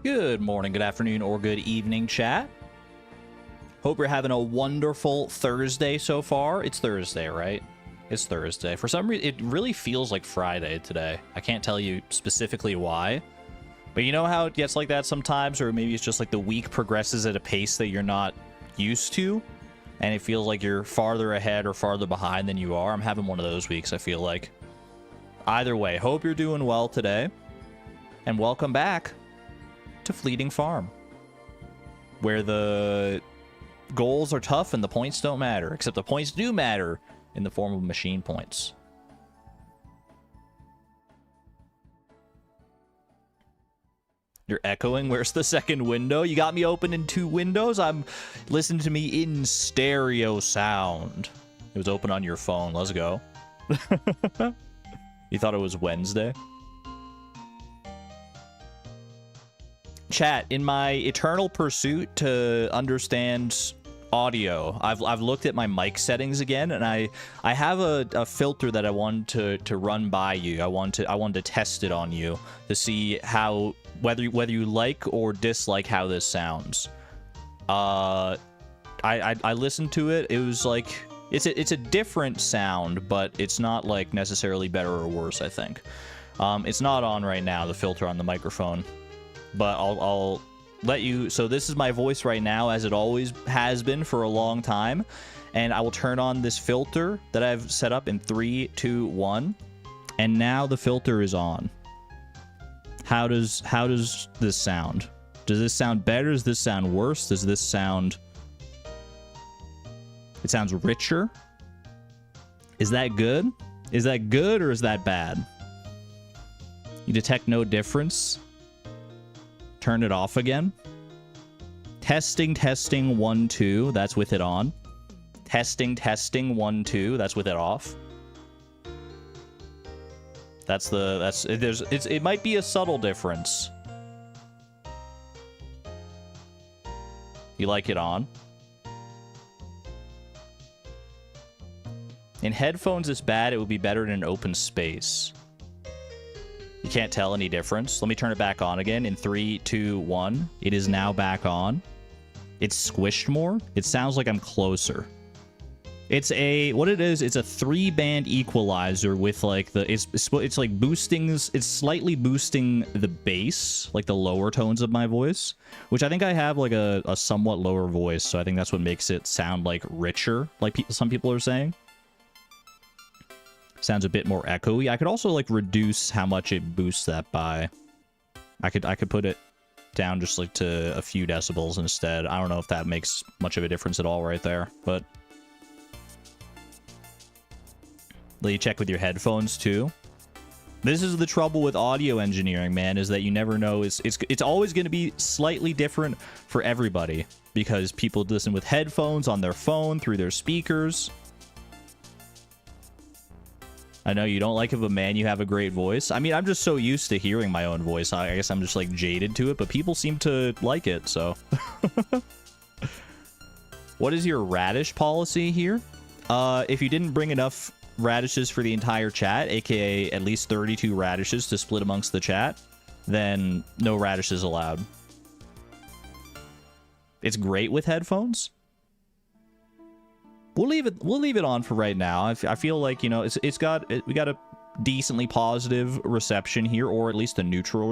Good morning, good afternoon, or good evening, chat. Hope you're having a wonderful Thursday so far. It's Thursday, right? It's Thursday. For some reason, it really feels like Friday today. I can't tell you specifically why. But you know how it gets like that sometimes? Or maybe it's just like the week progresses at a pace that you're not used to? And it feels like you're farther ahead or farther behind than you are. I'm having one of those weeks, I feel like. Either way, hope you're doing well today. And welcome back to Fleeting Farm, where the goals are tough and the points don't matter, except the points do matter in the form of machine points. You're echoing. Where's the second window? You got me open in two windows. I'm listening to me in stereo sound. It was open on your phone. Let's go. You thought it was Wednesday? Chat, in my eternal pursuit to understand audio, I've looked at my mic settings again, and I have a filter that I want to run by you. I want to test it on you to see how whether you like or dislike how this sounds. I listened to it. It was like it's a different sound, but it's not like necessarily better or worse, I think. It's not on right now, the filter on the microphone. But I'll let you... So this is my voice right now, as it always has been for a long time. And I will turn on this filter that I've set up in 3, 2, 1. And now the filter is on. How does this sound? Does this sound better? Does this sound worse? Does this sound... It sounds richer? Is that good? Is that good or is that bad? You detect no difference? Turn it off again. Testing, 1, 2. That's with it on. Testing, 1, 2. That's with it off. It might be a subtle difference. You like it on? In headphones, it's bad. It would be better in an open space. You can't tell any difference. Let me turn it back on again in 3, 2, 1. It is now back on. It's squished more. It sounds like I'm closer. It's what it is, it's a 3-band equalizer with like it's like boosting, it's slightly boosting the bass, like the lower tones of my voice, which I think I have like a somewhat lower voice, so I think that's what makes it sound like richer, like some people are saying. Sounds a bit more echoey. I could also like reduce how much it boosts that by. I could put it down just like to a few decibels instead. I don't know if that makes much of a difference at all right there, but let you check with your headphones too. This is the trouble with audio engineering, man, is that you never know. It's always going to be slightly different for everybody because people listen with headphones on their phone through their speakers. I know you don't like it, but man, you have a great voice. I mean, I'm just so used to hearing my own voice. I guess I'm just like jaded to it, but people seem to like it, so. What is your radish policy here? If you didn't bring enough radishes for the entire chat, aka at least 32 radishes to split amongst the chat, then no radishes allowed. It's great with headphones. We'll leave it on for right now. I feel like, you know, we got a decently positive reception here, or at least a neutral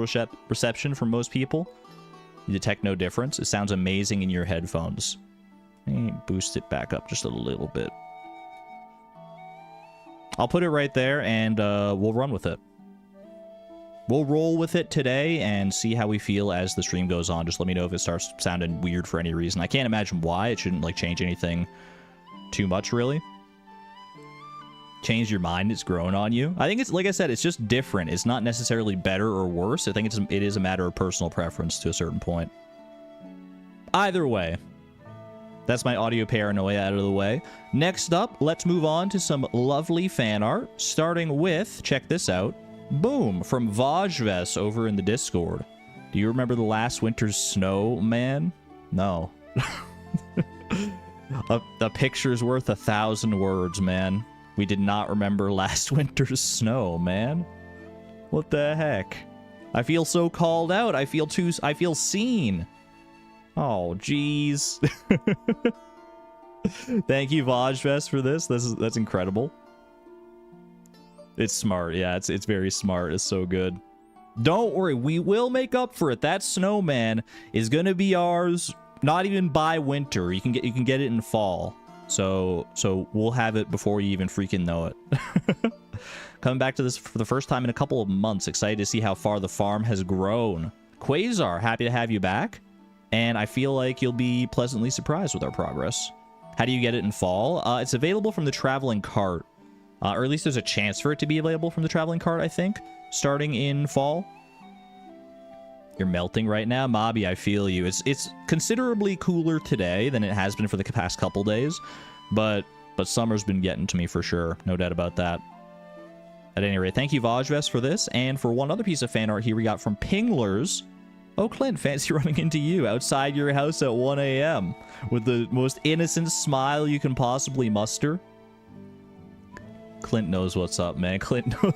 reception from most people. You detect no difference. It sounds amazing in your headphones. Let me boost it back up just a little bit. I'll put it right there, and we'll run with it. We'll roll with it today and see how we feel as the stream goes on. Just let me know if it starts sounding weird for any reason. I can't imagine why. It shouldn't like change anything too much, really. Change your mind, it's grown on you. I think it's, like I said, it's just different. It's not necessarily better or worse. I think it is a matter of personal preference to a certain point. Either way, that's my audio paranoia out of the way. Next up, let's move on to some lovely fan art, starting with, check this out, boom, from Vojves over in the Discord. Do you remember the last winter's snow, man? No. A picture's worth 1,000 words, man. We did not remember last winter's snow, man. What the heck? I feel so called out. I feel seen. Oh, jeez. Thank you, Vojvest, for this. That's incredible. It's smart. Yeah, it's very smart. It's so good. Don't worry, we will make up for it. That snowman is gonna be ours. Not even by winter. You can get it in fall. So we'll have it before you even freaking know it. Coming back to this for the first time in a couple of months. Excited to see how far the farm has grown. Quasar, happy to have you back. And I feel like you'll be pleasantly surprised with our progress. How do you get it in fall? It's available from the traveling cart. Or at least there's a chance for it to be available from the traveling cart, I think. Starting in fall. You're melting right now, Mobby. I feel you. It's considerably cooler today than it has been for the past couple days, but summer's been getting to me for sure. No doubt about that. At any rate, thank you, Vojvest, for this, and for one other piece of fan art here we got from Pinglers. Oh, Clint, fancy running into you outside your house at 1 a.m. with the most innocent smile you can possibly muster. Clint knows what's up, man. Clint knows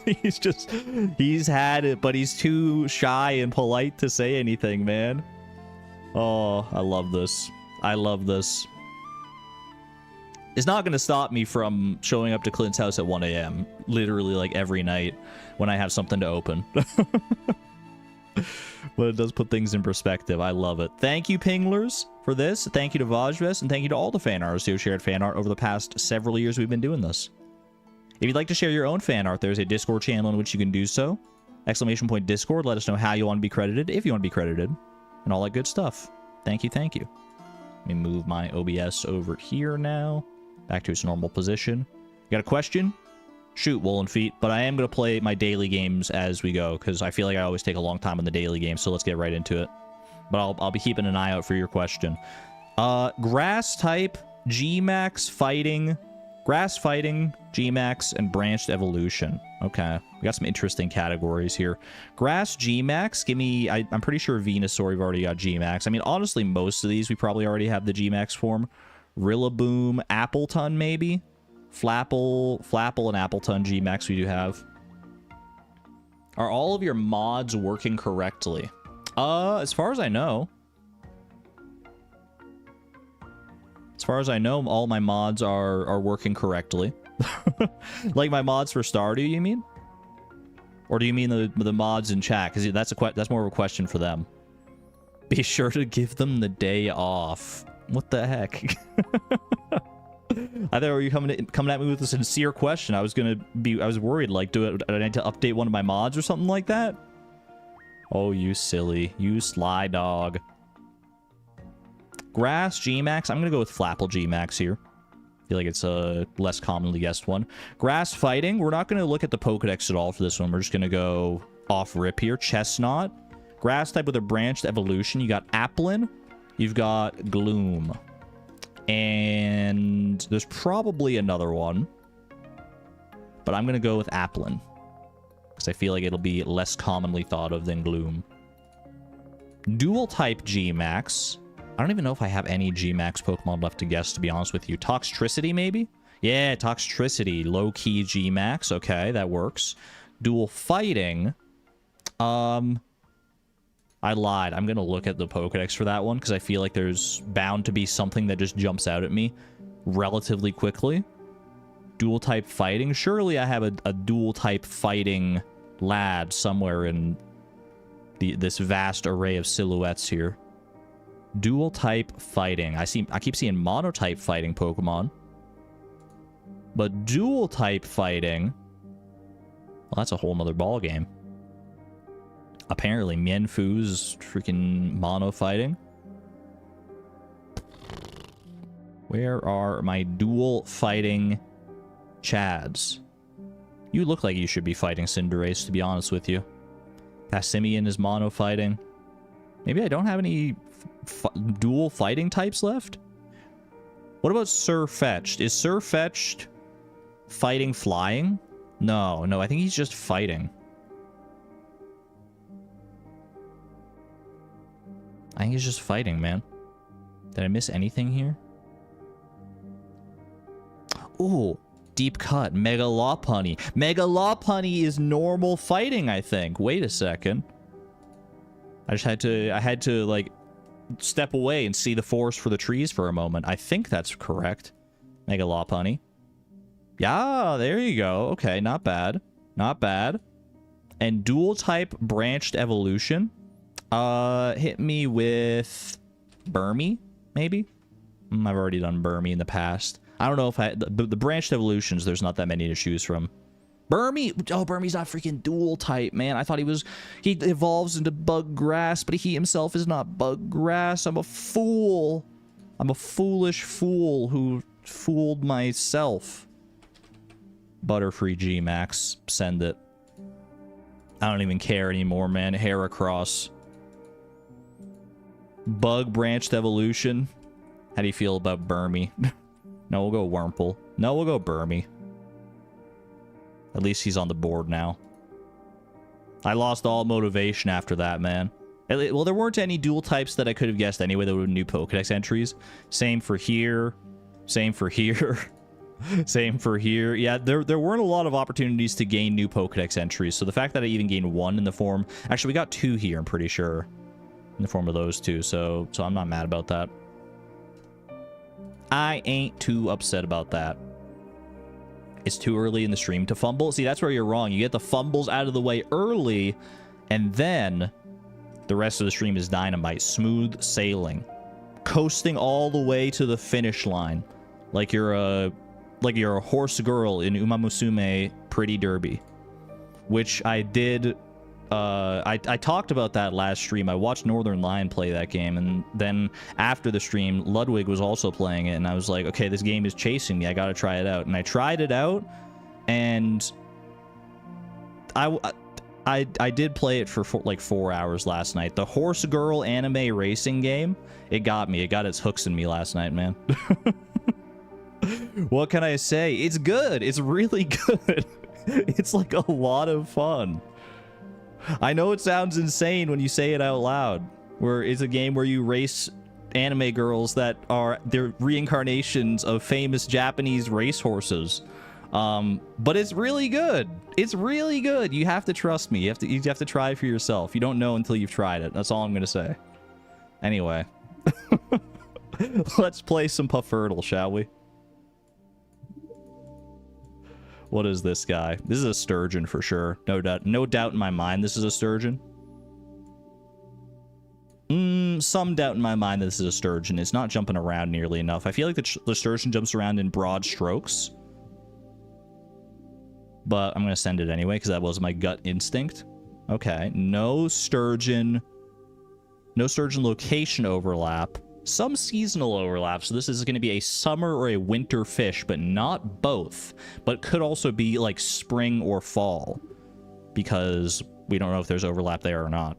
he's had it, but he's too shy and polite to say anything, man. Oh, I love this. I love this. It's not going to stop me from showing up to Clint's house at 1 a.m. literally like every night when I have something to open. But it does put things in perspective. I love it. Thank you, Pinglers, for this. Thank you to Vojvest, and thank you to all the fan artists who have shared fan art over the past several years we've been doing this. If you'd like to share your own fan art, there's a Discord channel in which you can do so. !Discord. Let us know how you want to be credited, if you want to be credited, and all that good stuff. Thank you, thank you. Let me move my OBS over here now. Back to its normal position. You got a question? Shoot, Woolen Feet. But I am going to play my daily games as we go, because I feel like I always take a long time on the daily game, so let's get right into it. But I'll be keeping an eye out for your question. Grass type, G-Max fighting, grass fighting, G-Max, and branched evolution. Okay, we got some interesting categories here. Grass G-Max, give me... I'm pretty sure Venusaur, we've already got G-Max. I mean, honestly, most of these we probably already have the G-Max form. Rillaboom, Appleton, maybe? Flapple, and Appleton G-Max we do have. Are all of your mods working correctly? As far as I know. As far as I know, all my mods are working correctly. Like my mods for Stardew, you mean? Or do you mean the mods in chat? Because that's more of a question for them. Be sure to give them the day off. What the heck? I thought you were coming at me with a sincere question. I was worried, like, do I need to update one of my mods or something like that? Oh, you silly. You sly dog. Grass G-Max. I'm gonna go with Flapple G-Max here. I feel like it's a less commonly guessed one. Grass Fighting. We're not gonna look at the Pokedex at all for this one. We're just gonna go off rip here. Chestnut. Grass type with a branched evolution. You got Applin. You've got Gloom. And there's probably another one. But I'm going to go with Applin. Because I feel like it'll be less commonly thought of than Gloom. Dual type G-Max. I don't even know if I have any G-Max Pokemon left to guess, to be honest with you. Toxtricity, maybe? Yeah, Toxtricity. Low-key G-Max. Okay, that works. Dual fighting. I lied. I'm going to look at the Pokedex for that one because I feel like there's bound to be something that just jumps out at me relatively quickly. Dual type fighting. Surely I have a dual type fighting lad somewhere in this vast array of silhouettes here. Dual type fighting. I keep seeing monotype fighting Pokemon. But dual type fighting... Well, that's a whole nother ball game. Apparently, Mienfu's freaking mono fighting. Where are my dual fighting Chads? You look like you should be fighting Cinderace, to be honest with you. Passimian is mono fighting. Maybe I don't have any dual fighting types left? What about Sirfetch'd? Is Sirfetch'd fighting flying? No, I think he's just fighting. I think he's just fighting, man. Did I miss anything here? Ooh, deep cut. Mega Lopunny. Mega Lopunny is normal fighting, I think. Wait a second. I had to like step away and see the forest for the trees for a moment. I think that's correct. Mega Lopunny. Yeah, there you go. Okay, not bad. Not bad. And dual type branched evolution. Hit me with Burmy, maybe? I've already done Burmy in the past. I don't know if the branched evolutions, there's not that many to choose from. Burmy! Oh, Burmy's not freaking dual type, man. I thought he evolves into bug grass, but he himself is not bug grass. I'm a fool. I'm a foolish fool who fooled myself. Butterfree G Max, send it. I don't even care anymore, man. Hair across. Bug branched evolution. How do you feel about Burmy? No, we'll go Wurmple. No, we'll go Burmy. At least he's on the board now. I lost all motivation after that, man. Well, there weren't any dual types that I could have guessed anyway that were new Pokedex entries. Same for here. Same for here. Same for here. Yeah, there weren't a lot of opportunities to gain new Pokedex entries. So the fact that I even gained one in the form... Actually, we got two here, I'm pretty sure. In the form of those two. So I'm not mad about that. I ain't too upset about that. It's too early in the stream to fumble. See, that's where you're wrong. You get the fumbles out of the way early, and then the rest of the stream is dynamite. Smooth sailing. Coasting all the way to the finish line. Like you're a horse girl in Uma Musume Pretty Derby. Which I did... I talked about that last stream. I watched Northern Lion play that game, and then after the stream, Ludwig was also playing it, and I was like, okay, this game is chasing me. I gotta try it out. And I tried it out, and I did play it for like 4 hours last night. The Horse Girl anime racing game, it got me. It got its hooks in me last night, man. What can I say? It's good. It's really good. It's like a lot of fun. I know it sounds insane when you say it out loud, where it's a game where you race anime girls that are they're reincarnations of famous Japanese racehorses. But it's really good. It's really good. You have to trust me. You have to try it for yourself. You don't know until you've tried it. That's all I'm gonna say. Anyway. Let's play some Puffurtle, shall we? What is this guy? This is a sturgeon for sure. No doubt. No doubt in my mind this is a sturgeon. Some doubt in my mind that this is a sturgeon. It's not jumping around nearly enough. I feel like the sturgeon jumps around in broad strokes. But I'm going to send it anyway because that was my gut instinct. Okay. No sturgeon. No sturgeon location overlap. Some seasonal overlap, so this is going to be a summer or a winter fish, but not both. But could also be like spring or fall, because we don't know if there's overlap there or not.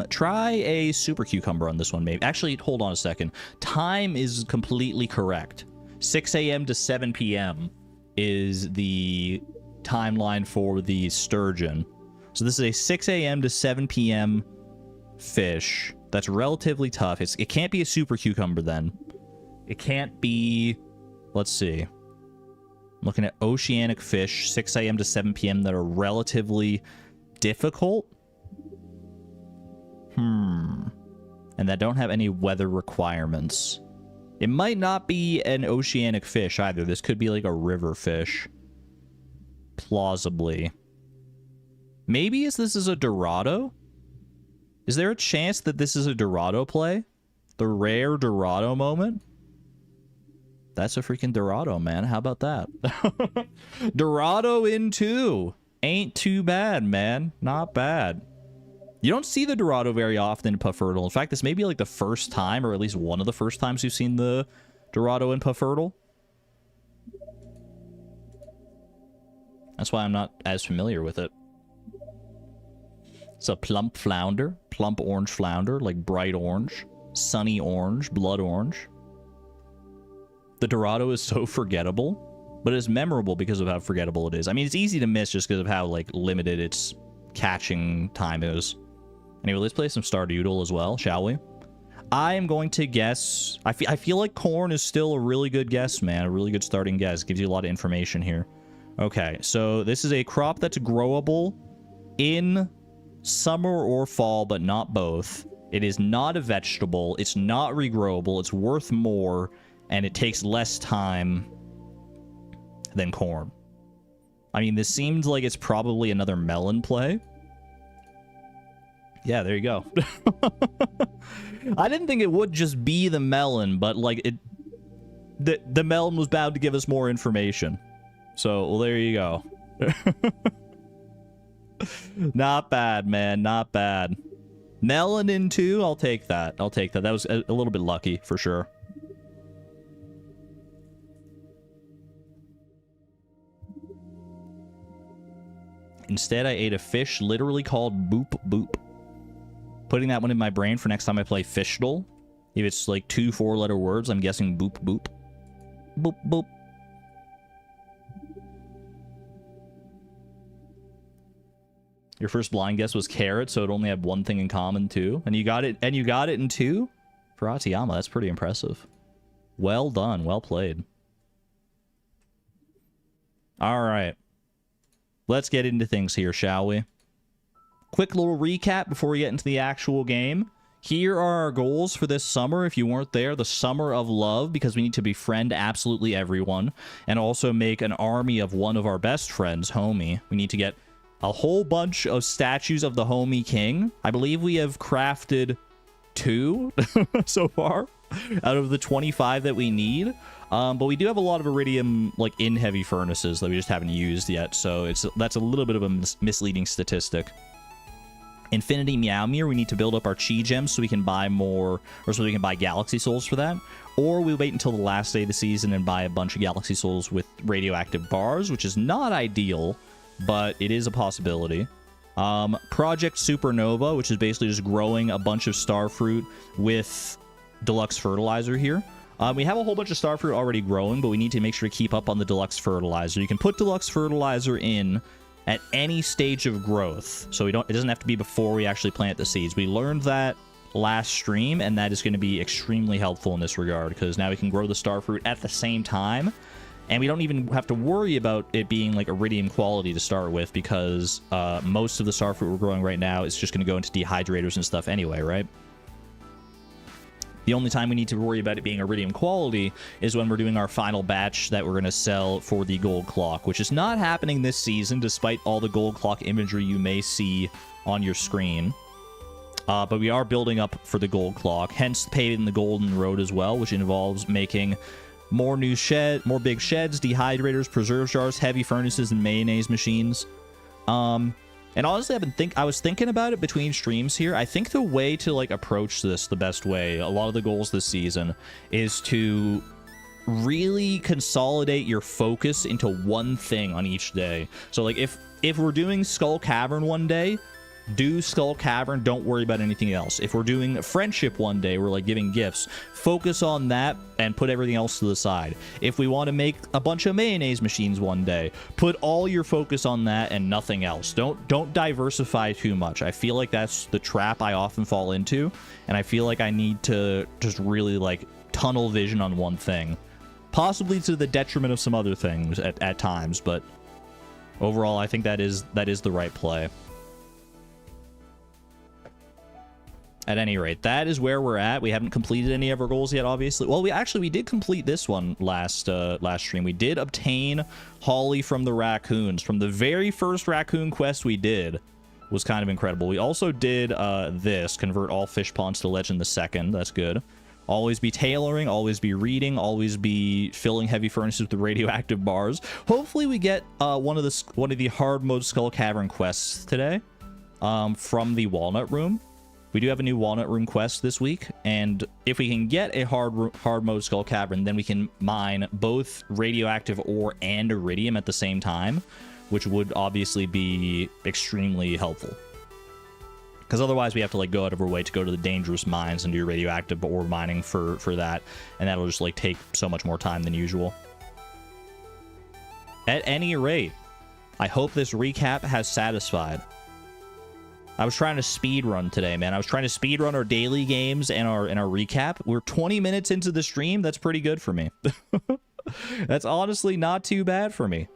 Try a super cucumber on this one, maybe. Actually, hold on a second. Time is completely correct. 6 a.m. to 7 p.m. is the timeline for the sturgeon. So this is a 6 a.m. to 7 p.m. fish. That's relatively tough. It can't be a super cucumber then. It can't be... Let's see. I'm looking at oceanic fish, 6 a.m. to 7 p.m. that are relatively difficult. And that don't have any weather requirements. It might not be an oceanic fish either. This could be like a river fish. Plausibly. Maybe this is a Dorado? Is there a chance that this is a Dorado play? The rare Dorado moment? That's a freaking Dorado, man. How about that? Dorado in 2. Ain't too bad, man. Not bad. You don't see the Dorado very often in Puffurtle. In fact, this may be like the first time, or at least one of the first times you've seen the Dorado in Puffurtle. That's why I'm not as familiar with it. It's a plump flounder. Plump orange flounder, like bright orange. Sunny orange. Blood orange. The Dorado is so forgettable, but it's memorable because of how forgettable it is. I mean, it's easy to miss just because of how, like, limited its catching time is. Anyway, let's play some Stardew as well, shall we? I am going to guess... I feel like corn is still a really good guess, man. A really good starting guess. Gives you a lot of information here. Okay, so this is a crop that's growable in summer or fall, but not both. It is not a vegetable. It's not regrowable. It's worth more, and it takes less time than corn. I mean, this seems like it's probably another melon play. Yeah, there you go. I didn't think it would just be the melon, but like the melon was bound to give us more information. So, well, there you go. Not bad, man. Not bad. Melanin 2, I'll take that. I'll take that. That was a little bit lucky, for sure. Instead, I ate a fish literally called Boop Boop. Putting that one in my brain for next time I play Fishdle. If it's like 2 4-letter words, I'm guessing Boop Boop. Boop Boop. Your first blind guess was carrot, so it only had one thing in common too. And you got it in 2? For Atiyama, that's pretty impressive. Well done, well played. Alright. Let's get into things here, shall we? Quick little recap before we get into the actual game. Here are our goals for this summer. If you weren't there, the summer of love, because we need to befriend absolutely everyone. And also make an army of one of our best friends, Homie. We need to get a whole bunch of statues of the Homie King. I believe we have crafted 2 so far out of the 25 that we need. But we do have a lot of iridium like in heavy furnaces that we just haven't used yet. So that's a little bit of a misleading statistic. Infinity Meowmere, we need to build up our Chi Gems so we can buy more, or so we can buy Galaxy Souls for that. Or we wait until the last day of the season and buy a bunch of Galaxy Souls with radioactive bars, which is not ideal, but it is a possibility. Project Supernova, which is basically just growing a bunch of starfruit with deluxe fertilizer here. We have a whole bunch of starfruit already growing, but we need to make sure to keep up on the deluxe fertilizer. You can put deluxe fertilizer in at any stage of growth, so it doesn't have to be before we actually plant the seeds. We learned that last stream, and that is going to be extremely helpful in this regard, because now we can grow the starfruit at the same time, and we don't even have to worry about it being like iridium quality to start with, because most of the starfruit we're growing right now is just going to go into dehydrators and stuff anyway, right? The only time we need to worry about it being iridium quality is when we're doing our final batch that we're going to sell for the gold clock, which is not happening this season, despite all the gold clock imagery you may see on your screen. But we are building up for the gold clock, hence paving the golden road as well, which involves making more big sheds, dehydrators, preserve jars, heavy furnaces, and mayonnaise machines. And honestly, I was thinking about it between streams here. I think the way to like approach this the best way, a lot of the goals this season, is to really consolidate your focus into one thing on each day. So like if we're doing Skull Cavern one day, do Skull Cavern, don't worry about anything else. If we're doing friendship one day, we're like giving gifts, focus on that and put everything else to the side. If we want to make a bunch of mayonnaise machines one day, put all your focus on that and nothing else. Don't diversify too much. I feel like that's the trap I often fall into, and I feel like I need to just really like tunnel vision on one thing, possibly to the detriment of some other things at times, but overall I think that is the right play. At any rate, that is where we're at. We haven't completed any of our goals yet, obviously. Well, we did complete this one last stream. We did obtain Holly from the raccoons. From the very first raccoon quest we did. Was kind of incredible. We also did this, convert all fish ponds to legend the second. That's good. Always be tailoring, always be reading, always be filling heavy furnaces with the radioactive bars. Hopefully we get one of the hard mode Skull Cavern quests today from the Walnut Room. We do have a new Walnut Room quest this week, and if we can get a hard mode Skull Cavern, then we can mine both radioactive ore and iridium at the same time, which would obviously be extremely helpful. Because otherwise we have to like go out of our way to go to the dangerous mines and do radioactive ore mining for that, and that'll just like take so much more time than usual. At any rate, I hope this recap has satisfied. I was trying to speed run today, man. I was trying to speed run our daily games and our recap. We're 20 minutes into the stream. That's pretty good for me. That's honestly not too bad for me.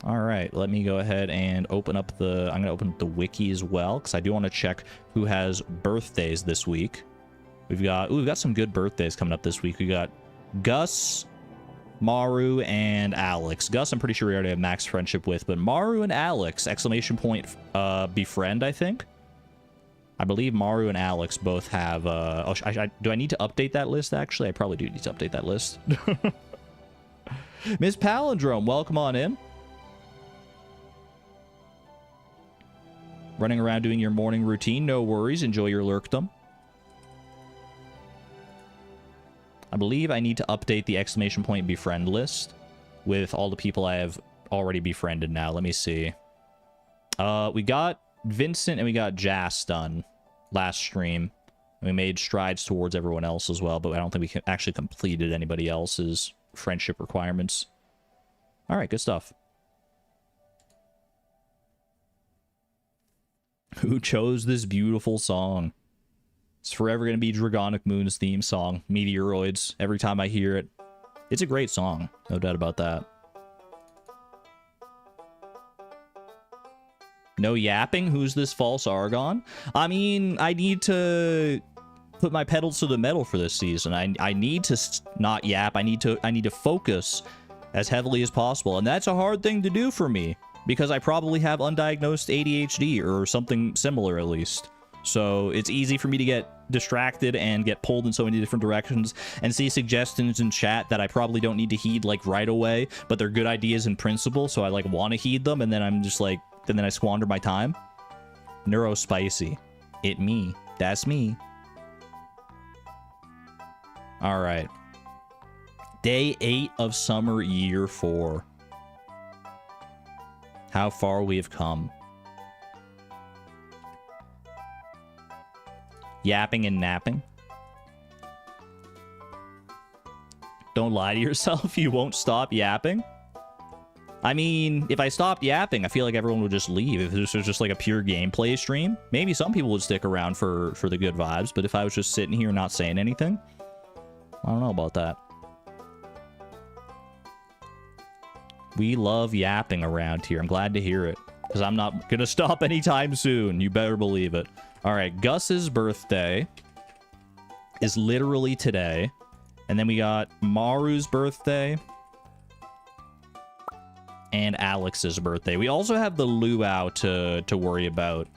All right, let me go ahead and open up the... I'm going to open up the wiki as well, because I do want to check who has birthdays this week. We've got some good birthdays coming up this week. We got Gus, Maru, and Alex. Gus, I'm pretty sure we already have max friendship with, but Maru and Alex, exclamation point, befriend, I think. I believe Maru and Alex both have... do I need to update that list, actually? I probably do need to update that list. Miss Palindrome, welcome on in. Running around doing your morning routine, no worries. Enjoy your lurkdom. I believe I need to update the exclamation point befriend list with all the people I have already befriended now. Let me see. We got Vincent and we got Jas done last stream. We made strides towards everyone else as well, but I don't think we actually completed anybody else's friendship requirements. All right, good stuff. Who chose this beautiful song? It's forever going to be Dragonic Moon's theme song, Meteoroids. Every time I hear it, it's a great song. No doubt about that. No yapping? Who's this false Argon? I mean, I need to put my pedals to the metal for this season. I need to not yap. I need to focus as heavily as possible. And that's a hard thing to do for me, because I probably have undiagnosed ADHD or something similar at least. So it's easy for me to get distracted and get pulled in so many different directions and see suggestions in chat that I probably don't need to heed like right away, but they're good ideas in principle, so I like want to heed them, and then I'm just like, and then I squander my time. Neurospicy. It me. That's me. All right. Day 8 of summer, year 4. How far we have come. Yapping and napping. Don't lie to yourself. You won't stop yapping. I mean, if I stopped yapping, I feel like everyone would just leave. If this was just like a pure gameplay stream, maybe some people would stick around for the good vibes. But if I was just sitting here not saying anything, I don't know about that. We love yapping around here. I'm glad to hear it, because I'm not going to stop anytime soon. You better believe it. All right, Gus's birthday is literally today. And then we got Maru's birthday and Alex's birthday. We also have the luau to worry about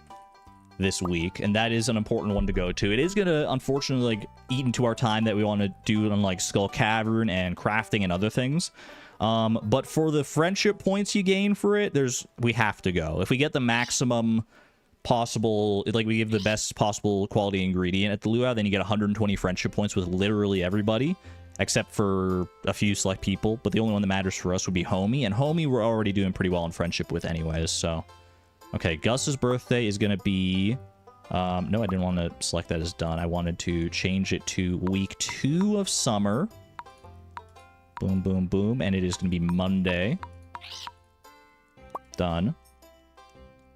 this week, and that is an important one to go to. It is going to, unfortunately, like, eat into our time that we want to do on, like, Skull Cavern and crafting and other things. But for the friendship points you gain for it, we have to go. If we get the maximum possible, like we give the best possible quality ingredient at the luau, then you get 120 friendship points with literally everybody, except for a few select people. But the only one that matters for us would be Homie, and Homie we're already doing pretty well in friendship with anyways, so. Okay, Gus's birthday is going to be... no, I didn't want to select that as done. I wanted to change it to week 2 of summer. Boom, boom, boom. And it is going to be Monday. Done.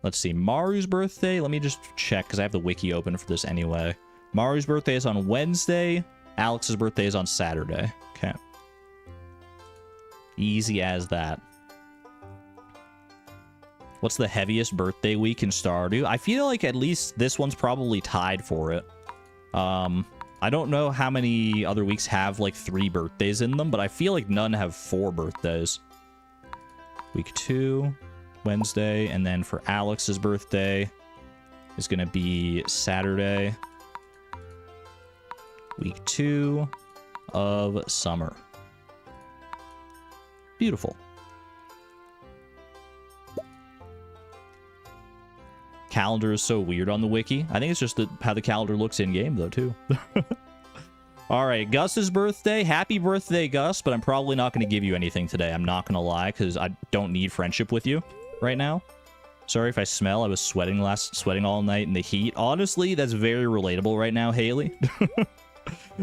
Let's see. Maru's birthday. Let me just check, because I have the wiki open for this anyway. Maru's birthday is on Wednesday. Alex's birthday is on Saturday. Okay. Easy as that. What's the heaviest birthday week in Stardew? I feel like at least this one's probably tied for it. I don't know how many other weeks have like 3 birthdays in them, but I feel like none have 4 birthdays. Week 2, Wednesday, and then for Alex's birthday is going to be Saturday. Week 2 of summer. Beautiful. Calendar is so weird on the wiki. I think it's just how the calendar looks in-game, though, too. All right, Gus's birthday. Happy birthday, Gus, but I'm probably not going to give you anything today. I'm not going to lie, because I don't need friendship with you right now. Sorry if I smell. I was sweating all night in the heat. Honestly, that's very relatable right now, Haley.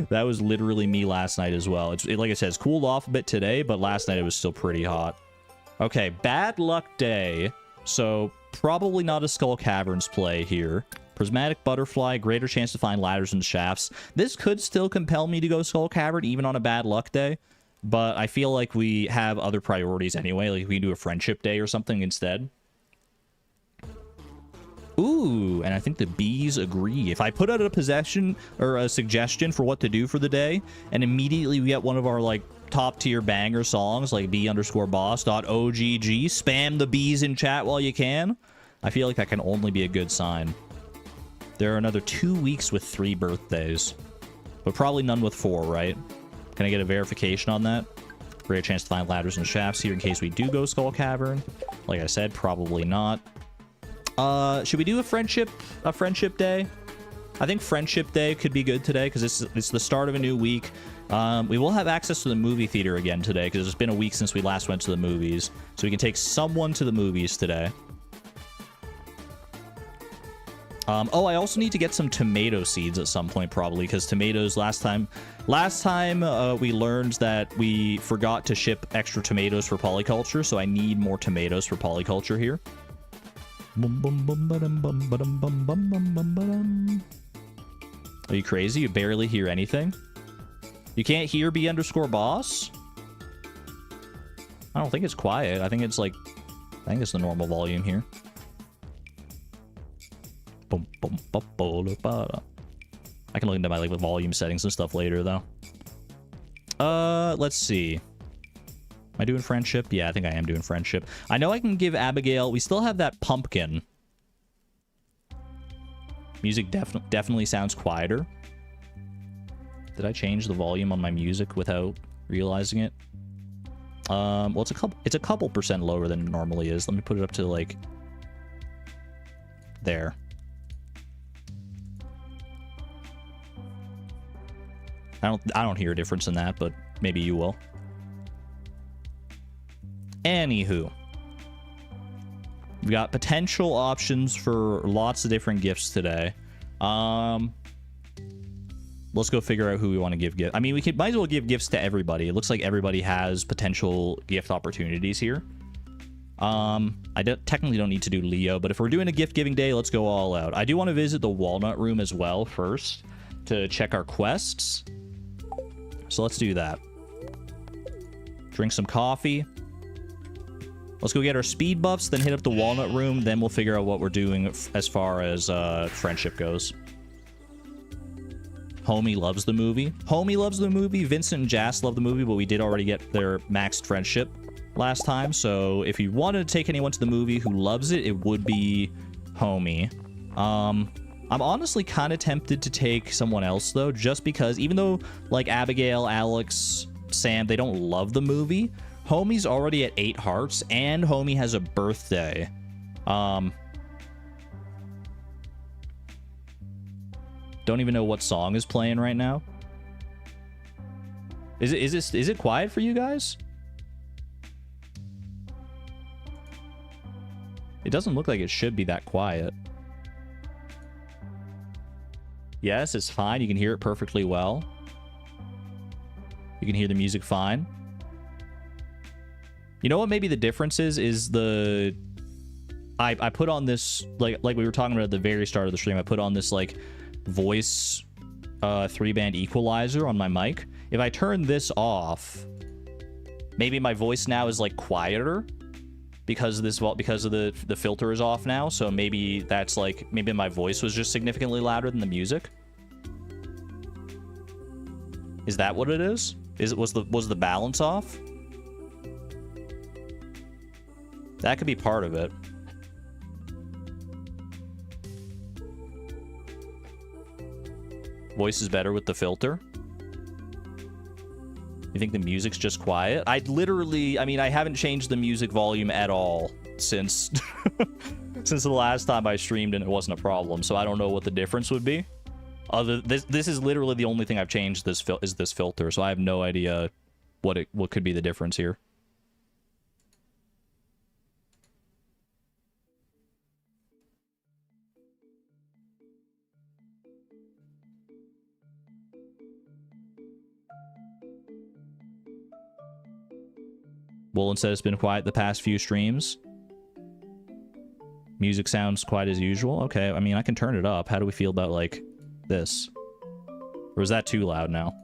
That was literally me last night as well. Like I said, it's cooled off a bit today, but last night it was still pretty hot. Okay, bad luck day. So... probably not a Skull Caverns play here. Prismatic Butterfly, greater chance to find ladders and shafts. This could still compel me to go Skull Cavern, even on a bad luck day. But I feel like we have other priorities anyway. Like we can do a friendship day or something instead. Ooh, and I think the bees agree. If I put out a possession or a suggestion for what to do for the day, and immediately we get one of our like top tier banger songs like b_boss.ogg, spam the bees in chat while you can. I feel like that can only be a good sign. There are another 2 weeks with 3 birthdays, but probably none with 4, right? Can I get a verification on that? Great chance to find ladders and shafts here in case we do go Skull Cavern. Like I said, probably not. Should we do a friendship day? I think friendship day could be good today because it's the start of a new week. We will have access to the movie theater again today because it's been a week since we last went to the movies. So we can take someone to the movies today. Oh, I also need to get some tomato seeds at some point probably because tomatoes last time we learned that we forgot to ship extra tomatoes for polyculture, so I need more tomatoes for polyculture here. Are you crazy? You barely hear anything? You can't hear b_boss? I don't think it's quiet. I think it's the normal volume here. I can look into my like volume settings and stuff later though. Let's see. Am I doing friendship? Yeah, I think I am doing friendship. I know I can give Abigail... We still have that pumpkin. Music definitely sounds quieter. Did I change the volume on my music without realizing it? Well, it's a couple percent lower than it normally is. Let me put it up to like... there. I don't hear a difference in that, but maybe you will. Anywho, we got potential options for lots of different gifts today. Let's go figure out who we want to give gifts. I mean, might as well give gifts to everybody. It looks like everybody has potential gift opportunities here. Technically don't need to do Leo, but if we're doing a gift giving day, let's go all out. I do want to visit the Walnut Room as well first to check our quests. So let's do that. Drink some coffee. Let's go get our speed buffs, then hit up the Walnut Room, then we'll figure out what we're doing as far as friendship goes. Homie loves the movie. Homie loves the movie. Vincent and Jas love the movie, but we did already get their maxed friendship last time. So if you wanted to take anyone to the movie who loves it, it would be Homie. I'm honestly kind of tempted to take someone else, though, just because even though, like, Abigail, Alex, Sam, they don't love the movie, Homie's already at 8 hearts, and Homie has a birthday. Don't even know what song is playing right now. Is it quiet for you guys? It doesn't look like it should be that quiet. Yes, it's fine. You can hear it perfectly well. You can hear the music fine. You know what maybe the difference is the... I put on this, like we were talking about at the very start of the stream, I put on this, like, voice 3-band equalizer on my mic. If I turn this off, maybe my voice now is, like, quieter because of the filter is off now, so maybe that's, like, maybe my voice was just significantly louder than the music. Is that what it is? Was the balance off? That could be part of it. Voice is better with the filter. You think the music's just quiet? I mean, I haven't changed the music volume at all since since the last time I streamed and it wasn't a problem, so I don't know what the difference would be. This is literally the only thing I've changed is this filter, so I have no idea what could be the difference here. Woolen said it's been quiet the past few streams. Music sounds quiet as usual. Okay, I mean, I can turn it up. How do we feel about, like, this? Or is that too loud now?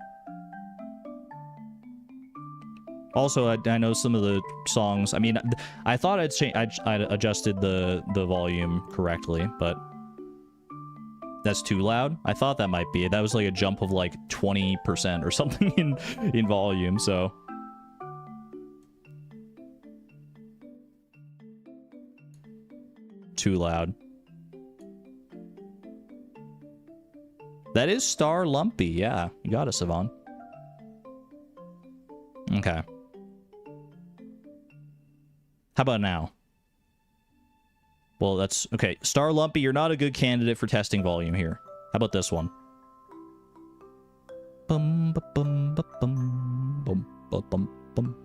Also, I know some of the songs. I mean, I thought I'd adjusted the volume correctly, but that's too loud. I thought that might be. That was like a jump of like 20% or something in volume. So too loud. That is Star Lumpy. Yeah, you got it, Savon. Okay. How about now? Well, that's... Okay, Star Lumpy, you're not a good candidate for testing volume here. How about this one? Bum, ba, bum, ba, bum, bum, ba, bum, bum.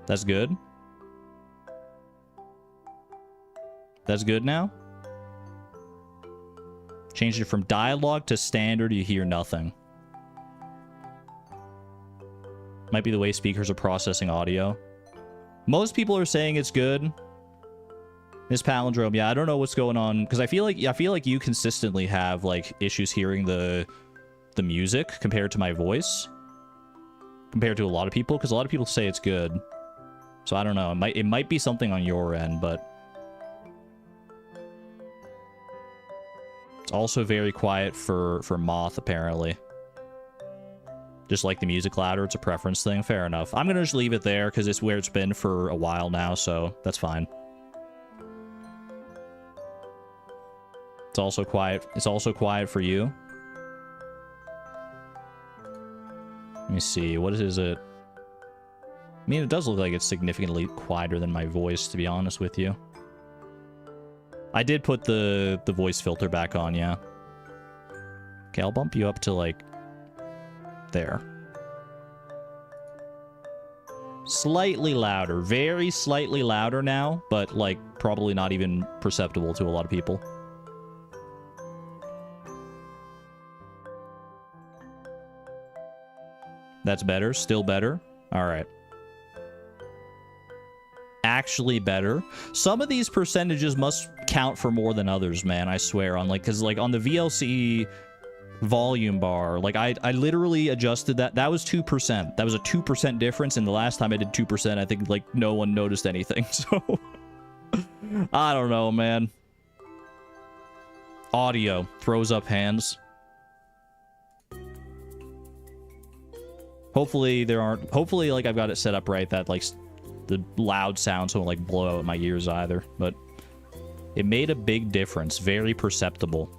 That's good. That's good now? Changed it from dialogue to standard, you hear nothing. Might be the way speakers are processing audio. Most people are saying it's good. Miss Palindrome, yeah, I don't know what's going on because I feel like you consistently have like issues hearing the music compared to my voice, compared to a lot of people, because a lot of people say it's good. So I don't know. It might be something on your end, but it's also very quiet for Moth apparently. Just like the music louder, it's a preference thing. Fair enough. I'm gonna just leave it there because it's where it's been for a while now, so that's fine. It's also quiet. It's also quiet for you. Let me see. What is it? I mean, it does look like it's significantly quieter than my voice, to be honest with you. I did put the voice filter back on, yeah. Okay, I'll bump you up to like there. Slightly louder, very slightly louder now, but like probably not even perceptible to a lot of people. That's better, still better. All right. Actually better. Some of these percentages must count for more than others, man, I swear. On like, because like on the VLC volume bar, like I literally adjusted that. That was 2%. That was a 2% difference, and the last time I did 2%, I think like no one noticed anything. So I don't know, man. Audio throws up hands. Hopefully there aren't, hopefully like I've got it set up right that like the loud sounds won't like blow out my ears either, but it made a big difference. Very perceptible.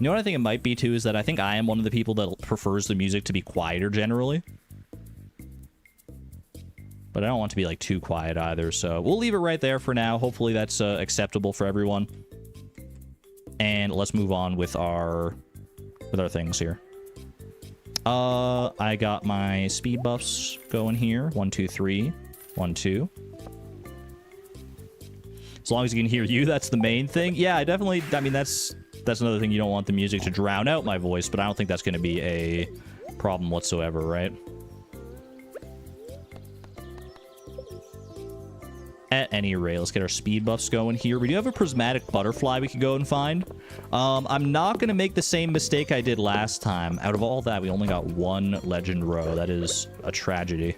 You know what I think it might be too is that I think I am one of the people that prefers the music to be quieter generally. But I don't want to be like too quiet either, so we'll leave it right there for now. Hopefully that's acceptable for everyone. And let's move on with our things here. I got my speed buffs going here. 1, 2, 3. 1, 2. As long as you can hear you, that's the main thing. Yeah, I mean, that's another thing. You don't want the music to drown out my voice, but I don't think that's going to be a problem whatsoever, right? At any rate, let's get our speed buffs going here. We do have a prismatic butterfly we can go and find. I'm not going to make the same mistake I did last time. Out of all that, we only got 1 legend row. That is a tragedy.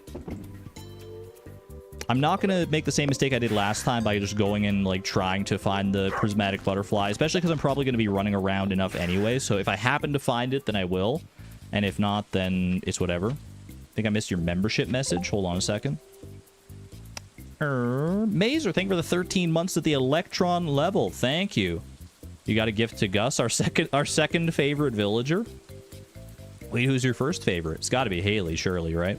I'm not going to make the same mistake I did last time by just going and like trying to find the prismatic butterfly, especially because I'm probably going to be running around enough anyway. So if I happen to find it, then I will. And if not, then it's whatever. I think I missed your membership message. Hold on a second. Mazer, thank you for the 13 months at the Electron level. Thank you. You got a gift to Gus, our second favorite villager. Wait, who's your first favorite? It's got to be Haley, surely, right?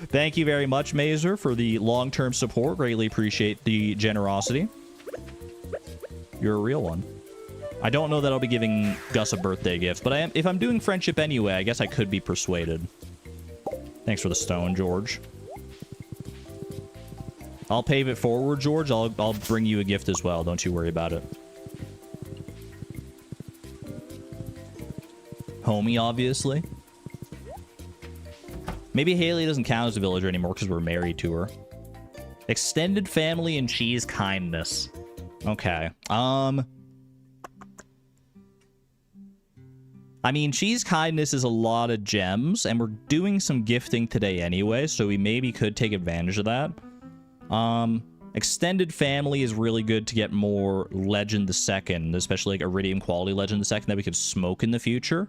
Thank you very much, Mazer, for the long-term support. Greatly appreciate the generosity. You're a real one. I don't know that I'll be giving Gus a birthday gift, but if I'm doing friendship anyway, I guess I could be persuaded. Thanks for the stone, George. I'll pave it forward, George. I'll bring you a gift as well. Don't you worry about it. Homie, obviously. Maybe Haley doesn't count as a villager anymore because we're married to her. Extended family and cheese kindness. Okay. I mean, cheese kindness is a lot of gems, and we're doing some gifting today anyway, so we maybe could take advantage of that. Extended family is really good to get more Legend the Second, especially like Iridium quality Legend the Second that we could smoke in the future.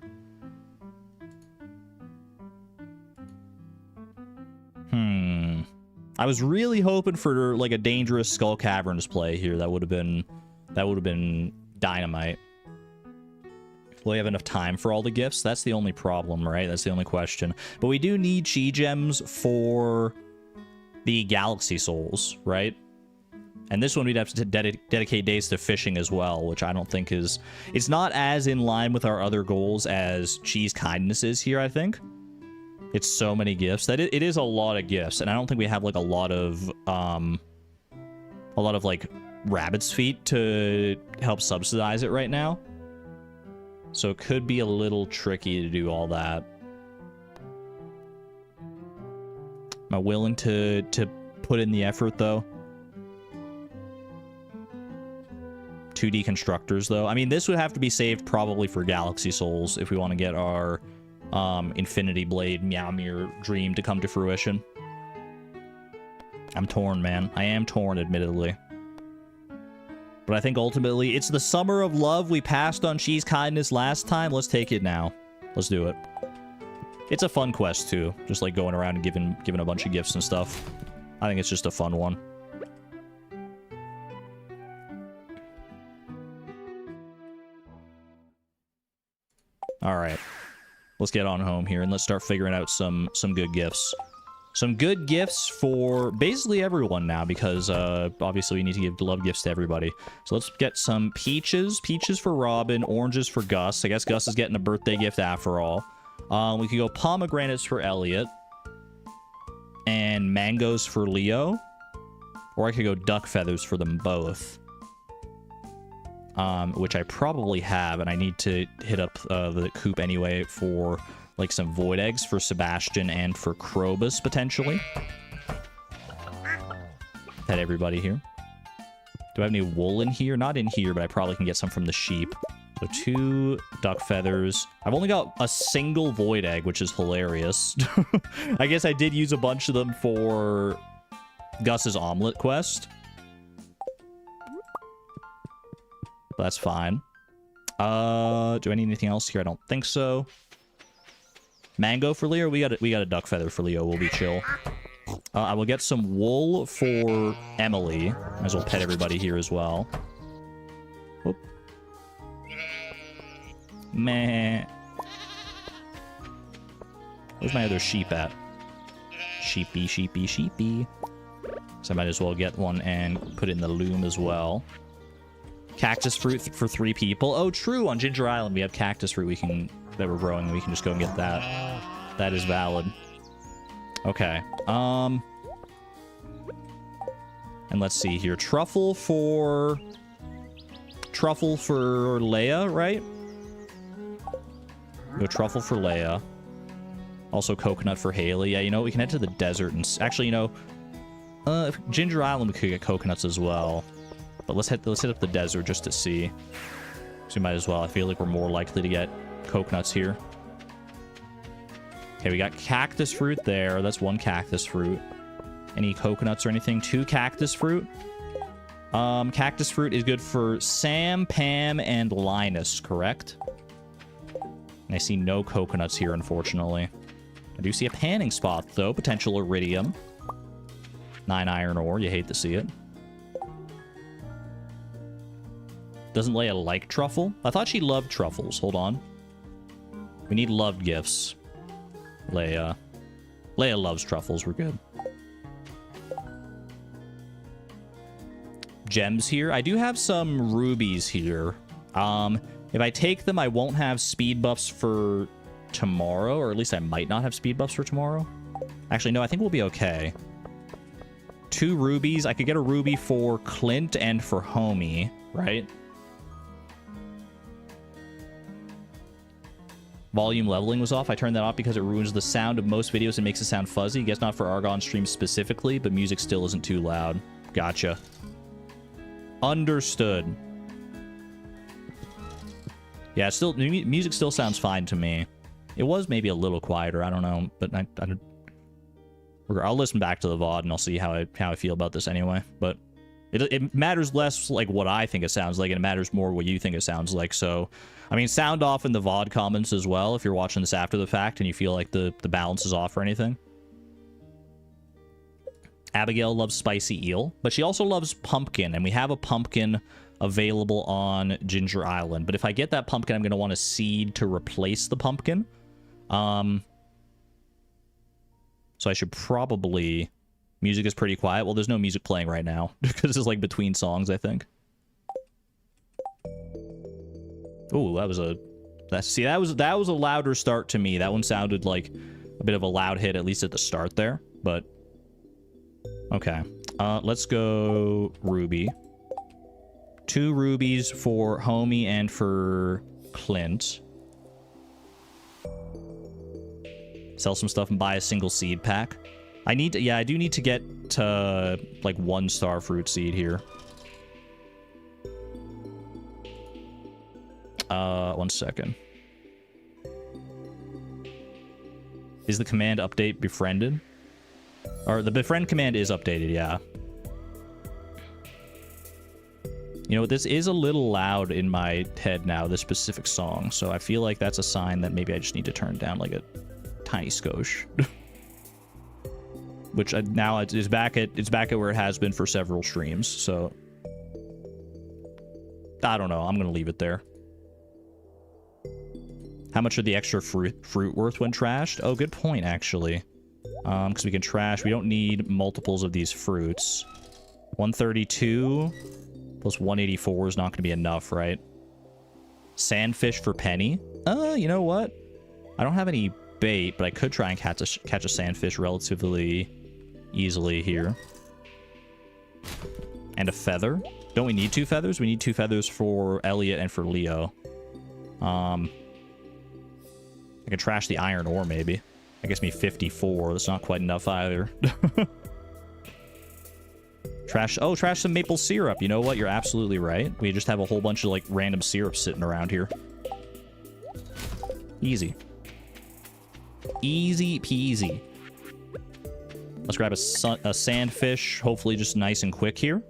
I was really hoping for like a dangerous Skull Caverns play here. That would have been dynamite. Will we have enough time for all the gifts? That's the only problem, right? That's the only question. But we do need Chi Gems for the Galaxy Souls, right? And this one we'd have to dedicate days to fishing as well, which I don't think is... It's not as in line with our other goals as Cheese Kindness is here, I think. It's so many gifts. It is a lot of gifts, and I don't think we have, like, a lot of, like, rabbit's feet to help subsidize it right now. So it could be a little tricky to do all that. Am I willing to put in the effort, though? 2D constructors, though. I mean, this would have to be saved probably for Galaxy Souls if we want to get our Infinity Blade Meowmere dream to come to fruition. I'm torn, man. I am torn, admittedly. But I think ultimately, it's the summer of love. We passed on Cheese Kindness last time. Let's take it now. Let's do it. It's a fun quest, too. Just like going around and giving a bunch of gifts and stuff. I think it's just a fun one. Alright. Let's get on home here and let's start figuring out some good gifts. Some good gifts for basically everyone now because obviously we need to give love gifts to everybody. So let's get some peaches. Peaches for Robin, oranges for Gus. I guess Gus is getting a birthday gift after all. We could go pomegranates for Elliot. And mangoes for Leo. Or I could go duck feathers for them both. Which I probably have, and I need to hit up the coop anyway for like some void eggs for Sebastian and for Krobus potentially. Had everybody here. Do I have any wool in here? Not in here, but I probably can get some from the sheep. So 2 duck feathers. I've only got a single void egg, which is hilarious. I guess I did use a bunch of them for Gus's omelet quest. That's fine. Do I need anything else here? I don't think so. Mango for Leo? We got a duck feather for Leo. We'll be chill. I will get some wool for Emily. Might as well pet everybody here as well. Oop. Meh. Where's my other sheep at? Sheepy, sheepy, sheepy. So I might as well get one and put it in the loom as well. Cactus fruit for 3 people. Oh, true. On Ginger Island, we have cactus fruit that we're growing. We can just go and get that. That is valid. Okay. And let's see here. Truffle for Leia, right? Go truffle for Leia. Also coconut for Haley. Yeah, you know, we can head to the desert and actually, you know, Ginger Island we could get coconuts as well. But let's hit up the desert just to see. So we might as well. I feel like we're more likely to get coconuts here. Okay, we got cactus fruit there. That's 1 cactus fruit. Any coconuts or anything? 2 cactus fruit. Cactus fruit is good for Sam, Pam, and Linus, correct? And I see no coconuts here, unfortunately. I do see a panning spot, though. Potential iridium. 9 iron ore. You hate to see it. Doesn't Leia like truffle? I thought she loved truffles. Hold on. We need loved gifts. Leia loves truffles. We're good. Gems here. I do have some rubies here. If I take them, I won't have speed buffs for tomorrow. Or at least I might not have speed buffs for tomorrow. Actually, no. I think we'll be okay. 2 rubies. I could get a ruby for Clint and for Homie, right? Volume leveling was off. I turned that off because it ruins the sound of most videos and makes it sound fuzzy. Guess not for Argon streams specifically, but music still isn't too loud. Gotcha. Understood. Yeah, still music still sounds fine to me. It was maybe a little quieter. I don't know, but I'll listen back to the VOD and I'll see how I feel about this anyway. But it matters less like what I think it sounds like, and it matters more what you think it sounds like. So, I mean, sound off in the VOD comments as well if you're watching this after the fact and you feel like the balance is off or anything. Abigail loves spicy eel, but she also loves pumpkin, and we have a pumpkin available on Ginger Island. But if I get that pumpkin, I'm going to want a seed to replace the pumpkin. So I should probably... Music is pretty quiet. Well, there's no music playing right now because it's like between songs, I think. Oh, that was a louder start to me. That one sounded like a bit of a loud hit, at least at the start there. But okay, let's go Ruby. 2 rubies for Homie and for Clint. Sell some stuff and buy a single seed pack. I need to, yeah, I do need to get to like 1 star fruit seed here. 1 second. Is the command update befriended? Or the befriend command is updated, yeah. You know, this is a little loud in my head now, this specific song, so I feel like that's a sign that maybe I just need to turn down like a tiny skosh. Which now it's back at where it has been for several streams, so I don't know. I'm gonna leave it there. How much are the extra fruit worth when trashed? Oh, good point, actually. Because we can trash. We don't need multiples of these fruits. 132 plus 184 is not going to be enough, right? Sandfish for penny. You know what? I don't have any bait, but I could try and catch a sandfish relatively easily here. And a feather. Don't we need 2 feathers? We need 2 feathers for Elliot and for Leo. I can trash the iron ore, maybe. That gets me 54. That's not quite enough either. Trash some maple syrup. You know what? You're absolutely right. We just have a whole bunch of, like, random syrup sitting around here. Easy. Easy peasy. Let's grab a sandfish. Hopefully just nice and quick here.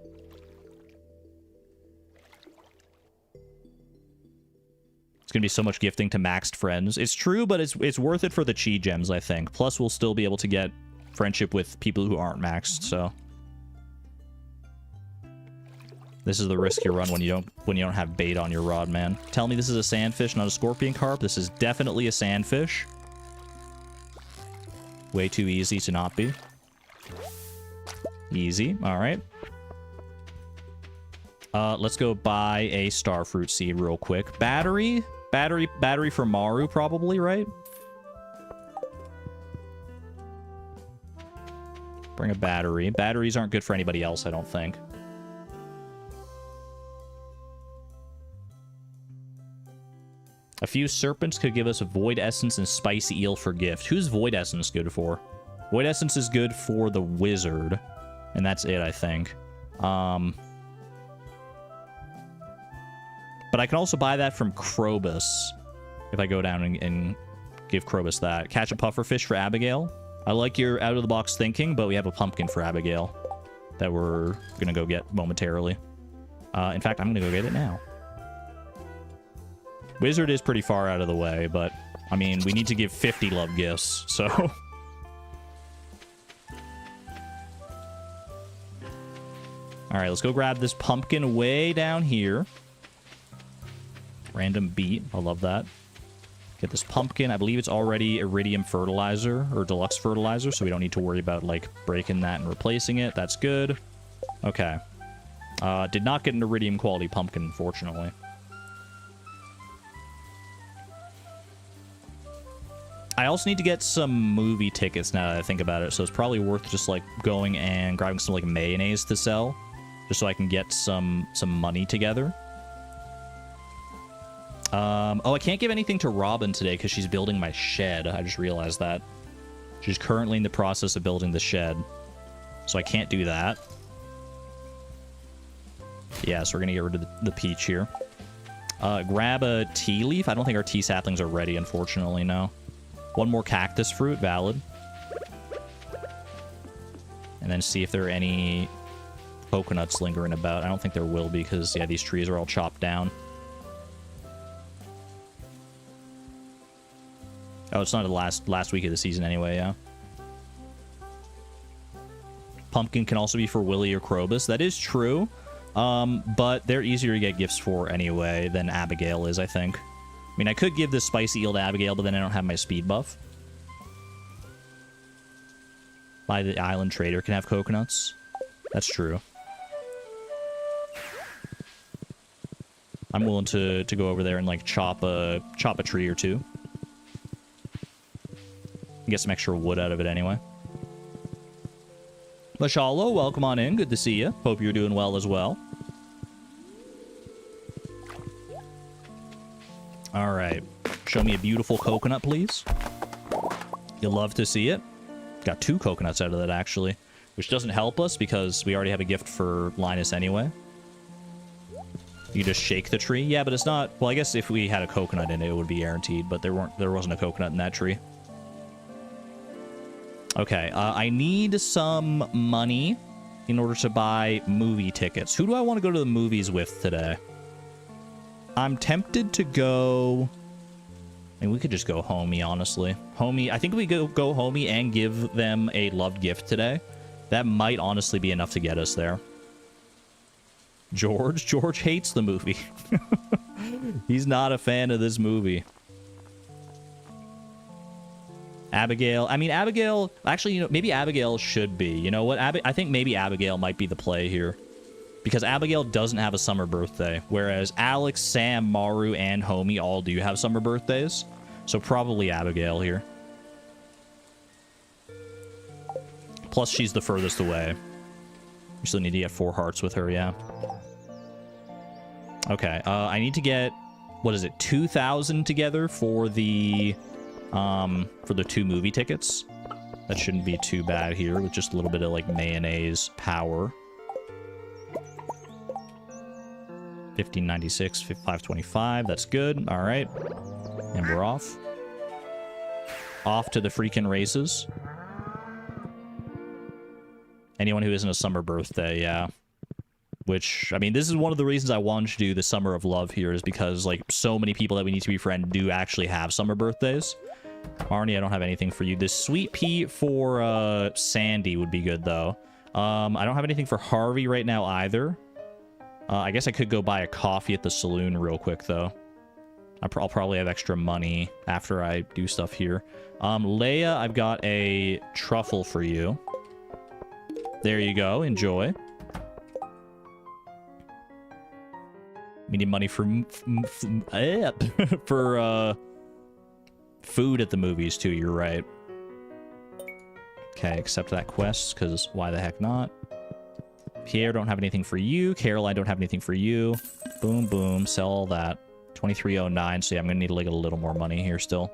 It's gonna be so much gifting to maxed friends. It's true, but it's worth it for the chi gems, I think. Plus, we'll still be able to get friendship with people who aren't maxed, so... This is the risk you run when you don't have bait on your rod, man. Tell me this is a sandfish, not a scorpion carp. This is definitely a sandfish. Way too easy to not be. Easy. All right. Let's go buy a starfruit seed real quick. Battery for Maru, probably, right? Bring a battery. Batteries aren't good for anybody else, I don't think. A few serpents could give us a void essence and spicy eel for gift. Who's void essence good for? Void essence is good for the wizard, and that's it, I think. But I can also buy that from Krobus if I go down and give Krobus that. Catch a pufferfish for Abigail. I like your out-of-the-box thinking, but we have a pumpkin for Abigail that we're going to go get momentarily. In fact, I'm going to go get it now. Wizard is pretty far out of the way, but, I mean, we need to give 50 love gifts, so... Alright, let's go grab this pumpkin way down here. Random beet. I love that. Get this pumpkin. I believe it's already iridium fertilizer, or deluxe fertilizer, so we don't need to worry about, like, breaking that and replacing it. That's good. Okay. Did not get an iridium quality pumpkin, unfortunately. I also need to get some movie tickets now that I think about it, so it's probably worth just, like, going and grabbing some, like, mayonnaise to sell, just so I can get some money together. Oh, I can't give anything to Robin today because she's building my shed. I just realized that. She's currently in the process of building the shed, so I can't do that. Yeah, so we're gonna get rid of the peach here. Grab a tea leaf. I don't think our tea saplings are ready, unfortunately, no. One more cactus fruit, valid. And then see if there are any coconuts lingering about. I don't think there will be, because, yeah, these trees are all chopped down. Oh, it's not the last week of the season anyway, yeah. Pumpkin can also be for Willy or Krobus. That is true. But they're easier to get gifts for anyway than Abigail is, I think. I mean, I could give this spicy eel to Abigail, but then I don't have my speed buff. By the island trader can have coconuts. That's true. I'm willing to go over there and, like, chop a tree or two. Get some extra wood out of it anyway. Mashalo, welcome on in. Good to see you. Hope you're doing well as well. All right. Show me a beautiful coconut, please. You'll love to see it. Got 2 coconuts out of that, actually. Which doesn't help us because we already have a gift for Linus anyway. You just shake the tree. Yeah, but it's not... Well, I guess if we had a coconut in it, it would be guaranteed. But there wasn't a coconut in that tree. Okay, I need some money in order to buy movie tickets. Who do I want to go to the movies with today? I'm tempted to go... I mean, we could just go Homie, honestly. Homie, I think we go Homie and give them a loved gift today. That might honestly be enough to get us there. George hates the movie. He's not a fan of this movie. Abigail. I mean, Abigail... Actually, you know, maybe Abigail should be. You know what? I think maybe Abigail might be the play here. Because Abigail doesn't have a summer birthday. Whereas Alex, Sam, Maru, and Homie all do have summer birthdays. So probably Abigail here. Plus, she's the furthest away. We still need to get 4 hearts with her, yeah. Okay, I need to get... What is it? 2,000 together for the 2 movie tickets. That shouldn't be too bad here with just a little bit of, like, mayonnaise power. 1596, 525. That's good. All right. And we're off. Off to the freaking races. Anyone who isn't a summer birthday, yeah. Which, I mean, this is one of the reasons I wanted to do the Summer of Love here is because, like, so many people that we need to befriend do actually have summer birthdays. Arnie, I don't have anything for you. This sweet pea for Sandy would be good, though. I don't have anything for Harvey right now either. I guess I could go buy a coffee at the saloon real quick, though. I'll probably have extra money after I do stuff here. Leia, I've got a truffle for you. There you go. Enjoy. We need money for food at the movies, too. You're right. Okay, accept that quest, because why the heck not? Pierre, don't have anything for you. Caroline, don't have anything for you. Boom, boom. Sell all that. 2309, so yeah, I'm going to need like a little more money here still.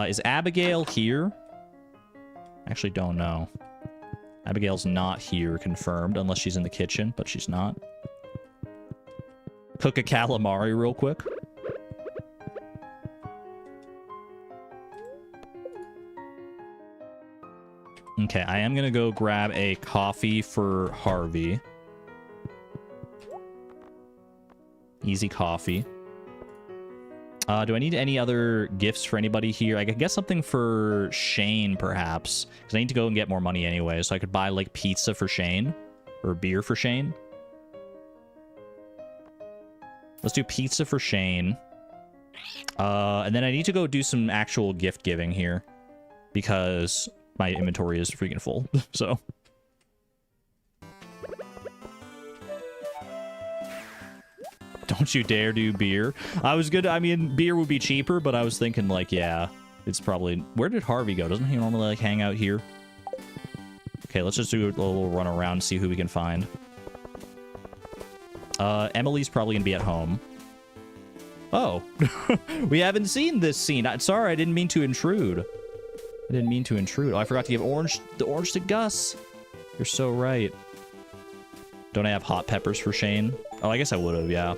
Is Abigail here? Actually, don't know. Abigail's not here, confirmed, unless she's in the kitchen, but she's not. Cook a calamari real quick. Okay, I am going to go grab a coffee for Harvey. Easy coffee. Do I need any other gifts for anybody here? I could get something for Shane, perhaps. Because I need to go and get more money anyway. So I could buy, like, pizza for Shane. Or beer for Shane. Let's do pizza for Shane. And then I need to go do some actual gift giving here. Because my inventory is freaking full. So... Don't you dare do beer. I was good. I mean, beer would be cheaper, but I was thinking, like, yeah, it's probably... Where did Harvey go? Doesn't he normally, like, hang out here? Okay, let's just do a little run around and see who we can find. Emily's probably gonna be at home. Oh. We haven't seen this scene. Sorry, I didn't mean to intrude. I didn't mean to intrude. Oh, I forgot to give the orange to Gus. You're so right. Don't I have hot peppers for Shane? Oh, I guess I would have, yeah.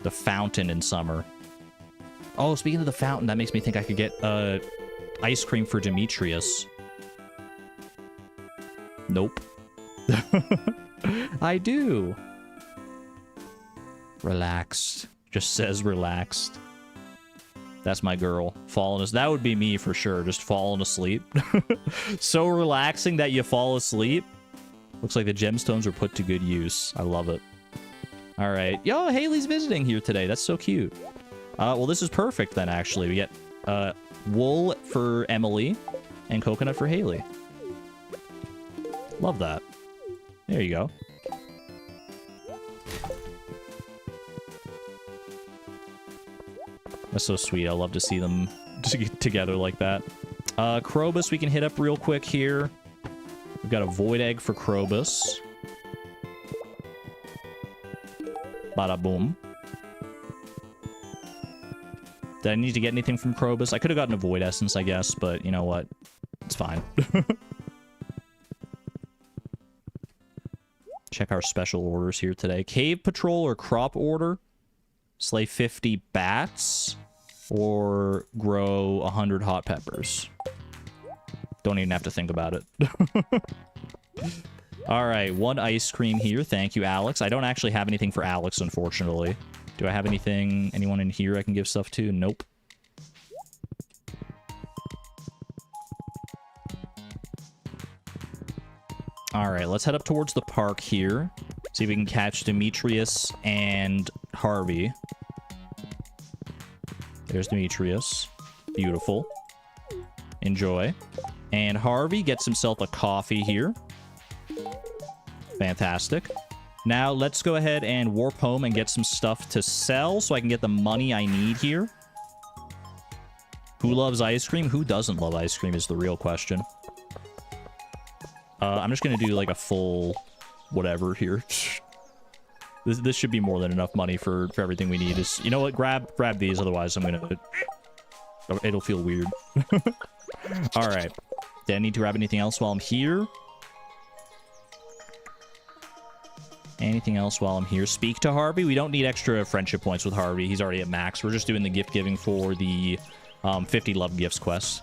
The fountain in summer. Oh, speaking of the fountain, that makes me think I could get ice cream for Demetrius. Nope. I do. Relaxed. Just says relaxed. That's my girl. Falling asleep. That would be me for sure. Just falling asleep. So relaxing that you fall asleep. Looks like the gemstones were put to good use. I love it. All right. Yo, Haley's visiting here today. That's so cute. Well, this is perfect then, actually. We get wool for Emily and coconut for Haley. Love that. There you go. That's so sweet. I love to see them together like that. Krobus we can hit up real quick here. We've got a void egg for Krobus. Bada boom. Did I need to get anything from Krobus? I could have gotten a void essence, I guess, but you know what? It's fine. Check our special orders here today. Cave patrol or crop order. Slay 50 bats. Or grow 100 hot peppers. Don't even have to think about it. Alright, 1 ice cream here. Thank you, Alex. I don't actually have anything for Alex, unfortunately. Do I have anyone in here I can give stuff to? Nope. Alright, let's head up towards the park here. See if we can catch Demetrius and Harvey. There's Demetrius. Beautiful. Enjoy. And Harvey gets himself a coffee here. Fantastic. Now, let's go ahead and warp home and get some stuff to sell so I can get the money I need here. Who loves ice cream? Who doesn't love ice cream is the real question. I'm just going to do like a full whatever here. This should be more than enough money for everything we need. You know what? Grab these, otherwise I'm gonna... It'll feel weird. Alright. Did I need to grab anything else while I'm here? Anything else while I'm here? Speak to Harvey. We don't need extra friendship points with Harvey. He's already at max. We're just doing the gift giving for the 50 love gifts quest.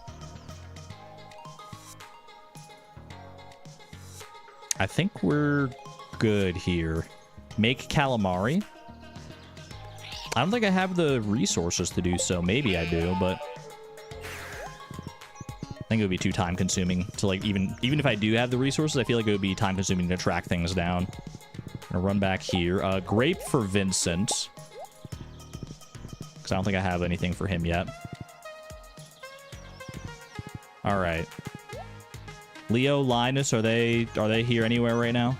I think we're good here. Make calamari. I don't think I have the resources to do so. Maybe I do, but I think it would be too time consuming to like even if I do have the resources, I feel like it would be time consuming to track things down. I'm gonna run back here. Grape for Vincent. Because I don't think I have anything for him yet. Alright. Leo, Linus, are they here anywhere right now?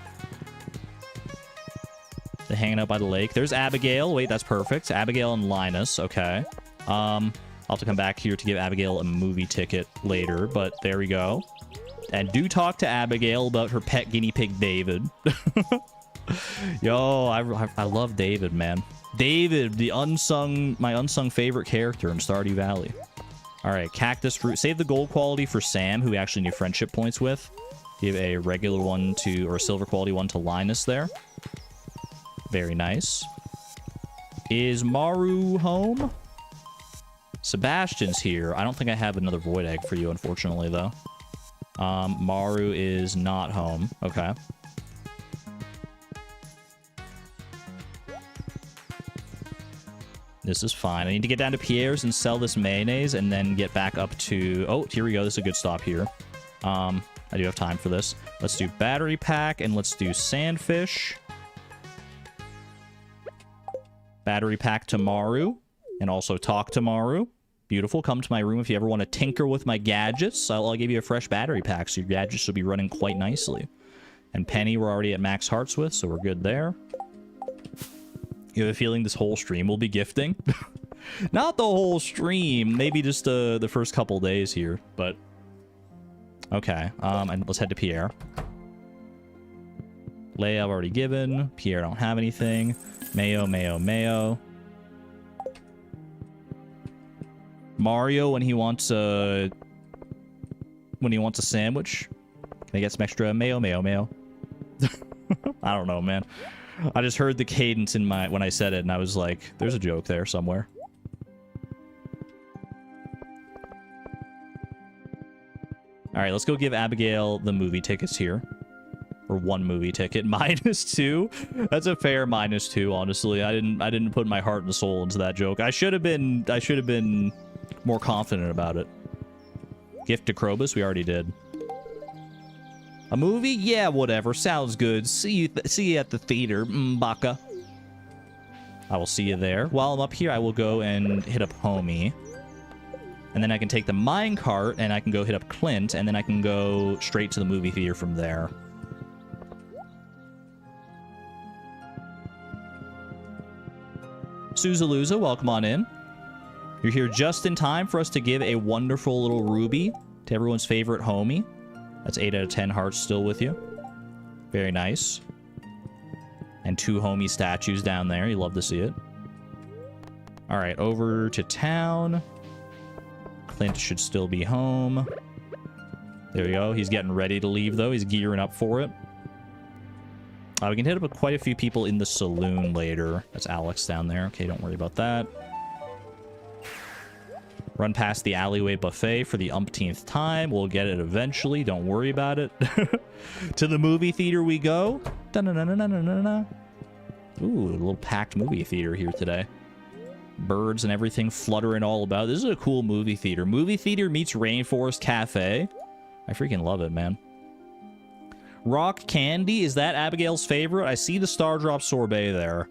They're hanging out by the lake. There's Abigail. Wait, that's perfect. Abigail and Linus. Okay. I'll have to come back here to give Abigail a movie ticket later, but there we go. And do talk to Abigail about her pet guinea pig, David. Yo, I love David, man. David, my unsung favorite character in Stardew Valley. All right, cactus fruit. Save the gold quality for Sam, who we actually need friendship points with. Give a regular one to, or a silver quality one to Linus there. Very nice. Is Maru home? Sebastian's here. I don't think I have another void egg for you, unfortunately, though. Maru is not home. Okay. This is fine. I need to get down to Pierre's and sell this mayonnaise and then get back up to... Oh, here we go. This is a good stop here. I do have time for this. Let's do battery pack and let's do sandfish. Battery pack to Maru. And also talk to Maru. Beautiful. Come to my room if you ever want to tinker with my gadgets. I'll give you a fresh battery pack, so your gadgets will be running quite nicely. And Penny we're already at max hearts with, so we're good there. You have a feeling this whole stream will be gifting? Not the whole stream. Maybe just the first couple days here, but... Okay, and let's head to Pierre. Leia I've already given. Pierre don't have anything. Mayo, mayo, mayo. Mario when he wants a sandwich. Can I get some extra mayo, mayo, mayo? I don't know, man. I just heard the cadence in my when I said it, and I was like, "There's a joke there somewhere." All right, let's go give Abigail the movie tickets here, or one movie ticket. -2. That's a fair -2. Honestly, I didn't put my heart and soul into that joke. I should have been more confident about it. Gift to Krobus, we already did. A movie? Yeah, whatever. Sounds good. See you at the theater, Mbaka. I will see you there. While I'm up here, I will go and hit up Homie. And then I can take the minecart, and I can go hit up Clint, and then I can go straight to the movie theater from there. Suzaluza, welcome on in. You're here just in time for us to give a wonderful little ruby to everyone's favorite homie. That's 8 out of 10 hearts still with you. Very nice. And 2 homie statues down there. You love to see it. All right, over to town. Clint should still be home. There we go. He's getting ready to leave, though. He's gearing up for it. We can hit up quite a few people in the saloon later. That's Alex down there. Okay, don't worry about that. Run past the alleyway buffet for the umpteenth time. We'll get it eventually. Don't worry about it. To the movie theater we go. Ooh, a little packed movie theater here today. Birds and everything fluttering all about. This is a cool movie theater. Movie theater meets Rainforest Cafe. I freaking love it, man. Rock candy, is that Abigail's favorite? I see the Stardrop sorbet there.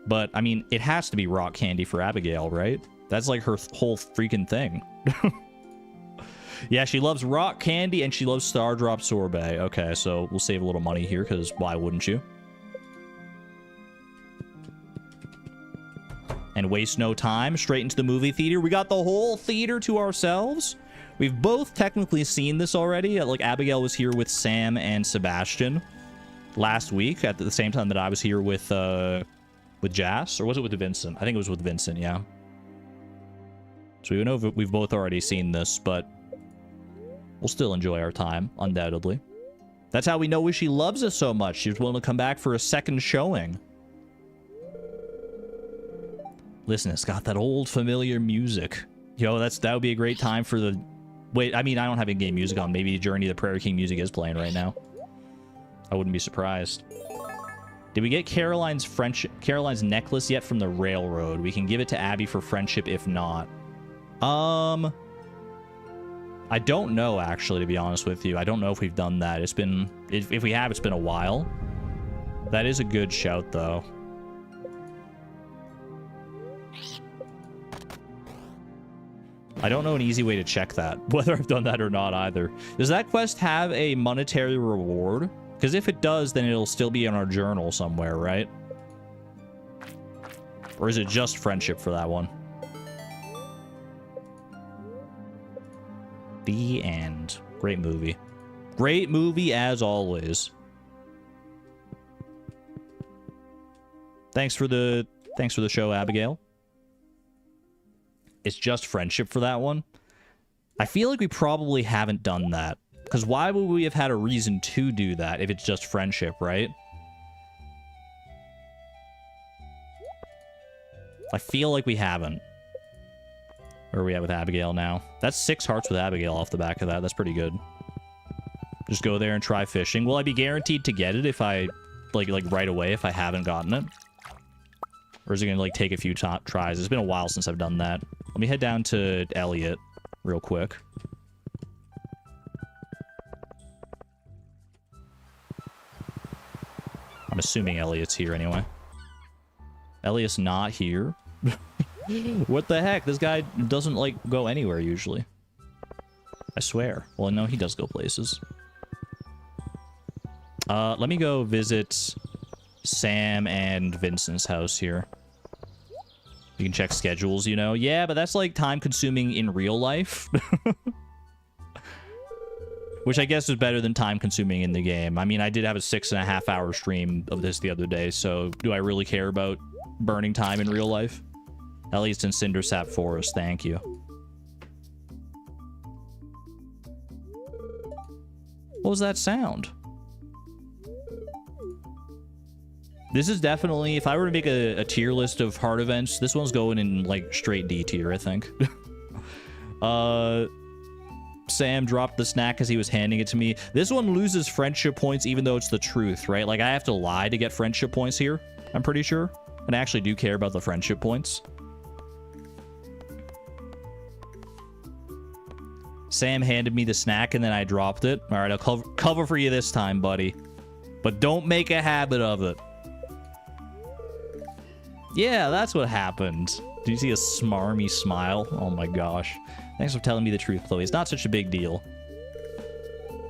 But, I mean, it has to be rock candy for Abigail, right? That's like her whole freaking thing. Yeah, she loves rock candy and she loves Stardrop sorbet. Okay, so we'll save a little money here, because why wouldn't you? And waste no time, straight into the movie theater. We got the whole theater to ourselves. We've both technically seen this already. Like, Abigail was here with Sam and Sebastian last week at the same time that I was here with Jas. Or was it with Vincent? I think it was with Vincent, yeah. So we know we've both already seen this, but we'll still enjoy our time, undoubtedly. That's how we know she loves us so much. She was willing to come back for a second showing. Listen, it's got that old familiar music. Yo, that would be a great time for the... Wait, I mean, I don't have in-game music on. Maybe Journey of the Prairie King music is playing right now. I wouldn't be surprised. Did we get Caroline's necklace yet from the railroad? We can give it to Abby for friendship if not. I don't know, actually, to be honest with you. I don't know if we've done that. It's been... If we have, it's been a while. That is a good shout, though. I don't know an easy way to check that, whether I've done that or not either. Does that quest have a monetary reward? Because if it does, then it'll still be in our journal somewhere, right? Or is it just friendship for that one? The end. Great movie. Great movie as always. Thanks for the show, Abigail. It's just friendship for that one. I feel like we probably haven't done that. Because why would we have had a reason to do that if it's just friendship, right? I feel like we haven't. Where are we at with Abigail now? That's 6 hearts with Abigail off the back of that. That's pretty good. Just go there and try fishing. Will I be guaranteed to get it if I... Like right away if I haven't gotten it? Or is it going to, like, take a few tries? It's been a while since I've done that. Let me head down to Elliot real quick. I'm assuming Elliot's here anyway. Elliot's not here? What the heck? This guy doesn't, like, go anywhere usually. I swear. Well, no, he does go places. Let me go visit Sam and Vincent's house here. You can check schedules, you know? Yeah, but that's, like, time-consuming in real life. Which I guess is better than time-consuming in the game. I mean, I did have a 6.5-hour stream of this the other day, so do I really care about burning time in real life? At least in Cindersap Forest, thank you. What was that sound? This is definitely, if I were to make a tier list of hard events, this one's going in, like, straight D tier, I think. Sam dropped the snack as he was handing it to me. This one loses friendship points even though it's the truth, right? Like, I have to lie to get friendship points here, I'm pretty sure. And I actually do care about the friendship points. Sam handed me the snack and then I dropped it. All right, I'll cover for you this time, buddy. But don't make a habit of it. Yeah, that's what happened. Do you see a smarmy smile? Oh my gosh. Thanks for telling me the truth, Chloe. It's not such a big deal.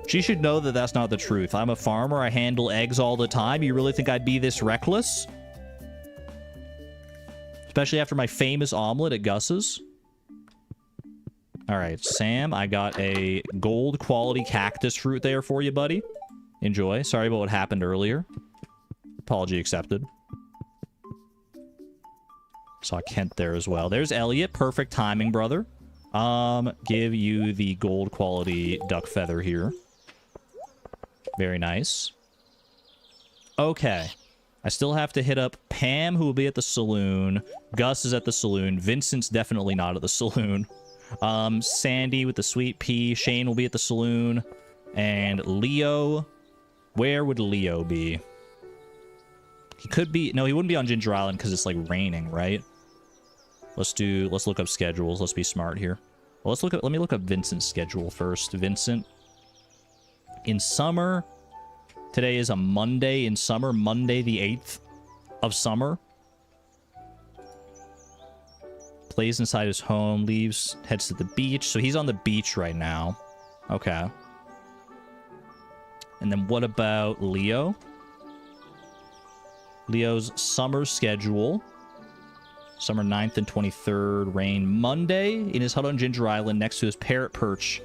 She should know that that's not the truth. I'm a farmer. I handle eggs all the time. You really think I'd be this reckless? Especially after my famous omelet at Gus's. All right, Sam, I got a gold quality cactus fruit there for you, buddy. Enjoy. Sorry about what happened earlier. Apology accepted. Saw Kent there as well. There's Elliot. Perfect timing, brother. Give you the gold quality duck feather here. Very nice. Okay. I still have to hit up Pam, who will be at the saloon. Gus is at the saloon. Vincent's definitely not at the saloon. Sandy with the sweet pea. Shane will be at the saloon. And Leo. Where would Leo be? He could be... No, he wouldn't be on Ginger Island because it's, like, raining, right? Let's look up schedules. Let's be smart here. Well, let me look up Vincent's schedule first. Vincent. In summer... Today is a Monday in summer. Monday the 8th of summer. Plays inside his home. Leaves. Heads to the beach. So he's on the beach right now. Okay. And then what about Leo? Leo's summer schedule. Summer 9th and 23rd. Rain Monday in his hut on Ginger Island next to his parrot perch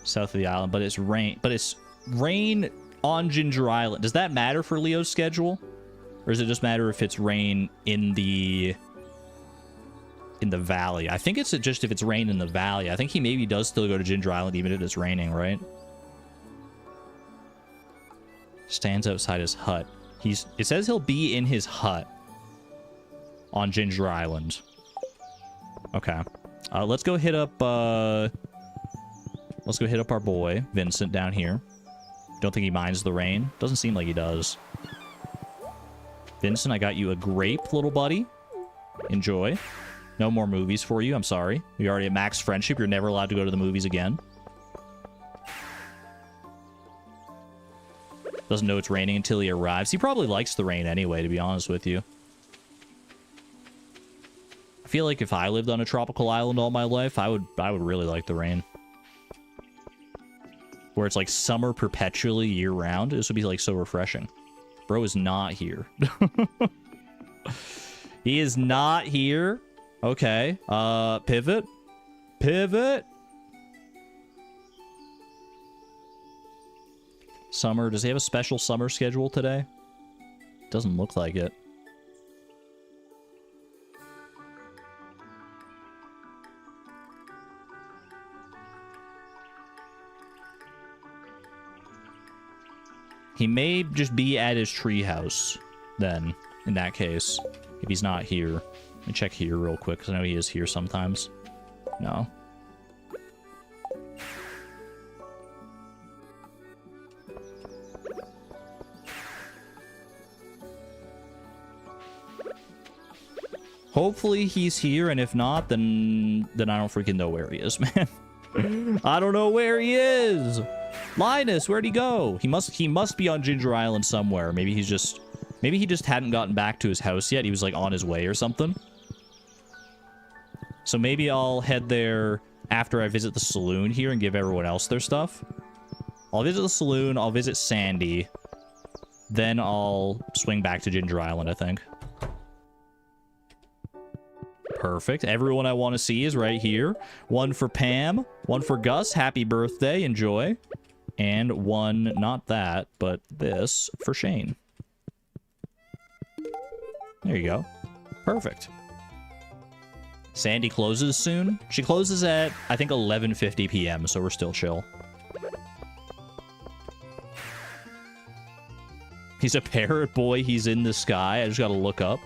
south of the island. But it's rain. On Ginger Island. Does that matter for Leo's schedule? Or does it just matter if it's rain in the valley? I think it's just if it's rain in the valley. I think he maybe does still go to Ginger Island even if it's raining, right? Stands outside his hut. It says he'll be in his hut on Ginger Island. Okay. Let's go hit up our boy Vincent down here. Don't think he minds the rain. Doesn't seem like he does. Vincent, I got you a grape, little buddy. Enjoy. No more movies for you. I'm sorry. You're already at max friendship. You're never allowed to go to the movies again. Doesn't know it's raining until he arrives. He probably likes the rain anyway, to be honest with you. I feel like if I lived on a tropical island all my life, I would really like the rain. Where it's like summer perpetually year-round. This would be like so refreshing. Bro is not here. He is not here. Okay. Pivot. Pivot. Summer. Does he have a special summer schedule today? Doesn't look like it. He may just be at his treehouse, then, in that case, if he's not here. Let me check here real quick, because I know he is here sometimes. No. Hopefully he's here, and if not, then I don't freaking know where he is, man. I don't know where he is. Linus, where'd he go? He must be on Ginger Island somewhere. Maybe he just hadn't gotten back to his house yet. He was like on his way or something. So maybe I'll head there after I visit the saloon here and give everyone else their stuff. I'll visit the saloon, I'll visit Sandy. Then I'll swing back to Ginger Island, I think. Perfect. Everyone I want to see is right here. One for Pam. One for Gus. Happy birthday. Enjoy. And one, not that, but this for Shane. There you go. Perfect. Sandy closes soon. She closes at, I think, 11:50 p.m., so we're still chill. He's a parrot boy. He's in the sky. I just gotta look up.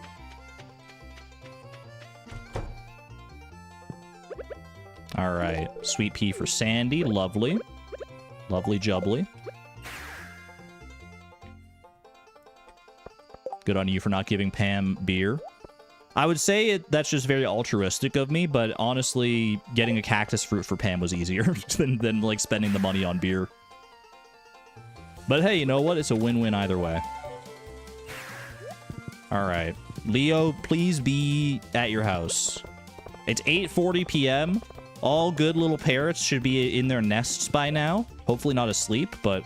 All right. Sweet pea for Sandy. Lovely. Lovely jubbly. Good on you for not giving Pam beer. I would say that's just very altruistic of me, but honestly, getting a cactus fruit for Pam was easier than like spending the money on beer. But hey, you know what? It's a win-win either way. All right. Leo, please be at your house. It's 8:40 p.m. All good little parrots should be in their nests by now. Hopefully not asleep, but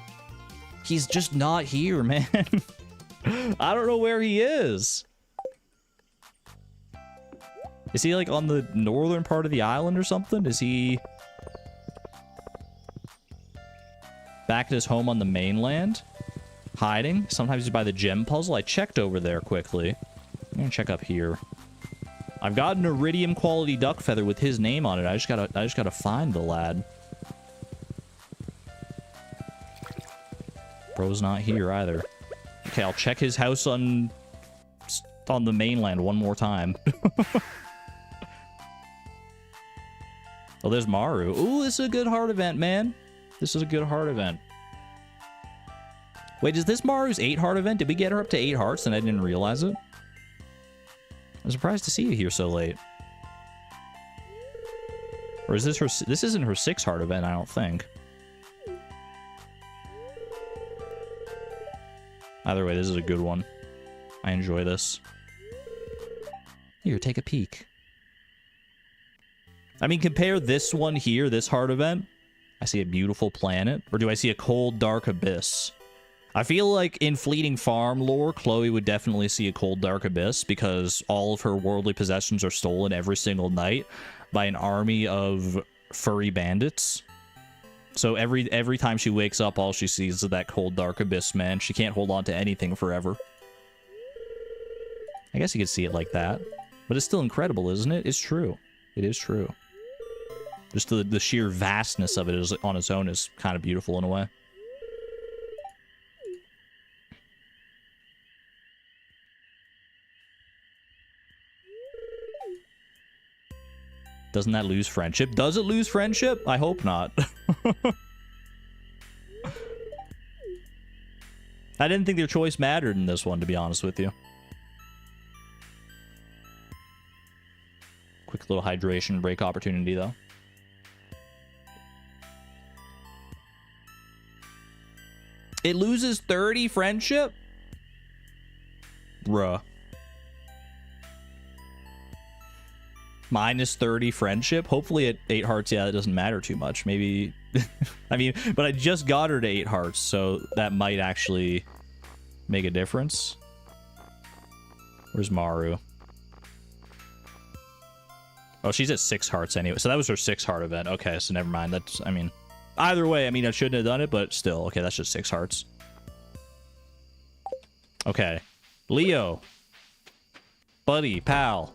he's just not here, man. I don't know where he is. Is he like on the northern part of the island or something? Is he back at his home on the mainland? Hiding? Sometimes he's by the gem puzzle. I checked over there quickly. I'm gonna check up here. I've got an iridium quality duck feather with his name on it. I just gotta find the lad. Bro's not here either. Okay, I'll check his house on the mainland one more time. Oh, there's Maru. Ooh, this is a good heart event, man. This is a good heart event. Wait, is this Maru's 8 heart event? Did we get her up to 8 hearts and I didn't realize it? I'm surprised to see you here so late. Or is this her... This isn't her 6 heart event, I don't think. Either way, this is a good one. I enjoy this. Here, take a peek. I mean, compare this one here, this heart event. I see a beautiful planet. Or do I see a cold, dark abyss? I feel like in Fleeting Farm lore, Chloe would definitely see a cold, dark abyss because all of her worldly possessions are stolen every single night by an army of furry bandits. So every time she wakes up, all she sees is that cold, dark abyss, man. She can't hold on to anything forever. I guess you could see it like that. But it's still incredible, isn't it? It's true. It is true. Just the sheer vastness of it is, on its own is kind of beautiful in a way. Doesn't that lose friendship? Does it lose friendship? I hope not. I didn't think their choice mattered in this one, to be honest with you. Quick little hydration break opportunity, though. It loses 30 friendship? Bruh. Minus 30 friendship? Hopefully at 8 hearts, yeah, that doesn't matter too much. Maybe... I mean, but I just got her to 8 hearts, so that might actually make a difference. Where's Maru? Oh, she's at 6 hearts anyway. So that was her 6 heart event. Okay, so never mind. That's, I mean... Either way, I mean, I shouldn't have done it, but still. Okay, that's just 6 hearts. Okay. Leo. Buddy, pal.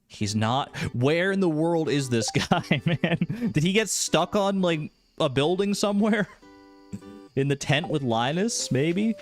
He's not... Where in the world is this guy, man? Did he get stuck on, like, a building somewhere? In the tent with Linus, maybe?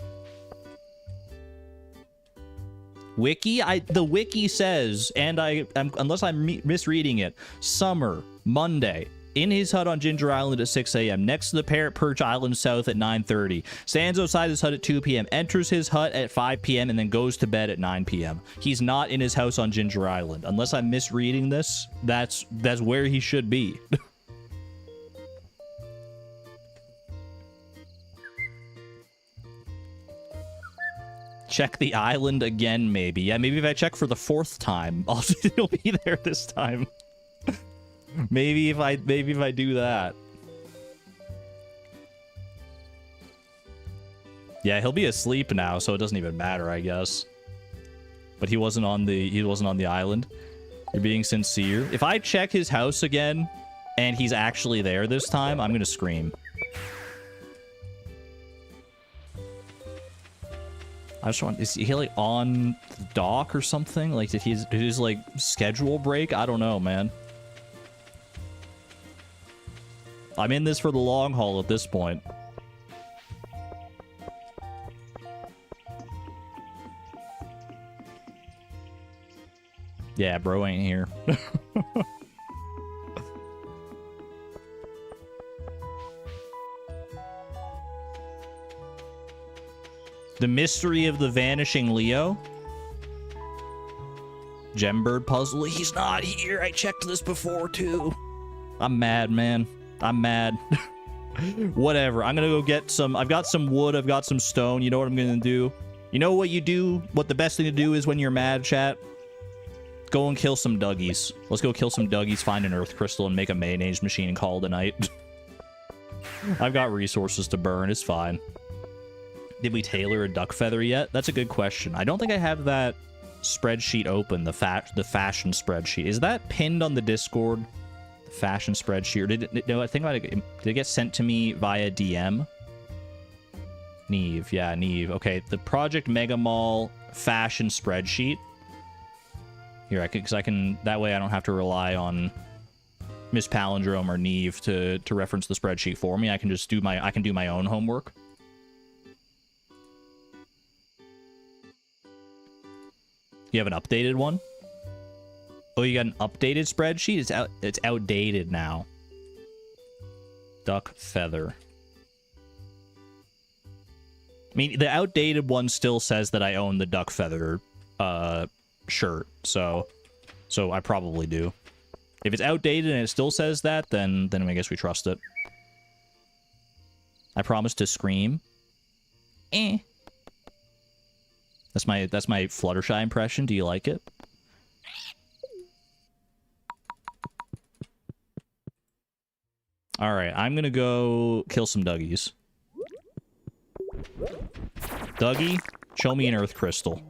Wiki? The wiki says, and unless I'm misreading it, summer, Monday, in his hut on Ginger Island at 6 a.m., next to the Parrot Perch Island South at 9:30, stands outside his hut at 2 p.m., enters his hut at 5 p.m., and then goes to bed at 9 p.m. He's not in his house on Ginger Island. Unless I'm misreading this, that's where he should be. Check the island again, maybe. Yeah, maybe if I check for the 4th time, he'll be there this time. Maybe if I do that. Yeah, he'll be asleep now, so it doesn't even matter, I guess. But he wasn't on the island. You're being sincere. If I check his house again and he's actually there this time, I'm gonna scream. I just want... Is he, like, on the dock or something? Like, did his, like, schedule break? I don't know, man. I'm in this for the long haul at this point. Yeah, bro ain't here. The mystery of the vanishing Leo. Gembird puzzle. He's not here. I checked this before too. I'm mad, man. I'm mad. Whatever. I'm gonna go get some. I've got some wood. I've got some stone. You know what I'm gonna do? You know what you do? What the best thing to do is when you're mad, chat? Go and kill some Duggies. Let's go kill some Duggies, find an earth crystal, and make a mayonnaise machine and call it a night. I've got resources to burn. It's fine. Did we tailor a duck feather yet? That's a good question. I don't think I have that spreadsheet open, the fashion spreadsheet. Is that pinned on the Discord? The fashion spreadsheet? Or did it, no, I think about it. Did it get sent to me via DM? Neve, yeah, Neve. Okay, the Project Mega Mall fashion spreadsheet. Here, because I can, that way I don't have to rely on Miss Palindrome or Neve to reference the spreadsheet for me. I can just do my own homework. You have an updated one? Oh, you got an updated spreadsheet? It's outdated now. Duck feather. I mean, the outdated one still says that I own the duck feather shirt, so I probably do. If it's outdated and it still says that, then I guess we trust it. I promise to scream. Eh. That's my Fluttershy impression. Do you like it? All right, I'm gonna go kill some Duggies. Dougie, show me an earth crystal.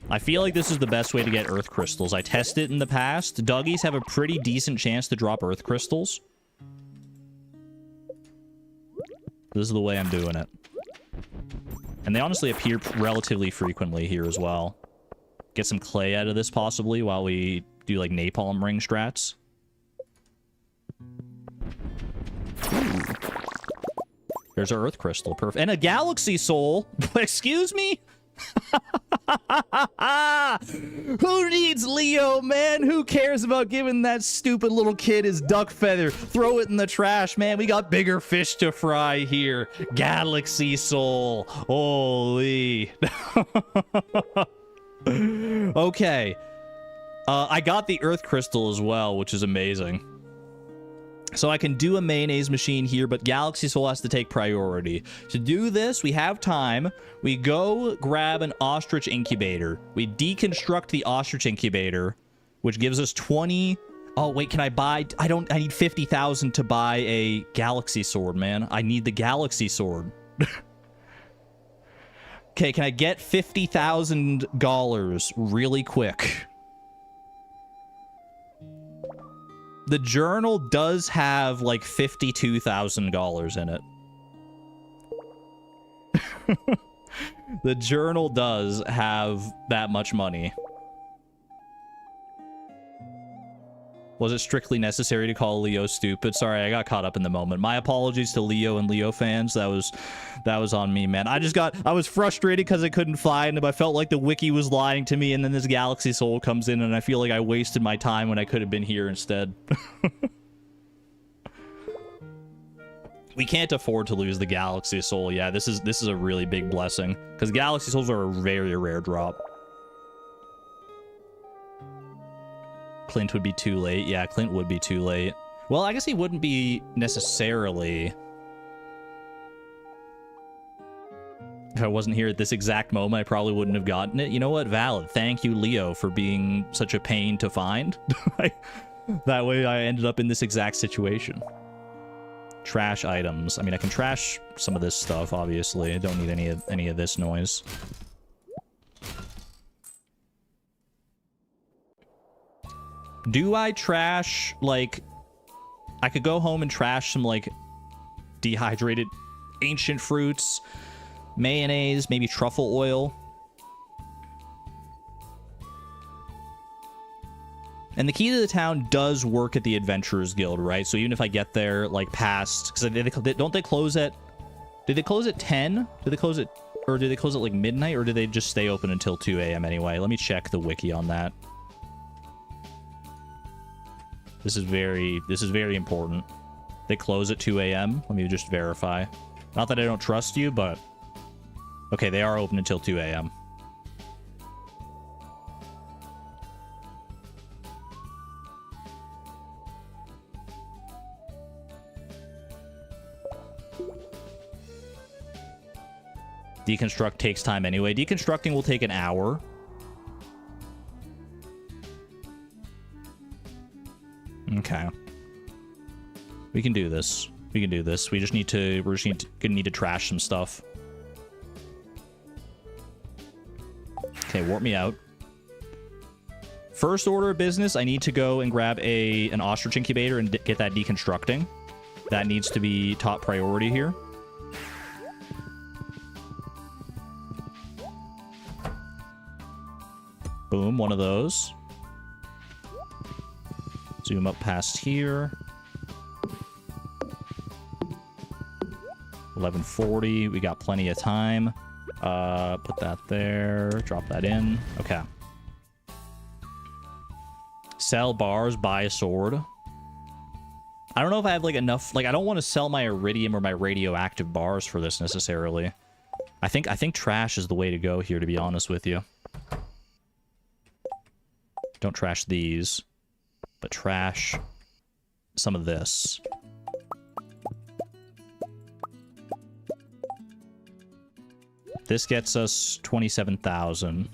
I feel like this is the best way to get earth crystals. I tested it in the past. Duggies have a pretty decent chance to drop earth crystals. This is the way I'm doing it. And they honestly appear relatively frequently here as well. Get some clay out of this, possibly, while we do, like, napalm ring strats. Ooh. There's our earth crystal. Perfect. And a galaxy soul! Excuse me? Who needs Leo, man? Who cares about giving that stupid little kid his duck feather? Throw it in the trash, man. We got bigger fish to fry here. Galaxy soul. Holy. Okay. I got the earth crystal as well, which is amazing. So I can do a mayonnaise machine here, but Galaxy Soul has to take priority. To do this, we have time. We go grab an ostrich incubator. We deconstruct the ostrich incubator, which gives us 20... Oh, wait, can I buy... I need 50,000 to buy a Galaxy Sword, man. I need the Galaxy Sword. Okay, can I get $50,000 really quick? The journal does have, like, $52,000 in it. The journal does have that much money. Was it strictly necessary to call Leo stupid? Sorry, I got caught up in the moment. My apologies to Leo and Leo fans. That was on me, man. I was frustrated because I couldn't find him. I felt like the wiki was lying to me, and then this Galaxy Soul comes in, and I feel like I wasted my time when I could have been here instead. We can't afford to lose the Galaxy Soul. Yeah, this is a really big blessing, because Galaxy Souls are a very rare drop. Clint would be too late. Yeah, Clint would be too late. Well, I guess he wouldn't be necessarily. If I wasn't here at this exact moment, I probably wouldn't have gotten it. You know what? Valid. Thank you, Leo, for being such a pain to find. That way I ended up in this exact situation. Trash items. I mean, I can trash some of this stuff, obviously. I don't need any of this noise. Do I trash, like... I could go home and trash some, like, dehydrated ancient fruits, mayonnaise, maybe truffle oil. And the key to the town does work at the Adventurers Guild, right? So even if I get there, like, past... Because don't they close at... Did they close at 10? Did they close at Or do they close at like midnight, or do they just stay open until 2 a.m. anyway? Let me check the wiki on that. This is very important. They close at 2 a.m. Let me just verify. Not that I don't trust you, but... Okay, they are open until 2 a.m. Deconstruct takes time anyway. Deconstructing will take an hour. Okay. We can do this. We can do this. We're just need gonna need to trash some stuff. Okay, warp me out. First order of business, I need to go and grab an ostrich incubator and get that deconstructing. That needs to be top priority here. Boom, one of those. Zoom up past here. 11:40. We got plenty of time. Put that there. Drop that in. Okay. Sell bars, buy a sword. I don't know if I have like enough. Like, I don't want to sell my iridium or my radioactive bars for this necessarily. I think trash is the way to go here, to be honest with you. Don't trash these, but trash some of this. This gets us 27,000.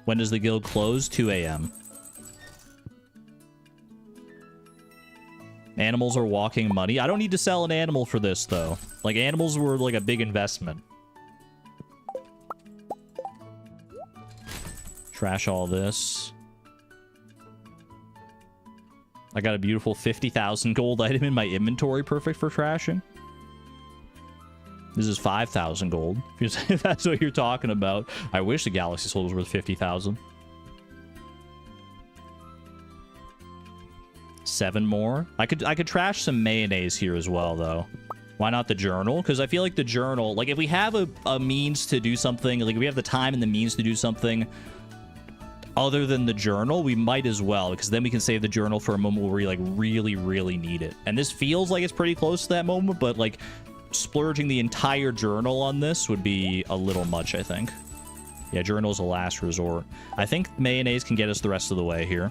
When does the guild close? 2 a.m. Animals are walking money. I don't need to sell an animal for this, though. Like, animals were, like, a big investment. Trash all this. I got a beautiful 50,000 gold item in my inventory. Perfect for trashing. This is 5,000 gold. If that's what you're talking about. I wish the Galaxy Soul was worth 50,000. 7 more. I could trash some mayonnaise here as well, though. Why not the journal? Because I feel like the journal, like, if we have a means to do something, like, if we have the time and the means to do something other than the journal, we might as well, because then we can save the journal for a moment where we, like, really, really need it. And this feels like it's pretty close to that moment, but, like, splurging the entire journal on this would be a little much, I think. Yeah, journal's a last resort. I think mayonnaise can get us the rest of the way here.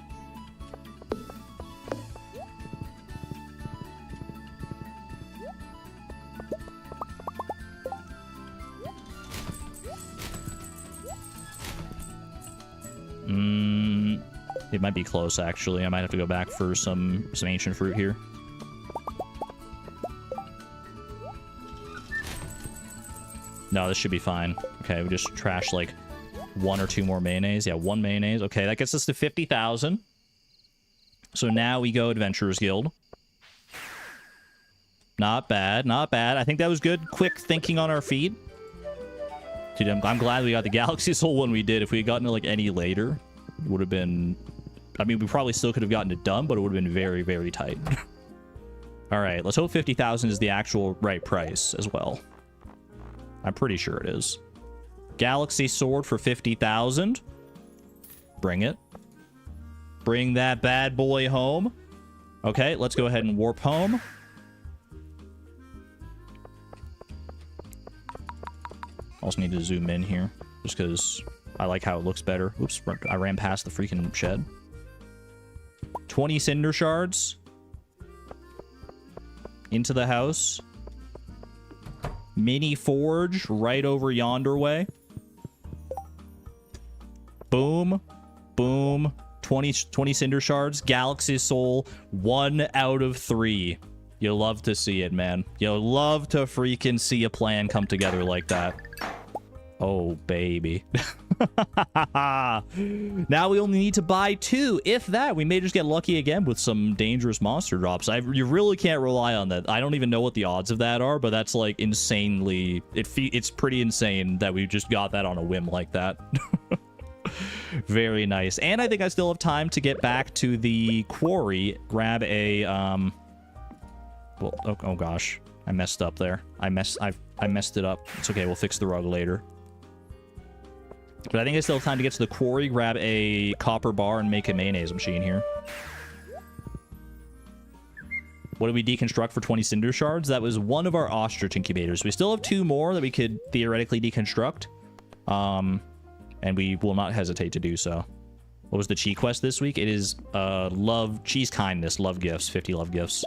It might be close, actually. I might have to go back for some ancient fruit here. No, this should be fine. Okay, we just trash like 1 or 2 more mayonnaise. Yeah, 1 mayonnaise. Okay, that gets us to 50,000. So now we go Adventurers Guild. Not bad, not bad. I think that was good. Quick thinking on our feet. Dude, I'm glad we got the Galaxy Soul when we did. If we had gotten it like any later, it would have been... I mean, we probably still could have gotten it done, but it would have been very, very tight. All right, let's hope 50,000 is the actual right price as well. I'm pretty sure it is. Galaxy Sword for 50,000. Bring it. Bring that bad boy home. Okay, let's go ahead and warp home. Also need to zoom in here, just because I like how it looks better. Oops, I ran past the freaking shed. 20 cinder shards. Into the house. Mini forge right over yonder way. Boom. Boom. 20 cinder shards. Galaxy Soul. 1 out of 3. You'll love to see it, man. You'll love to freaking see a plan come together like that. Oh, baby. Now we only need to buy 2. If that, we may just get lucky again with some dangerous monster drops. You really can't rely on that. I don't even know what the odds of that are, but that's like insanely... It's pretty insane that we just got that on a whim like that. Very nice. And I think I still have time to get back to the quarry, grab a... Well, oh gosh. I messed up there. I I messed it up. It's okay, we'll fix the rug later. But I think it's still time to get to the quarry, grab a copper bar, and make a mayonnaise machine here. What did we deconstruct for 20 cinder shards? That was one of our ostrich incubators. We still have 2 more that we could theoretically deconstruct. And we will not hesitate to do so. What was the cheat quest this week? It is cheese kindness, love gifts, 50 love gifts.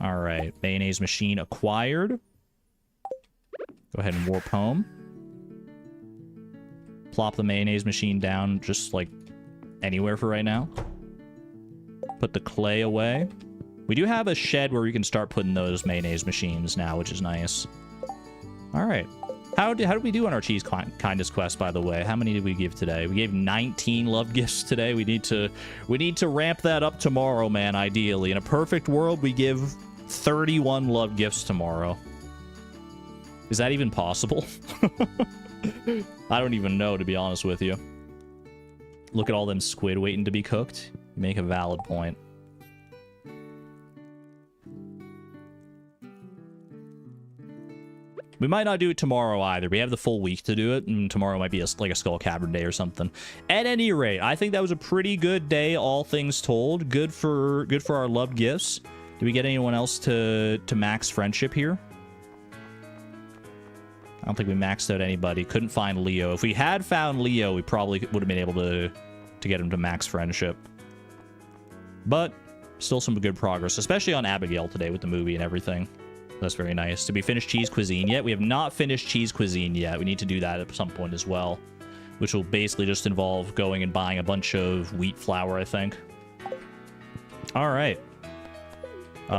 All right, mayonnaise machine acquired. Go ahead and warp home. Plop the mayonnaise machine down just like anywhere for right now. Put the clay away. We do have a shed where we can start putting those mayonnaise machines now, which is nice. All right. How did we do on our cheese kindness quest, by the way? How many did we give today? We gave 19 love gifts today. We need to ramp that up tomorrow, man, ideally. In a perfect world, we give 31 love gifts tomorrow. Is that even possible? I don't even know, to be honest with you. Look at all them squid waiting to be cooked. You make a valid point. We might not do it tomorrow either. We have the full week to do it, and tomorrow might be like a Skull Cavern day or something. At any rate, I think that was a pretty good day, all things told. Good for our love gifts. Did we get anyone else to max friendship here? I don't think we maxed out anybody. Couldn't find Leo. If we had found Leo, we probably would have been able to get him to max friendship. But still some good progress, especially on Abigail today with the movie and everything. That's very nice. Did we finish cheese cuisine yet? We have not finished cheese cuisine yet. We need to do that at some point as well, which will basically just involve going and buying a bunch of wheat flour, I think. All right.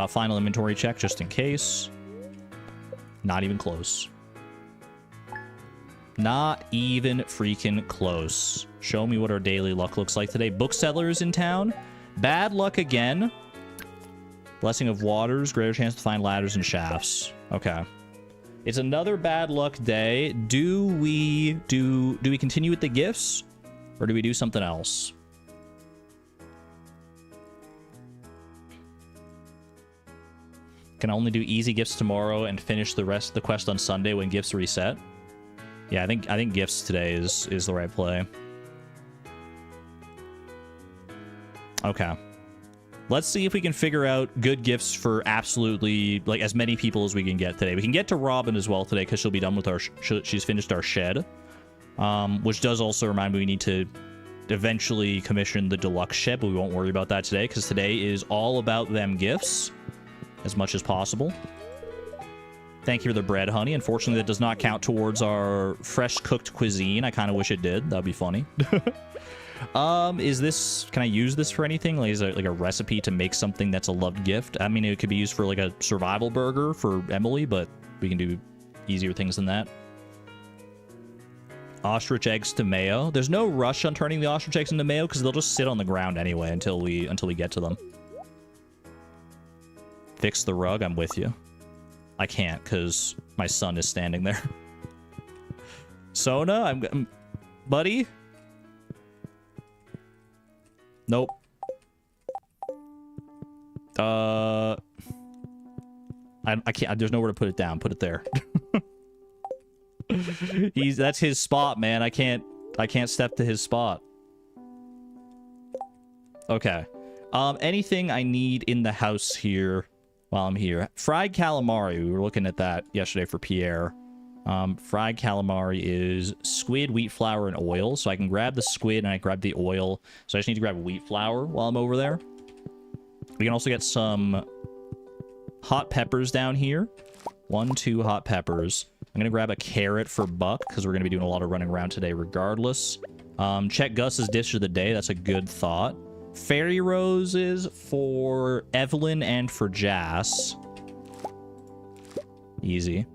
Final inventory check just in case. Not even close. Not even freaking close. Show me what our daily luck looks like today. Booksellers in town. Bad luck again. Blessing of waters. Greater chance to find ladders and shafts. Okay. It's another bad luck day. Do we continue with the gifts? Or do we do something else? Can only do easy gifts tomorrow and finish the rest of the quest on Sunday when gifts reset. Yeah, I think gifts today is the right play. Okay. Let's see if we can figure out good gifts for absolutely, like, as many people as we can get today. We can get to Robin as well today because she'll be done with our... she's finished our shed. Which does also remind me we need to eventually commission the deluxe shed, but we won't worry about that today because today is all about them gifts as much as possible. Thank you for the bread, honey. Unfortunately, that does not count towards our fresh cooked cuisine. I kind of wish it did. That'd be funny. Is this... Can I use this for anything? Like, is it like a recipe to make something that's a loved gift? I mean, it could be used for like a survival burger for Emily, but we can do easier things than that. Ostrich eggs to mayo. There's no rush on turning the ostrich eggs into mayo because they'll just sit on the ground anyway until we get to them. Fix the rug. I'm with you. I can't because my son is standing there. Sona, I'm buddy. Nope. I can't. There's nowhere to put it down. Put it there. That's his spot, man. I can't step to his spot. Okay. Anything I need in the house here while I'm here? Fried calamari. We were looking at that yesterday for Pierre. Fried calamari is squid, wheat flour, and oil. So I can grab the squid and I grab the oil. So I just need to grab wheat flour while I'm over there. We can also get some hot peppers down here. 1, 2 hot peppers. I'm going to grab a carrot for Buck because we're going to be doing a lot of running around today regardless. Check Gus's dish of the day. That's a good thought. Fairy roses for Evelyn and for Jas. Easy.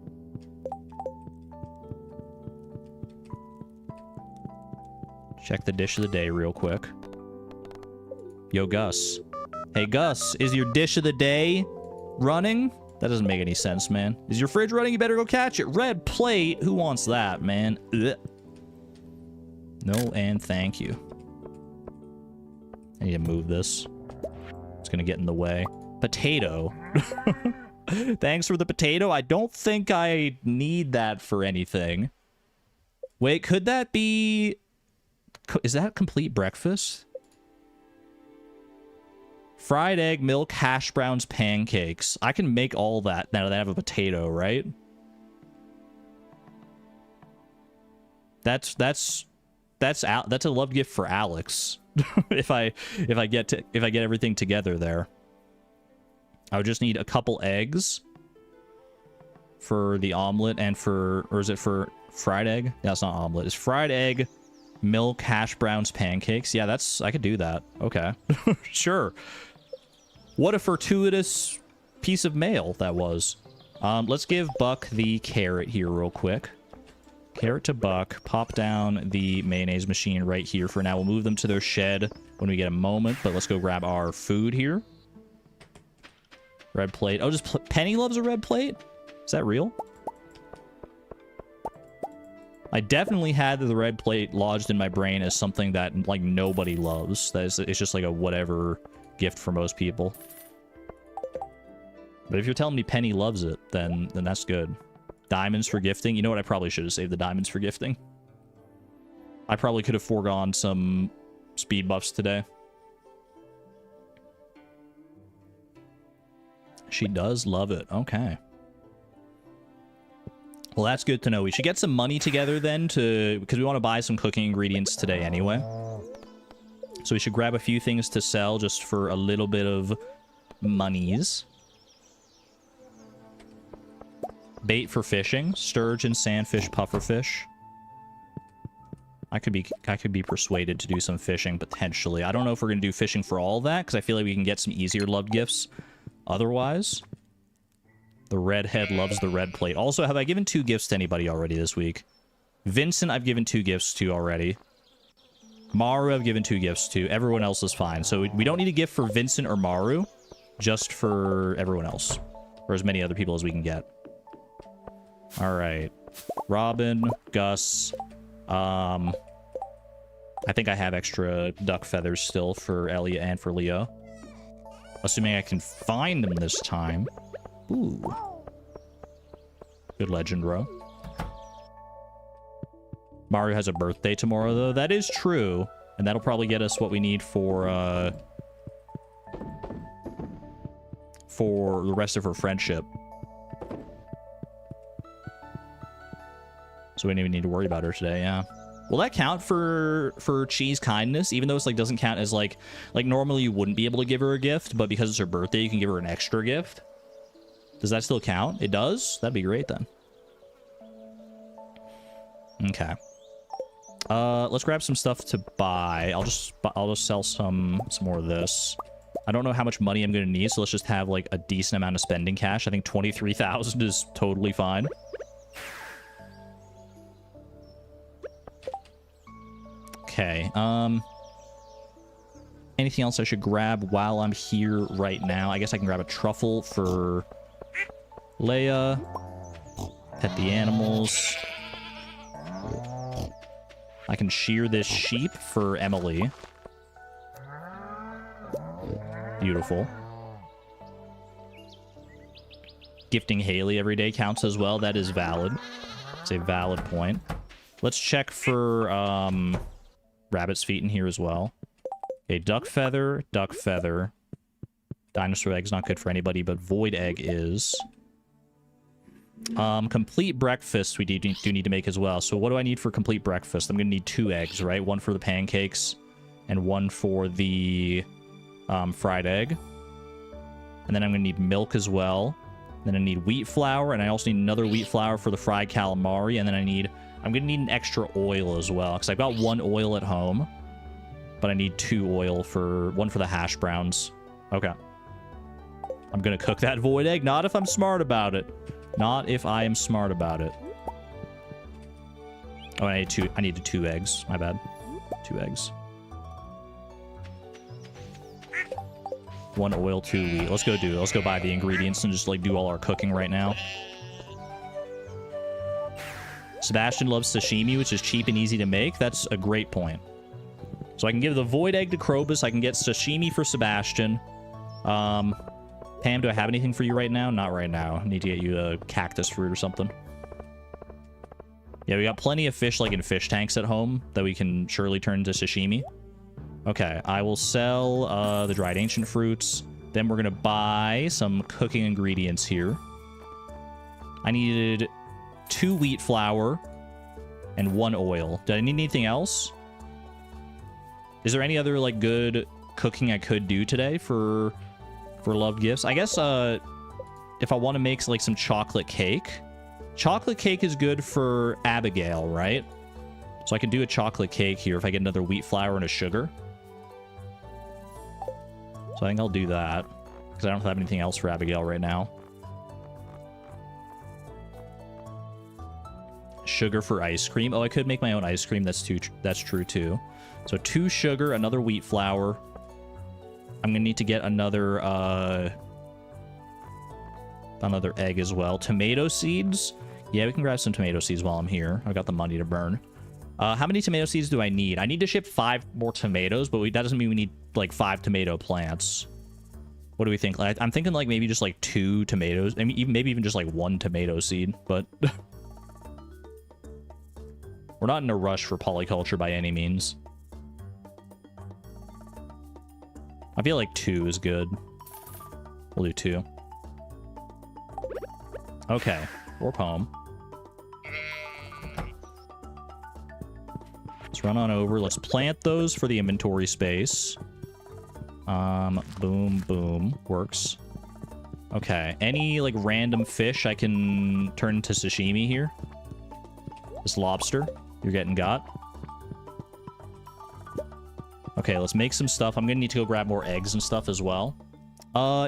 Check the dish of the day real quick. Yo, Gus. Hey, Gus, is your dish of the day running? That doesn't make any sense, man. Is your fridge running? You better go catch it. Red plate. Who wants that, man? Ugh. No, and thank you. I need to move this. It's gonna get in the way. Potato. Thanks for the potato. I don't think I need that for anything. Wait, could that be... Is that complete breakfast? Fried egg, milk, hash browns, pancakes. I can make all that now that I have a potato, right? That's a love gift for Alex. if I get everything together there. I would just need a couple eggs for the omelet and or is it for fried egg? Yeah, it's not omelet. It's fried egg, milk, hash browns, pancakes. Yeah, I could do that. Okay. Sure. What a fortuitous piece of mail that was. Let's give Buck the carrot here real quick. Carrot to Buck. Pop down the mayonnaise machine right here for now. We'll move them to their shed when we get a moment, but let's go grab our food here. Red plate. Oh, just Penny loves a red plate? Is that real? I definitely had the red plate lodged in my brain as something that, like, nobody loves. It's just like a whatever gift for most people. But if you're telling me Penny loves it, then that's good. Diamonds for gifting. You know what? I probably should have saved the diamonds for gifting. I probably could have foregone some speed buffs today. She does love it. Okay. Well, that's good to know. We should get some money together then because we want to buy some cooking ingredients today anyway. So we should grab a few things to sell just for a little bit of monies. Bait for fishing. Sturgeon, sandfish, pufferfish. I could be persuaded to do some fishing potentially. I don't know if we're going to do fishing for all that because I feel like we can get some easier loved gifts otherwise. The redhead loves the red plate. Also, have I given 2 gifts to anybody already this week? Vincent, I've given 2 gifts to already. Maru, I've given 2 gifts to. Everyone else is fine. So we don't need a gift for Vincent or Maru, just for everyone else. Or as many other people as we can get. Alright. Robin, Gus. I think I have extra duck feathers still for Elliot and for Leo. Assuming I can find them this time. Ooh. Good legend, bro. Mario has a birthday tomorrow, though. That is true. And that'll probably get us what we need for the rest of her friendship. So we don't even need to worry about her today, yeah. Will that count for Cheese kindness? Even though it's like doesn't count as like normally you wouldn't be able to give her a gift, but because it's her birthday, you can give her an extra gift. Does that still count? It does? That'd be great then. Okay. Let's grab some stuff to buy. I'll just sell some more of this. I don't know how much money I'm gonna need, so let's just have like a decent amount of spending cash. I think 23,000 is totally fine. Okay, anything else I should grab while I'm here right now? I guess I can grab a truffle for Leia. Pet the animals. I can shear this sheep for Emily. Beautiful. Gifting Haley every day counts as well. That is valid. It's a valid point. Let's check for rabbit's feet in here as well. Okay, duck feather, duck feather. Dinosaur egg's not good for anybody, but void egg is. Complete breakfast we do need to make as well. So what do I need for complete breakfast? I'm gonna need 2 eggs, right? One for the pancakes and one for the fried egg. And then I'm gonna need milk as well. Then I need wheat flour, and I also need another wheat flour for the fried calamari. And then I'm gonna need an extra oil as well, because I've got 1 oil at home, but I need 2 oil one for the hash browns. Okay. I'm gonna cook that void egg, not if I'm smart about it. Not if I am smart about it. Oh, I needed 2 eggs. My bad. 2 eggs. 1 oil, 2 wheat. Let's go buy the ingredients and just like do all our cooking right now. Sebastian loves sashimi, which is cheap and easy to make. That's a great point. So I can give the void egg to Krobus. I can get sashimi for Sebastian. Pam, do I have anything for you right now? Not right now. I need to get you a cactus fruit or something. Yeah, we got plenty of fish, like in fish tanks at home, that we can surely turn into sashimi. Okay, I will sell the dried ancient fruits. Then we're going to buy some cooking ingredients here. I needed 2 wheat flour and 1 oil. Did I need anything else? Is there any other, like, good cooking I could do today for love gifts? I guess if I want to make, like, some chocolate cake. Chocolate cake is good for Abigail, right? So I can do a chocolate cake here if I get another wheat flour and a sugar. So I think I'll do that, because I don't have anything else for Abigail right now. Sugar for ice cream. Oh, I could make my own ice cream. That's true too. So 2 sugar, another wheat flour. I'm gonna need to get another egg as well. Tomato seeds. Yeah, we can grab some tomato seeds while I'm here. I've got the money to burn. How many tomato seeds do I need? I need to ship 5 more tomatoes, but that doesn't mean we need like 5 tomato plants. What do we think? I'm thinking like maybe just like 2 tomatoes. I mean, maybe even just like 1 tomato seed, but we're not in a rush for polyculture by any means. I feel like 2 is good. We'll do 2. Okay, warp home. Let's run on over. Let's plant those for the inventory space. Boom, boom. Works. Okay. Any, like, random fish I can turn into sashimi here? This lobster you're getting got. Okay, let's make some stuff. I'm gonna need to go grab more eggs and stuff as well.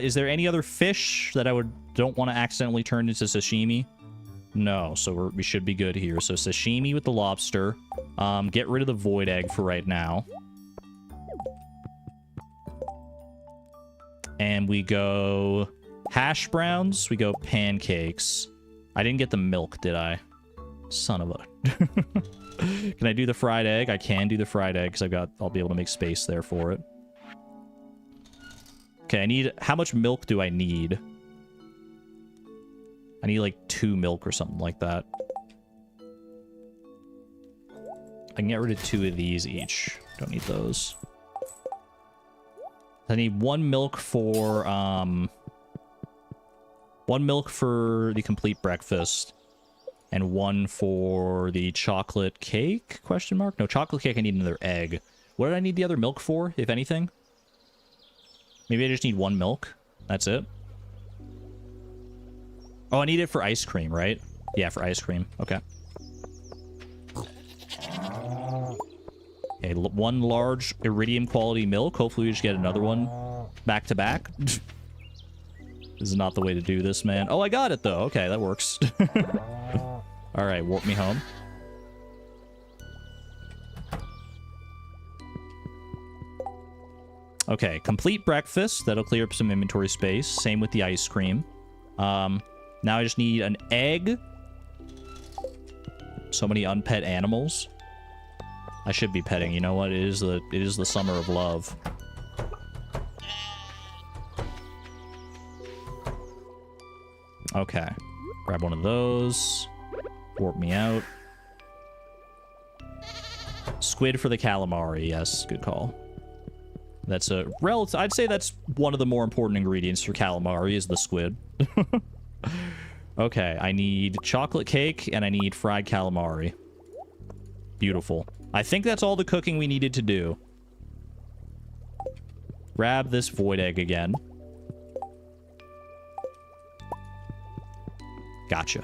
Is there any other fish that I don't want to accidentally turn into sashimi? No, so we should be good here. So sashimi with the lobster. Get rid of the void egg for right now. And we go hash browns. We go pancakes. I didn't get the milk, did I? Son of a... Can I do the fried egg? I can do the fried egg because I'll be able to make space there for it. Okay, how much milk do I need? I need like 2 milk or something like that. I can get rid of 2 of these each. Don't need those. I need 1 milk for the complete breakfast. And 1 for the chocolate cake? Question mark? No, chocolate cake, I need another egg. What did I need the other milk for, if anything? Maybe I just need 1 milk. That's it. Oh, I need it for ice cream, right? Yeah, for ice cream. Okay. Okay, 1 large iridium quality milk. Hopefully we just get another one back to back. This is not the way to do this, man. Oh, I got it, though. Okay, that works. All right, warp me home. Okay, complete breakfast. That'll clear up some inventory space. Same with the ice cream. Now I just need an egg. So many unpet animals. I should be petting. You know what? It is the summer of love. Okay. Grab one of those. Warp me out. Squid for the calamari. Yes, good call. That's a relative. I'd say that's one of the more important ingredients for calamari is the squid. Okay, I need chocolate cake and I need fried calamari. Beautiful. I think that's all the cooking we needed to do. Grab this void egg again. Gotcha.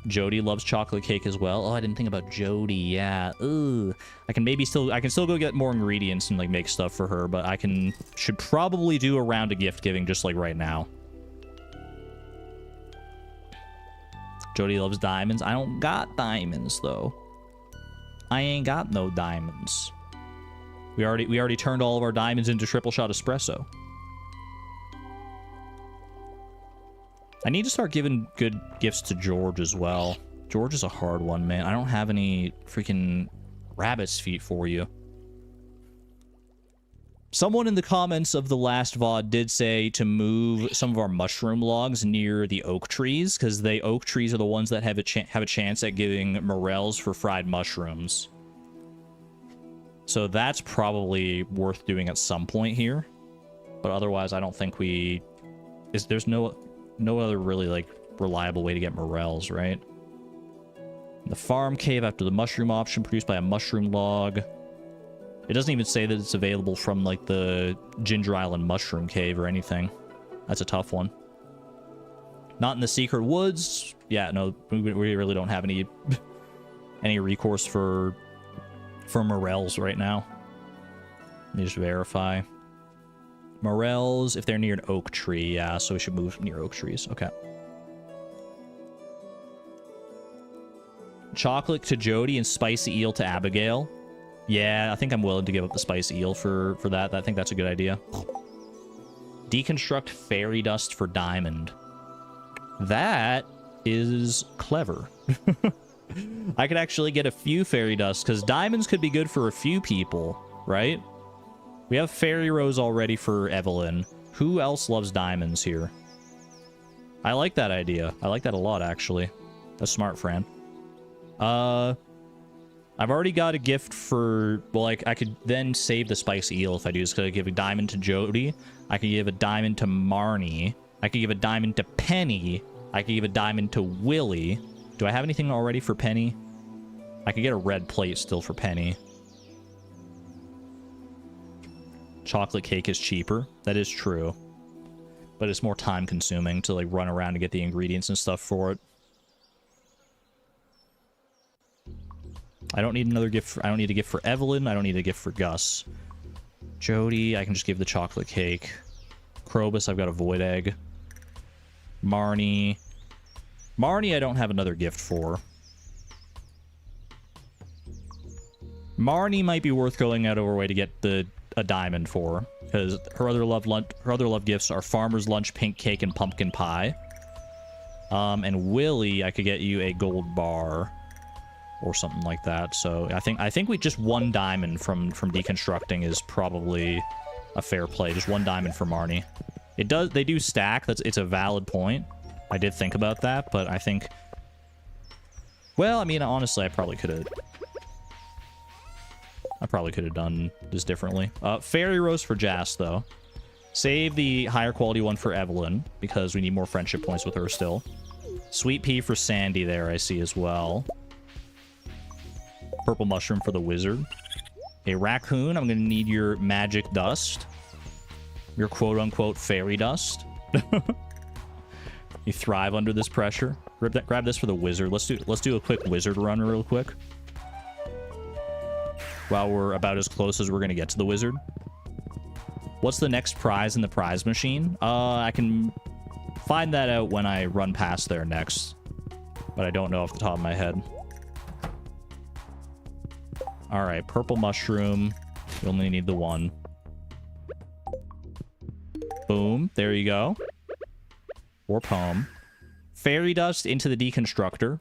Jody loves chocolate cake as well. Oh, I didn't think about Jody. Yeah. Ooh. I can still go get more ingredients and like make stuff for her, but should probably do a round of gift giving just like right now. Jody loves diamonds. I don't got diamonds though. I ain't got no diamonds. We already turned all of our diamonds into triple shot espresso. I need to start giving good gifts to George as well. George is a hard one, man. I don't have any freaking rabbit's feet for you. Someone in the comments of the last VOD did say to move some of our mushroom logs near the oak trees, because the oak trees are the ones that have a chance at giving morels for fried mushrooms. So that's probably worth doing at some point here. But otherwise, I don't think there's no other really, like, reliable way to get morels, right? The farm cave after the mushroom option produced by a mushroom log. It doesn't even say that it's available from, like, the Ginger Island mushroom cave or anything. That's a tough one. Not in the secret woods. Yeah, no, we really don't have any recourse for morels right now. Let me just verify. Morels, if they're near an oak tree, yeah, so we should move near oak trees. Okay. Chocolate to Jody and spicy eel to Abigail. Yeah, I think I'm willing to give up the spicy eel for that. I think that's a good idea. Deconstruct fairy dust for diamond. That is clever. I could actually get a few fairy dust, because diamonds could be good for a few people, right? We have fairy rose already for Evelyn. Who else loves diamonds here? I like that idea. I like that a lot, actually. That's smart, Fran. I've already got a gift for... Well, like, I could then save the spicy eel if I do this. Could I give a diamond to Jody? I could give a diamond to Marnie. I could give a diamond to Penny. I could give a diamond to Willie. Do I have anything already for Penny? I could get a red plate still for Penny. Chocolate cake is cheaper. That is true. But it's more time consuming to, like, run around and get the ingredients and stuff for it. I don't need another gift. I don't need a gift for Evelyn. I don't need a gift for Gus. Jody, I can just give the chocolate cake. Krobus, I've got a void egg. Marnie. Marnie, I don't have another gift for. Marnie might be worth going out of her way to get a diamond for, because her other love gifts are Farmer's Lunch, Pink Cake, and Pumpkin Pie. And Willie, I could get you a gold bar or something like that. So I think we just one diamond from deconstructing is probably a fair play. Just one diamond for Marnie. They do stack. It's a valid point. I did think about that, but I think, well, I mean, honestly, I probably could have done this differently. Fairy Rose for Jas, though. Save the higher quality one for Evelyn, because we need more friendship points with her still. Sweet Pea for Sandy there, I see as well. Purple Mushroom for the Wizard. A Raccoon, I'm going to need your magic dust. Your quote-unquote fairy dust. You thrive under this pressure. Grab this for the Wizard. Let's do a quick Wizard run real quick. While we're about as close as we're going to get to the Wizard. What's the next prize in the prize machine? I can find that out when I run past there next. But I don't know off the top of my head. Alright, Purple Mushroom. You only need the one. Boom. There you go. Or Poem. Fairy Dust into the Deconstructor.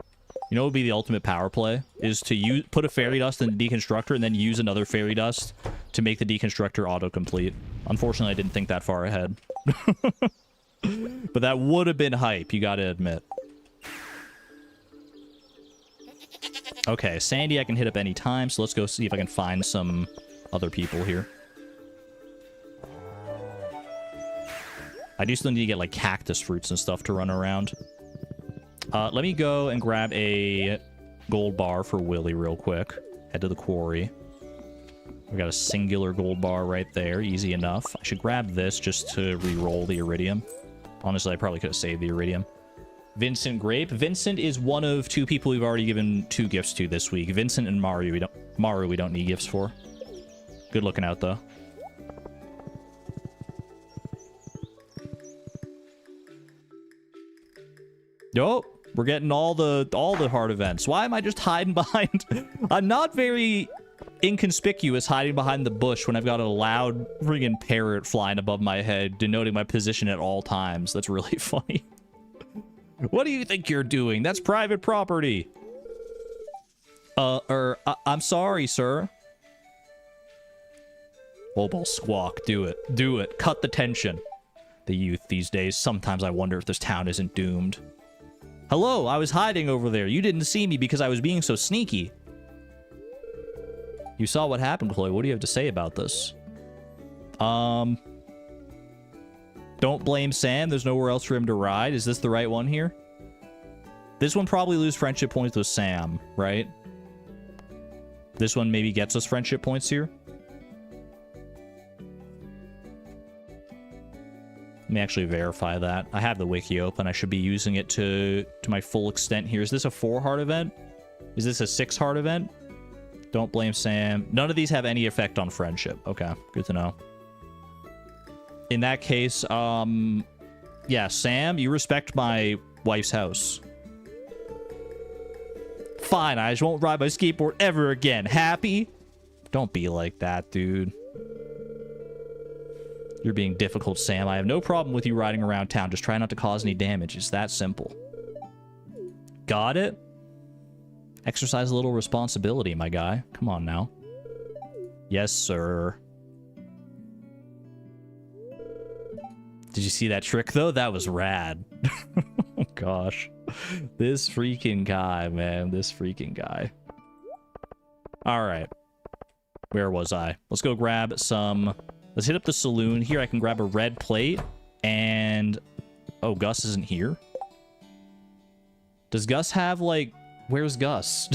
You know what would be the ultimate power play? Is to put a Fairy Dust in the Deconstructor and then use another Fairy Dust to make the Deconstructor autocomplete. Unfortunately, I didn't think that far ahead. But that would have been hype, you gotta admit. Okay, Sandy I can hit up any time, so let's go see if I can find some other people here. I do still need to get, like, cactus fruits and stuff to run around. Let me go and grab a gold bar for Willie real quick. Head to the quarry. We got a singular gold bar right there. Easy enough. I should grab this just to re-roll the iridium. Honestly, I probably could have saved the iridium. Vincent Grape. Vincent is one of two people we've already given 2 gifts to this week. Vincent and Maru we don't need gifts for. Good looking out, though. Nope. We're getting all the hard events. Why am I just hiding behind? I'm not very inconspicuous hiding behind the bush when I've got a loud friggin' parrot flying above my head, denoting my position at all times. That's really funny. What do you think you're doing? That's private property. I'm sorry, sir. Mobile squawk. Do it. Do it. Cut the tension. The youth these days. Sometimes I wonder if this town isn't doomed. Hello, I was hiding over there. You didn't see me because I was being so sneaky. You saw what happened, Chloe. What do you have to say about this? Don't blame Sam. There's nowhere else for him to ride. Is this the right one here? This one probably lose friendship points with Sam, right? This one maybe gets us friendship points here. Let me actually verify that. I have the wiki open. I should be using it to my full extent here. Is this a 4-heart event? Is this a 6-heart event? Don't blame Sam. None of these have any effect on friendship. Okay, good to know. In that case, yeah, Sam, you respect my wife's house. Fine, I just won't ride my skateboard ever again. Happy? Don't be like that, dude. You're being difficult, Sam. I have no problem with you riding around town. Just try not to cause any damage. It's that simple. Got it? Exercise a little responsibility, my guy. Come on now. Yes, sir. Did you see that trick, though? That was rad. Oh, gosh. This freaking guy, man. This freaking guy. All right. Where was I? Let's go grab some... Let's hit up the saloon. Here, I can grab a red plate. And... Oh, Gus isn't here? Does Gus have, like... Where's Gus?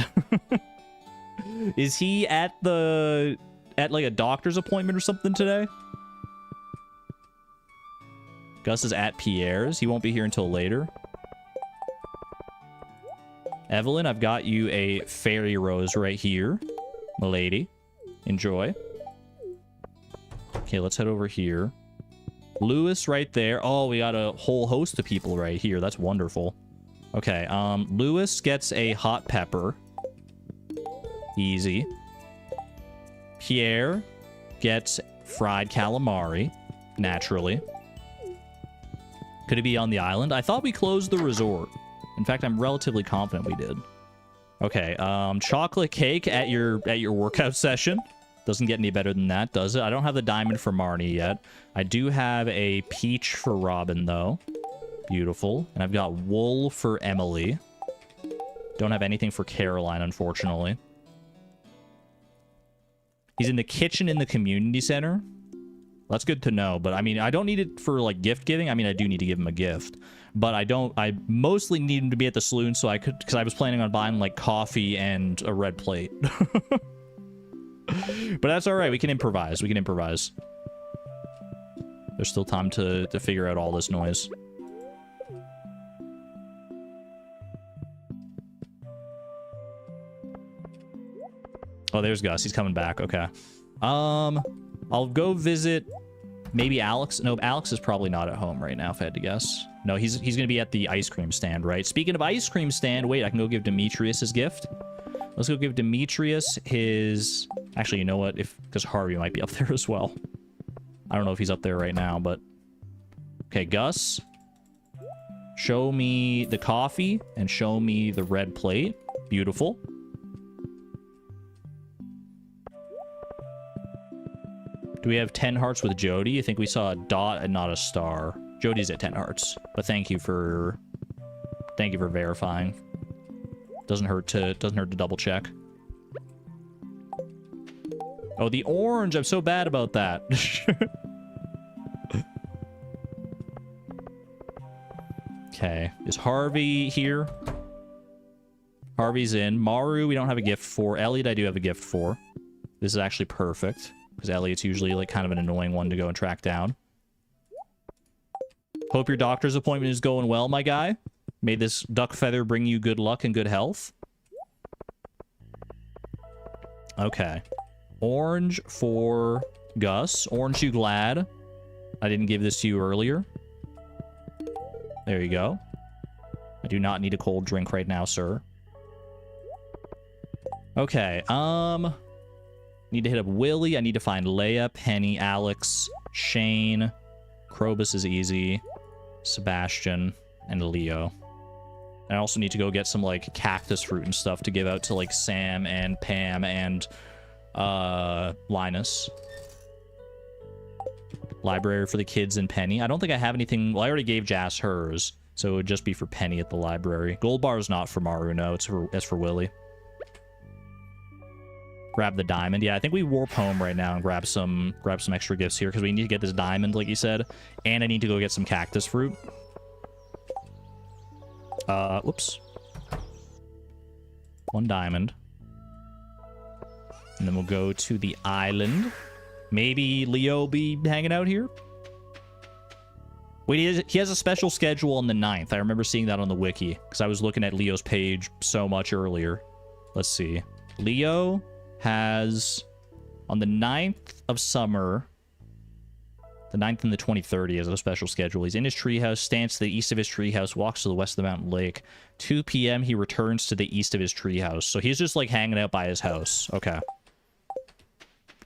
Is he at the... At, like, a doctor's appointment or something today? Gus is at Pierre's. He won't be here until later. Evelyn, I've got you a fairy rose right here. Milady. Enjoy. Okay, let's head over here. Lewis right there. Oh, we got a whole host of people right here. That's wonderful. Okay, Lewis gets a hot pepper. Easy. Pierre gets fried calamari. Naturally. Could it be on the island? I thought we closed the resort. In fact, I'm relatively confident we did. Okay, chocolate cake at your workout session. Doesn't get any better than that, does it? I don't have the diamond for Marnie yet. I do have a peach for Robin, though. Beautiful. And I've got wool for Emily. Don't have anything for Caroline, unfortunately. He's in the kitchen in the community center. That's good to know, but I mean, I don't need it for, like, gift giving. I mean, I do need to give him a gift, but I mostly need him to be at the saloon so I could, because I was planning on buying, like, coffee and a red plate. But that's all right. We can improvise. We can improvise. There's still time to figure out all this noise. Oh, there's Gus. He's coming back. Okay. I'll go visit maybe Alex. No, Alex is probably not at home right now, if I had to guess. No, he's going to be at the ice cream stand, right? Speaking of ice cream stand, wait, I can go give Demetrius his gift. Let's go give Demetrius his... Actually, you know what? Because Harvey might be up there as well. I don't know if he's up there right now, but... Okay, Gus. Show me the coffee and show me the red plate. Beautiful. Do we have 10 hearts with Jody? I think we saw a dot and not a star. Jody's at 10 hearts, but thank you for verifying. Doesn't hurt to double check. Oh, the orange! I'm so bad about that. Okay, is Harvey here? Harvey's in. Maru, we don't have a gift for. Elliot, I do have a gift for. This is actually perfect. Because Elliot's usually, like, kind of an annoying one to go and track down. Hope your doctor's appointment is going well, my guy. May this duck feather bring you good luck and good health. Okay. Orange for Gus. Orange, you glad? I didn't give this to you earlier. There you go. I do not need a cold drink right now, sir. Okay, need to hit up Willie. I need to find Leia, Penny, Alex, Shane. Krobus is easy. Sebastian, and Leo. I also need to go get some, like, cactus fruit and stuff to give out to, like, Sam and Pam and, Linus. Library for the kids and Penny. I don't think I have anything. Well, I already gave Jas hers, so it would just be for Penny at the library. Gold bar is not for Maru, no. It's for Willy. Grab the diamond. Yeah, I think we warp home right now and grab some extra gifts here because we need to get this diamond, like you said. And I need to go get some cactus fruit. Whoops. 1 diamond. And then we'll go to the island. Maybe Leo will be hanging out here? Wait, he has a special schedule on the 9th. I remember seeing that on the wiki, because I was looking at Leo's page so much earlier. Let's see. Leo has, on the 9th of summer, the 9th and the 23rd, he has a special schedule. He's in his treehouse, stands to the east of his treehouse, walks to the west of the mountain lake. 2 p.m., he returns to the east of his treehouse. So he's just, like, hanging out by his house. Okay.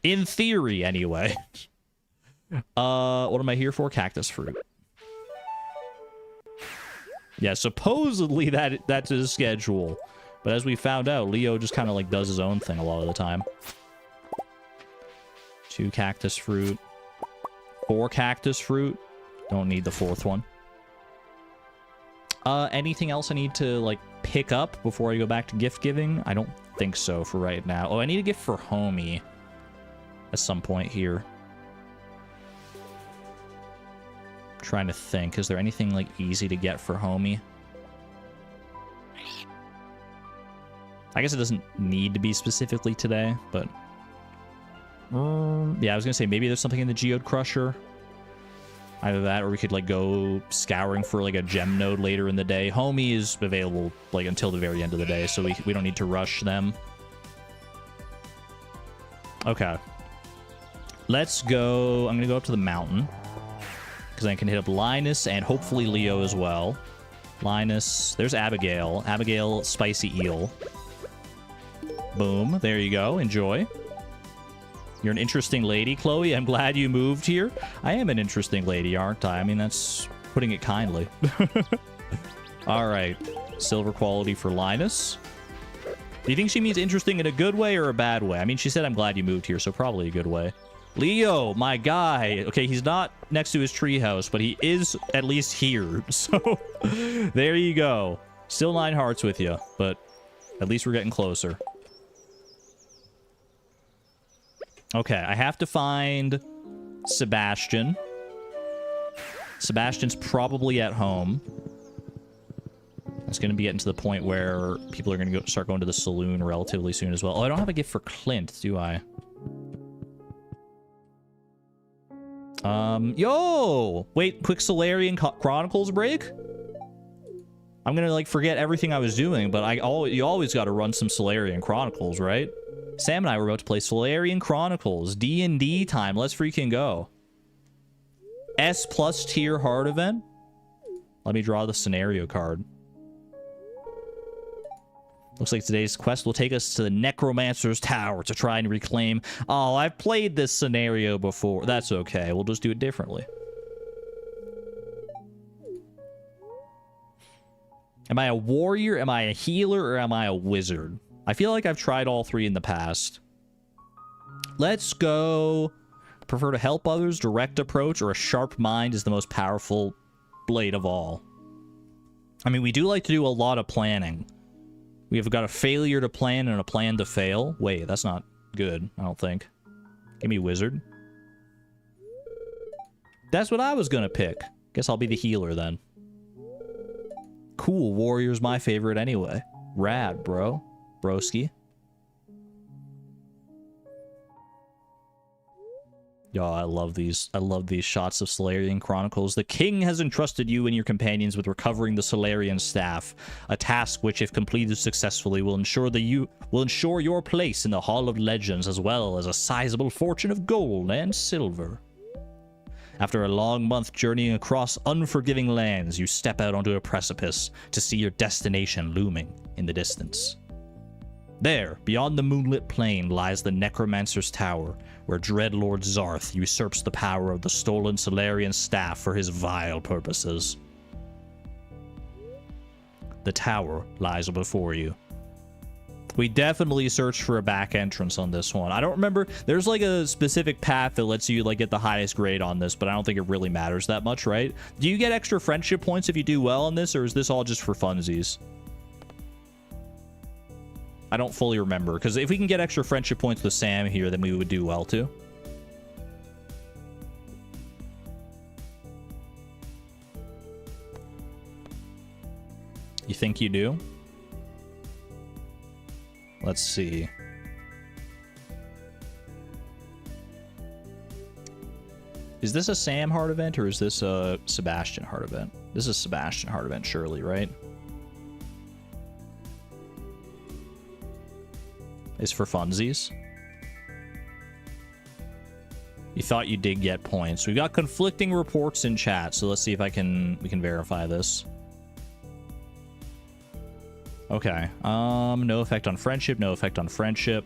In theory, anyway. What am I here for? Cactus fruit. Yeah, supposedly that's his schedule. But as we found out, Leo just kind of like does his own thing a lot of the time. 2 cactus fruit. 4 cactus fruit. Don't need the 4th one. Anything else I need to like pick up before I go back to gift giving? I don't think so for right now. Oh, I need a gift for Homie at some point here. Trying to think, is there anything like easy to get for Homie? I guess it doesn't need to be specifically today, but yeah, I was gonna say maybe there's something in the Geode Crusher. Either that, or we could like go scouring for like a gem node later in the day. Homie is available like until the very end of the day, so we don't need to rush them. Okay, let's go. I'm gonna go up to the mountain because I can hit up Linus and hopefully Leo as well. Linus, there's Abigail. Abigail, spicy eel. Boom, there you go. Enjoy. You're an interesting lady, Chloe. I'm glad you moved here. I am an interesting lady, aren't I? I mean, that's putting it kindly. All right. Silver quality for Linus. Do you think she means interesting in a good way or a bad way? I mean, she said, I'm glad you moved here, so probably a good way. Leo, my guy. Okay, he's not next to his treehouse, but he is at least here. So, there you go. Still 9 hearts with you, but at least we're getting closer. Okay, I have to find Sebastian. Sebastian's probably at home. It's going to be getting to the point where people are going to start going to the saloon relatively soon as well. Oh, I don't have a gift for Clint, do I? Yo! Wait, quick Solarian Chronicles break? I'm going to, like, forget everything I was doing, but you always got to run some Solarian Chronicles, right? Sam and I were about to play Solarian Chronicles. D&D time. Let's freaking go. S+ tier hard event. Let me draw the scenario card. Looks like today's quest will take us to the Necromancer's Tower to try and reclaim... Oh, I've played this scenario before. That's okay. We'll just do it differently. Am I a warrior? Am I a healer? Or am I a wizard? I feel like I've tried all 3 in the past. Let's go. Prefer to help others, direct approach, or a sharp mind is the most powerful blade of all. I mean, we do like to do a lot of planning. We have got a failure to plan and a plan to fail. Wait, that's not good, I don't think. Give me wizard. That's what I was gonna pick. Guess I'll be the healer then. Cool, warrior's my favorite anyway. Rad, bro. Broski. Yo, I love these shots of Solarian Chronicles. The king has entrusted you and your companions with recovering the Solarian staff, a task which, if completed successfully, will ensure your place in the Hall of Legends, as well as a sizable fortune of gold and silver. After a long month journeying across unforgiving lands, you step out onto a precipice to see your destination looming in the distance. There, beyond the moonlit plain, lies the Necromancer's Tower, where Dreadlord Zarth usurps the power of the stolen Solarian staff for his vile purposes. The tower lies before you. We definitely searched for a back entrance on this one. I don't remember. There's like a specific path that lets you like get the highest grade on this, but I don't think it really matters that much, right? Do you get extra friendship points if you do well on this, or is this all just for funsies? I don't fully remember, because if we can get extra friendship points with Sam here, then we would do well too. You think you do? Let's see. Is this a Sam heart event or is this a Sebastian heart event? This is a Sebastian heart event, surely, right? It's for funsies. You thought you did get points. We got conflicting reports in chat, so let's see if we can verify this. Okay. No effect on friendship, no effect on friendship.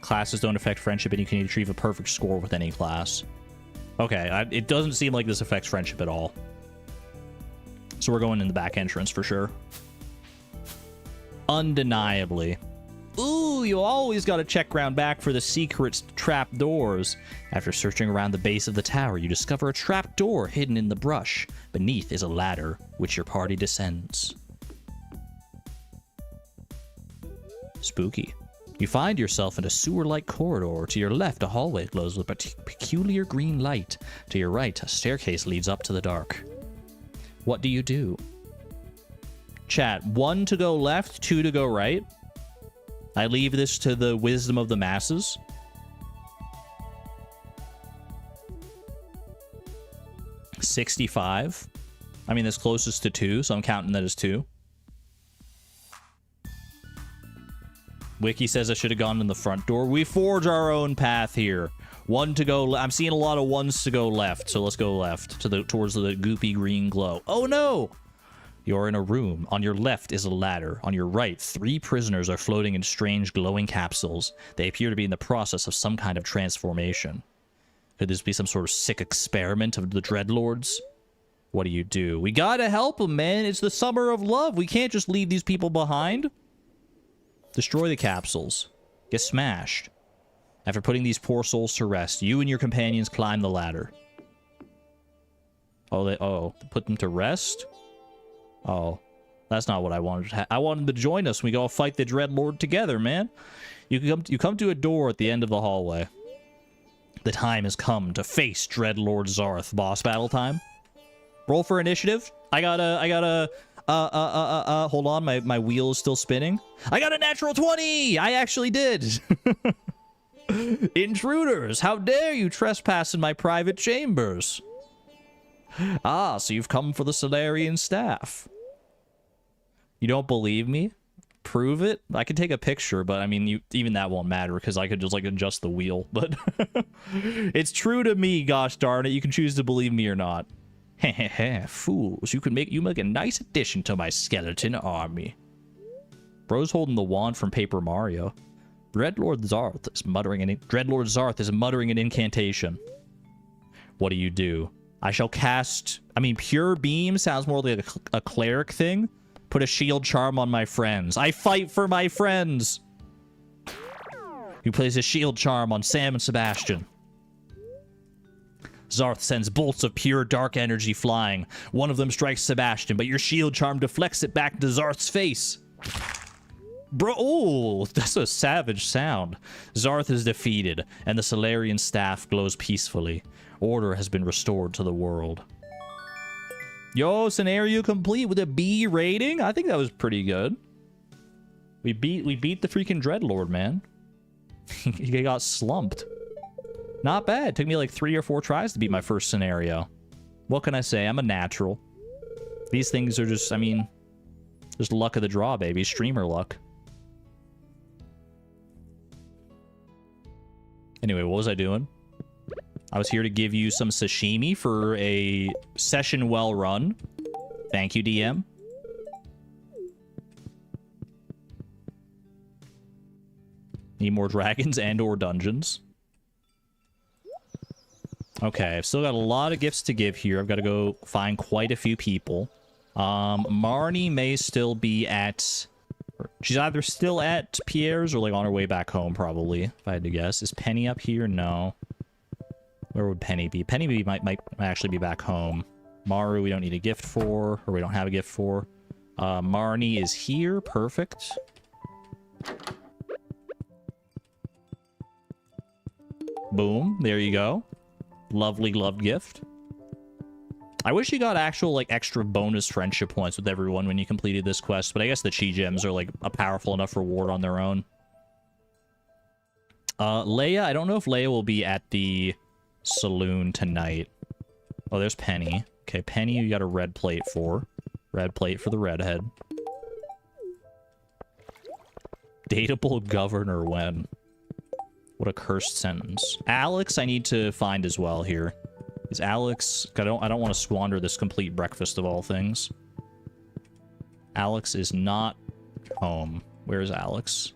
Classes don't affect friendship, and you can achieve a perfect score with any class. Okay, it doesn't seem like this affects friendship at all. So we're going in the back entrance for sure. Undeniably. Ooh, you always gotta check round back for the secret trap doors. After searching around the base of the tower, you discover a trap door hidden in the brush. Beneath is a ladder, which your party descends. Spooky. You find yourself in a sewer-like corridor. To your left, a hallway glows with a peculiar green light. To your right, a staircase leads up to the dark. What do you do? Chat, 1 to go left, 2 to go right. I leave this to the wisdom of the masses. $65. I mean, that's closest to 2, so I'm counting that as 2. Wiki says I should have gone in the front door. We forge our own path here. 1 to go. I'm seeing a lot of 1s to go left, so let's go left towards the goopy green glow. Oh no! You're in a room. On your left is a ladder. On your right, 3 prisoners are floating in strange glowing capsules. They appear to be in the process of some kind of transformation. Could this be some sort of sick experiment of the Dreadlords? What do you do? We gotta help them, man. It's the summer of love. We can't just leave these people behind. Destroy the capsules. Get smashed. After putting these poor souls to rest, you and your companions climb the ladder. Put them to rest? Oh, that's not what I wanted. I wanted them to join us. We go fight the Dreadlord together, man. You come to a door at the end of the hallway. The time has come to face Dreadlord Zarth. Boss battle time. Roll for initiative. I got a hold on, my wheel is still spinning. I got a natural 20! I actually did! Intruders, how dare you trespass in my private chambers? Ah, so you've come for the Solarian staff. You don't believe me? Prove it? I could take a picture, but I mean, even that won't matter because I could just like adjust the wheel. But it's true to me, gosh darn it. You can choose to believe me or not. Heh, fools. You make a nice addition to my skeleton army. Bro's holding the wand from Paper Mario. Dreadlord Zarth is muttering an incantation. What do you do? I shall cast... I mean, Pure Beam sounds more like a cleric thing. Put a shield charm on my friends. I fight for my friends! You place a shield charm on Sam and Sebastian. Zarth sends bolts of pure dark energy flying. One of them strikes Sebastian, but your shield charm deflects it back to Zarth's face. Bro, oh, that's a savage sound. Zarth is defeated, and the Solarian staff glows peacefully. Order has been restored to the world. Yo, scenario complete with a B rating? I think that was pretty good. We beat the freaking Dreadlord, man. He got slumped. Not bad. Took me like 3 or 4 tries to beat my first scenario. What can I say? I'm a natural. These things are just, I mean, just luck of the draw, baby. Streamer luck. Anyway, what was I doing? I was here to give you some sashimi for a session well run. Thank you, DM. Need more dragons and or dungeons. Okay, I've still got a lot of gifts to give here. I've got to go find quite a few people. Marnie may still be at She's either still at Pierre's or like on her way back home, probably, if I had to guess. Is Penny up here? No. Where would Penny be? Penny might actually be back home. Maru, we don't need a gift for, or we don't have a gift for. Marnie is here. Perfect. Boom. There you go. Lovely loved gift. I wish you got actual, like, extra bonus friendship points with everyone when you completed this quest, but I guess the Chi Gems are, like, a powerful enough reward on their own. Leia, I don't know if Leia will be at the saloon tonight. Oh, there's Penny. Okay, Penny, you got a red plate for. Red plate for the redhead. Dateable governor when? What a cursed sentence. Alex, I need to find as well here. Is Alex... I don't want to squander this complete breakfast of all things. Alex is not home. Where is Alex?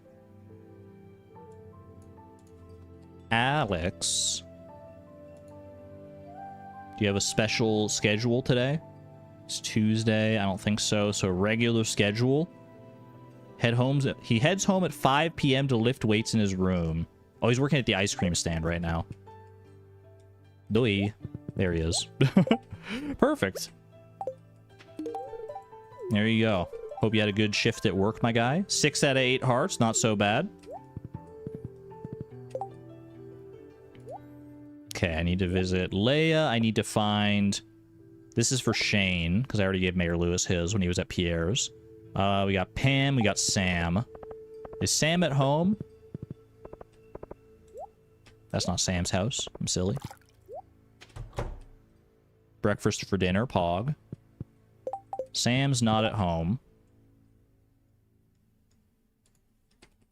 Alex... Do you have a special schedule today? It's Tuesday. I don't think so. So regular schedule. He heads home at 5 p.m. to lift weights in his room. Oh, he's working at the ice cream stand right now. Doi. There he is. Perfect. There you go. Hope you had a good shift at work, my guy. 6 out of 8 hearts. Not so bad. Okay, I need to visit Leia. I need to find... This is for Shane, because I already gave Mayor Lewis his when he was at Pierre's. We got Pam. We got Sam. Is Sam at home? That's not Sam's house. I'm silly. Breakfast for dinner, Pog. Sam's not at home.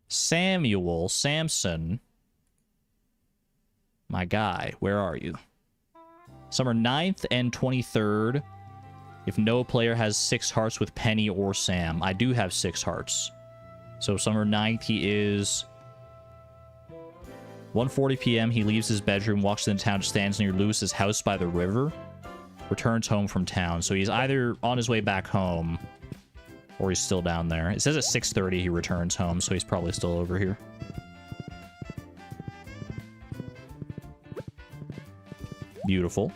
Samuel Samson. My guy, where are you? Summer 9th and 23rd. If no player has 6 hearts with Penny or Sam. I do have 6 hearts. So summer 9th, he is... 1:40 p.m. He leaves his bedroom, walks into town, stands near Lewis's house by the river. Returns home from town. So he's either on his way back home or he's still down there. It says at 6:30 he returns home, so he's probably still over here. Beautiful.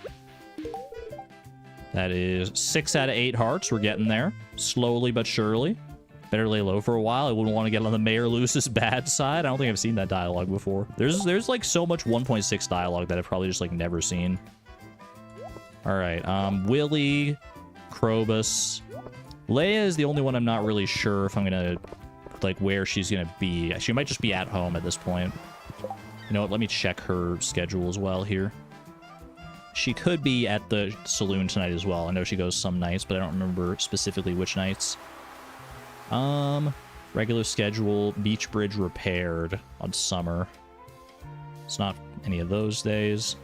That is 6 out of 8 hearts. We're getting there. Slowly but surely. Better lay low for a while. I wouldn't want to get on the Mayor Lewis's bad side. I don't think I've seen that dialogue before. There's like so much 1.6 dialogue that I've probably just like never seen. Alright, Willie, Krobus. Leia is the only one I'm not really sure if I'm gonna, like, where she's gonna be. She might just be at home at this point. You know what, let me check her schedule as well here. She could be at the saloon tonight as well. I know she goes some nights, but I don't remember specifically which nights. Regular schedule, beach bridge repaired on summer. It's not any of those days.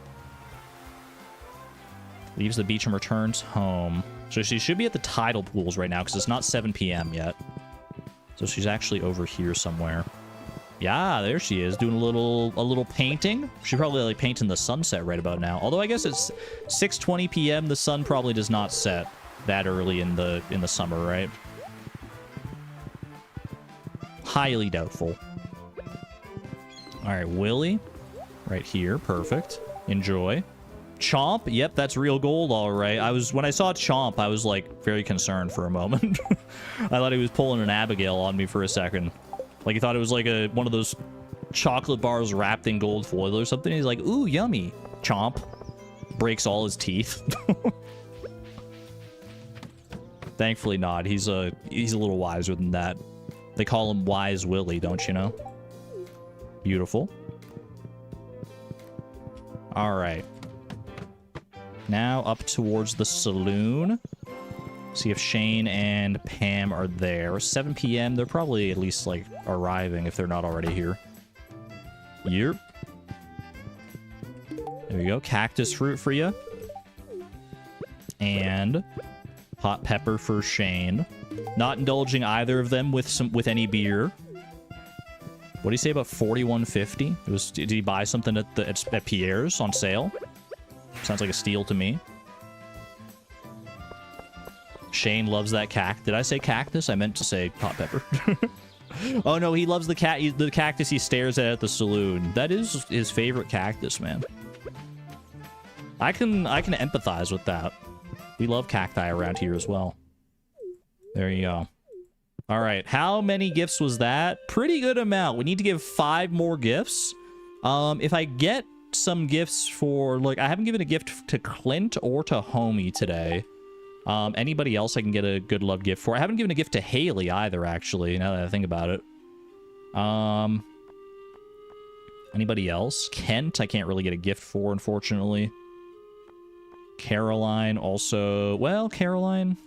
Leaves the beach and returns home. So she should be at the tidal pools right now because it's not 7 p.m. yet. So she's actually over here somewhere. Yeah, there she is, doing a little painting. She's probably like painting the sunset right about now. Although I guess it's 6:20 p.m. The sun probably does not set that early in the summer, right? Highly doubtful. All right, Willie, right here, perfect. Enjoy. Chomp, yep, that's real gold, all right. When I saw Chomp, I was like very concerned for a moment. I thought he was pulling an Abigail on me for a second. Like he thought it was like one of those chocolate bars wrapped in gold foil or something. He's like, ooh, yummy. Chomp. Breaks all his teeth. Thankfully not. He's a little wiser than that. They call him Wise Willie, don't you know? Beautiful. All right. Now up towards the saloon. See if Shane and Pam are there. 7 p.m. They're probably at least, like, arriving if they're not already here. Yep. There you go. Cactus fruit for you. And hot pepper for Shane. Not indulging either of them with any beer. What do you say about 41.50? Did he buy something at Pierre's on sale? Sounds like a steal to me. Shane loves that Did I say cactus? I meant to say hot pepper. Oh no, he loves the the cactus he stares at the saloon. That is his favorite cactus, man. I can empathize with that. We love cacti around here as well. There you go. All right, how many gifts was that? Pretty good amount. We need to give 5 more gifts. If I get some gifts for, like, I haven't given a gift to Clint or to Homie today. Anybody else I can get a good love gift for? I haven't given a gift to Haley either, actually, now that I think about it. Anybody else? Kent, I can't really get a gift for, unfortunately. Caroline also... Well, Caroline...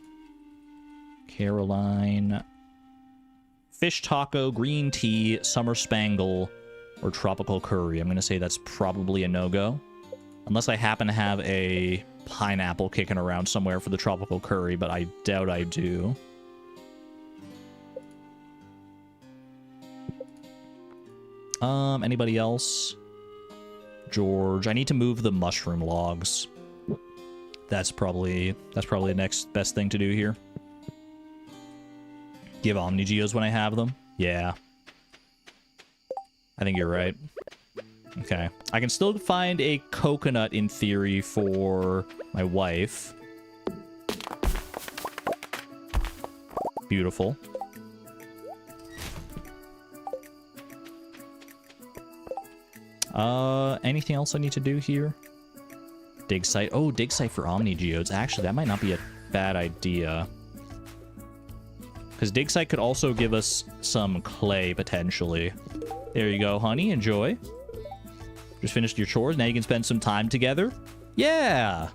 Fish taco, green tea, summer spangle, or tropical curry. I'm going to say that's probably a no-go. Unless I happen to have a pineapple kicking around somewhere for the tropical curry, but I doubt I do. Anybody else? George. I need to move the mushroom logs. That's probably the next best thing to do here. Give Omnigeos when I have them? Yeah. I think you're right. Okay. I can still find a coconut, in theory, for my wife. Beautiful. Anything else I need to do here? Dig site. Oh, dig site for Omnigeodes. Actually, that might not be a bad idea. Because dig site could also give us some clay, potentially. There you go, honey. Enjoy. Just finished your chores. Now you can spend some time together. Yeah!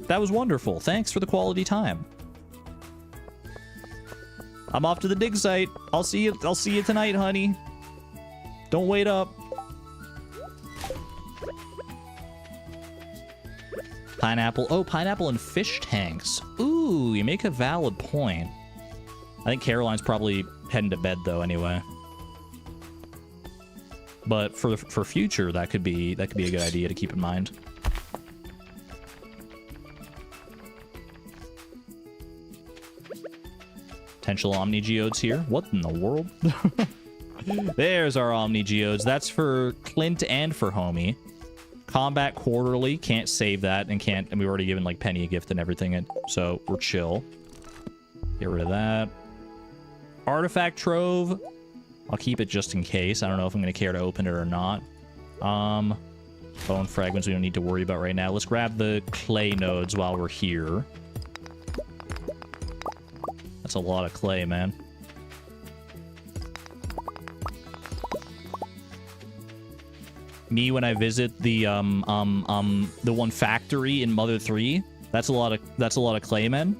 That was wonderful. Thanks for the quality time. I'm off to the dig site. I'll see you tonight, honey. Don't wait up. Pineapple. Oh, pineapple and fish tanks. Ooh, you make a valid point. I think Caroline's probably heading to bed, though, anyway. But for future, that could be a good idea to keep in mind. Potential Omnigeodes here. What in the world? There's our Omnigeodes. That's for Clint and for Homie. Combat quarterly, can't save that, and we've already given like Penny a gift and everything, so we're chill. Get rid of that. Artifact trove, I'll keep it just in case. I don't know if I'm gonna care to open it or not. Bone fragments we don't need to worry about right now. Let's grab the clay nodes while we're here. That's a lot of clay, man. Me when I visit the one factory in Mother 3. That's a lot of clay, men.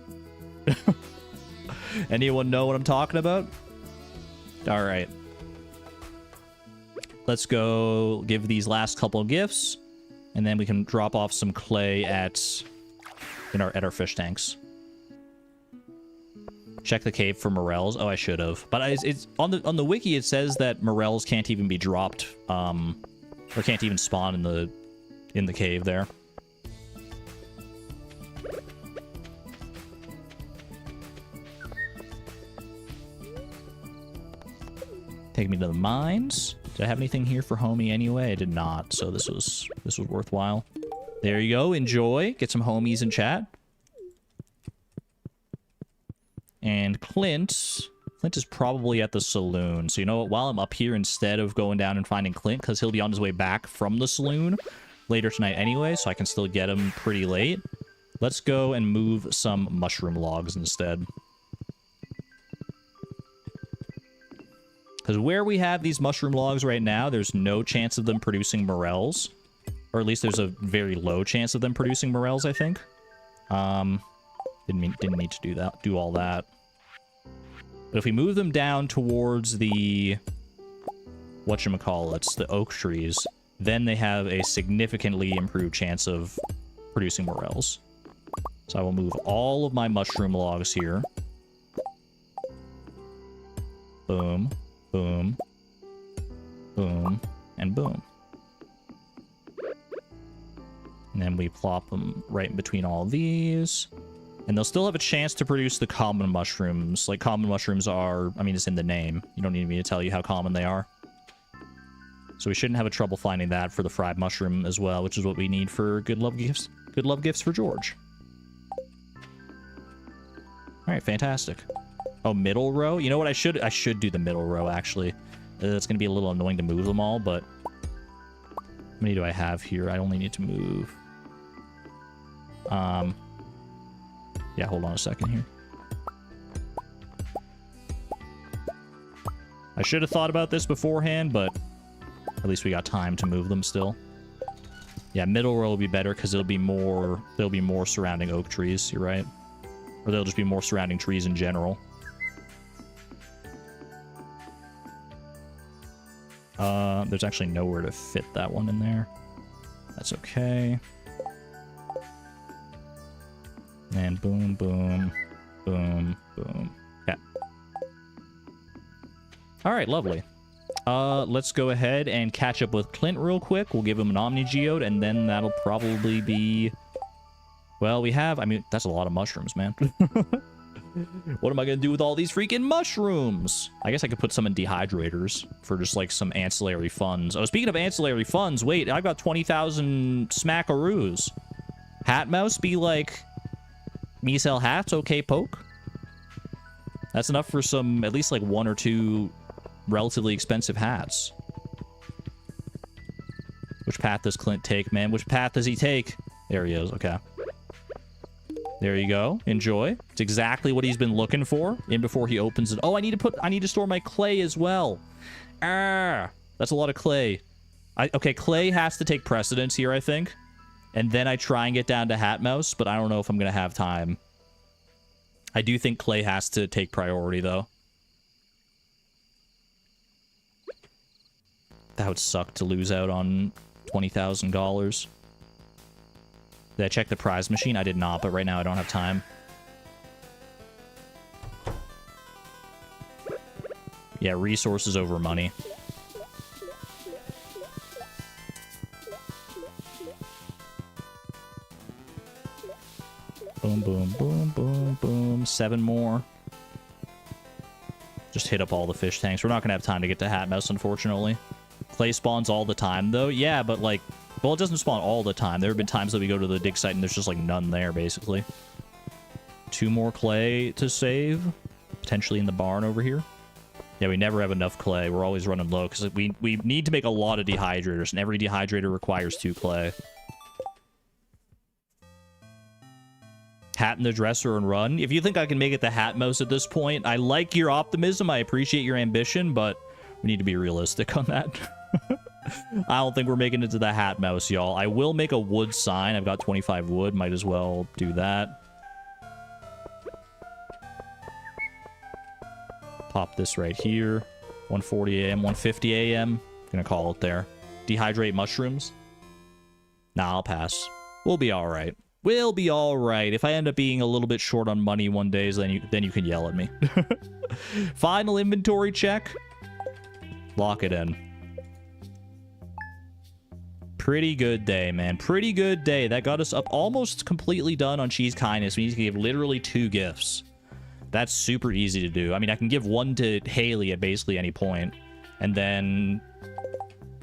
Anyone know what I'm talking about? All right. Let's go give these last couple gifts, and then we can drop off some clay at our fish tanks. Check the cave for morels. Oh, I should have. But it's on the wiki. It says that morels can't even be dropped. Or can't even spawn in the cave there. Take me to the mines. Did I have anything here for Homie anyway? I did not, so this was worthwhile. There you go. Enjoy. Get some homies in chat. And Clint is probably at the saloon. So you know what? While I'm up here, instead of going down and finding Clint, because he'll be on his way back from the saloon later tonight anyway, so I can still get him pretty late. Let's go and move some mushroom logs instead. Because where we have these mushroom logs right now, there's no chance of them producing morels. Or at least there's a very low chance of them producing morels, I think. Didn't need to do all that. But if we move them down towards the whatchamacallits, the oak trees, then they have a significantly improved chance of producing morels. So I will move all of my mushroom logs here. Boom, boom, boom, and boom. And then we plop them right in between all these. And they'll still have a chance to produce the common mushrooms. Like, common mushrooms are... I mean, it's in the name. You don't need me to tell you how common they are. So we shouldn't have a trouble finding that for the fried mushroom as well, which is what we need for good love gifts. Good love gifts for George. Alright, fantastic. Oh, middle row? You know what? I should do the middle row, actually. It's going to be a little annoying to move them all, but... How many do I have here? I only need to move... Yeah, hold on a second here. I should have thought about this beforehand, but at least we got time to move them still. Yeah, middle row will be better because there'll be more surrounding oak trees, you're right. Or there'll just be more surrounding trees in general. There's actually nowhere to fit that one in there. That's okay. And boom, boom, boom, boom. Yeah. All right, lovely. Let's go ahead and catch up with Clint real quick. We'll give him an Omni Geode, and then that'll probably be... Well, we have... I mean, that's a lot of mushrooms, man. What am I going to do with all these freaking mushrooms? I guess I could put some in dehydrators for just, like, some ancillary funds. Oh, speaking of ancillary funds, wait, I've got 20,000 smackaroos. Hat Mouse be like... Me sell hats, okay, poke. That's enough for some, at least like 1 or 2 relatively expensive hats. Which path does Clint take, man? Which path does he take? There he is, okay. There you go. Enjoy. It's exactly what he's been looking for in before he opens it. Oh, I need to store my clay as well. Ah, that's a lot of clay. Okay, clay has to take precedence here, I think. And then I try and get down to Hat Mouse, but I don't know if I'm going to have time. I do think clay has to take priority, though. That would suck to lose out on $20,000. Did I check the prize machine? I did not, but right now I don't have time. Yeah, resources over money. Boom, boom, boom, boom, boom. 7 more. Just hit up all the fish tanks. We're not going to have time to get to Hat Mouse, unfortunately. Clay spawns all the time, though. Yeah, but, like... Well, it doesn't spawn all the time. There have been times that we go to the dig site and there's just, like, none there, basically. 2 more clay to save. Potentially in the barn over here. Yeah, we never have enough clay. We're always running low, because we need to make a lot of dehydrators, and every dehydrator requires 2 clay. Hat in the dresser and run. If you think I can make it the Hat Mouse at this point, I like your optimism. I appreciate your ambition, but we need to be realistic on that. I don't think we're making it to the Hat Mouse, y'all. I will make a wood sign. I've got 25 wood. Might as well do that. Pop this right here. 1:40 a.m., 1:50 a.m. Gonna call it there. Dehydrate mushrooms. Nah, I'll pass. We'll be all right. We'll be all right. If I end up being a little bit short on money one day, then you can yell at me. Final inventory check. Lock it in. Pretty good day, man. Pretty good day. That got us up almost completely done on Cheese Kindness. We need to give literally 2 gifts. That's super easy to do. I mean, I can give 1 to Haley at basically any point, and then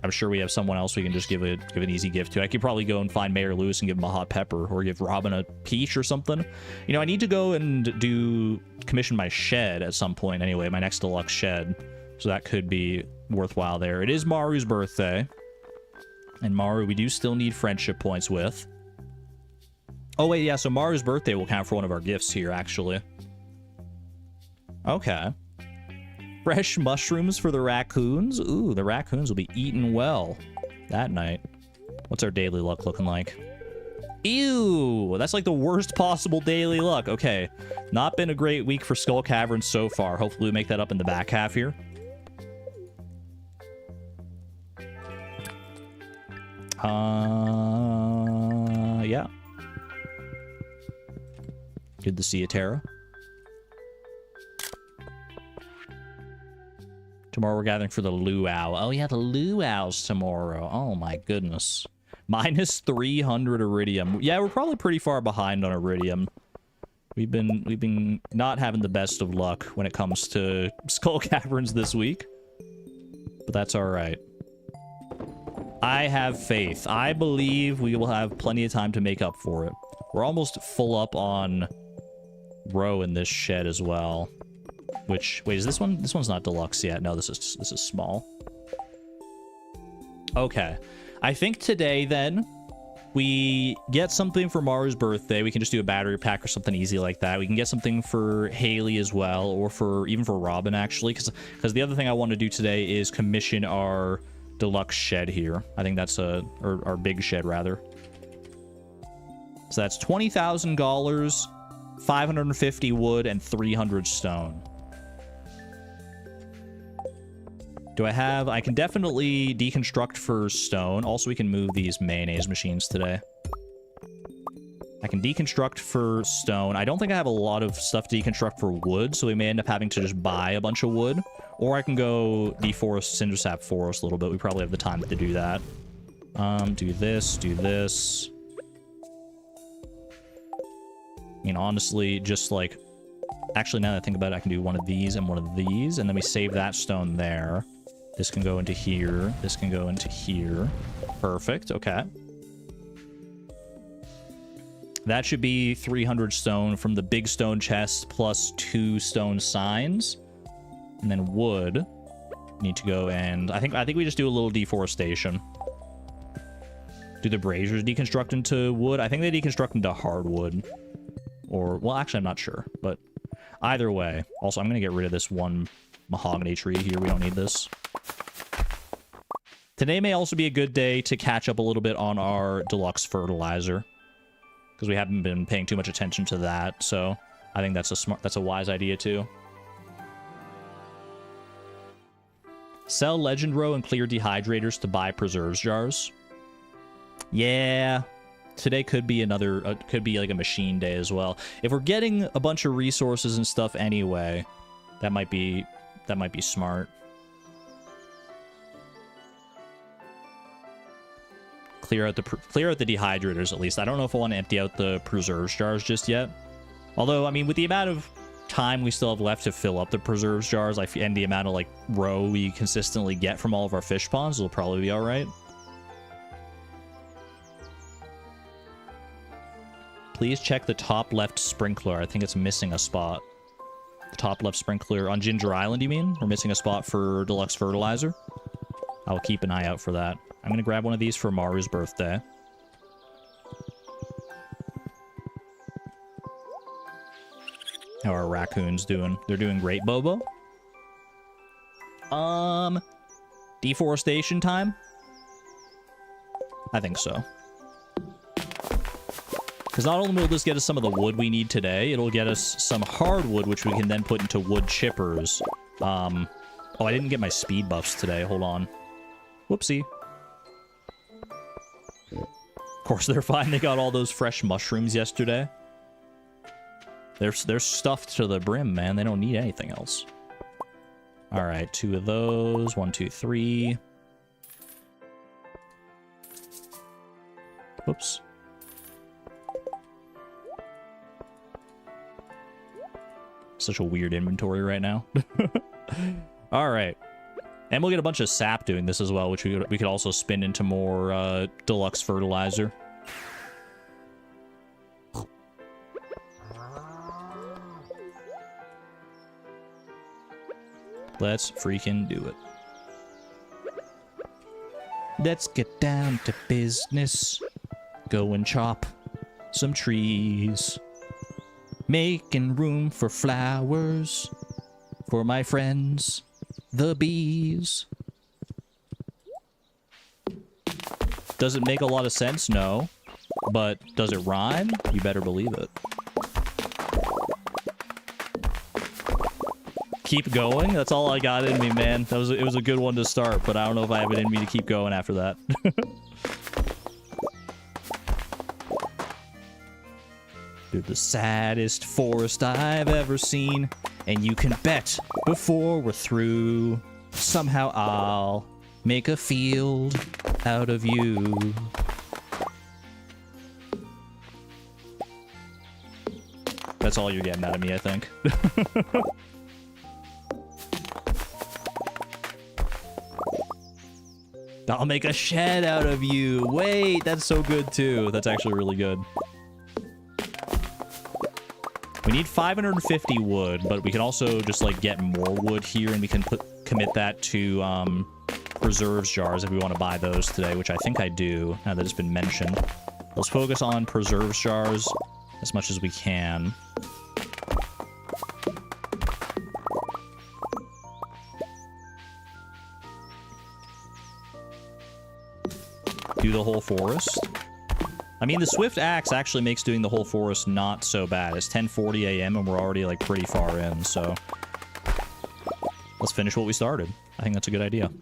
I'm sure we have someone else we can just give an easy gift to. I could probably go and find Mayor Lewis and give him a hot pepper, or give Robin a peach or something. You know, I need to go and commission my shed at some point anyway, my next deluxe shed. So that could be worthwhile there. It is Maru's birthday. And Maru, we do still need friendship points with. Oh, wait, yeah, so Maru's birthday will count for one of our gifts here, actually. Okay. Fresh mushrooms for the raccoons. Ooh, the raccoons will be eaten well that night. What's our daily luck looking like? Ew, that's like the worst possible daily luck. Okay, not been a great week for Skull Cavern so far. Hopefully we make that up in the back half here. Yeah. Good to see you, Tara. Tomorrow we're gathering for the luau. Oh, yeah, the luau's tomorrow. Oh, my goodness. Minus 300 iridium. Yeah, we're probably pretty far behind on iridium. We've been not having the best of luck when it comes to skull caverns this week. But that's alright. I have faith. I believe we will have plenty of time to make up for it. We're almost full up on row in this shed as well. Which, wait, is this one? This one's not deluxe yet. No, this is small. Okay. I think today, then, we get something for Maru's birthday. We can just do a battery pack or something easy like that. We can get something for Haley as well, or even for Robin, actually. Because the other thing I want to do today is commission our deluxe shed here. I think that's our big shed, rather. So that's $20,000, 550 wood, and 300 stone. Do I can definitely deconstruct for stone. Also, we can move these mayonnaise machines today. I can deconstruct for stone. I don't think I have a lot of stuff to deconstruct for wood, so we may end up having to just buy a bunch of wood. Or I can go deforest cindersap forest a little bit. We probably have the time to do that. Do this, do this. I mean, honestly, just like... Actually, now that I think about it, I can do one of these and one of these, and then we save that stone there. This can go into here. This can go into here. Perfect. Okay. That should be 300 stone from the big stone chest plus 2 stone signs. And then wood. Need to go and... I think we just do a little deforestation. Do the braziers deconstruct into wood? I think they deconstruct into hardwood. Or... Well, actually, I'm not sure. But either way. Also, I'm going to get rid of this one mahogany tree here. We don't need this. Today may also be a good day to catch up a little bit on our deluxe fertilizer, because we haven't been paying too much attention to that. So I think that's a wise idea too. Sell legend row and clear dehydrators to buy preserves jars. Yeah, today could be could be like a machine day as well. If we're getting a bunch of resources and stuff anyway, that might be smart. Clear out the dehydrators at least. I don't know if I want to empty out the preserves jars just yet. Although, I mean, with the amount of time we still have left to fill up the preserves jars, and the amount of like row we consistently get from all of our fish ponds, it'll probably be all right. Please check the top left sprinkler. I think it's missing a spot. The top left sprinkler on Ginger Island, you mean? We're missing a spot for deluxe fertilizer. I'll keep an eye out for that. I'm gonna grab one of these for Maru's birthday. How are our raccoons doing? They're doing great, Bobo. Deforestation time? I think so. Because not only will this get us some of the wood we need today, it'll get us some hardwood, which we can then put into wood chippers. Oh, I didn't get my speed buffs today. Hold on. Whoopsie. Of course, they're fine. They got all those fresh mushrooms yesterday. They're stuffed to the brim, man. They don't need anything else. All right, 2 of those. 1, 2, 3. Whoops. Such a weird inventory right now. All right. And we'll get a bunch of sap doing this as well, which we could also spin into more deluxe fertilizer. Let's freaking do it. Let's get down to business. Go and chop some trees. Making room for flowers for my friends, the bees. Does it make a lot of sense? No. But does it rhyme? You better believe it. Keep going? That's all I got in me, man. It was a good one to start, but I don't know if I have it in me to keep going after that. They're the saddest forest I've ever seen, and you can bet before we're through, somehow I'll make a field out of you. That's all you're getting out of me, I think. I'll make a shed out of you. Wait, that's so good too. That's actually really good. We need 550 wood, but we can also just like get more wood here, and we can commit that to preserves jars if we want to buy those today, which I think I do now that it's been mentioned. Let's focus on preserves jars as much as we can. Do the whole forest. I mean, the swift axe actually makes doing the whole forest not so bad. It's 10:40 a.m. and we're already like pretty far in, so let's finish what we started. I think that's a good idea.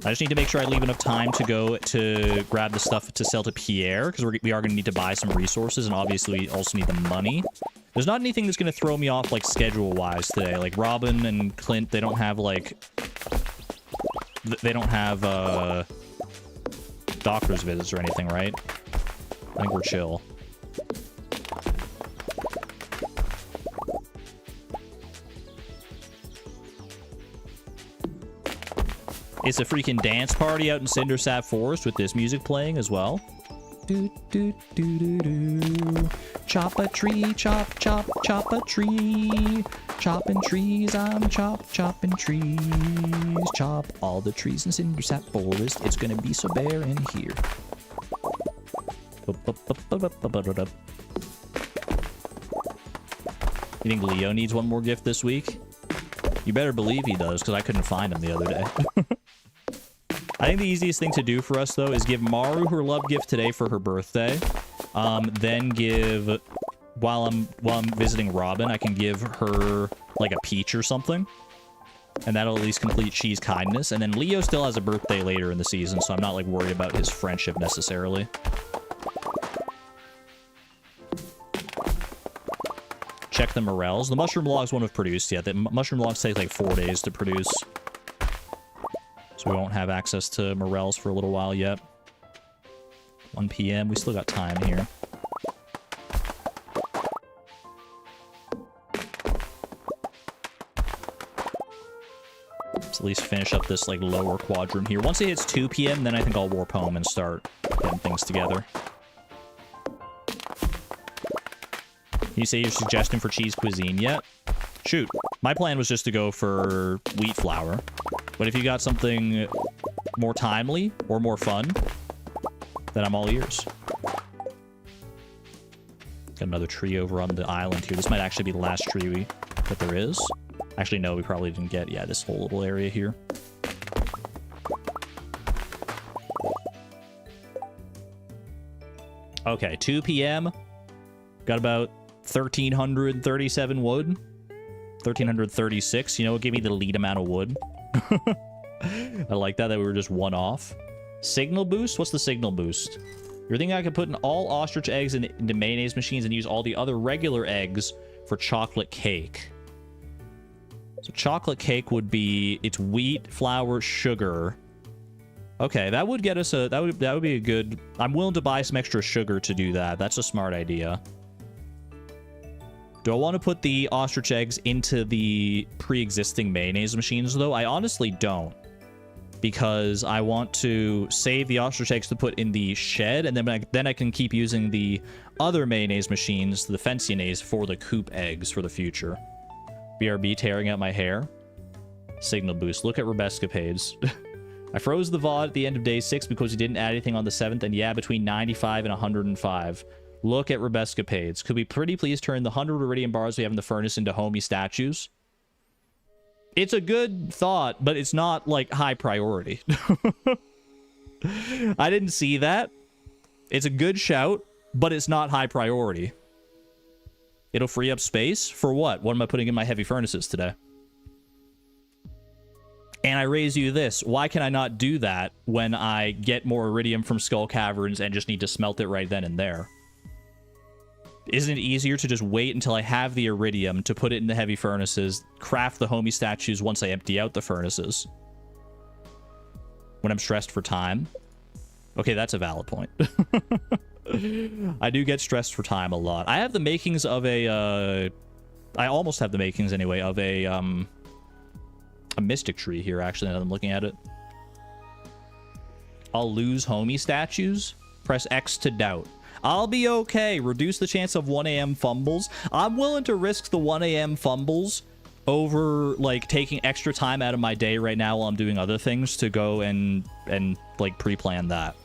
I just need to make sure I leave enough time to go to grab the stuff to sell to Pierre, because we are going to need to buy some resources, and obviously we also need the money. There's not anything that's going to throw me off, like, schedule-wise today. Like, Robin and Clint, they don't have, like... They don't have, doctor's visits or anything, right? I think we're chill. It's a freaking dance party out in Cindersap Forest with this music playing as well. Do, do, do, do, do. Chop a tree, chop, chop, chop a tree. Chopping trees, I'm chopping trees. Chop all the trees in Cindersap Forest. It's gonna be so bare in here. You think Leo needs one more gift this week? You better believe he does, because I couldn't find him the other day. I think the easiest thing to do for us, though, is give Maru her love gift today for her birthday. Then give... While I'm visiting Robin, I can give her, like, a peach or something. And that'll at least complete She's kindness. And then Leo still has a birthday later in the season, so I'm not, like, worried about his friendship necessarily. Check the morels. The mushroom logs won't have produced yet. The mushroom logs take, like, 4 days to produce. So we won't have access to morels for a little while yet. 1 p.m. We still got time here. Let's at least finish up this, like, lower quadrant here. Once it hits 2 p.m., then I think I'll warp home and start getting things together. Can you say your suggestion for cheese cuisine yet? Shoot. My plan was just to go for wheat flour. But if you got something more timely or more fun, then I'm all ears. Got another tree over on the island here. This might actually be the last tree that there is. Actually, no, we probably didn't get, yeah, this whole little area here. Okay, 2 p.m. Got about 1,337 wood. 1,336. You know what? Give me the lead amount of wood. I like that we were just one off. Signal boost? What's the signal boost? You're thinking I could put in all ostrich eggs into mayonnaise machines and use all the other regular eggs for chocolate cake. So chocolate cake would be, it's wheat, flour, sugar. Okay, that would get us a, that would be a good, I'm willing to buy some extra sugar to do that. That's a smart idea. Do I want to put the ostrich eggs into the pre-existing mayonnaise machines, though? I honestly don't. Because I want to save the ostrich eggs to put in the shed, and then I can keep using the other mayonnaise machines, the Fancyonnaise, for the coop eggs for the future. BRB tearing out my hair. Signal boost. Look at Rebescapades. I froze the VOD at the end of day 6 because we didn't add anything on the 7th, and yeah, between 95 and 105. Look at Rebescapades. Could we pretty please turn the 100 iridium bars we have in the furnace into homie statues? It's a good thought, but it's not, like, high priority. I didn't see that. It's a good shout, but it's not high priority. It'll free up space? For what? What am I putting in my heavy furnaces today? And I raise you this. Why can I not do that when I get more iridium from Skull Caverns and just need to smelt it right then and there? Isn't it easier to just wait until I have the iridium to put it in the heavy furnaces, craft the homie statues once I empty out the furnaces? When I'm stressed for time? Okay, that's a valid point. I do get stressed for time a lot. I have the makings of a, I almost have the makings anyway of a mystic tree here, actually, now that I'm looking at it. I'll lose homie statues. Press X to doubt. I'll be okay. Reduce the chance of 1 a.m. fumbles. I'm willing to risk the 1 a.m. fumbles over, like, taking extra time out of my day right now while I'm doing other things to go and like, pre-plan that.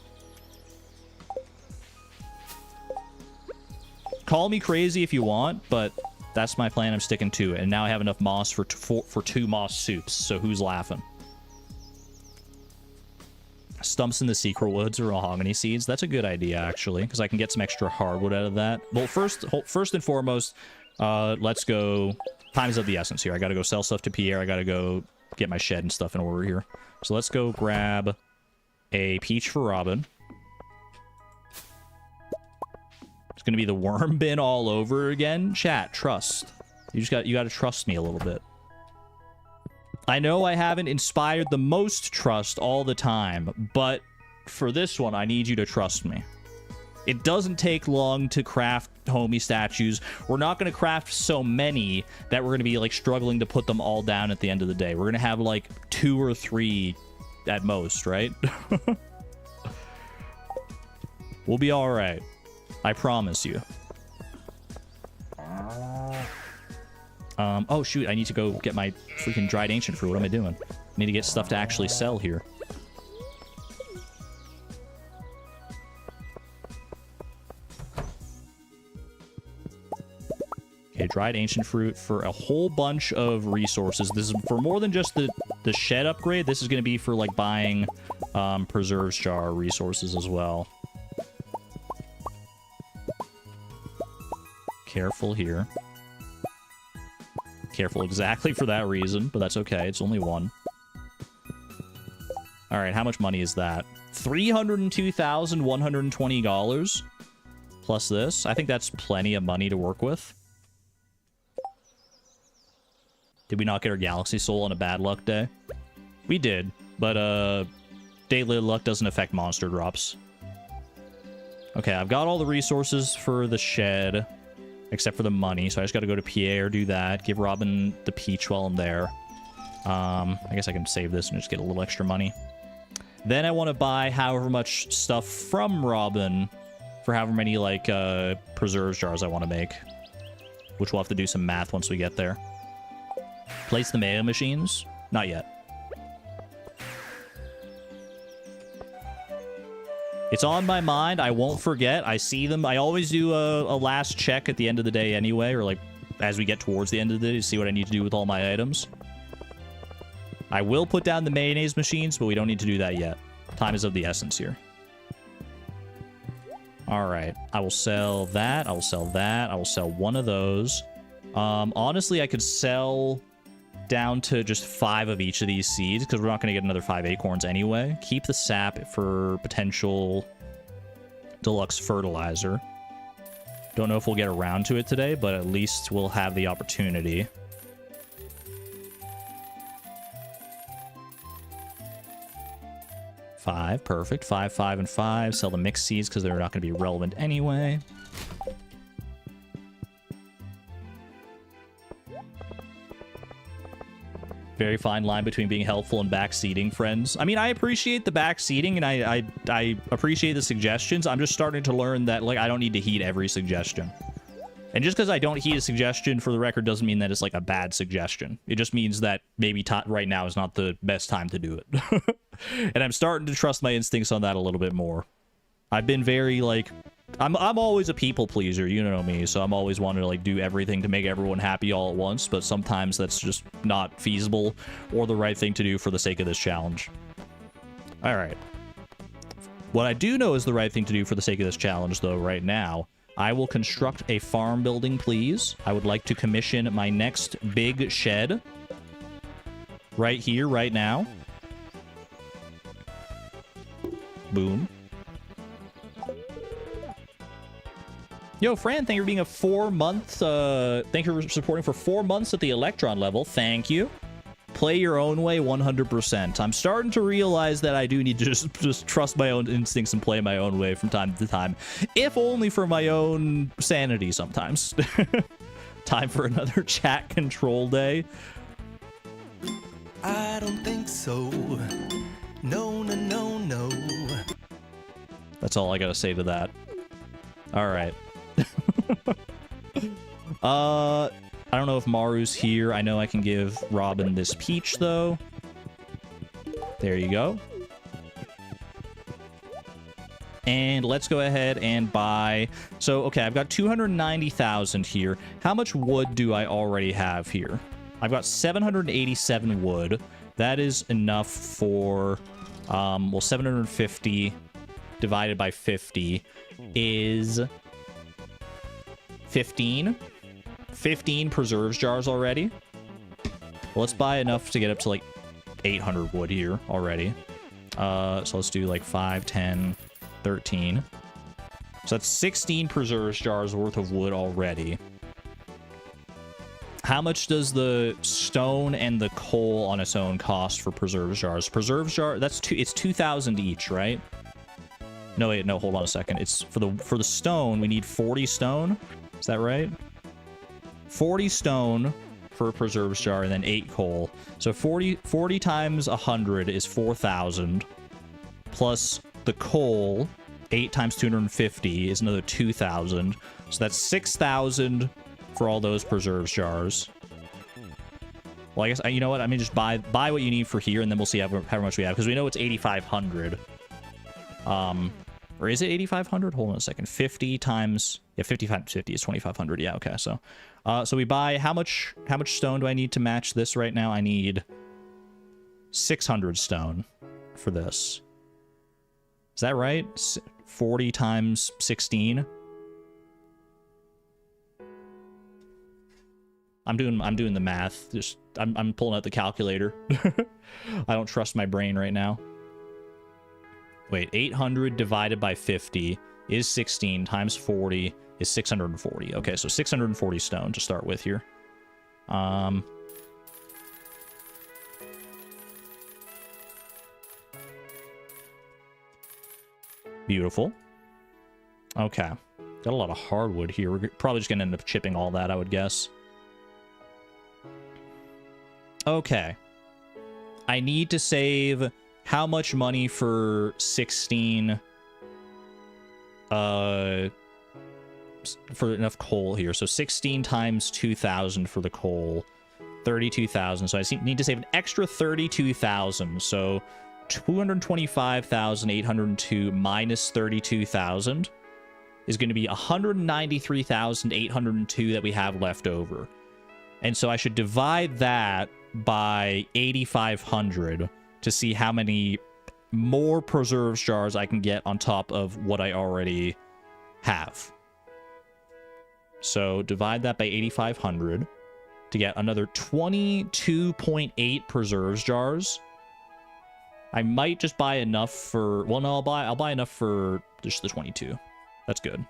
Call me crazy if you want, but that's my plan. I'm sticking to it. And now I have enough moss for 2 moss soups, so who's laughing? Stumps in the secret woods or mahogany seeds. That's a good idea, actually, because I can get some extra hardwood out of that. Well, first and foremost, let's go. Time's of the essence here. I gotta go sell stuff to Pierre. I gotta go get my shed and stuff in order here. So let's go grab a peach for Robin. It's gonna be the worm bin all over again. Chat, trust. You gotta trust me a little bit. I know I haven't inspired the most trust all the time, but for this one, I need you to trust me. It doesn't take long to craft homie statues. We're not going to craft so many that we're going to be, like, struggling to put them all down at the end of the day. We're going to have, like, 2 or 3 at most, right? We'll be all right. I promise you. Oh, shoot, I need to go get my freaking dried ancient fruit. What am I doing? I need to get stuff to actually sell here. Okay, dried ancient fruit for a whole bunch of resources. This is for more than just the shed upgrade. This is going to be for, like, buying preserves jar resources as well. Careful here. Careful exactly for that reason, but that's okay. It's only 1. All right, how much money is that? $302,120 plus this. I think that's plenty of money to work with. Did we not get our Galaxy Soul on a bad luck day? We did, but daily luck doesn't affect monster drops. Okay, I've got all the resources for the shed. Except for the money, so I just gotta go to Pierre, do that, give Robin the peach while I'm there. I guess I can save this and just get a little extra money. Then I want to buy however much stuff from Robin for however many, like, preserves jars I want to make. Which we'll have to do some math once we get there. Place the mayo machines? Not yet. It's on my mind. I won't forget. I see them. I always do a last check at the end of the day anyway, or, like, as we get towards the end of the day to see what I need to do with all my items. I will put down the mayonnaise machines, but we don't need to do that yet. Time is of the essence here. All right. I will sell that. I will sell that. I will sell 1 of those. Honestly, I could sell down to just 5 of each of these seeds because we're not going to get another 5 acorns anyway. Keep the sap for potential deluxe fertilizer. Don't know if we'll get around to it today, but at least we'll have the opportunity. Five, perfect. 5, 5, and 5. Sell the mixed seeds because they're not going to be relevant anyway. Very fine line between being helpful and backseating, friends. I mean, I appreciate the backseating, and I appreciate the suggestions. I'm just starting to learn that, like, I don't need to heed every suggestion. And just because I don't heed a suggestion, for the record, doesn't mean that it's, like, a bad suggestion. It just means that maybe right now is not the best time to do it. And I'm starting to trust my instincts on that a little bit more. I've been very, like... I'm always a people pleaser, you know me, so I'm always wanting to, like, do everything to make everyone happy all at once, but sometimes that's just not feasible or the right thing to do for the sake of this challenge. All right. What I do know is the right thing to do for the sake of this challenge, though, right now, I will construct a farm building, please. I would like to commission my next big shed right here, right now. Boom. Yo, Fran, thank you for being a 4-month, thank you for supporting for 4 months at the Electron level. Thank you. play your own way 100%. I'm starting to realize that I do need to just trust my own instincts and play my own way from time to time, if only for my own sanity sometimes. Time for another chat control day. I don't think so. No, no, no, no. That's all I gotta say to that. All right. I don't know if Maru's here. I know I can give Robin this peach, though. There you go. And let's go ahead and buy... So, okay, I've got 290,000 here. How much wood do I already have here? I've got 787 wood. That is enough for... well, 750 divided by 50 is... 15 preserves jars already. Well, let's buy enough to get up to like 800 wood here already. So let's do like 5, 10, 13. So that's 16 preserves jars worth of wood already. How much does the stone and the coal on its own cost for preserves jars? Preserves jar, it's 2,000 each, right? No, wait, no, hold on a second. It's for the stone, we need 40 stone. Is that right? 40 stone for a preserves jar and then 8 coal. So 40 times 100 is 4,000. Plus the coal, 8 times 250 is another 2,000. So that's 6,000 for all those preserves jars. Well, I guess, you know what? I mean, just buy what you need for here, and then we'll see how much we have. Because we know it's 8,500. Or is it 8,500? Hold on a second. 50 times... Yeah, 50 times 50 is 2,500. Yeah, okay. So so we buy... How much stone do I need to match this right now? I need 600 stone for this. Is that right? 40 times 16? I'm doing the math. Just I'm pulling out the calculator. I don't trust my brain right now. Wait, 800 divided by 50 is 16 times 40 is 640. Okay, so 640 stone to start with here. Beautiful. Okay. Got a lot of hardwood here. We're probably just going to end up chipping all that, I would guess. Okay. I need to save how much money for 16... for enough coal here. So 16 times 2,000 for the coal. 32,000. So I need to save an extra 32,000. So 225,802 minus 32,000 is going to be 193,802 that we have left over. And so I should divide that by 8,500 to see how many more preserves jars I can get on top of what I already have. So divide that by 8,500 to get another 22.8 preserves jars. I might just buy enough for... Well, no, I'll buy enough for just the 22. That's good.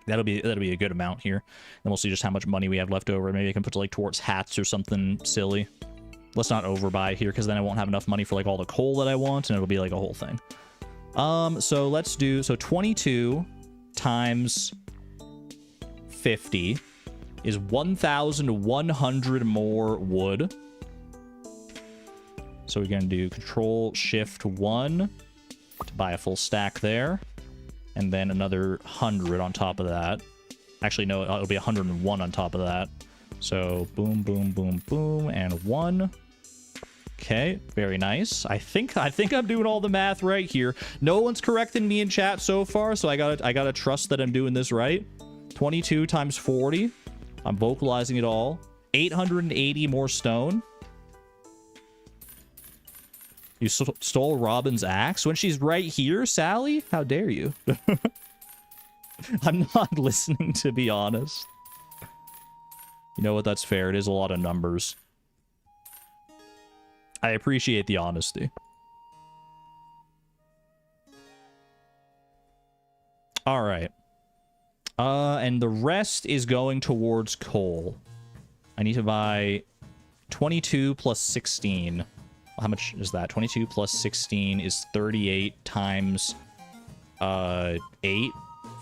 That'll be a good amount here. Then we'll see just how much money we have left over. Maybe I can put it like towards hats or something silly. Let's not overbuy here, because then I won't have enough money for like all the coal that I want, and it'll be like a whole thing. So let's do... So 22 times 50 is 1,100 more wood. So we're going to do Control-Shift-1 to buy a full stack there. And then another 100 on top of that. Actually, no, it'll be 101 on top of that. So boom, boom, boom, boom, and 1. Okay, very nice. I think I'm doing all the math right here. No one's correcting me in chat so far, so I gotta trust that I'm doing this right. 22 times 40. I'm vocalizing it all. 880 more stone. You stole Robin's axe when she's right here, Sally? How dare you? I'm not listening, to be honest. You know what? That's fair. It is a lot of numbers. I appreciate the honesty. All right. And the rest is going towards coal. I need to buy 22 plus 16. How much is that? 22 plus 16 is 38 times 8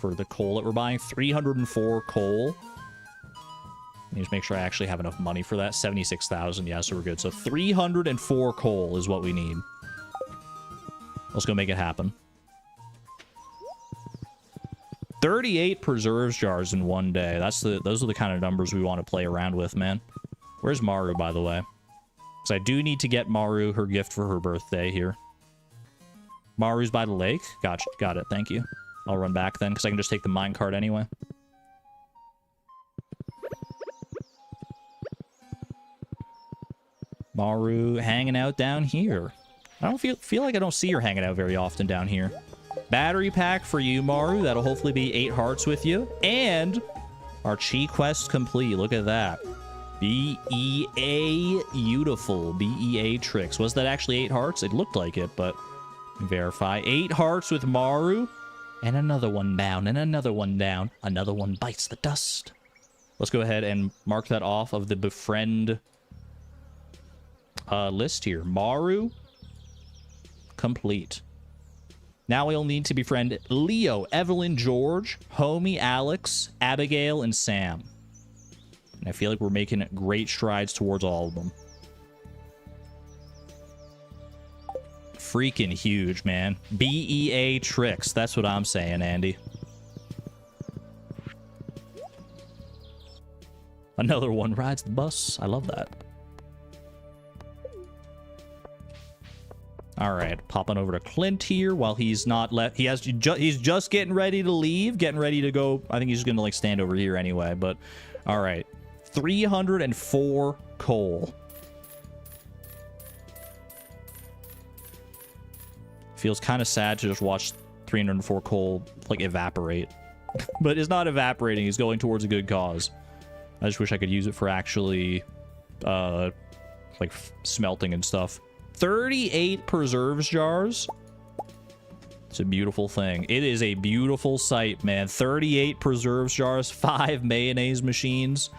for the coal that we're buying. 304 coal. Let me just make sure I actually have enough money for that. 76,000. Yeah, so we're good. So 304 coal is what we need. Let's go make it happen. 38 preserves jars in one day. Those are the kind of numbers we want to play around with, man. Where's Maru, by the way? Because I do need to get Maru her gift for her birthday here. Maru's by the lake? Gotcha. Got it. Thank you. I'll run back then, because I can just take the minecart anyway. Maru hanging out down here. I don't feel like I don't see her hanging out very often down here. Battery pack for you, Maru. That'll hopefully be 8 hearts with you. And our Chi quest complete. Look at that. BEA beautiful. BEA tricks. Was that actually 8 hearts? It looked like it, but verify. 8 hearts with Maru. And another one down. And another one down. Another one bites the dust. Let's go ahead and mark that off of the befriend list here. Maru complete. Now we'll need to befriend Leo, Evelyn, George, Homie, Alex, Abigail, and Sam. And I feel like we're making great strides towards all of them. Freaking huge, man. BEA tricks. That's what I'm saying, Andy. Another one rides the bus. I love that. All right, popping over to Clint here while he's not left. He's just getting ready to leave, getting ready to go. I think he's just gonna like stand over here anyway. But all right, 304 coal. Feels kind of sad to just watch 304 coal like evaporate, but it's not evaporating. It's going towards a good cause. I just wish I could use it for actually, like smelting and stuff. 38 preserves jars. It's a beautiful thing. It is a beautiful sight, man. 38 preserves jars, 5 mayonnaise machines,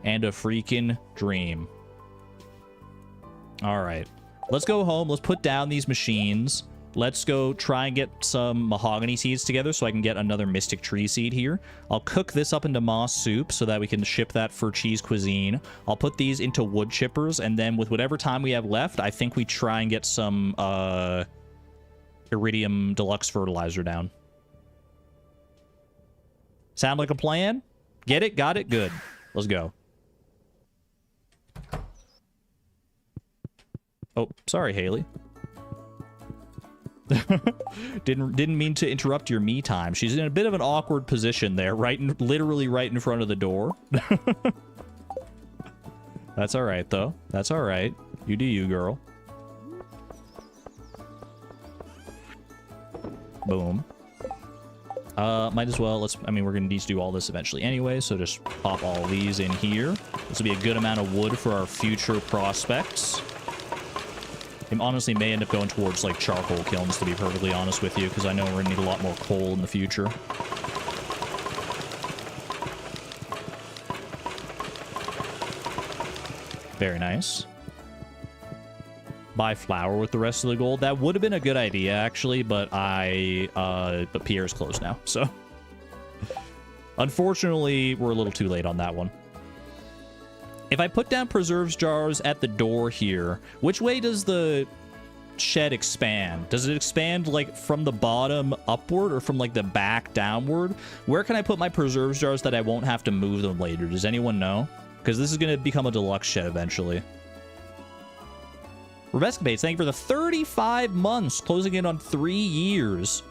and a freaking dream. All right. Let's go home. Let's put down these machines. Let's go try and get some mahogany seeds together so I can get another mystic tree seed here. I'll cook this up into moss soup so that we can ship that for cheese cuisine. I'll put these into wood chippers, and then with whatever time we have left, I think we try and get some iridium deluxe fertilizer down. Sound like a plan? Get it? Got it? Good. Let's go. Oh, sorry, Haley. Didn't mean to interrupt your me time. She's in a bit of an awkward position there, literally right in front of the door. That's all right, though. That's all right. You do you, girl. Boom. Might as well. I mean, we're gonna need to do all this eventually anyway, so just pop all these in here. This will be a good amount of wood for our future prospects. I honestly may end up going towards, like, charcoal kilns, to be perfectly honest with you, because I know we're going to need a lot more coal in the future. Very nice. Buy flour with the rest of the gold. That would have been a good idea, actually, but but Pierre's closed now, so. Unfortunately, we're a little too late on that one. If I put down preserves jars at the door here, which way does the shed expand? Does it expand, like, from the bottom upward or from, like, the back downward? Where can I put my preserves jars that I won't have to move them later? Does anyone know? Because this is going to become a deluxe shed eventually. Rebecca Bates, thank you for the 35 months, closing in on 3 years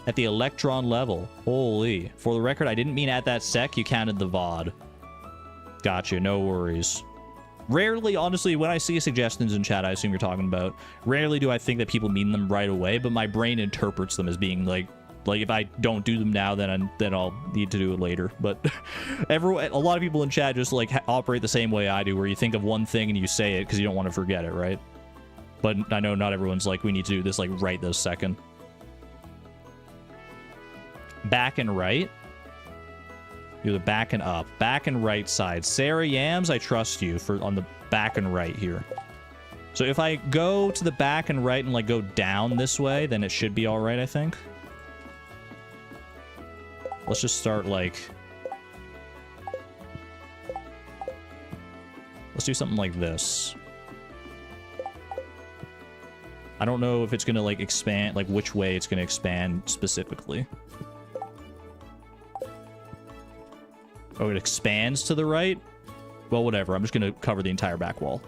at the Electron level. Holy. For the record, I didn't mean at that sec, you counted the VOD. Gotcha, no worries. Rarely, honestly, when I see suggestions in chat, I assume you're talking about, rarely do I think that people mean them right away, but my brain interprets them as being like if I don't do them now, then I'll need to do it later. But a lot of people in chat just like operate the same way I do, where you think of one thing and you say it because you don't want to forget it, right? But I know not everyone's like, we need to do this like right this second. Back and right. Do the back and up. Back and right side. Sarah Yams, I trust you for on the back and right here. So if I go to the back and right and like go down this way, then it should be all right, I think. Let's just start like... Let's do something like this. I don't know if it's gonna like expand, like which way it's gonna expand specifically. Oh, it expands to the right? Well, whatever. I'm just gonna cover the entire back wall.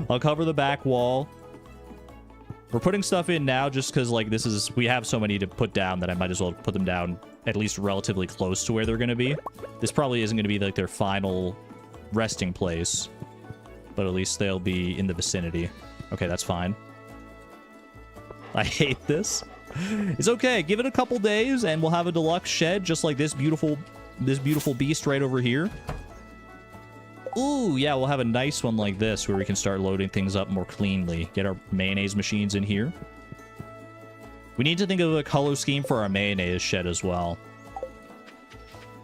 I'll cover the back wall. We're putting stuff in now just because, like, this is... We have so many to put down that I might as well put them down at least relatively close to where they're gonna be. This probably isn't gonna be, like, their final resting place. But at least they'll be in the vicinity. Okay, that's fine. I hate this. It's okay. Give it a couple days and we'll have a deluxe shed just like this beautiful beast right over here. Ooh, yeah, we'll have a nice one like this where we can start loading things up more cleanly. Get our mayonnaise machines in here. We need to think of a color scheme for our mayonnaise shed as well.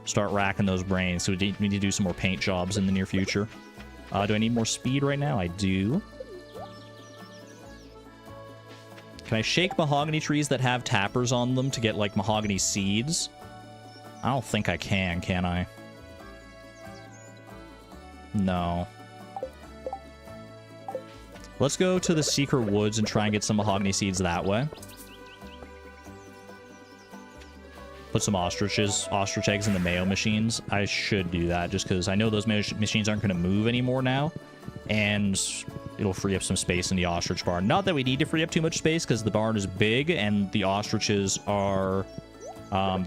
Start racking those brains. So we need to do some more paint jobs in the near future. Do I need more speed right now? I do. Can I shake mahogany trees that have tappers on them to get, like, mahogany seeds? I don't think I can I? No. Let's go to the secret woods and try and get some mahogany seeds that way. Put some ostrich eggs in the mayo machines. I should do that just because I know those machines aren't going to move anymore now. And it'll free up some space in the ostrich barn. Not that we need to free up too much space because the barn is big and the ostriches are...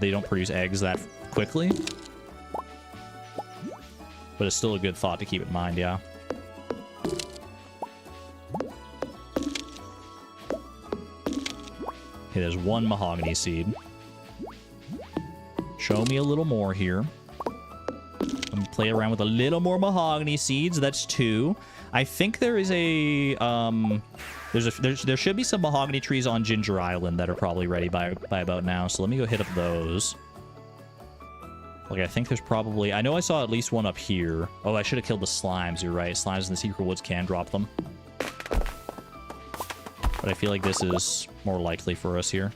they don't produce eggs that quickly. But it's still a good thought to keep in mind, yeah. Okay, there's one mahogany seed. Show me a little more here. Let me play around with a little more mahogany seeds. That's 2. I think there is a... there should be some mahogany trees on Ginger Island that are probably ready by about now. So let me go hit up those. Like, I think there's probably... I know I saw at least one up here. Oh, I should have killed the slimes. You're right. Slimes in the secret woods can drop them. But I feel like this is more likely for us here.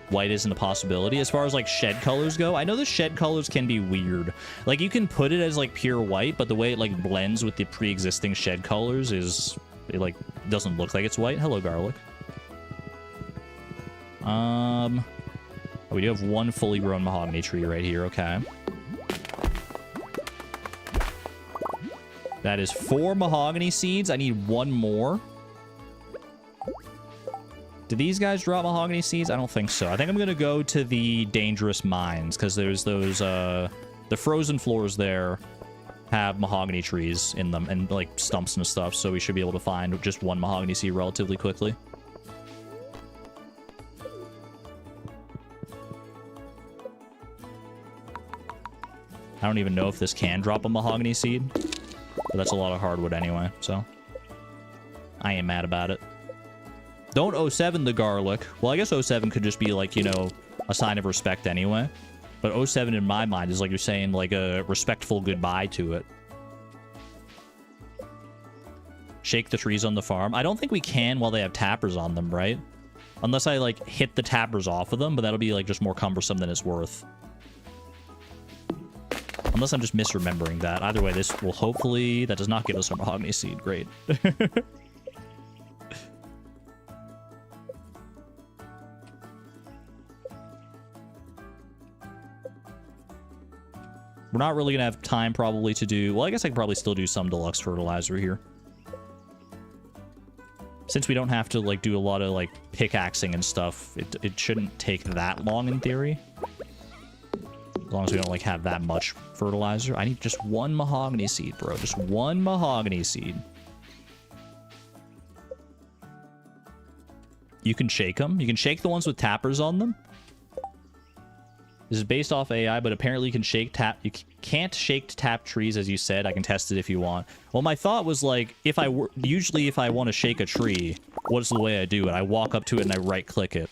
White isn't a possibility. As far as, like, shed colors go, I know the shed colors can be weird. Like, you can put it as, like, pure white, but the way it, like, blends with the pre-existing shed colors is... It, like, doesn't look like it's white. Hello, garlic. We do have one fully grown mahogany tree right here. Okay. That is 4 mahogany seeds. I need 1 more. Do these guys drop mahogany seeds? I don't think so. I think I'm going to go to the dangerous mines because there's those, the frozen floors there have mahogany trees in them and, like, stumps and stuff. So we should be able to find just 1 mahogany seed relatively quickly. I don't even know if this can drop a mahogany seed. But that's a lot of hardwood anyway, so... I ain't mad about it. Don't 07 the garlic. Well, I guess 07 could just be, like, you know, a sign of respect anyway. But 07 in my mind is like you're saying, like, a respectful goodbye to it. Shake the trees on the farm. I don't think we can while they have tappers on them, right? Unless I, like, hit the tappers off of them, but that'll be, like, just more cumbersome than it's worth. Unless I'm just misremembering that. Either way, this will hopefully... That does not give us a mahogany seed. Great. We're not really going to have time probably to do... Well, I guess I could probably still do some deluxe fertilizer here. Since we don't have to, like, do a lot of, like, pickaxing and stuff, it shouldn't take that long in theory. As long as we don't, like, have that much fertilizer. I need just 1 mahogany seed, bro. Just 1 mahogany seed. You can shake them. You can shake the ones with tappers on them. This is based off AI, but apparently you can shake tap... You can't shake tap trees, as you said. I can test it if you want. Well, my thought was, like, if I were... Usually, if I want to shake a tree, what's the way I do it? I walk up to it and I right-click it.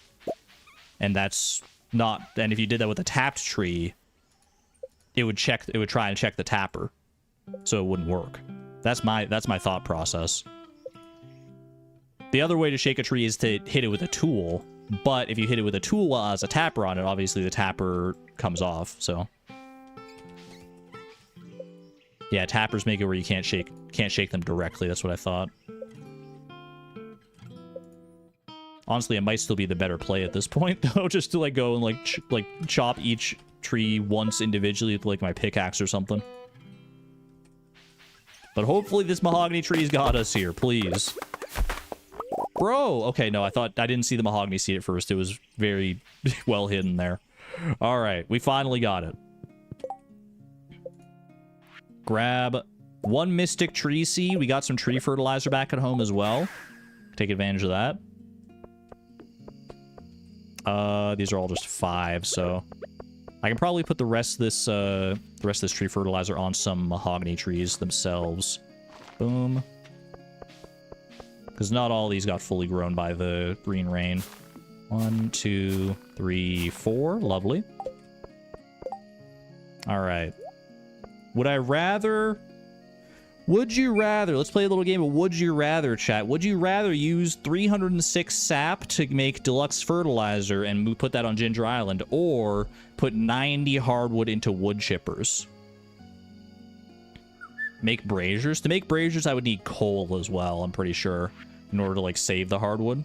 And that's not... And if you did that with a tapped tree, it would try and check the tapper. So it wouldn't work. That's my thought process. The other way to shake a tree is to hit it with a tool. But if you hit it with a tool while it has a tapper on it, obviously the tapper comes off, so... Yeah, tappers make it where you can't shake them directly. That's what I thought. Honestly, it might still be the better play at this point, though, just to like go and like chop each tree once individually with like my pickaxe or something. But hopefully this mahogany tree's got us here, please. Bro, okay, no, I didn't see the mahogany seed at first. It was very well hidden there. All right, we finally got it. Grab one mystic tree seed. We got some tree fertilizer back at home as well. Take advantage of that. These are all just 5, so I can probably put the rest of this tree fertilizer on some mahogany trees themselves. Boom. Because not all these got fully grown by the green rain. 1, 2, 3, 4. Lovely. All right. Would you rather, let's play a little game of would you rather, chat. Would you rather use 306 sap to make deluxe fertilizer and put that on Ginger Island, or put 90 hardwood into wood chippers? Make braziers? To make braziers, I would need coal as well, I'm pretty sure, in order to, like, save the hardwood.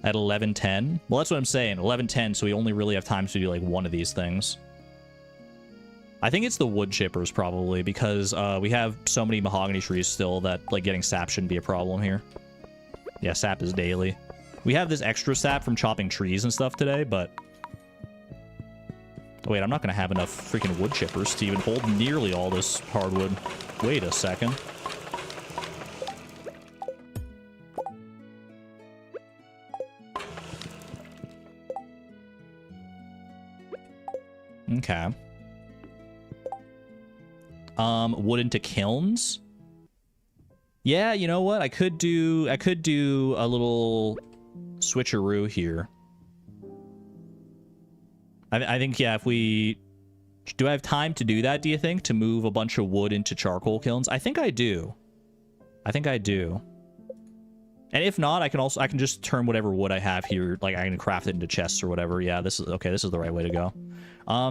At 11:10? Well, that's what I'm saying, 11:10, so we only really have time to do, like, one of these things. I think it's the wood chippers, probably, because we have so many mahogany trees still that, like, getting sap shouldn't be a problem here. Yeah, sap is daily. We have this extra sap from chopping trees and stuff today, but... Wait, I'm not going to have enough freaking wood chippers to even hold nearly all this hardwood. Wait a second. Okay. Wood into kilns? Yeah, you know what? I could do a little switcheroo here. I think, yeah, if we... Do I have time to do that, do you think? To move a bunch of wood into charcoal kilns? I think I do. I think I do. And if not, I can just turn whatever wood I have here, like I can craft it into chests or whatever. Yeah, this is the right way to go.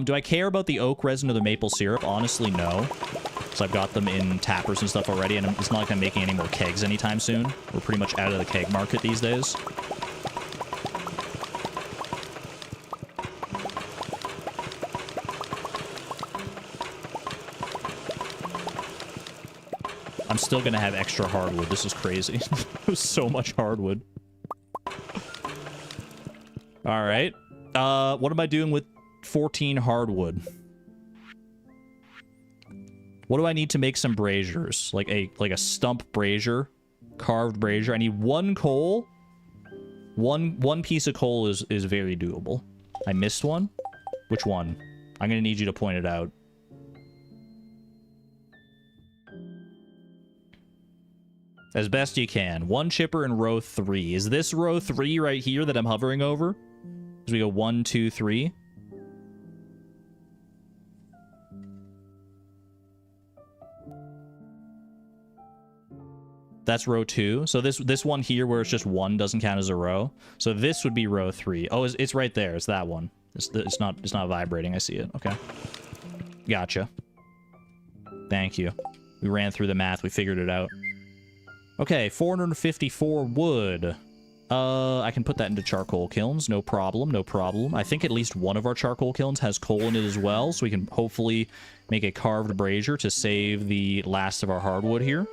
Do I care about the oak resin or the maple syrup? Honestly, no. Because I've got them in tappers and stuff already, and it's not like I'm making any more kegs anytime soon. We're pretty much out of the keg market these days. I'm still gonna have extra hardwood. This is crazy. There's so much hardwood. Alright. What am I doing with 14 hardwood? What do I need to make some braziers? Like a stump brazier. Carved brazier. I need 1 coal. One piece of coal is very doable. I missed one? Which one? I'm gonna need you to point it out. As best you can. 1 chipper in row 3. Is this row 3 right here that I'm hovering over? As we go 1, 2, 3. That's row 2. So this one here where it's just 1 doesn't count as a row. So this would be row 3. Oh, it's right there. It's that one. It's not vibrating. I see it. Okay. Gotcha. Thank you. We ran through the math. We figured it out. Okay, 454 wood. I can put that into charcoal kilns. No problem, no problem. I think at least one of our charcoal kilns has coal in it as well, so we can hopefully make a carved brazier to save the last of our hardwood here.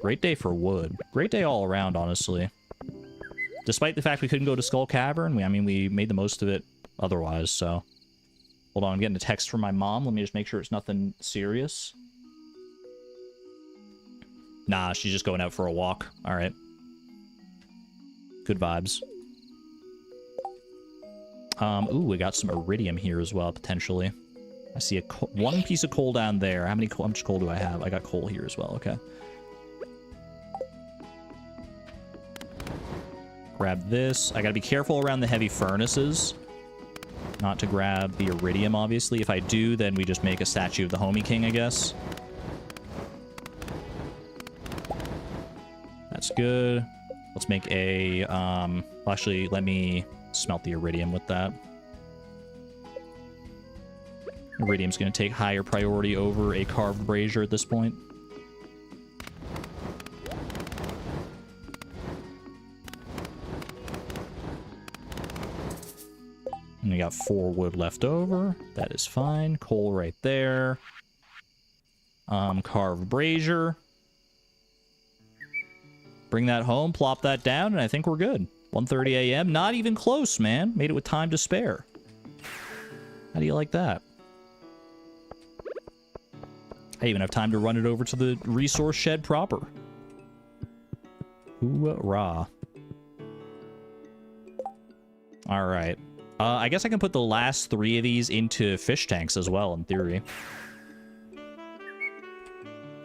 Great day for wood. Great day all around, honestly. Despite the fact we couldn't go to Skull Cavern, we made the most of it otherwise, so... Hold on, I'm getting a text from my mom. Let me just make sure it's nothing serious. Nah, she's just going out for a walk. Alright. Good vibes. Ooh, we got some iridium here as well, potentially. I see one piece of coal down there. How much coal do I have? I got coal here as well, okay. Grab this. I gotta be careful around the heavy furnaces. Not to grab the iridium, obviously. If I do, then we just make a statue of the Homie King, I guess. That's good. Let's make a, well, actually, let me smelt the iridium with that. Iridium's going to take higher priority over a carved brazier at this point. And we got 4 wood left over. That is fine. Coal right there. Carved brazier. Bring that home, plop that down, and I think we're good. 1:30 a.m. Not even close, man. Made it with time to spare. How do you like that? I even have time to run it over to the resource shed proper. Hoorah. Alright. I guess I can put the last 3 of these into fish tanks as well, in theory.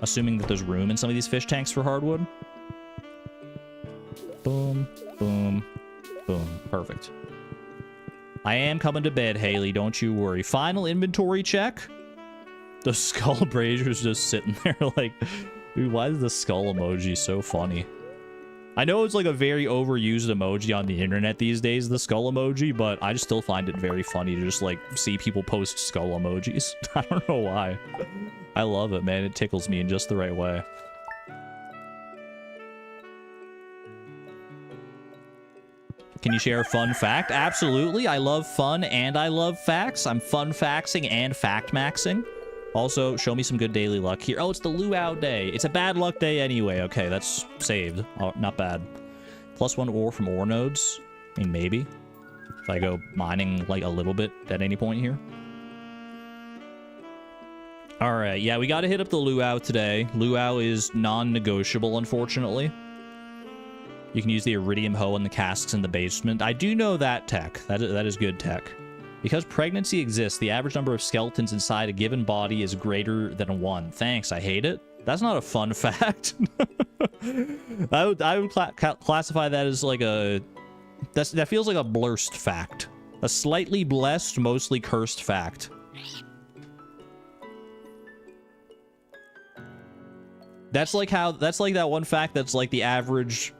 Assuming that there's room in some of these fish tanks for hardwood. Boom, boom, boom. Perfect. I am coming to bed, Haley. Don't you worry. Final inventory check. The skull brazier's just sitting there like... Dude, why is the skull emoji so funny? I know it's like a very overused emoji on the internet these days, the skull emoji, but I just still find it very funny to just like see people post skull emojis. I don't know why. I love it, man. It tickles me in just the right way. Can you share a fun fact? Absolutely. I love fun and I love facts. I'm fun faxing and fact maxing. Also, show me some good daily luck here. Oh, it's the luau day. It's a bad luck day anyway. Okay, that's saved. Oh, not bad. +1 ore from ore nodes. I mean, maybe. If I go mining like a little bit at any point here. Alright, yeah, we gotta hit up the luau today. Luau is non-negotiable, unfortunately. You can use the iridium hoe and the casks in the basement. I do know that tech. That is good tech. Because pregnancy exists, the average number of skeletons inside a given body is greater than 1. Thanks, I hate it. That's not a fun fact. I would classify that as like a... That feels like a blurst fact. A slightly blessed, mostly cursed fact. That's like that one fact that's like the average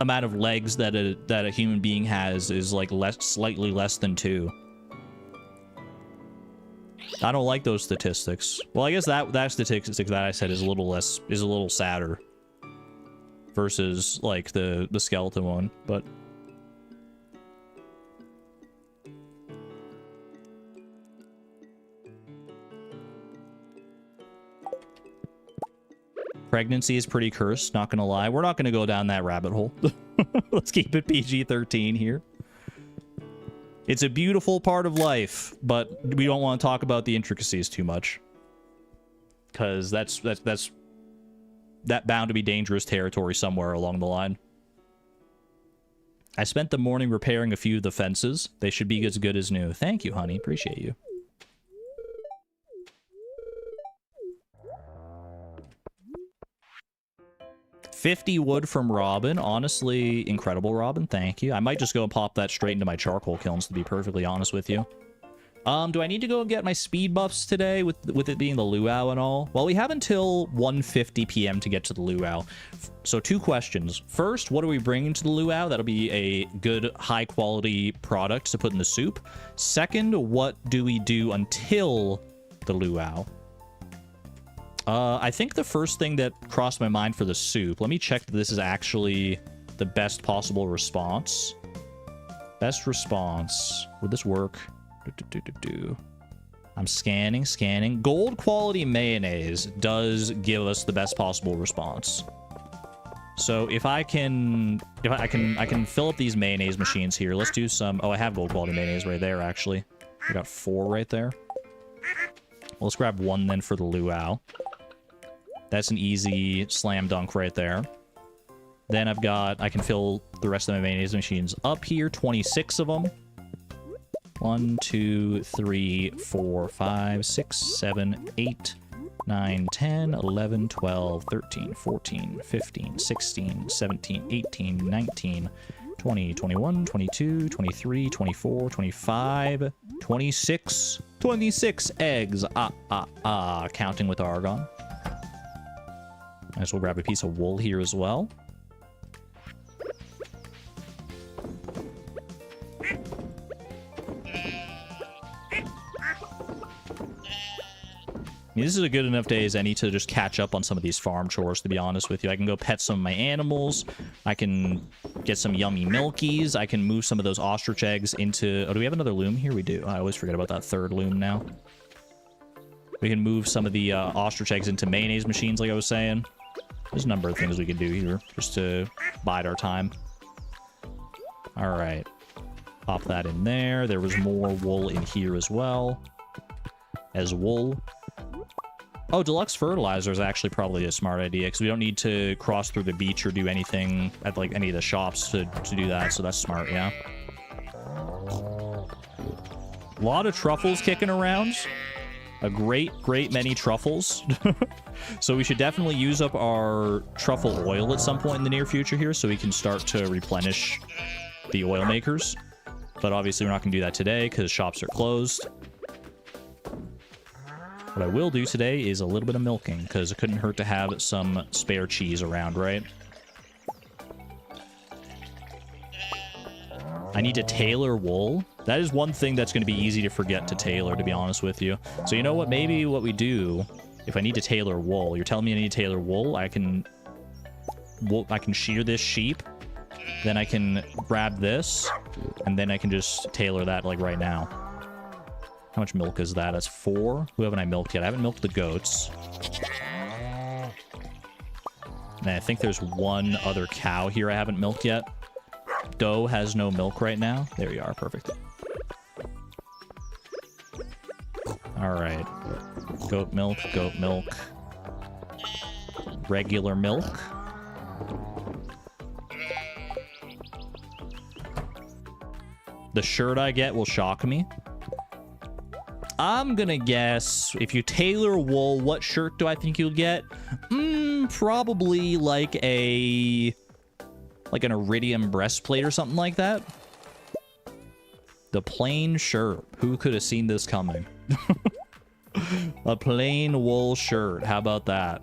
amount of legs that a human being has is like slightly less than 2. I don't like those statistics. Well, I guess that statistic that I said is a little sadder versus like the skeleton one, but pregnancy is pretty cursed, not gonna lie. We're not gonna go down that rabbit hole. Let's keep it PG-13 here. It's a beautiful part of life, but we don't want to talk about the intricacies too much. Because that's bound to be dangerous territory somewhere along the line. I spent the morning repairing a few of the fences. They should be as good as new. Thank you, honey. Appreciate you. $50 wood from Robin. Honestly, incredible, Robin. Thank you. I might just go and pop that straight into my charcoal kilns, to be perfectly honest with you. Do I need to go and get my speed buffs today with it being the luau and all? Well, we have until 1:50 p.m. to get to the luau. So 2 questions. First, what are we bringing to the luau? That'll be a good, high-quality product to put in the soup. Second, what do we do until the luau? I think the first thing that crossed my mind for the soup, let me check that this is actually the best possible response. Best response. Would this work? I'm scanning. Gold quality mayonnaise does give us the best possible response. So if I can fill up these mayonnaise machines here. Let's do some. Oh, I have gold quality mayonnaise right there, actually. We got 4 right there. Well, let's grab 1 then for the luau. That's an easy slam dunk right there. Then I can fill the rest of my mayonnaise machines up here. 26 of them. 1, 2, 3, 4, 5, 6, 7, 8, 9, 10, 11, 12, 13, 14, 15, 16, 17, 18, 19, 20, 21, 22, 23, 24, 25, 26. 26 eggs. Counting with argon. Might as well grab a piece of wool here as well. I mean, this is a good enough day as any to just catch up on some of these farm chores, to be honest with you. I can go pet some of my animals. I can get some yummy milkies. I can move some of those ostrich eggs into... Oh, do we have another loom here? We do. I always forget about that third loom now. We can move some of the ostrich eggs into mayonnaise machines, like I was saying. There's a number of things we can do here just to bide our time. All right. Pop that in there. There was more wool in here as well. Wool. Oh, deluxe fertilizer is actually probably a smart idea because we don't need to cross through the beach or do anything at like any of the shops to do that. So that's smart, yeah. A lot of truffles kicking around. A great many truffles. So we should definitely use up our truffle oil at some point in the near future here so we can start to replenish the oil makers. But obviously we're not going to do that today because shops are closed. What I will do today is a little bit of milking, because it couldn't hurt to have some spare cheese around, right? I need to tailor wool. That is one thing that's going to be easy to forget to tailor, to be honest with you. So you know what? Maybe what we do, if I need to tailor wool, you're telling me I need to tailor wool, I can shear this sheep, then I can grab this, and then I can just tailor that, like, right now. How much milk is that? That's 4. Who haven't I milked yet? I haven't milked the goats. And I think there's one other cow here I haven't milked yet. Doe has no milk right now. There you are. Perfect. All right. Goat milk, goat milk. Regular milk. The shirt I get will shock me. I'm gonna guess if you tailor wool, what shirt do I think you'll get? Probably like an iridium breastplate or something like that. The plain shirt. Who could have seen this coming? A plain wool shirt. How about that?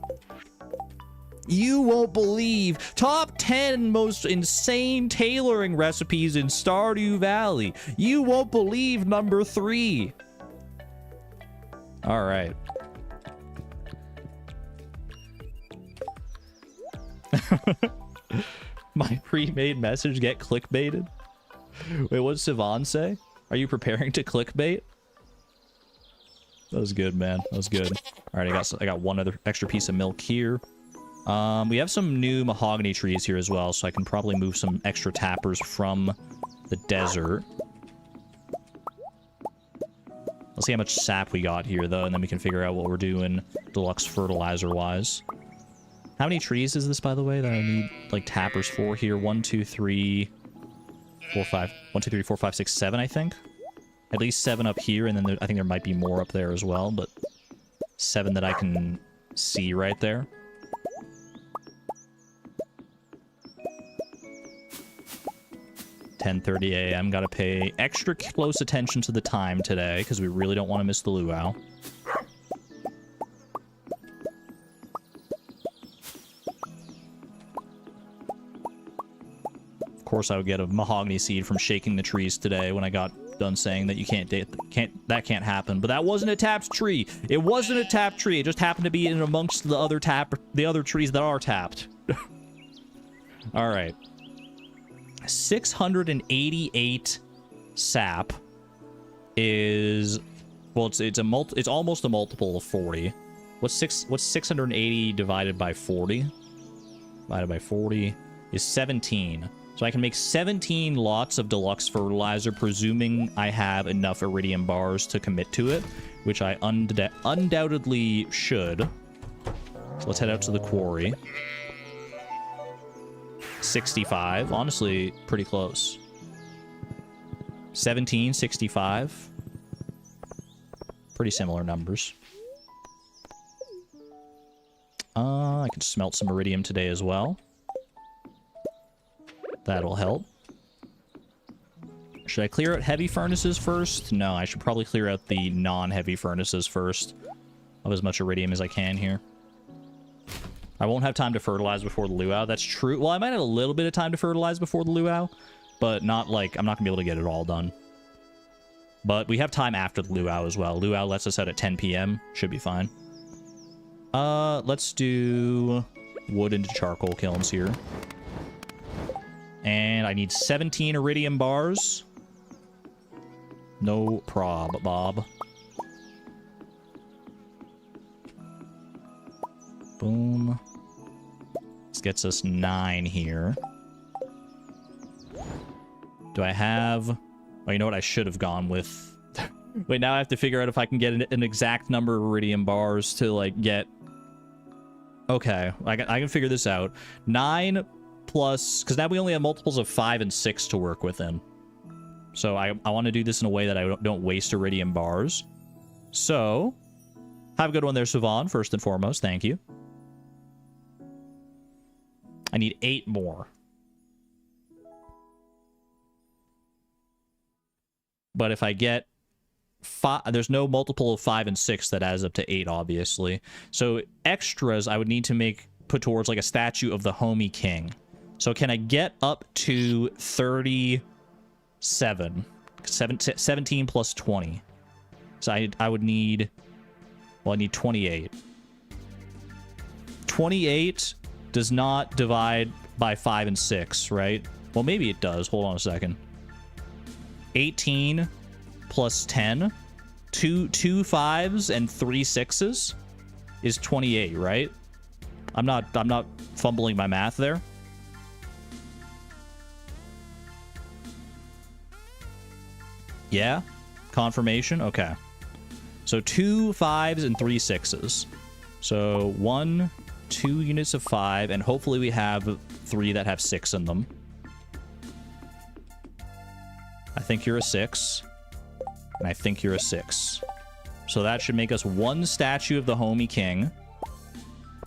You won't believe. Top 10 most insane tailoring recipes in Stardew Valley. You won't believe number 3. All right. My pre-made message get clickbaited? Wait, what did Sivan say? Are you preparing to clickbait? That was good, man. That was good. All right, I got one other extra piece of milk here. We have some new mahogany trees here as well, so I can probably move some extra tappers from the desert. Let's see how much sap we got here, though, and then we can figure out what we're doing deluxe fertilizer-wise. How many trees is this, by the way, that I need, like, tappers for here? 1, 2, 3, 4, 5. 1, 2, 3, 4, 5, 6, 7, I think. At least 7 up here, and then I think there might be more up there as well, but 7 that I can see right there. 10:30 a.m. Gotta pay extra close attention to the time today, because we really don't want to miss the luau. Of course, I would get a mahogany seed from shaking the trees today when I got done saying that you that can't happen. But that wasn't a tapped tree. It wasn't a tapped tree. It just happened to be in amongst the other trees that are tapped. All right. 688 sap is, well, it's almost a multiple of 40. What's 680 divided by 40? Divided by 40 is 17. So I can make 17 lots of deluxe fertilizer, presuming I have enough iridium bars to commit to it, which I undoubtedly should. So let's head out to the quarry. 65. Honestly, pretty close. 17, 65. Pretty similar numbers. I can smelt some iridium today as well. That'll help. Should I clear out heavy furnaces first? No, I should probably clear out the non-heavy furnaces first. Of as much iridium as I can here. I won't have time to fertilize before the luau. That's true. Well, I might have a little bit of time to fertilize before the luau, but not like, I'm not gonna be able to get it all done. But we have time after the luau as well. Luau lets us out at 10 p.m. Should be fine. Let's do wood into charcoal kilns here. And I need 17 iridium bars. No prob, Bob. Boom. This gets us 9 here. Do I have... Oh, you know what I should have gone with? Wait, now I have to figure out if I can get an exact number of iridium bars to, like, get... Okay, I can figure this out. 9 plus... Because now we only have multiples of 5 and 6 to work within. So I want to do this in a way that I don't waste iridium bars. So, have a good one there, Siobhan, first and foremost. Thank you. I need 8 more. But if I get 5, there's no multiple of 5 and 6 that adds up to 8, obviously. So extras I would need to put towards like a statue of the homie king. So can I get up to 37? 17 plus 20. So I would need... Well, I need 28. 28 does not divide by 5 and 6, right? Well, maybe it does. Hold on a second. 18 plus 10. Two 5s and 3 6s is 28, right? I'm not fumbling my math there. Yeah? Confirmation? Okay. So 2 5s and 3 6s. So 1, 2 units of 5, and hopefully we have 3 that have 6 in them. I think you're a 6. And I think you're a 6. So that should make us 1 statue of the homie king.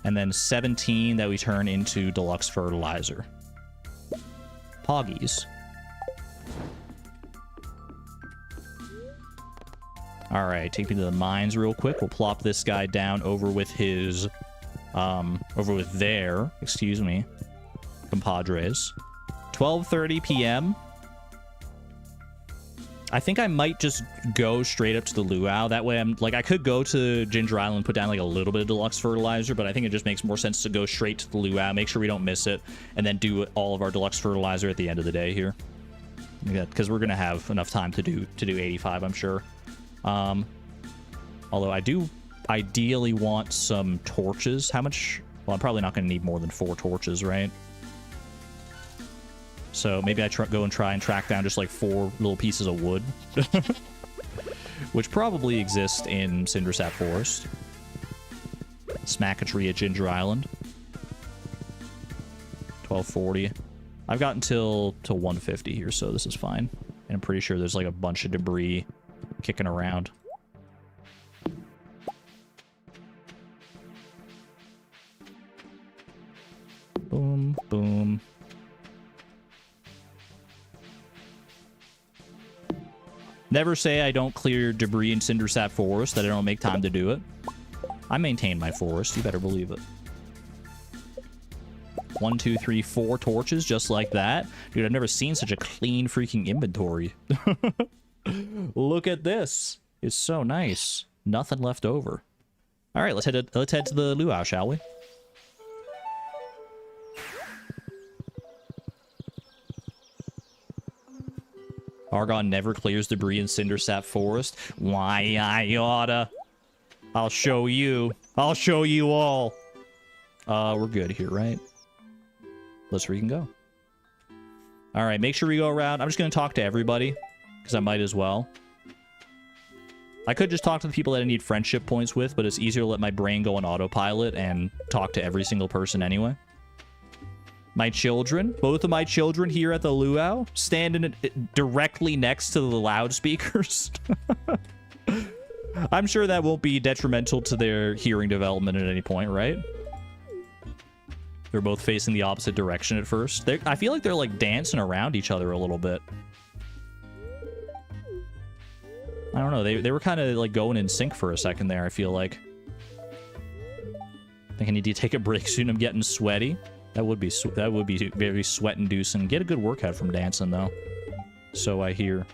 And then 17 that we turn into deluxe fertilizer. Poggies. Alright, take me to the mines real quick. We'll plop this guy down over with his... over with their... Excuse me. Compadres. 12:30 p.m. I think I might just go straight up to the luau. That way I'm... Like, I could go to Ginger Island and put down, like, a little bit of deluxe fertilizer, but I think it just makes more sense to go straight to the luau, make sure we don't miss it, and then do all of our deluxe fertilizer at the end of the day here. Because we're going to have enough time to do 85, I'm sure. Although I do ideally want some torches. How much? Well, I'm probably not going to need more than 4 torches, right? So maybe I go and try and track down just like 4 little pieces of wood. Which probably exist in Cindersap Forest. Smack a tree at Ginger Island. 12:40. I've got until 150 here, so this is fine. And I'm pretty sure there's like a bunch of debris kicking around. Boom, boom. Never say I don't clear debris in Cindersap Forest, that I don't make time to do it. I maintain my forest, you better believe it. 1, 2, 3, 4 torches, just like that. Dude, I've never seen such a clean freaking inventory. Look at this. It's so nice. Nothing left over. All right, let's head to the luau, shall we? Argon never clears debris in Cindersap Forest. Why, I oughta. I'll show you. I'll show you all. We're good here, right? Let's where you can go. All right, make sure we go around. I'm just going to talk to everybody, because I might as well. I could just talk to the people that I need friendship points with, but it's easier to let my brain go on autopilot and talk to every single person anyway. My children, both of my children here at the luau, standing directly next to the loudspeakers. I'm sure that won't be detrimental to their hearing development at any point, right? They're both facing the opposite direction at first. I feel like they're like dancing around each other a little bit. I don't know. They were kind of like going in sync for a second there, I feel like. I think I need to take a break soon. I'm getting sweaty. That would be very sweat-inducing. Get a good workout from dancing, though. So I hear.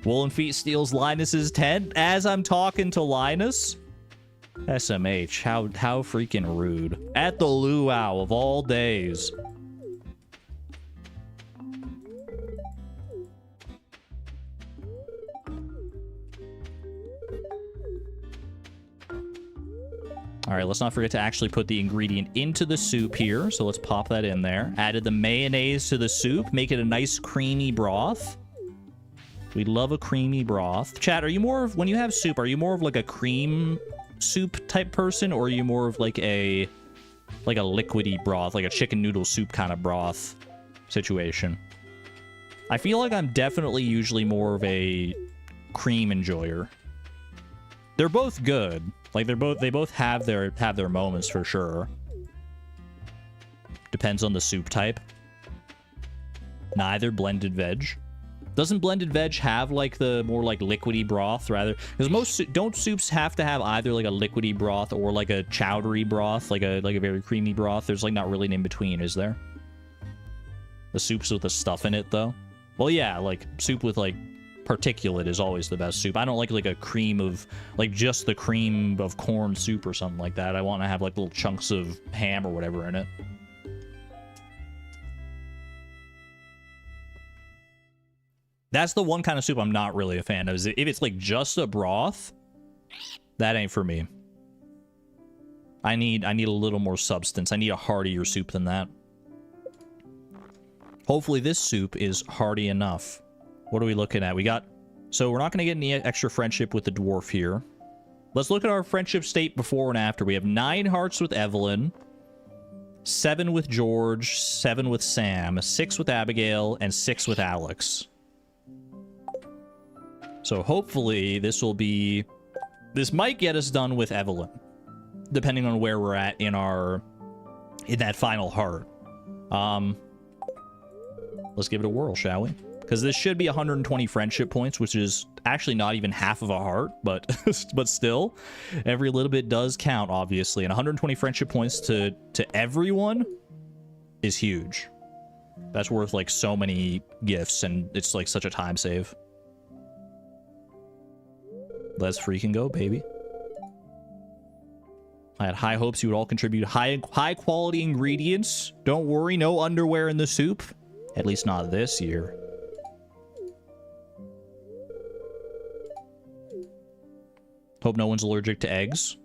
Woolen Feet steals Linus's tent as I'm talking to Linus. SMH, how freaking rude. At the luau of all days. All right, let's not forget to actually put the ingredient into the soup here. So let's pop that in there. Added the mayonnaise to the soup. Make it a nice creamy broth. We love a creamy broth. Chat, are you more of, when you have soup, are you more of like a cream soup type person? Or are you more of like a liquidy broth, like a chicken noodle soup kind of broth situation? I feel like I'm definitely usually more of a cream enjoyer. They're both good. Like they both have their moments for sure. Depends on the soup type. Neither blended veg. Doesn't blended veg have like the more like liquidy broth rather? Because most don't soups have to have either like a liquidy broth or like a chowdery broth, like a very creamy broth. There's like not really an in between, is there? The soups with the stuff in it though. Well, yeah, like soup with like particulate is always the best soup. I don't like a cream of, like just the cream of corn soup or something like that. I want to have like little chunks of ham or whatever in it. That's the one kind of soup I'm not really a fan of. Is if it's like just a broth, that ain't for me. I need a little more substance. I need a heartier soup than that. Hopefully this soup is hearty enough. What are we looking at? We got... So we're not going to get any extra friendship with the dwarf here. Let's look at our friendship state before and after. We have 9 hearts with Evelyn, 7 with George, 7 with Sam, 6 with Abigail, and 6 with Alex. So hopefully this will be... This might get us done with Evelyn, depending on where we're at in that final heart. Let's give it a whirl, shall we? Because this should be 120 friendship points, which is actually not even half of a heart, but but still, every little bit does count, obviously. And 120 friendship points to everyone is huge. That's worth like so many gifts, and it's like such a time save. Let's freaking go, baby. I had high hopes you would all contribute high quality ingredients. Don't worry, no underwear in the soup. At least not this year. Hope no one's allergic to eggs.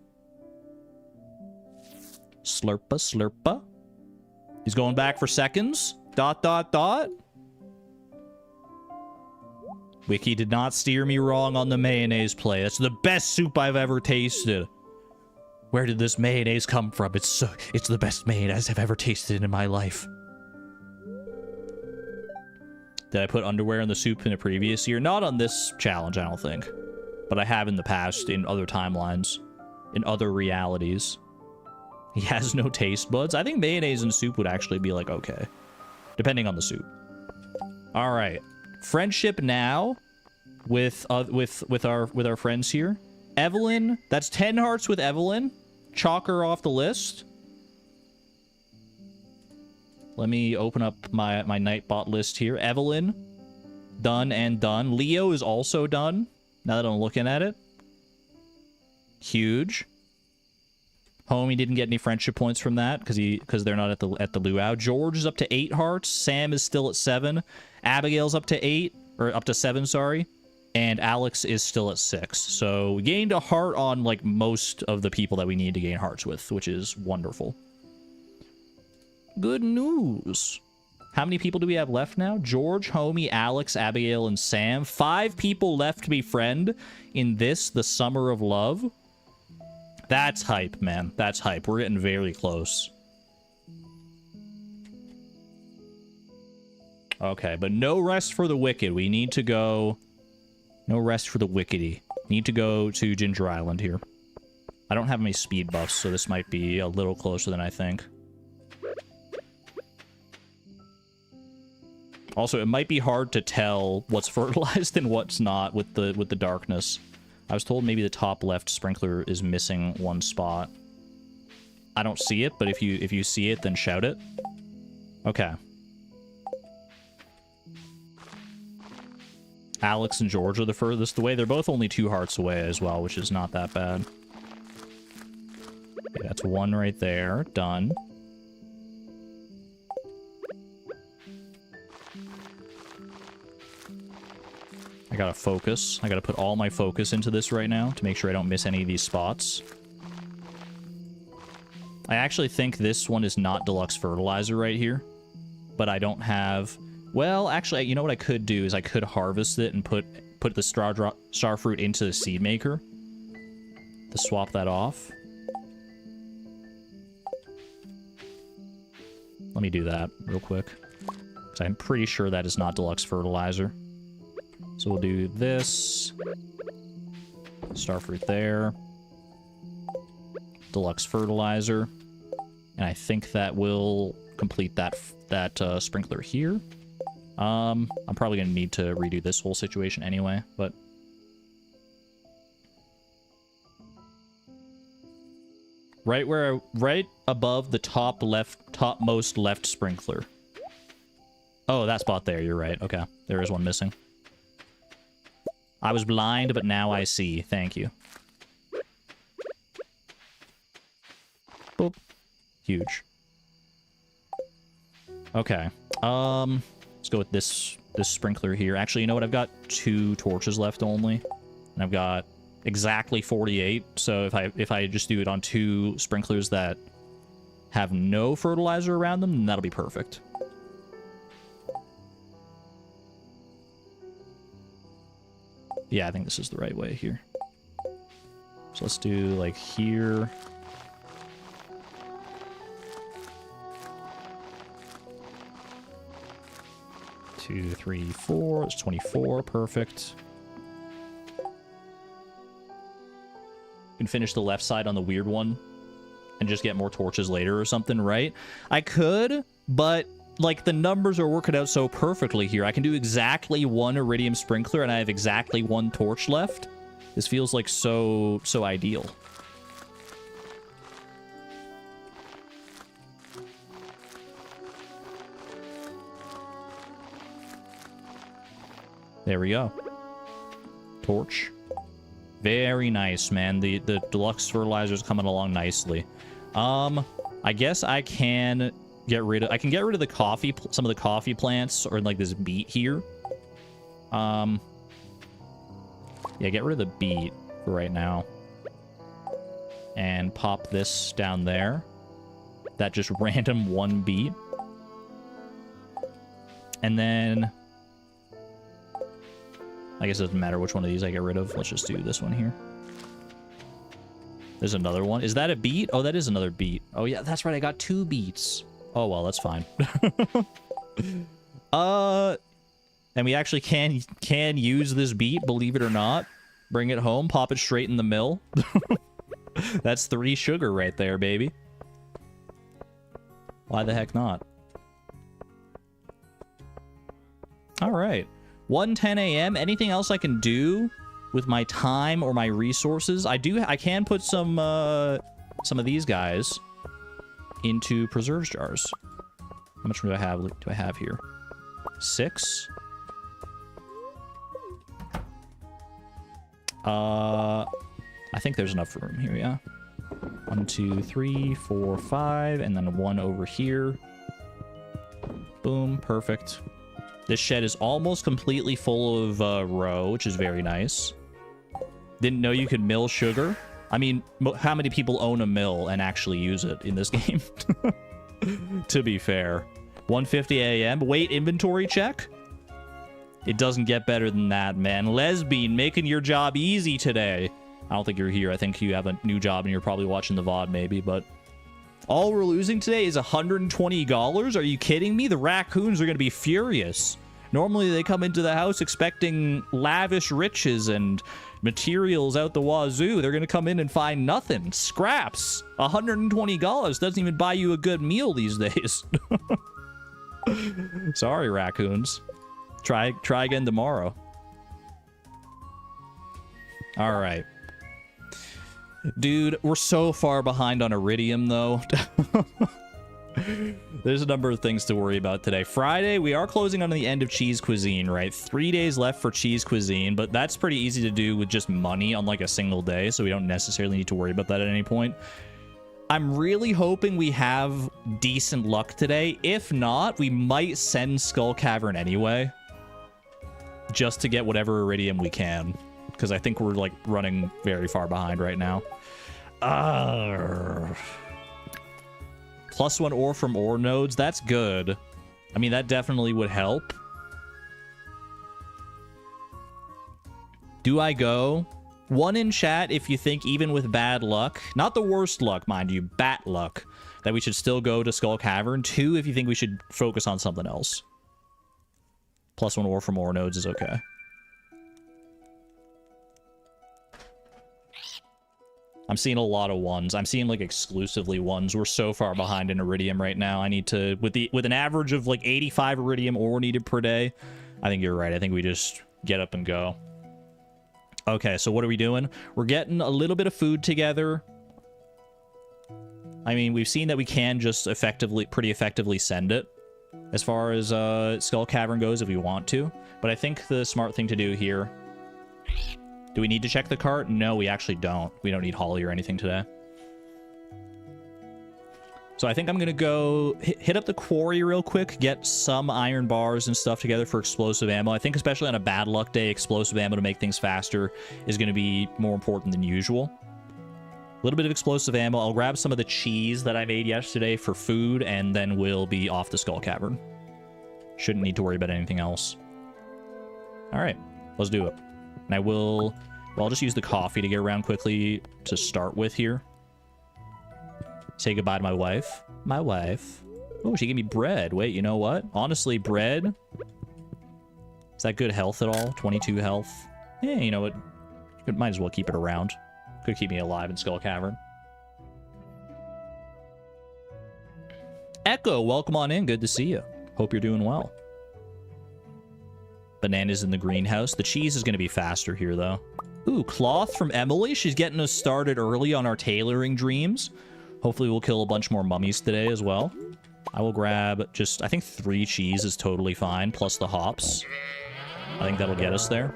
Slurpa, slurpa. He's going back for seconds. ... Wiki did not steer me wrong on the mayonnaise play. That's the best soup I've ever tasted. Where did this mayonnaise come from? It's the best mayonnaise I've ever tasted in my life. Did I put underwear in the soup in a previous year? Not on this challenge, I don't think. But I have in the past, in other timelines, in other realities. He has no taste buds. I think mayonnaise and soup would actually be like okay, depending on the soup. All right, friendship now with our friends here. Evelyn, that's 10 hearts with Evelyn. Chalk her off the list. Let me open up my Nightbot list here. Evelyn, done and done. Leo is also done. Now that I'm looking at it. Huge. Homie didn't get any friendship points from that because they're not at the luau. George is up to 8 hearts. Sam is still at 7. Abigail's up to 8 or up to 7, sorry. And Alex is still at 6. So we gained a heart on like most of the people that we need to gain hearts with, which is wonderful. Good news. How many people do we have left now? George, Homie, Alex, Abigail, and Sam. 5 people left to befriend in this, the Summer of Love. That's hype, man. That's hype. We're getting very close. Okay, but no rest for the wicked. We need to go... No rest for the wickedy. Need to go to Ginger Island here. I don't have any speed buffs, so this might be a little closer than I think. Also, it might be hard to tell what's fertilized and what's not with the darkness. I was told maybe the top left sprinkler is missing one spot. I don't see it, but if you see it, then shout it. Okay. Alex and George are the furthest away. They're both only 2 hearts away as well, which is not that bad. Okay, that's 1 right there. Done. I gotta focus. I gotta put all my focus into this right now to make sure I don't miss any of these spots. I actually think this one is not deluxe fertilizer right here, but I don't have... Well, actually, you know what I could do is I could harvest it and put the star fruit into the seed maker to swap that off. Let me do that real quick, because I'm pretty sure that is not deluxe fertilizer. So we'll do this. Starfruit there. Deluxe fertilizer. And I think that will complete that sprinkler here. I'm probably going to need to redo this whole situation anyway, but... Right above the topmost left sprinkler. Oh, that spot there, you're right. Okay, there is one missing. I was blind, but now I see. Thank you. Boop. Huge. Okay. Let's go with this sprinkler here. Actually, you know what? I've got 2 torches left only. And I've got exactly 48. So if I just do it on 2 sprinklers that have no fertilizer around them, then that'll be perfect. Yeah, I think this is the right way here. So let's do, like, here. Two, 3, 4. It's 24. Perfect. You can finish the left side on the weird one and just get more torches later or something, right? I could, but... like, the numbers are working out so perfectly here. I can do exactly 1 iridium sprinkler, and I have exactly 1 torch left. This feels like so ideal. There we go. Torch. Very nice, man. The deluxe fertilizer's coming along nicely. I guess I can... get rid of the coffee, some of the coffee plants, or like this beet here. Yeah, get rid of the beet for right now. And pop this down there. That just random 1 beet. And then... I guess it doesn't matter which one of these I get rid of. Let's just do this one here. There's another one. Is that a beet? Oh, that is another beet. Oh, yeah, that's right. I got 2 beets. Oh, well, that's fine. And we actually can use this beet, believe it or not. Bring it home, pop it straight in the mill. That's 3 sugar right there, baby. Why the heck not? All right. 1:10 a.m. Anything else I can do with my time or my resources? I can put some of these guys into preserves jars. How much do I have here? 6. I think there's enough room here, yeah. 1, 2, 3, 4, 5, and then 1 over here. Boom, perfect. This shed is almost completely full of roe, which is very nice. Didn't know you could mill sugar. I mean, how many people own a mill and actually use it in this game? To be fair. 1:50 a.m. Wait, inventory check? It doesn't get better than that, man. Lesbian, making your job easy today. I don't think you're here. I think you have a new job and you're probably watching the VOD maybe, but... all we're losing today is $120? Are you kidding me? The raccoons are going to be furious. Normally they come into the house expecting lavish riches and materials out the wazoo. They're going to come in and find nothing. Scraps. $120 doesn't even buy you a good meal these days. Sorry, raccoons. Try again tomorrow. All right. Dude, we're so far behind on Iridium, though. There's a number of things to worry about today. Friday, we are closing on the end of cheese cuisine, right? 3 days left for cheese cuisine, but that's pretty easy to do with just money on like a single day, so we don't necessarily need to worry about that at any point. I'm really hoping we have decent luck today. If not, we might send Skull Cavern anyway, just to get whatever Iridium we can, because I think we're like running very far behind right now. +1 ore from ore nodes, that's good. I mean, that definitely would help. Do I go? 1 in chat if you think even with bad luck, not the worst luck, mind you, bat luck, that we should still go to Skull Cavern. 2 if you think we should focus on something else. +1 ore from ore nodes is okay. I'm seeing a lot of 1s. I'm seeing like exclusively 1s. We're so far behind in Iridium right now. I need to, with an average of like 85 Iridium ore needed per day, I think you're right. I think we just get up and go. Okay, so what are we doing? We're getting a little bit of food together. I mean, we've seen that we can just pretty effectively send it as far as Skull Cavern goes if we want to. But I think the smart thing to do here... Do we need to check the cart? No, we actually don't. We don't need Holly or anything today. So I think I'm going to go hit up the quarry real quick, get some iron bars and stuff together for explosive ammo. I think especially on a bad luck day, explosive ammo to make things faster is going to be more important than usual. A little bit of explosive ammo. I'll grab some of the cheese that I made yesterday for food, and then we'll be off the Skull Cavern. Shouldn't need to worry about anything else. All right, let's do it. And I will... Well, I'll just use the coffee to get around quickly to start with here. Say goodbye to my wife. My wife. Oh, she gave me bread. Wait, you know what? Honestly, bread... Is that good health at all? 22 health. Yeah, you know what? Might as well keep it around. Could keep me alive in Skull Cavern. Echo, welcome on in. Good to see you. Hope you're doing well. Bananas in the greenhouse. The cheese is going to be faster here, though. Ooh, cloth from Emily. She's getting us started early on our tailoring dreams. Hopefully we'll kill a bunch more mummies today as well. I will grab just, I think 3 cheese is totally fine, plus the hops. I think that'll get us there.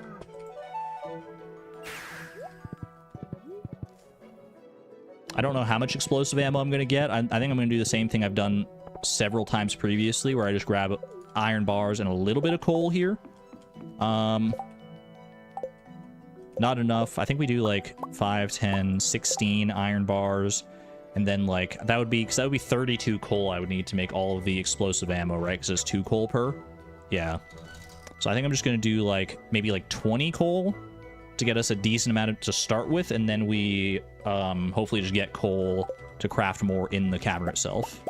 I don't know how much explosive ammo I'm going to get. I think I'm going to do the same thing I've done several times previously, where I just grab iron bars and a little bit of coal here. Not enough. I think we do like 5, 10, 16 iron bars. And then like, that would be 32 coal I would need to make all of the explosive ammo, right? Because it's 2 coal per. Yeah. So I think I'm just going to do like, maybe like 20 coal to get us a decent amount to start with. And then we hopefully just get coal to craft more in the cavern itself.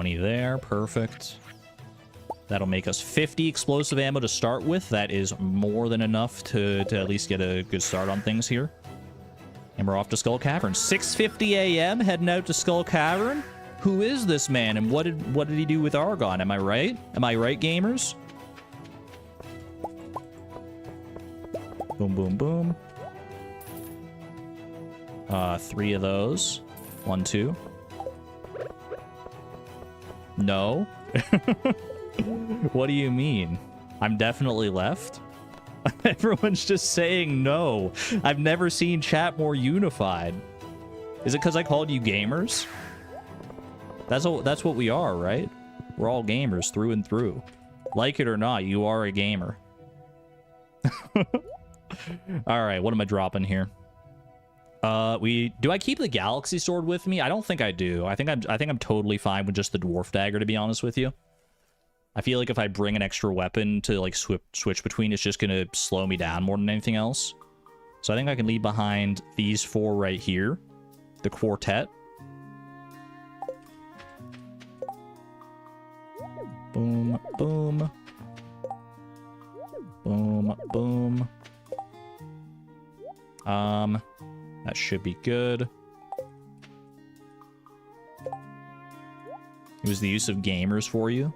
There, perfect. That'll make us 50 explosive ammo to start with. That is more than enough to at least get a good start on things here. And we're off to Skull Cavern. 6:50 a.m. heading out to Skull Cavern. Who is this man, and what did he do with Argon? Am I right? Am I right, gamers? Boom, boom, boom. 3 of those. 1, 2. No? What do you mean? I'm definitely left? Everyone's just saying no. I've never seen chat more unified. Is it because I called you gamers? That's what we are, right? We're all gamers through and through. Like it or not, you are a gamer. Alright, what am I dropping here? Do I keep the Galaxy Sword with me? I don't think I do. I think I'm totally fine with just the Dwarf Dagger, to be honest with you. I feel like if I bring an extra weapon to like switch between, it's just gonna slow me down more than anything else. So I think I can leave behind these 4 right here. The quartet. Boom, boom. Boom, boom. That should be good. It was the use of gamers for you.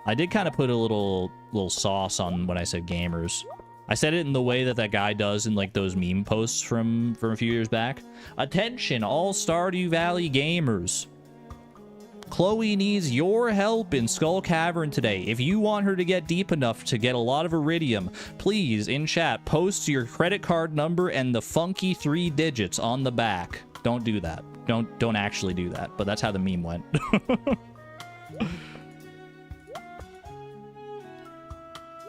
I did kind of put a little sauce on when I said gamers. I said it in the way that guy does in like those meme posts from a few years back. Attention, all Stardew Valley gamers. Chloe needs your help in Skull Cavern today. If you want her to get deep enough to get a lot of iridium, please, in chat, post your credit card number and the funky 3 digits on the back. Don't do that. Don't actually do that. But that's how the meme went.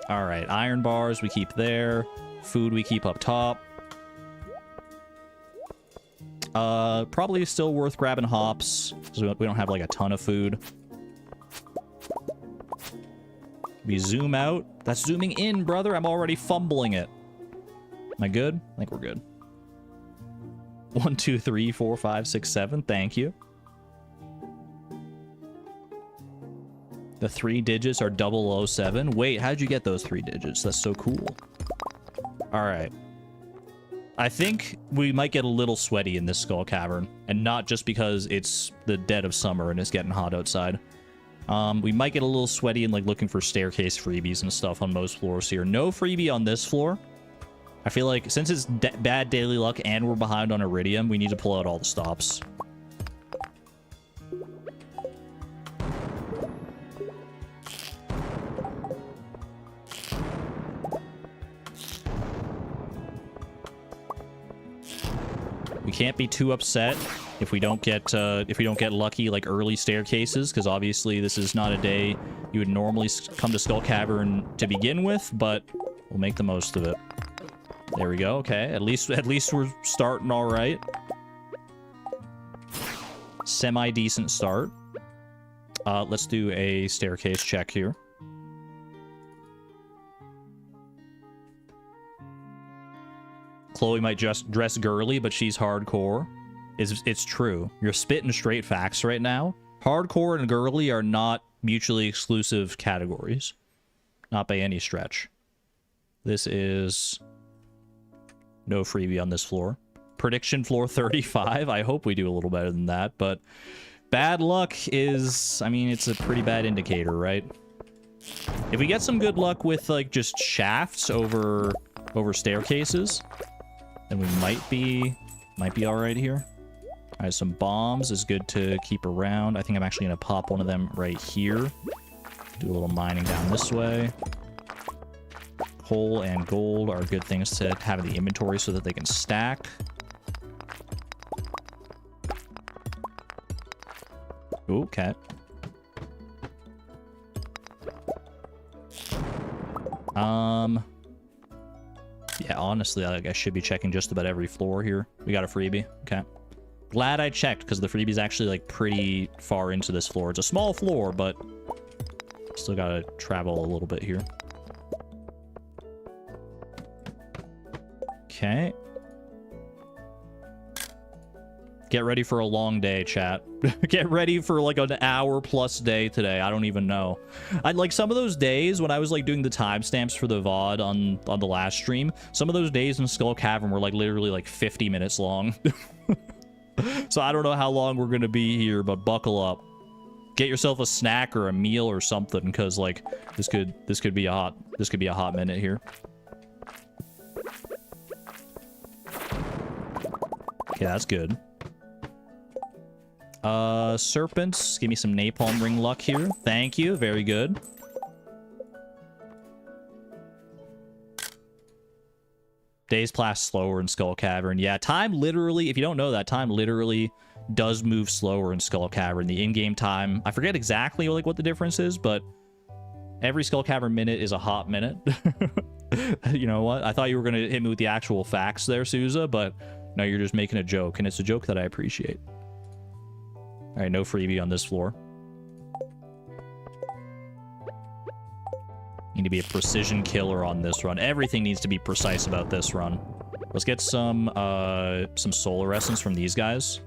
All right, iron bars we keep there. Food we keep up top. Probably still worth grabbing hops, because we don't have like a ton of food. We zoom out. That's zooming in, brother. I'm already fumbling it. Am I good? I think we're good. 1, 2, 3, 4, 5, 6, 7. Thank you. The 3 digits are 007. Wait, how'd you get those 3 digits? That's so cool. All right. I think we might get a little sweaty in this Skull Cavern, and not just because it's the dead of summer and it's getting hot outside. We might get a little sweaty and like looking for staircase freebies and stuff on most floors here. No freebie on this floor. I feel like since it's bad daily luck and we're behind on iridium, we need to pull out all the stops. We can't be too upset if we don't get lucky like early staircases, because obviously this is not a day you would normally come to Skull Cavern to begin with, but we'll make the most of it. There we go. Okay, at least we're starting all right. Semi-decent start. Let's do a staircase check here. Chloe might just dress girly, but she's hardcore. It's true. You're spitting straight facts right now. Hardcore and girly are not mutually exclusive categories. Not by any stretch. This is no freebie on this floor. Prediction floor 35. I hope we do a little better than that, but bad luck is, I mean, it's a pretty bad indicator, right? If we get some good luck with like just shafts over staircases, then we might be all right here. All right, some bombs is good to keep around. I think I'm actually gonna pop one of them right here. Do a little mining down this way. Coal and gold are good things to have in the inventory so that they can stack. Ooh, okay. Yeah, honestly, I should be checking just about every floor here. We got a freebie. Okay. Glad I checked, because the freebie's actually, like, pretty far into this floor. It's a small floor, but still gotta travel a little bit here. Okay. Get ready for a long day, chat. Get ready for like an hour-plus day today. I don't even know. I'd like some of those days when I was like doing the timestamps for the VOD on the last stream. Some of those days in Skull Cavern were like literally like 50 minutes long. So I don't know how long we're gonna be here, but buckle up. Get yourself a snack or a meal or something, because like this could be a hot minute here. Okay, that's good. Serpents. Give me some napalm ring luck here. Thank you. Very good. Days pass slower in Skull Cavern. Yeah, time literally, if you don't know that, time literally does move slower in Skull Cavern. The in-game time, I forget exactly like what the difference is, but every Skull Cavern minute is a hot minute. You know what? I thought you were going to hit me with the actual facts there, Souza, but no, you're just making a joke, and it's a joke that I appreciate. All right, no freebie on this floor. Need to be a precision killer on this run. Everything needs to be precise about this run. Let's get some solar essence from these guys.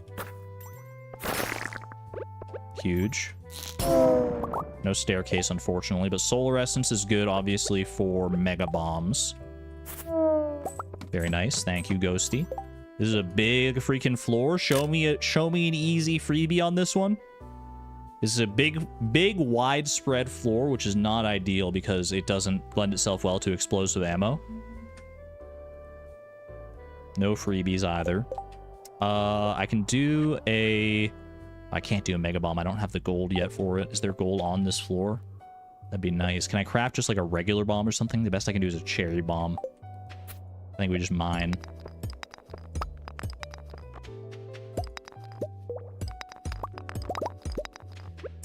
Huge. No staircase, unfortunately, but solar essence is good, obviously, for mega bombs. Very nice. Thank you, Ghosty. This is a big freaking floor. Show me an easy freebie on this one. This is a big widespread floor, which is not ideal because it doesn't lend itself well to explosive ammo. No freebies either. I can do a... I can't do a mega bomb. I don't have the gold yet for it. Is there gold on this floor? That'd be nice. Can I craft just like a regular bomb or something? The best I can do is a cherry bomb. I think we just mine.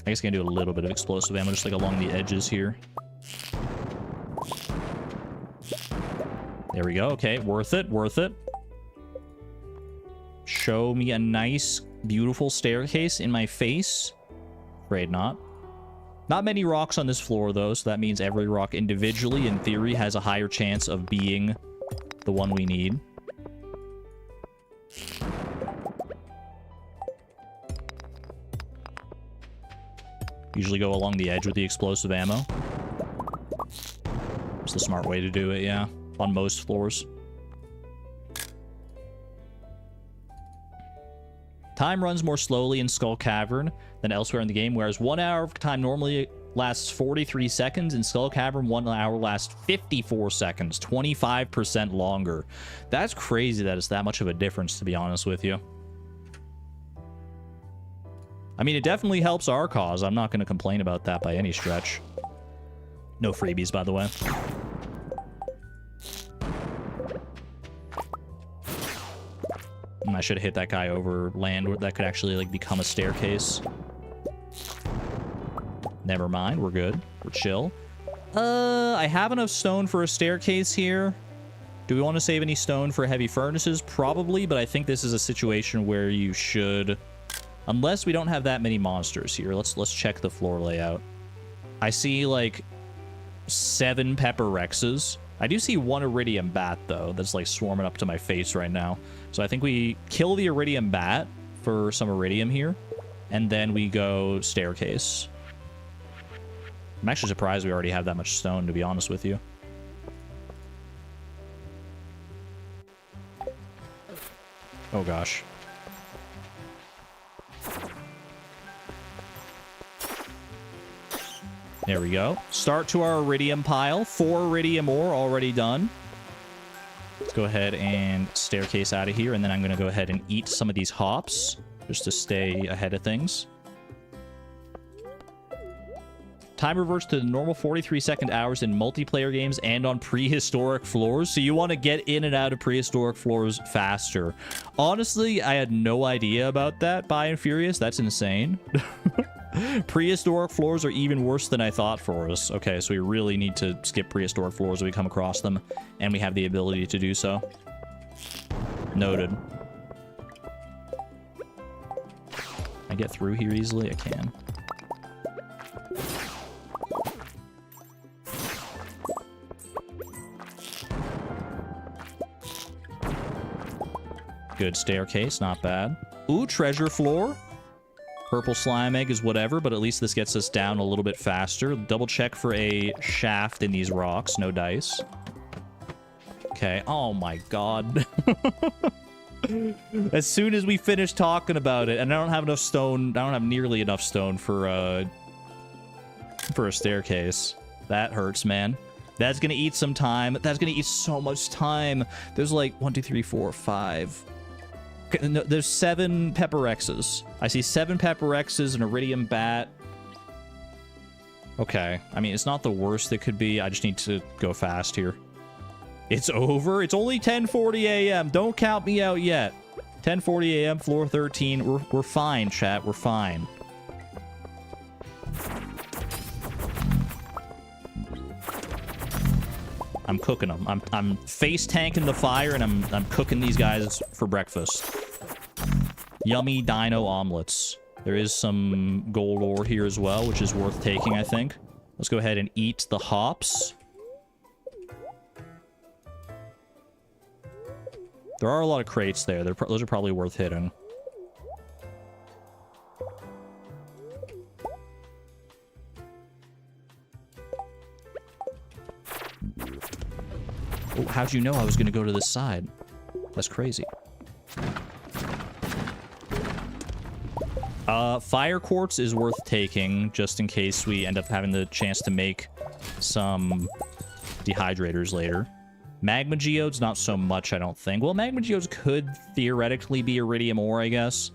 I guess I can do a little bit of explosive ammo just like along the edges here. There we go. Okay, worth it, worth it. Show me a nice, beautiful staircase in my face. Afraid not. Not many rocks on this floor, though, so that means every rock individually, in theory, has a higher chance of being the one we need. Usually go along the edge with the explosive ammo. It's the smart way to do it, yeah. On most floors. Time runs more slowly in Skull Cavern than elsewhere in the game, whereas 1 hour of time normally lasts 43 seconds. In Skull Cavern, 1 hour lasts 54 seconds, 25% longer. That's crazy that it's that much of a difference, to be honest with you. I mean, it definitely helps our cause. I'm not going to complain about that by any stretch. No freebies, by the way. I should have hit that guy over land. That could actually, like, become a staircase. Never mind. We're good. We're chill. I have enough stone for a staircase here. Do we want to save any stone for heavy furnaces? Probably, but I think this is a situation where you should... Unless we don't have that many monsters here. Let's check the floor layout. I see, like, 7 pepper rexes. I do see 1 iridium bat, though, that's, like, swarming up to my face right now. So I think we kill the iridium bat for some iridium here, and then we go staircase. I'm actually surprised we already have that much stone, to be honest with you. Oh, gosh. There we go. Start to our iridium pile. 4 iridium ore already done. Let's go ahead and staircase out of here, and then I'm going to go ahead and eat some of these hops just to stay ahead of things. Time reverts to the normal 43-second hours in multiplayer games and on prehistoric floors. So you want to get in and out of prehistoric floors faster. Honestly, I had no idea about that, By and Furious. That's insane. Prehistoric floors are even worse than I thought for us. Okay, so we really need to skip prehistoric floors if we come across them, and we have the ability to do so. Noted. Can I get through here easily? I can. Good staircase, not bad. Ooh, treasure floor. Purple slime egg is whatever, but at least this gets us down a little bit faster. Double check for a shaft in these rocks. No dice. Okay. Oh my god. As soon as we finish talking about it, and I don't have enough stone, I don't have nearly enough stone for a staircase. That hurts, man. That's gonna eat some time. That's gonna eat so much time. There's like 1, 2, 3, 4, 5... No, there's 7 pepper rexes. I see 7 pepper rexes, an iridium bat. Okay. I mean, it's not the worst it could be. I just need to go fast here. It's over? It's only 10:40 a.m. Don't count me out yet. 10:40 a.m., floor 13. We're fine, chat. We're fine. I'm cooking them. I'm face tanking the fire, and I'm cooking these guys for breakfast. Yummy dino omelets. There is some gold ore here as well, which is worth taking, I think. Let's go ahead and eat the hops. There are a lot of crates there. Those are probably worth hitting. Oh, how'd you know I was going to go to this side? That's crazy. Fire quartz is worth taking just in case we end up having the chance to make some dehydrators later. Magma geodes, not so much, I don't think. Well, magma geodes could theoretically be iridium ore, I guess,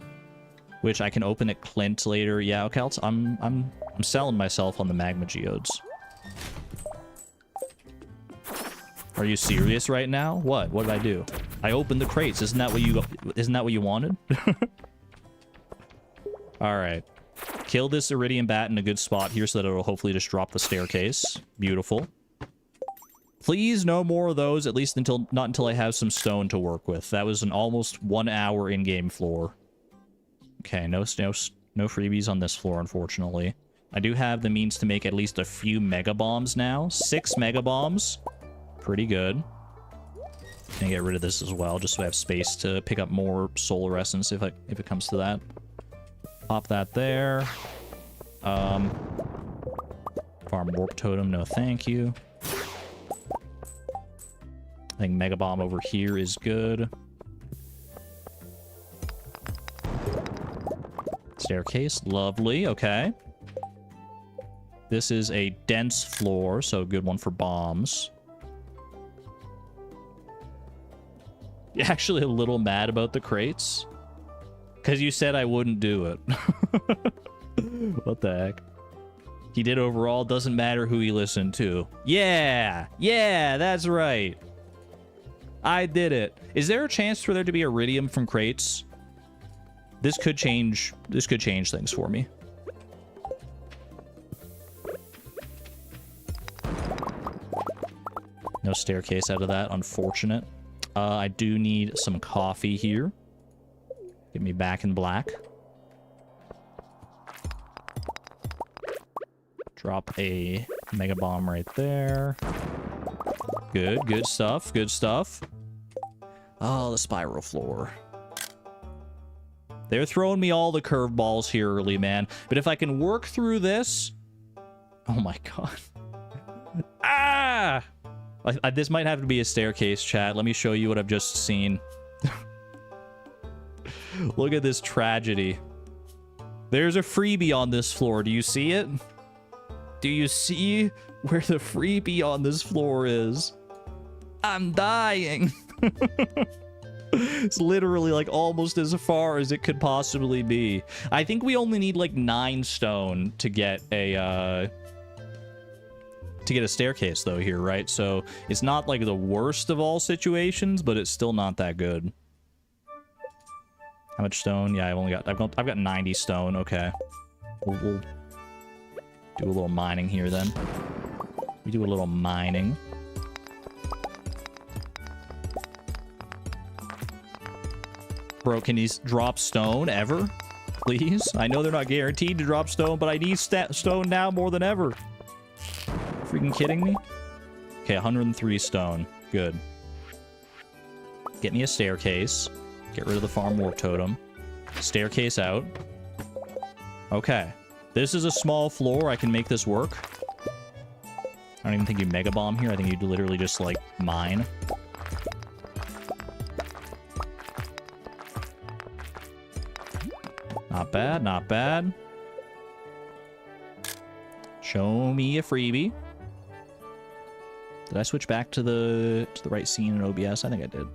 which I can open at Clint later. Yeah, okay, I'm selling myself on the magma geodes. Are you serious right now? What? What did I do? I opened the crates. Isn't that what you wanted? All right. Kill this iridium bat in a good spot here so that it'll hopefully just drop the staircase. Beautiful. Please no more of those, at least not until I have some stone to work with. That was an almost 1 hour in-game floor. Okay, no freebies on this floor, unfortunately. I do have the means to make at least a few mega bombs now. 6 mega bombs. Pretty good. Gonna get rid of this as well, just so I have space to pick up more solar essence if it comes to that. Pop that there. Farm warp totem, no thank you. I think mega bomb over here is good. Staircase, lovely, okay. This is a dense floor, so a good one for bombs. You're actually a little mad about the crates? Because you said I wouldn't do it. What the heck? He did overall, doesn't matter who he listened to. Yeah! Yeah, that's right. I did it. Is there a chance for there to be iridium from crates? This could change things for me. No staircase out of that, unfortunate. I do need some coffee here. Get me back in black. Drop a mega bomb right there. Good stuff, good stuff. Oh, the spiral floor. They're throwing me all the curveballs here early, man. But if I can work through this... Oh my god. Ah! This might have to be a staircase, chat. Let me show you what I've just seen. Look at this tragedy. There's a freebie on this floor. Do you see it? Do you see where the freebie on this floor is? I'm dying. It's literally like almost as far as it could possibly be. I think we only need like 9 stone to get a staircase though here, right? So it's not like the worst of all situations, but it's still not that good. How much stone? Yeah, I've got 90 stone. Okay. We'll do a little mining here then. We do a little mining. Bro, can you drop stone ever? Please? I know they're not guaranteed to drop stone, but I need stone now more than ever. Freaking kidding me? Okay, 103 stone. Good. Get me a staircase. Get rid of the farm warp totem. Staircase out. Okay. This is a small floor. I can make this work. I don't even think you mega bomb here. I think you'd literally just, like, mine. Not bad, not bad. Show me a freebie. Did I switch back to the right scene in OBS? I think I did.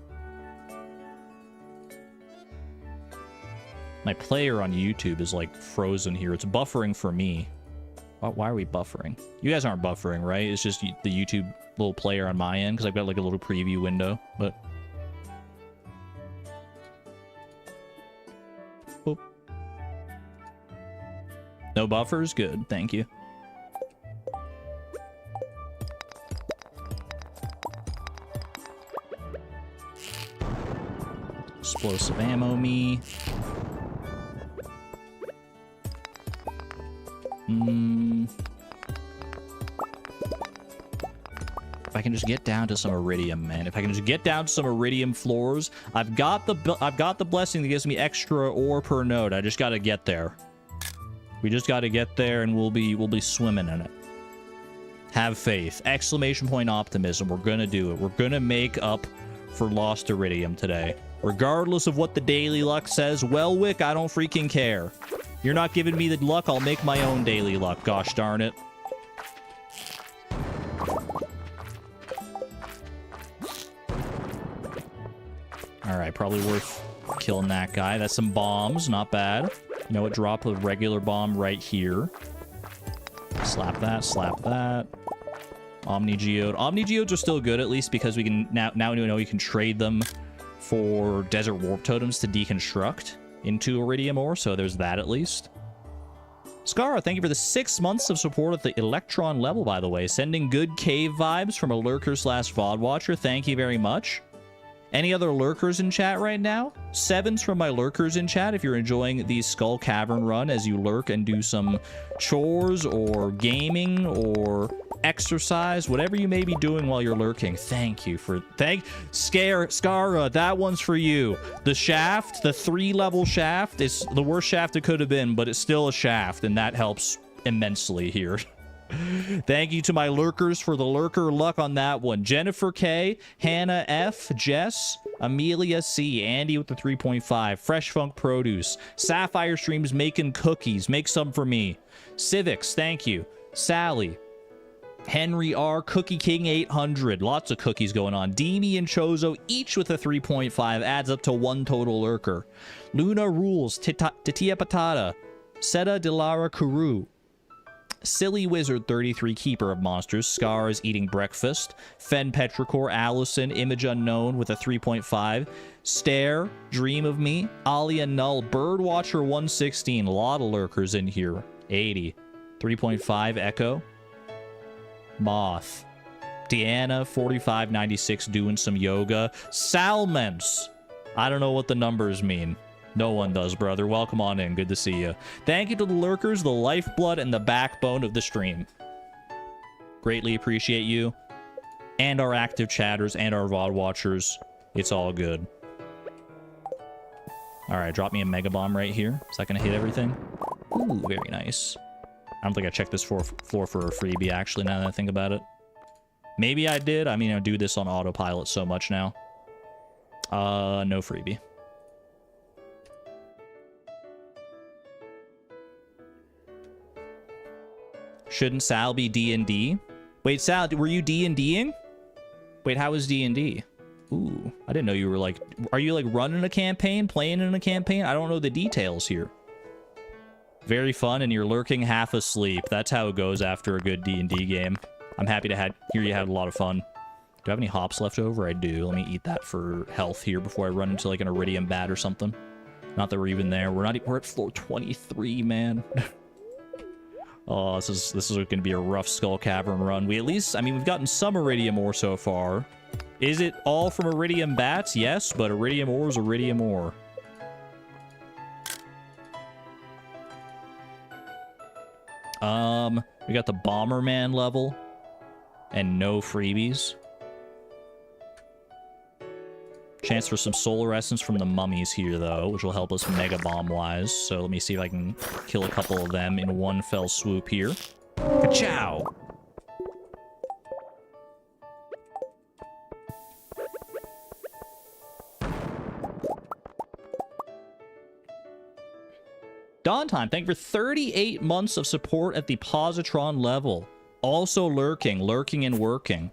My player on YouTube is like frozen here. It's buffering for me. Why are we buffering? You guys aren't buffering, right? It's just the YouTube little player on my end because I've got like a little preview window, but... Boop. No buffers? Good, thank you. Explosive ammo me. If I can just get down to some iridium, man. If I can just get down to some iridium floors, I've got the blessing that gives me extra ore per node. I just got to get there. We just got to get there, and we'll be swimming in it. Have faith! Exclamation point optimism. We're gonna do it. We're gonna make up for lost iridium today. Regardless of what the daily luck says, well, Wick, I don't freaking care. You're not giving me the luck, I'll make my own daily luck, gosh darn it. Alright, probably worth killing that guy. That's some bombs, not bad. You know what, drop a regular bomb right here. Slap that, slap that. Omni Geode. Omni Geodes are still good, at least, because we can now we know we can trade them for Desert Warp Totems to deconstruct into Iridium ore, so there's that at least. Scar, thank you for the 6 months of support at the Electron level, by the way. Sending good cave vibes from a lurker/VOD watcher. Thank you very much. Any other lurkers in chat right now? 7s from my lurkers in chat if you're enjoying the Skull Cavern run as you lurk and do some chores or gaming or exercise, whatever you may be doing while you're lurking. Thank you for... Scara, that one's for you. The shaft, the 3-level shaft, is the worst shaft it could have been, but it's still a shaft, and that helps immensely here. Thank you to my lurkers for the lurker luck on that one. Jennifer K, Hannah F, Jess, Amelia C, Andy with the 3.5, Fresh Funk Produce, Sapphire Streams making cookies. Make some for me. Civics, thank you. Sally, Henry R, Cookie King 800. Lots of cookies going on. Demi and Chozo, each with a 3.5, adds up to 1 total lurker. Luna Rules, Titia Patata, Seta Delara Kuru, Silly Wizard 33, Keeper of Monsters, Scar is eating breakfast, Fen Petrichor, Allison, Image Unknown with a 3.5, Stare, Dream of Me, Alia Null, Birdwatcher 116, a lot of lurkers in here, 80, 3.5, Echo, Moth, Deanna 4596 doing some yoga, Salmons, I don't know what the numbers mean. No one does, brother. Welcome on in. Good to see you. Thank you to the lurkers, the lifeblood, and the backbone of the stream. Greatly appreciate you. And our active chatters and our VOD watchers. It's all good. Alright, drop me a Mega Bomb right here. Is that going to hit everything? Ooh, very nice. I don't think I checked this floor for a freebie, actually, now that I think about it. Maybe I did. I mean, I do this on autopilot so much now. No freebie. Shouldn't Sal be D&D? Wait, Sal, were you D&Ding? Wait, how was D&D? Ooh, I didn't know you were like... Are you like running a campaign? Playing in a campaign? I don't know the details here. Very fun, and you're lurking half asleep. That's how it goes after a good D&D game. I'm happy to hear you had a lot of fun. Do I have any hops left over? I do. Let me eat that for health here before I run into like an Iridium bat or something. Not that we're even there. We're at floor 23, man. Oh, this is going to be a rough Skull Cavern run. We at least, I mean, we've gotten some Iridium ore so far. Is it all from Iridium bats? Yes, but Iridium ore is Iridium ore. We got the Bomberman level and no freebies. Chance for some solar essence from the mummies here, though, which will help us Mega Bomb-wise. So let me see if I can kill a couple of them in one fell swoop here. Ka-chow! Dawn Time, thank you for 38 months of support at the Positron level. Also lurking and working.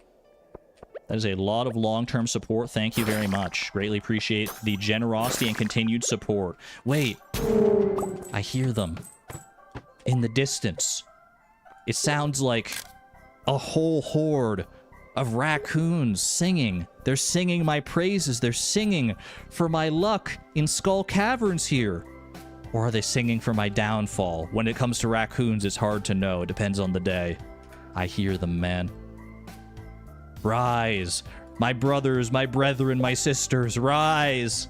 That is a lot of long-term support. Thank you very much. Greatly appreciate the generosity and continued support. Wait. I hear them. In the distance. It sounds like a whole horde of raccoons singing. They're singing my praises. They're singing for my luck in Skull Caverns here. Or are they singing for my downfall? When it comes to raccoons, it's hard to know. It depends on the day. I hear them, man. Rise, my brothers, my brethren, my sisters, rise.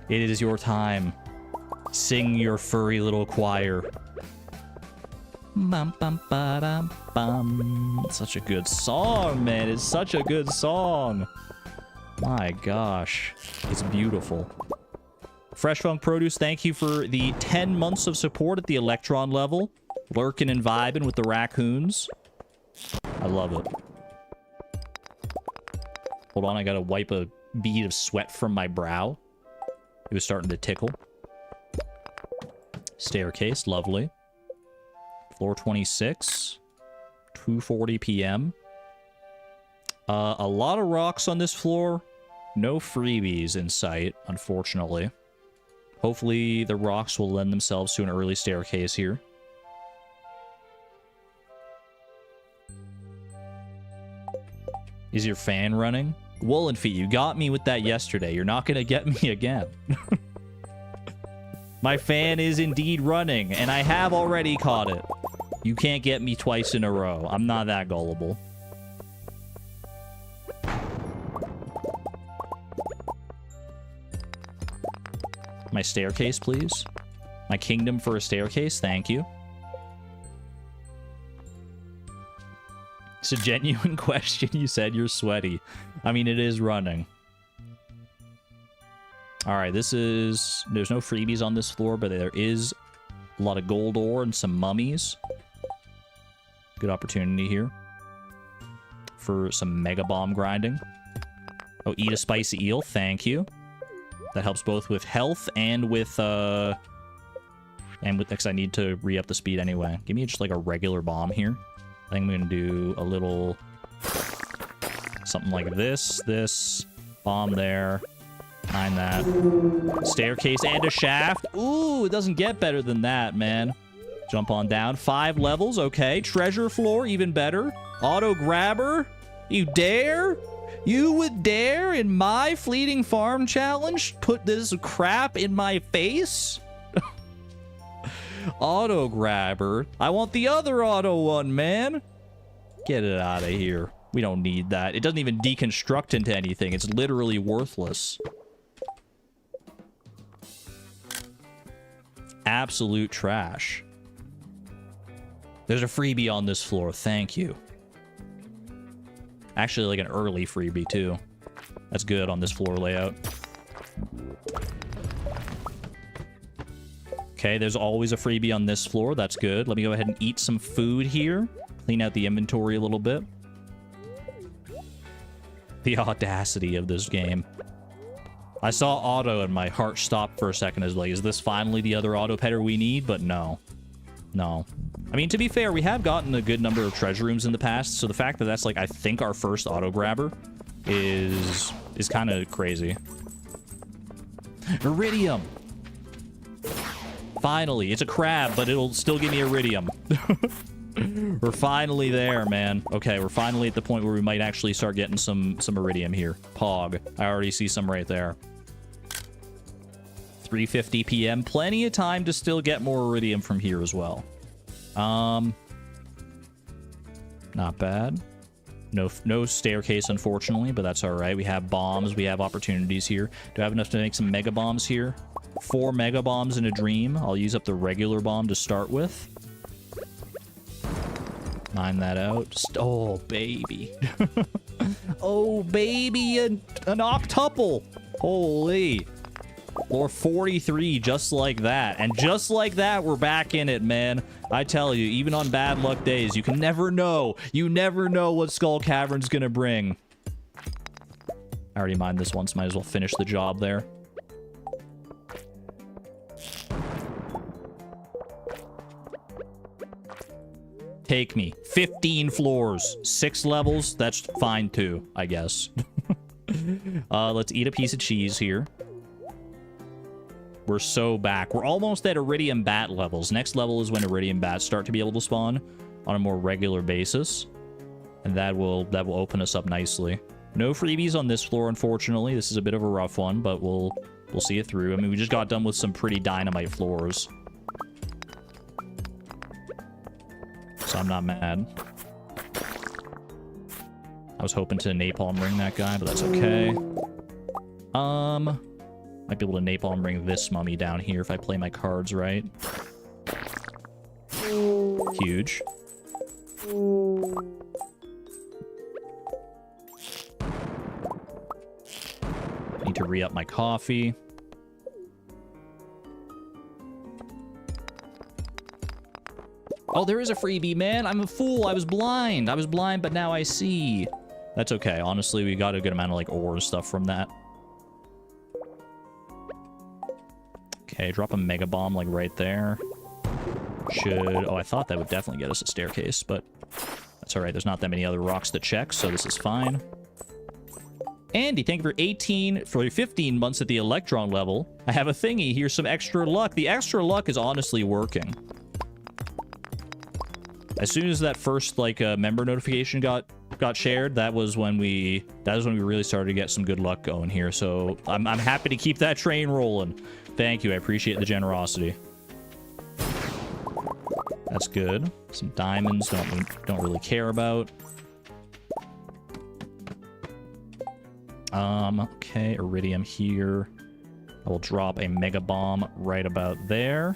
It is your time. Sing your furry little choir. Bum, bum, ba-dum, bum. Such a good song, man. It's such a good song. My gosh. It's beautiful. Fresh Funk Produce, thank you for the 10 months of support at the Electron level. Lurking and vibing with the raccoons. I love it. Hold on, I gotta wipe a bead of sweat from my brow. It was starting to tickle. Staircase, lovely. Floor 26. 2:40 p.m. A lot of rocks on this floor. No freebies in sight, unfortunately. Hopefully the rocks will lend themselves to an early staircase here. Is your fan running? Woolen Feet, you got me with that yesterday. You're not gonna get me again. My fan is indeed running, and I have already caught it. You can't get me twice in a row. I'm not that gullible. My staircase, please. My kingdom for a staircase, thank you. It's a genuine question. You said you're sweaty. I mean, it is running. Alright, this is... There's no freebies on this floor, but there is a lot of gold ore and some mummies. Good opportunity here for some mega bomb grinding. Oh, eat a spicy eel. Thank you. That helps both with health and with, because I need to re-up the speed anyway. Give me just like a regular bomb here. I think I'm gonna do a little something like this. This bomb there. Behind that. Staircase and a shaft. Ooh, it doesn't get better than that, man. Jump on down. 5 levels. Okay. Treasure floor. Even better. Auto grabber. You dare? You would dare in my fleeting farm challenge put this crap in my face? Auto grabber. I want the other auto one, man. Get it out of here. We don't need that. It doesn't even deconstruct into anything. It's literally worthless. Absolute trash. There's a freebie on this floor. Thank you. Actually, like an early freebie, too. That's good on this floor layout. Okay, there's always a freebie on this floor. That's good. Let me go ahead and eat some food here. Clean out the inventory a little bit. The audacity of this game. I saw auto and my heart stopped for a second. I was like, is this finally the other auto petter we need? But no. No. I mean, to be fair, we have gotten a good number of treasure rooms in the past, so the fact that that's, like, I think our first auto grabber is kind of crazy. Iridium! Finally. It's a crab, but it'll still give me iridium. We're finally there, man. Okay, we're finally at the point where we might actually start getting some iridium here. Pog. I already see some right there. 3:50 p.m. Plenty of time to still get more iridium from here as well. Not bad. No staircase, unfortunately, but that's all right. We have bombs. We have opportunities here. Do I have enough to make some mega bombs here? 4 mega bombs in a dream. I'll use up the regular bomb to start with. Mine that out. Oh, baby. Oh, baby. An octuple. Holy. Floor 43, just like that. And just like that, we're back in it, man. I tell you, even on bad luck days, you can never know. You never know what Skull Cavern's gonna bring. I already mined this once. Might as well finish the job there. Take me. 15 floors. 6 levels. That's fine, too, I guess. Let's eat a piece of cheese here. We're so back. We're almost at Iridium Bat levels. Next level is when Iridium Bats start to be able to spawn on a more regular basis. And that will open us up nicely. No freebies on this floor, unfortunately. This is a bit of a rough one, but we'll see it through. I mean, we just got done with some pretty dynamite floors. So I'm not mad. I was hoping to napalm ring that guy, but that's okay. Might be able to napalm ring this mummy down here if I play my cards right. Huge. Need to re-up my coffee. Oh, there is a freebie, man. I'm a fool. I was blind. I was blind, but now I see. That's okay. Honestly, we got a good amount of, like, ore and stuff from that. Okay, drop a mega bomb like right there. Should... Oh, I thought that would definitely get us a staircase, but that's all right. There's not that many other rocks to check, so this is fine. Andy, thank you for 15 months at the Electron level. I have a thingy. Here's some extra luck. The extra luck is honestly working. As soon as that first, like, member notification got shared, that was when we really started to get some good luck going here. So I'm happy to keep that train rolling. Thank you. I appreciate the generosity. That's good. Some diamonds don't really care about. Okay, iridium here. I will drop a mega bomb right about there.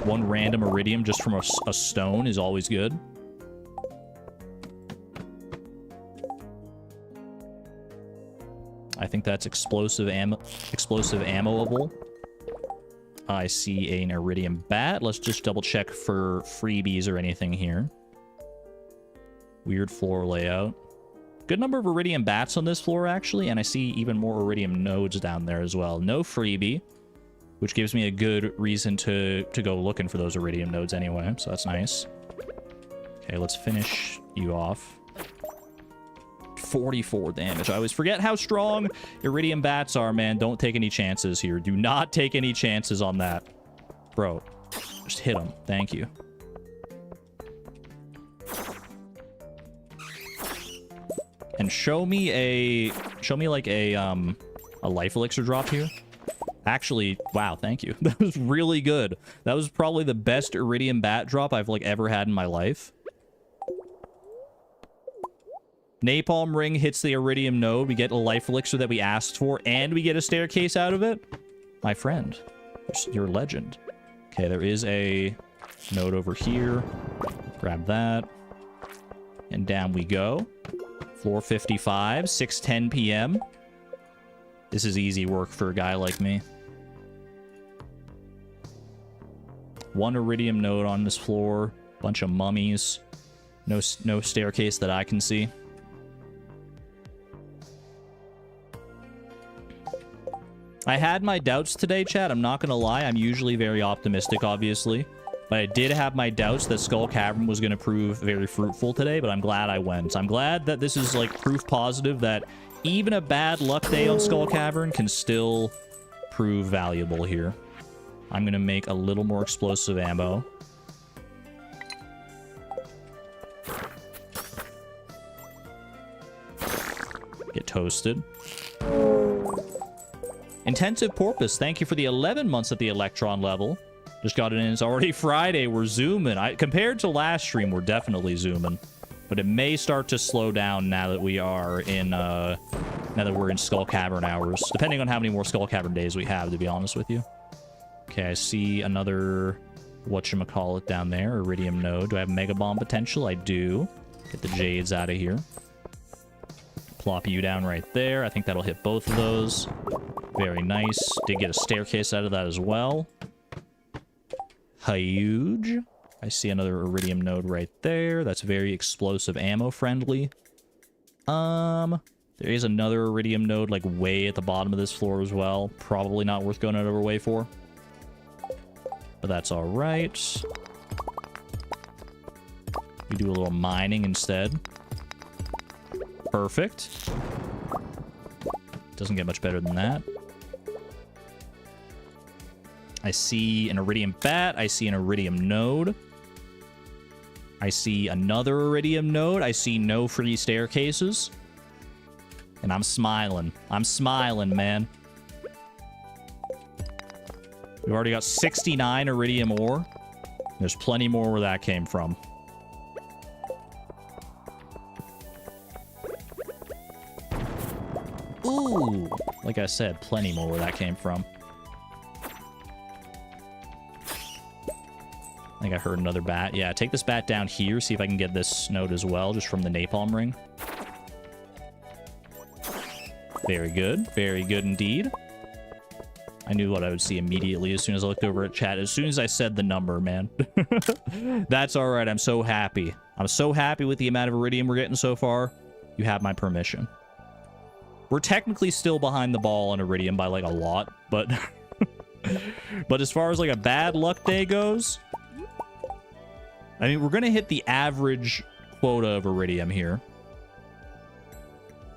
One random iridium just from a stone is always good. I think that's explosive ammoable. I see an iridium bat. Let's just double check for freebies or anything here. Weird floor layout. Good number of iridium bats on this floor, actually, and I see even more iridium nodes down there as well. No freebie, which gives me a good reason to go looking for those iridium nodes anyway, so that's nice. Okay, let's finish you off. 44 damage. I always forget how strong iridium bats are, man. Don't take any chances here. Do not take any chances on that. Bro, just hit them. Thank you. And show me like a life elixir drop here. Actually, wow, thank you. That was really good. That was probably the best iridium bat drop I've like ever had in my life. Napalm ring hits the iridium node. We get a life elixir that we asked for, and we get a staircase out of it. My friend, you're a legend. Okay, there is a node over here. Grab that. And down we go. Floor 55, 6:10 p.m. This is easy work for a guy like me. One iridium node on this floor. Bunch of mummies. No staircase that I can see. I had my doubts today, chat. I'm not going to lie. I'm usually very optimistic, obviously. But I did have my doubts that Skull Cavern was going to prove very fruitful today, but I'm glad I went. I'm glad that this is, like, proof positive that even a bad luck day on Skull Cavern can still prove valuable here. I'm going to make a little more explosive ammo. Get toasted. Intensive Porpoise, thank you for the 11 months at the Electron level. Just got it in. It's already Friday. We're zooming. Compared to last stream, we're definitely zooming. But it may start to slow down now that we are in, now that we're in Skull Cavern hours. Depending on how many more Skull Cavern days we have, to be honest with you. Okay, I see another, whatchamacallit down there, Iridium node. Do I have Mega Bomb potential? I do. Get the Jades out of here. Plop you down right there. I think that'll hit both of those. Very nice. Did get a staircase out of that as well. Huge. I see another iridium node right there. That's very explosive ammo friendly. There is another iridium node like way at the bottom of this floor as well. Probably not worth going out of our way for. But that's all right. We do a little mining instead. Perfect. Doesn't get much better than that. I see an iridium bat. I see an iridium node. I see another iridium node. I see no free staircases. And I'm smiling. I'm smiling, man. We've already got 69 iridium ore. There's plenty more where that came from. Ooh! Like I said, plenty more where that came from. I think I heard another bat. Yeah, take this bat down here. See if I can get this node as well, just from the napalm ring. Very good. Very good indeed. I knew what I would see immediately as soon as I looked over at chat. As soon as I said the number, man. That's all right. I'm so happy. I'm so happy with the amount of iridium we're getting so far. You have my permission. We're technically still behind the ball on iridium by, like, a lot, but But as far as like a bad luck day goes, I mean, we're going to hit the average quota of iridium here.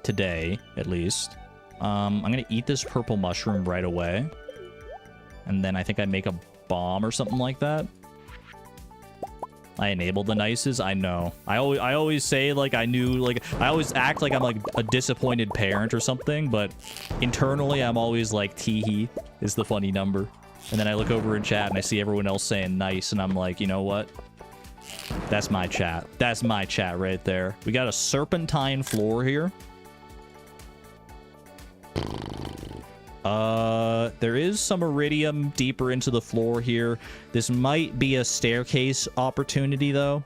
Today, at least. I'm going to eat this purple mushroom right away. And then I think I make a bomb or something like that. I enabled the nices. I know. I always say like I knew, like I always act like I'm like a disappointed parent or something, but internally I'm always like teehee is the funny number. And then I look over in chat and I see everyone else saying nice and I'm like, you know what? That's my chat. That's my chat right there. We got a serpentine floor here. There is some iridium deeper into the floor here. This might be a staircase opportunity, though.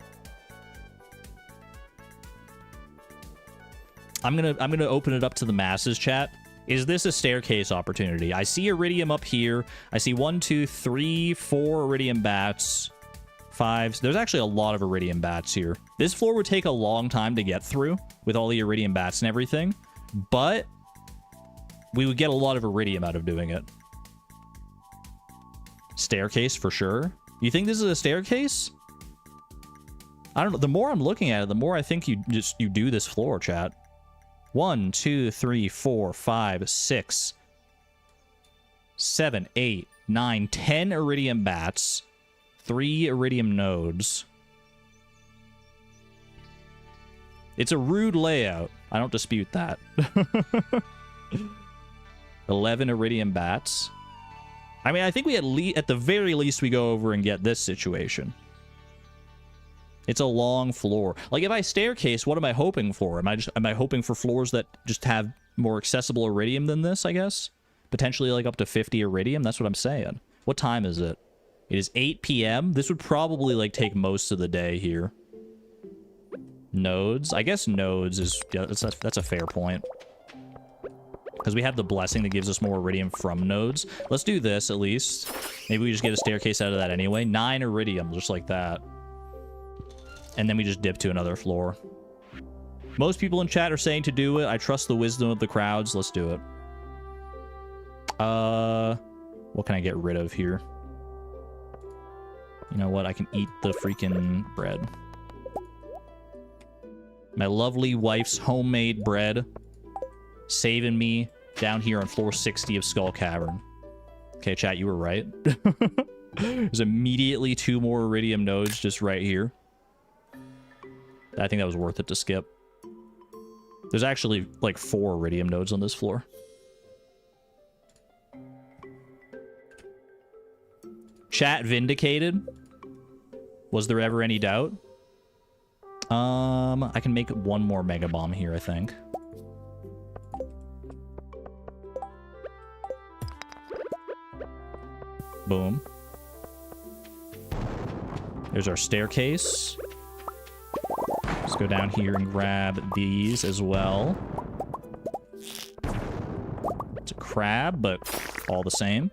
I'm gonna open it up to the masses, chat. Is this a staircase opportunity? I see iridium up here. I see 1, 2, 3, 4 iridium bats. 5. There's actually a lot of iridium bats here. This floor would take a long time to get through with all the iridium bats and everything, but we would get a lot of iridium out of doing it. Staircase for sure. You think this is a staircase? I don't know. The more I'm looking at it, the more I think you do this floor, chat. 1, 2, 3, 4, 5, 6, 7, 8, 9, 10 iridium bats, 3 iridium nodes. It's a rude layout. I don't dispute that. 11 iridium bats. I mean, I think we at the very least we go over and get this situation. It's a long floor. Like if I staircase, what am I hoping for? Am I hoping for floors that just have more accessible iridium than this, I guess? Potentially like up to 50 iridium? That's what I'm saying. What time is it? It is 8 p.m. This would probably like take most of the day here. Nodes? I guess nodes is... Yeah, that's a fair point. Because we have the blessing that gives us more iridium from nodes. Let's do this, at least. Maybe we just get a staircase out of that anyway. 9 iridium, just like that. And then we just dip to another floor. Most people in chat are saying to do it. I trust the wisdom of the crowds. Let's do it. What can I get rid of here? You know what? I can eat the freaking bread. My lovely wife's homemade bread. Saving me down here on floor 60 of Skull Cavern. Okay, chat, you were right. There's immediately 2 more iridium nodes just right here. I think that was worth it to skip. There's actually like 4 iridium nodes on this floor. Chat vindicated. Was there ever any doubt? I can make 1 more mega bomb here, I think. Boom. There's our staircase. Let's go down here and grab these as well. It's a crab, but all the same.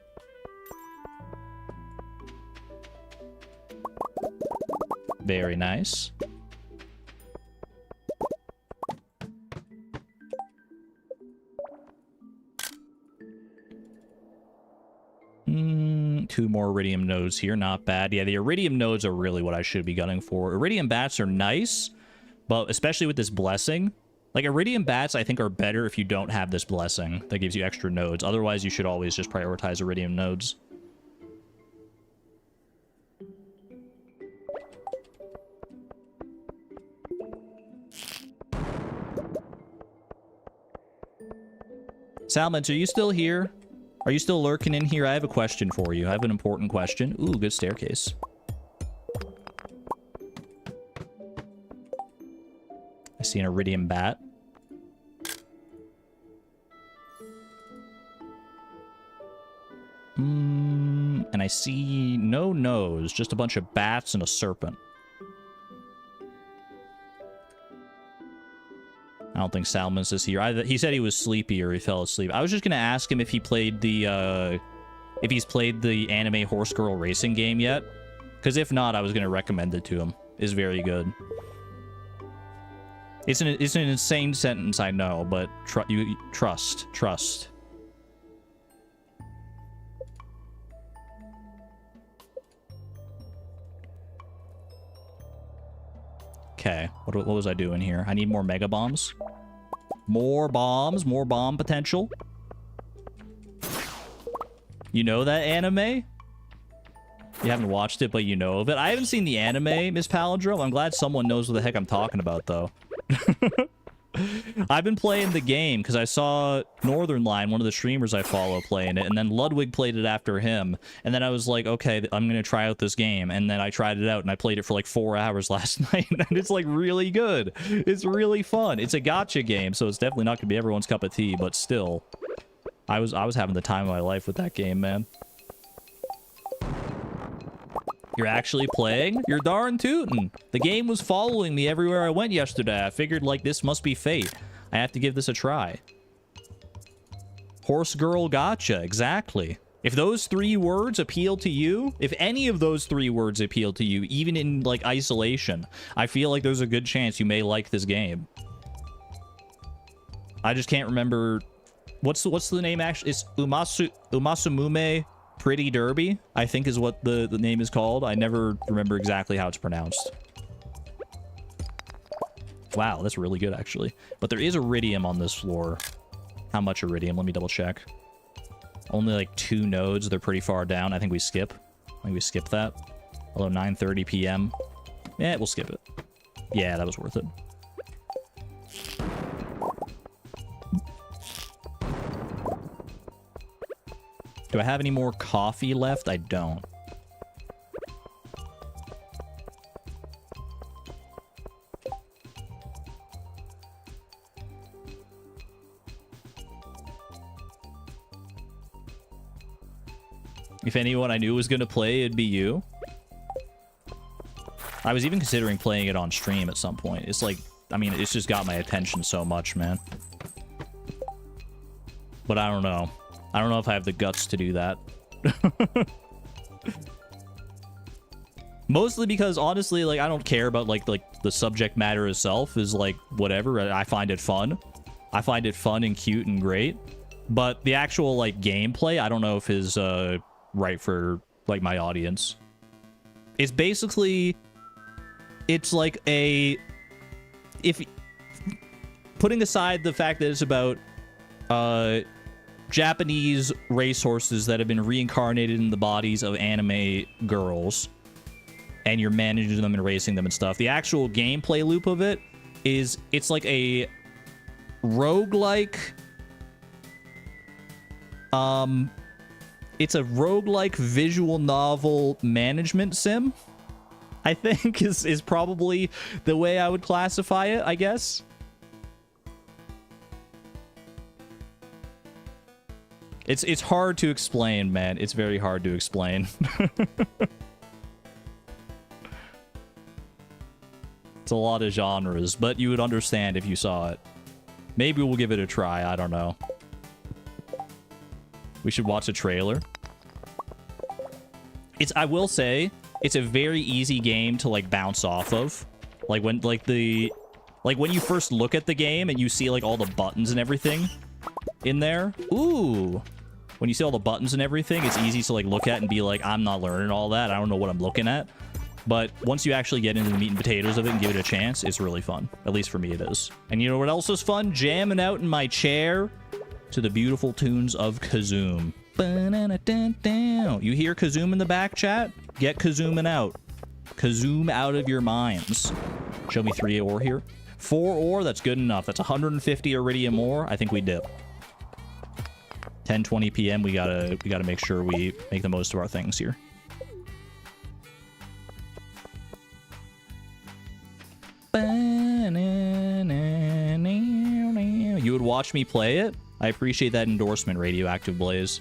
Very nice. Two more iridium nodes here. Not bad. Yeah, the iridium nodes are really what I should be gunning for. Iridium bats are nice, but especially with this blessing. Like, iridium bats, I think, are better if you don't have this blessing that gives you extra nodes. Otherwise, you should always just prioritize iridium nodes. Salmons, are you still here? Are you still lurking in here? I have a question for you. I have an important question. Ooh, good staircase. I see an iridium bat. And I see no nose, just a bunch of bats and a serpent. I don't think Salmons is here. He said he was sleepy or he fell asleep. I was just gonna ask him if he played the, if he's played the anime Horse Girl Racing game yet. Because if not, I was gonna recommend it to him. It's very good. It's an insane sentence, I know, but trust. What was I doing here? I need more mega bombs. More bombs, more bomb potential. You know that anime? You haven't watched it, but you know of it. I haven't seen the anime, Miss Palindrome. I'm glad someone knows what the heck I'm talking about, though. I've been playing the game because I saw Northern Line, one of the streamers I follow, playing it, and then Ludwig played it after him. And then I was like, okay, I'm going to try out this game. And then I tried it out, and I played it for like 4 hours last night, and it's like really good. It's really fun. It's a gacha game, so it's definitely not going to be everyone's cup of tea, but still, I was having the time of my life with that game, man. You're actually playing? You're darn tootin'. The game was following me everywhere I went yesterday. I figured, like, this must be fate. I have to give this a try. Horse girl gotcha, exactly. If those 3 words appeal to you, if any of those 3 words appeal to you, even in, like, isolation, I feel like there's a good chance you may like this game. I just can't remember... What's the name, actually? It's Umasumume Pretty Derby, I think is what the name is called. I never remember exactly how it's pronounced. Wow, that's really good, actually. But there is iridium on this floor. How much iridium? Let me double check. Only like 2 nodes. They're pretty far down. I think we skip. I think we skip that. Although 9:30 p.m. Yeah, we'll skip it. Yeah, that was worth it. Do I have any more coffee left? I don't. If anyone I knew was going to play, it'd be you. I was even considering playing it on stream at some point. It's like, I mean, it's just got my attention so much, man. But I don't know. I don't know if I have the guts to do that. Mostly because, honestly, like, I don't care about, like, the subject matter itself is, like, whatever. I find it fun. I find it fun and cute and great. But the actual, like, gameplay, I don't know if is, right for, like, my audience. It's basically... It's like a... Putting aside the fact that it's about, Japanese racehorses that have been reincarnated in the bodies of anime girls, and you're managing them and racing them and stuff. The actual gameplay loop of it is, it's like a roguelike, it's a roguelike visual novel management sim, I think is probably the way I would classify it, I guess. It's hard to explain, man. It's very hard to explain. It's a lot of genres, but you would understand if you saw it. Maybe we'll give it a try. I don't know. We should watch a trailer. I will say, it's a very easy game to, like, bounce off of. Like, when you first look at the game and you see, like, all the buttons and everything in there. Ooh. When you see all the buttons and everything, it's easy to, like, look at and be like, I'm not learning all that. I don't know what I'm looking at. But once you actually get into the meat and potatoes of it and give it a chance, it's really fun. At least for me, it is. And you know what else is fun? Jamming out in my chair to the beautiful tunes of Kazoom. You hear Kazoom in the back, chat? Get Kazooming out. Kazoom out of your minds. Show me 3 ore here. 4 ore, that's good enough. That's 150 iridium ore. I think we dip. 10:20 p.m. We gotta make sure we make the most of our things here. You would watch me play it? I appreciate that endorsement, Radioactive Blaze.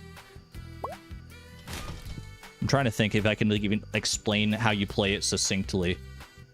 I'm trying to think if I can, like, even explain how you play it succinctly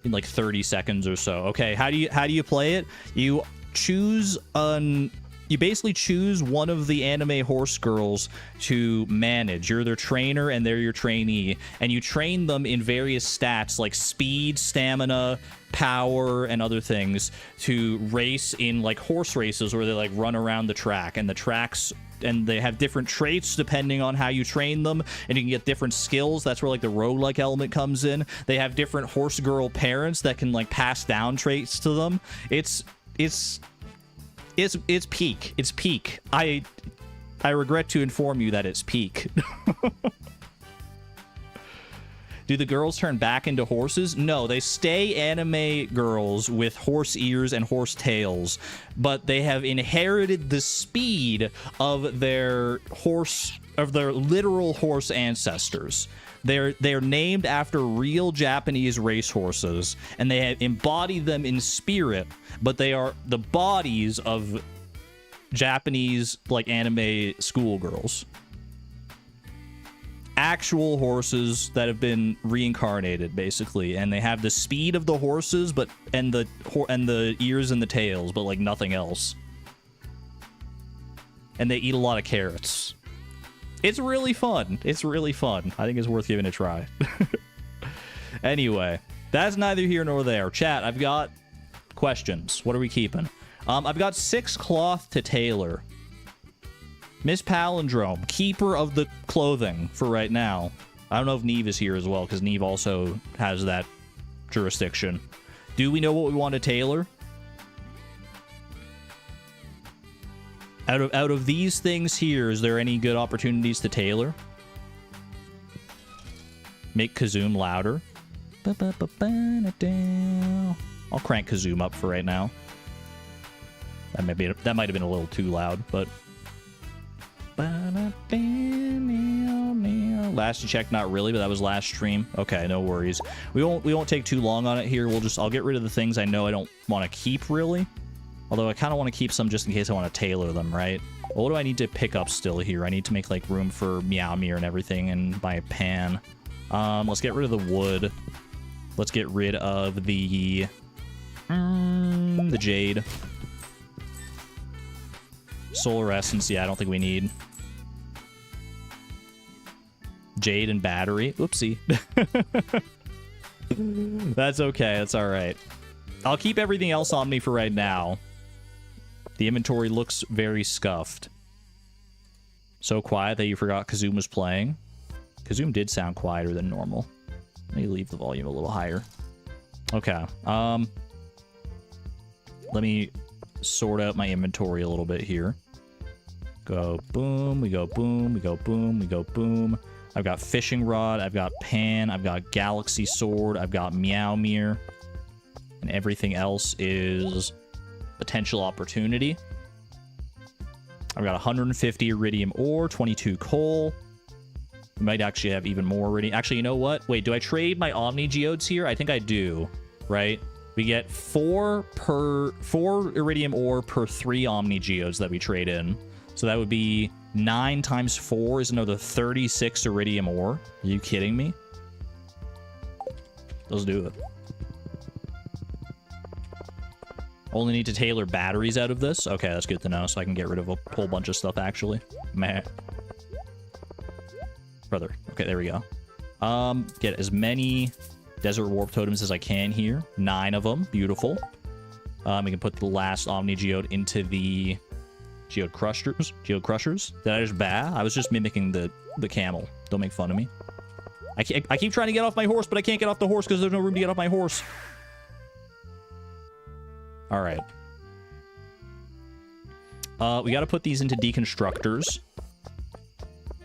in like 30 seconds or so. Okay, how do you play it? You choose an you basically choose one of the anime horse girls to manage. You're their trainer and they're your trainee, and you train them in various stats like speed, stamina, power, and other things to race in like horse races where they like run around the track, and the tracks, and they have different traits depending on how you train them, and you can get different skills. That's where like the roguelike element comes in. They have different horse girl parents that can like pass down traits to them. It's peak. It's peak. I regret to inform you that it's peak. Do the girls turn back into horses? No, they stay anime girls with horse ears and horse tails, but they have inherited the speed of their literal horse ancestors. They're named after real Japanese racehorses, and they have embodied them in spirit, but they are the bodies of Japanese like anime schoolgirls. Actual horses that have been reincarnated, basically, and they have the speed of the horses, but and the ears and the tails, but like nothing else. And they eat a lot of carrots. It's really fun. It's really fun. I think it's worth giving a try. Anyway, that's neither here nor there. Chat, I've got questions. What are we keeping? I've got 6 cloth to tailor. Miss Palindrome, keeper of the clothing for right now. I don't know if Neve is here as well, because Neve also has that jurisdiction. Do we know what we want to tailor? Out of these things here, is there any good opportunities to tailor? Make Kazoom louder. I'll crank Kazoom up for right now. That might have been a little too loud, but... Last check, not really, but that was last stream. Okay, no worries. We won't take too long on it here. I'll get rid of the things I know I don't want to keep, really. Although I kind of want to keep some just in case I want to tailor them, right? Well, what do I need to pick up still here? I need to make like room for Meowmere and everything and my pan. Let's get rid of the wood. Let's get rid of the jade. Solar essence, yeah, I don't think we need. Jade and battery. Oopsie. That's okay. That's all right. I'll keep everything else on me for right now. The inventory looks very scuffed. So quiet that you forgot Kazoom was playing. Kazoom did sound quieter than normal. Let me leave the volume a little higher. Okay. Let me sort out my inventory a little bit here. Go boom, we go boom, we go boom, we go boom. I've got fishing rod, I've got pan, I've got galaxy sword, I've got Meowmere, and everything else is potential opportunity. I've got 150 iridium ore, 22 coal. We might actually have even more iridium. Actually, you know what? Wait, do I trade my Omni Geodes here? I think I do, right? We get 4 iridium ore per 3 Omni Geodes that we trade in. So that would be 9 times 4 is another 36 iridium ore. Are you kidding me? Let's do it. Only need to tailor batteries out of this. Okay, that's good to know, so I can get rid of a whole bunch of stuff, actually. Meh. Brother. Okay, there we go. Get as many desert warp totems as I can here. 9 of them. Beautiful. We can put the last Omni Geode into the Geode Crushers. Geode Crushers. Did I just bah? I was just mimicking the camel. Don't make fun of me. I keep trying to get off my horse, but I can't get off the horse because there's no room to get off my horse. All right. We got to put these into deconstructors.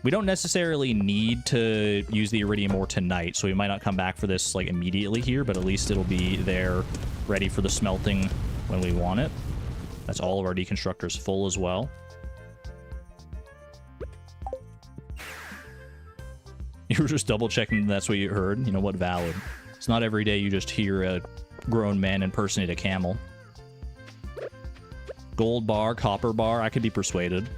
We don't necessarily need to use the iridium ore tonight, so we might not come back for this like immediately here, but at least it'll be there ready for the smelting when we want it. That's all of our deconstructors full as well. You were just double checking that's what you heard. You know what? Valid. It's not every day you just hear a grown man impersonate a camel. Gold bar, copper bar. I could be persuaded.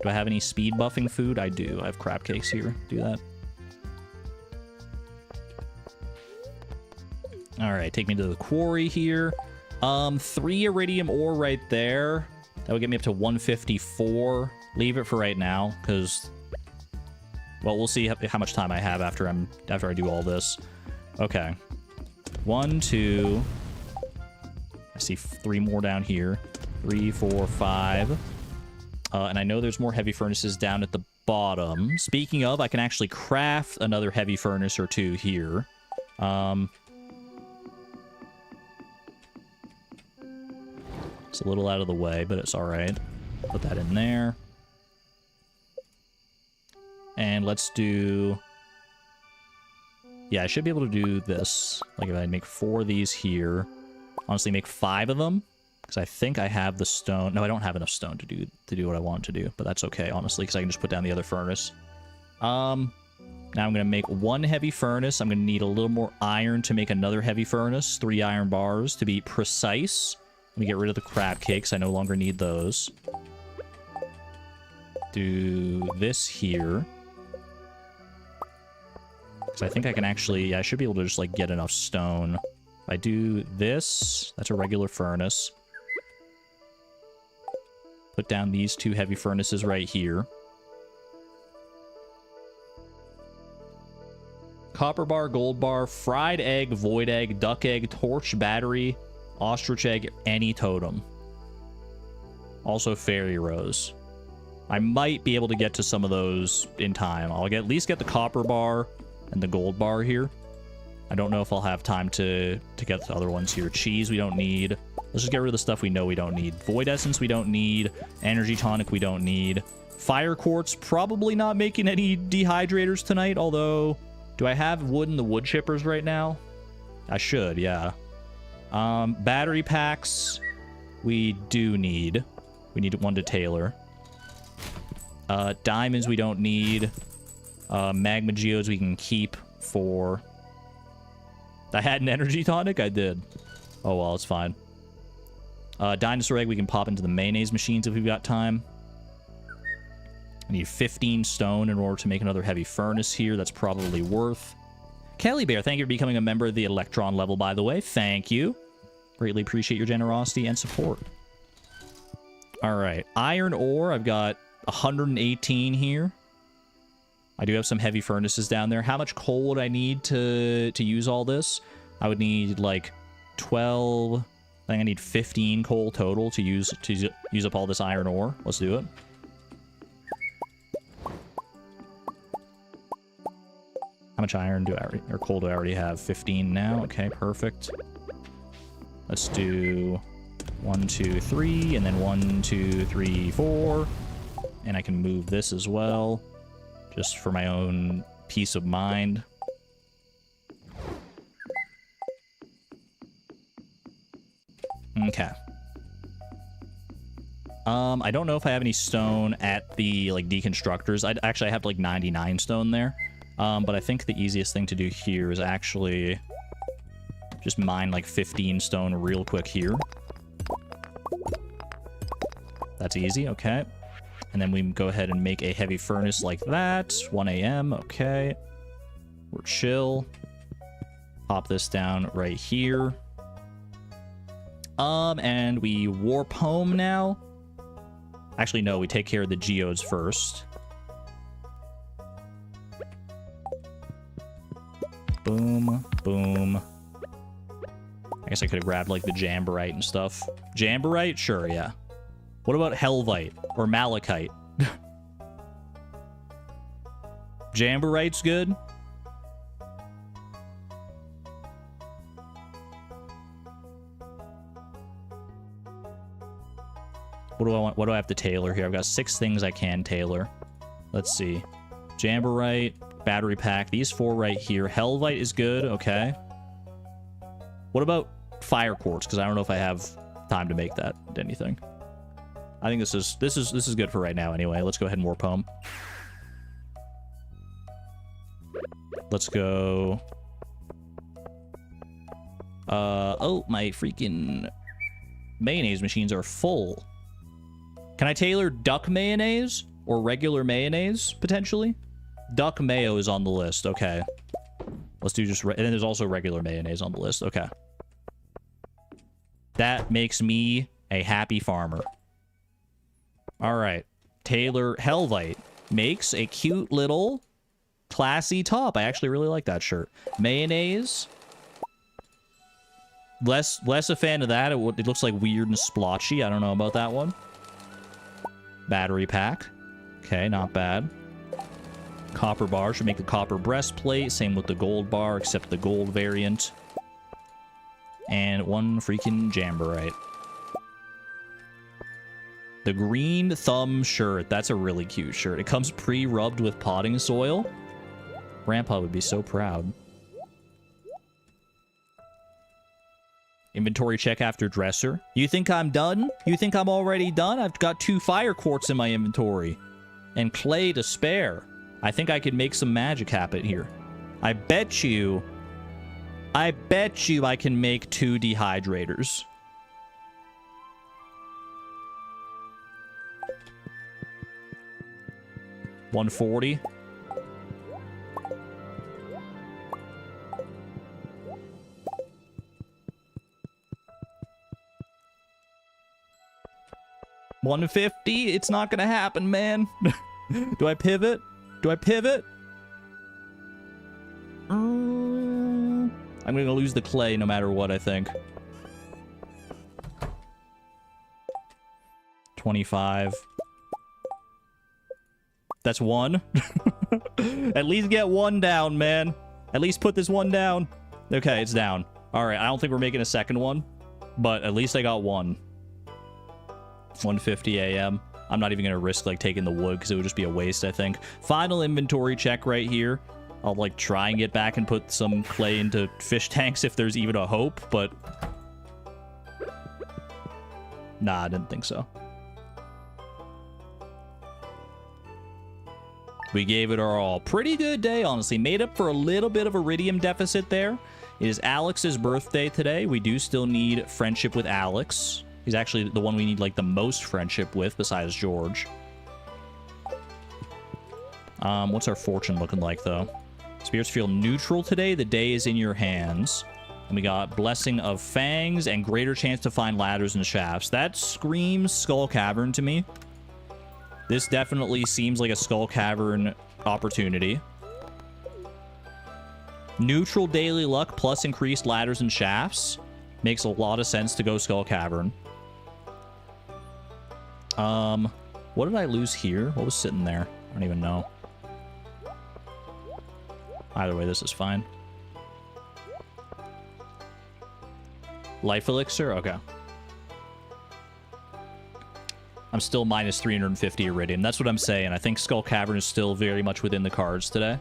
Do I have any speed buffing food? I do. I have crab cakes here. Do that. All right, take me to the quarry here. 3 iridium ore right there. That would get me up to 154. Leave it for right now, because... Well, we'll see how much time I have after I do all this. Okay. 1, 2... I see 3 more down here. 3, 4, 5. And I know there's more heavy furnaces down at the bottom. Speaking of, I can actually craft another heavy furnace or 2 here. It's a little out of the way, but it's alright. Put that in there. And let's do... Yeah, I should be able to do this. Like if I make 4 of these here. Honestly, make 5 of them. Because I think I have the stone. No, I don't have enough stone to do what I want to do. But that's okay, honestly, because I can just put down the other furnace. Now I'm going to make 1 heavy furnace. I'm going to need a little more iron to make another heavy furnace. 3 iron bars to be precise. Let me get rid of the crab cakes. I no longer need those. Do this here. Because I think I can actually... Yeah, I should be able to just, like, get enough stone. If I do this, that's a regular furnace. Put down these 2 heavy furnaces right here. Copper bar, gold bar, fried egg, void egg, duck egg, torch, battery, ostrich egg, any totem. Also fairy rose. I might be able to get to some of those in time. I'll at least get the copper bar and the gold bar here. I don't know if I'll have time to get the other ones here. Cheese we don't need. Let's just get rid of the stuff we know we don't need. Void essence we don't need. Energy tonic we don't need. Fire quartz, probably not making any dehydrators tonight, although... Do I have wood in the wood chippers right now? I should, yeah. Battery packs we do need. We need 1 to tailor. Diamonds we don't need. Magma geodes we can keep for... I had an energy tonic? I did. Oh, well, it's fine. Dinosaur egg we can pop into the mayonnaise machines if we've got time. I need 15 stone in order to make another heavy furnace here. That's probably worth. Kelly Bear, thank you for becoming a member of the Electron level, by the way. Thank you. Greatly appreciate your generosity and support. All right. Iron ore, I've got 118 here. I do have some heavy furnaces down there. How much coal would I need to use all this? I would need like 12. I think I need 15 coal total to use up all this iron ore. Let's do it. How much iron do I already, or coal do I already have? 15 now. Okay, perfect. Let's do 1, 2, 3, and then 1, 2, 3, 4. And I can move this as well, just for my own peace of mind. Okay. I don't know if I have any stone at the, like, deconstructors. I have, like, 99 stone there. But I think the easiest thing to do here is actually just mine, like, 15 stone real quick here. That's easy, okay. And then we go ahead and make a heavy furnace like that. 1 a.m., okay. We're chill. Pop this down right here. And we warp home now. Actually, no, we take care of the geodes first. Boom, boom. I guess I could have grabbed, like, the jamborite and stuff. Jamborite? Sure, yeah. What about helvite or malachite? Jamborite's good. What do I want? What do I have to tailor here? I've got 6 things I can tailor. Let's see. Jamborite, battery pack. These 4 right here. Helvite is good. Okay. What about fire quartz? Because I don't know if I have time to make that into anything. I think this is good for right now anyway. Let's go ahead and warp home. Let's go. Oh, my freaking mayonnaise machines are full. Can I tailor duck mayonnaise or regular mayonnaise potentially? Duck mayo is on the list. Okay. Let's do just and then there's also regular mayonnaise on the list. Okay. That makes me a happy farmer. All right. Taylor Helvite makes a cute little classy top. I actually really like that shirt. Mayonnaise. Less a fan of that. It looks like weird and splotchy. I don't know about that one. Battery pack. Okay, not bad. Copper bar. Should make the copper breastplate. Same with the gold bar, except the gold variant. And one freaking Jamborite. The green thumb shirt. That's a really cute shirt. It comes pre-rubbed with potting soil. Grandpa would be so proud. Inventory check after dresser. You think I'm done? You think I'm already done? I've got 2 fire quartz in my inventory. And clay to spare. I think I could make some magic happen here. I bet you I can make 2 dehydrators. $140. $150? It's not gonna happen, man. Do I pivot? Do I pivot? I'm gonna lose the clay no matter what, I think. 25. That's 1. At least get 1 down, man. At least put this 1 down. Okay, it's down. All right, I don't think we're making a second one, but at least I got 1. 1:50 a.m. I'm not even going to risk, like, taking the wood because it would just be a waste, I think. Final inventory check right here. I'll, like, try and get back and put some clay into fish tanks if there's even a hope, but... Nah, I didn't think so. We gave it our all. Pretty good day, honestly. Made up for a little bit of iridium deficit there. It is Alex's birthday today. We do still need friendship with Alex. He's actually the one we need, like, the most friendship with, besides George. What's our fortune looking like, though? Spirits feel neutral today. The day is in your hands. And we got Blessing of Fangs and greater chance to find ladders and shafts. That screams Skull Cavern to me. This definitely seems like a Skull Cavern opportunity. Neutral daily luck plus increased ladders and shafts. Makes a lot of sense to go Skull Cavern. What did I lose here? What was sitting there? I don't even know. Either way, this is fine. Life elixir? Okay. I'm still minus 350 iridium. That's what I'm saying. I think Skull Cavern is still very much within the cards today.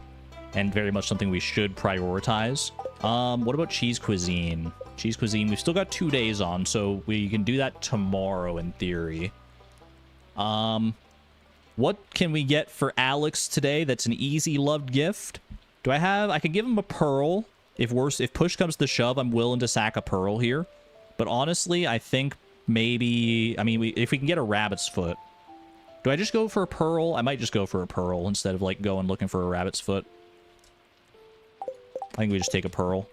And very much something we should prioritize. What about cheese cuisine? Cheese cuisine, we've still got 2 days on, so we can do that tomorrow in theory. What can we get for Alex today that's an easy loved gift? Do I have... I could give him a pearl. If push comes to shove, I'm willing to sack a pearl here. But honestly, I think maybe... I mean, if we can get a rabbit's foot. Do I just go for a pearl? I might just go for a pearl instead of, like, going looking for a rabbit's foot. I think we just take a pearl.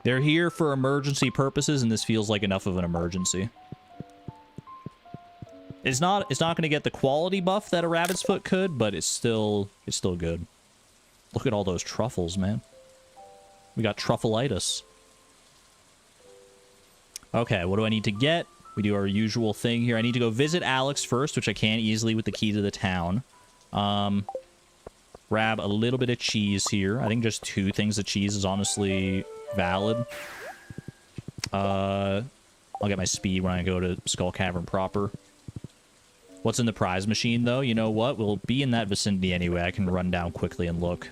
They're here for emergency purposes, and this feels like enough of an emergency. It's not going to get the quality buff that a rabbit's foot could, but it's still good. Look at all those truffles, man. We got truffleitis. Okay, what do I need to get? We do our usual thing here. I need to go visit Alex first, which I can easily with the key to the town. Grab a little bit of cheese here. I think just 2 things of cheese is honestly valid. I'll get my speed when I go to Skull Cavern proper. What's in the prize machine, though? You know what? We'll be in that vicinity anyway. I can run down quickly and look.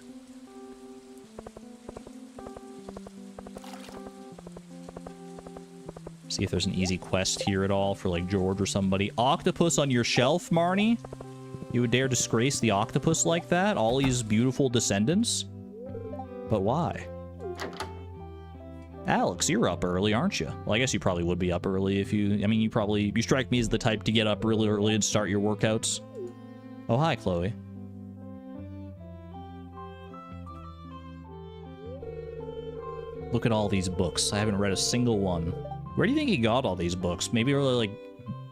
See if there's an easy quest here at all for, like, George or somebody. Octopus on your shelf, Marnie? You would dare disgrace the octopus like that? Ollie's beautiful descendants? But why? Alex, you're up early, aren't you? Well, I guess you probably would be up early if you... I mean, you strike me as the type to get up really early and start your workouts. Oh, hi, Chloe. Look at all these books. I haven't read a single one. Where do you think he got all these books? Maybe really like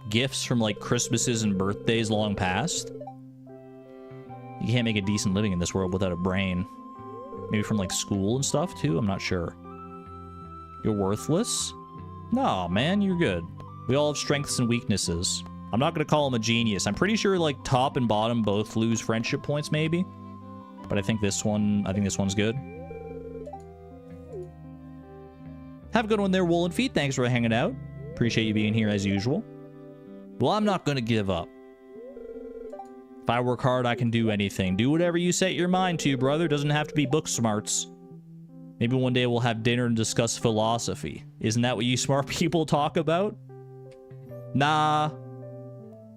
gifts from like Christmases and birthdays long past? You can't make a decent living in this world without a brain. Maybe from like school and stuff too? I'm not sure. You're worthless? No, man, you're good. We all have strengths and weaknesses. I'm not going to call him a genius. I'm pretty sure like top and bottom both lose friendship points maybe. But I think this one's good. Have a good one there, Woolen Feet. Thanks for hanging out. Appreciate you being here as usual. Well, I'm not going to give up. If I work hard, I can do anything. Do whatever you set your mind to, brother. Doesn't have to be book smarts. Maybe one day we'll have dinner and discuss philosophy. Isn't that what you smart people talk about? Nah.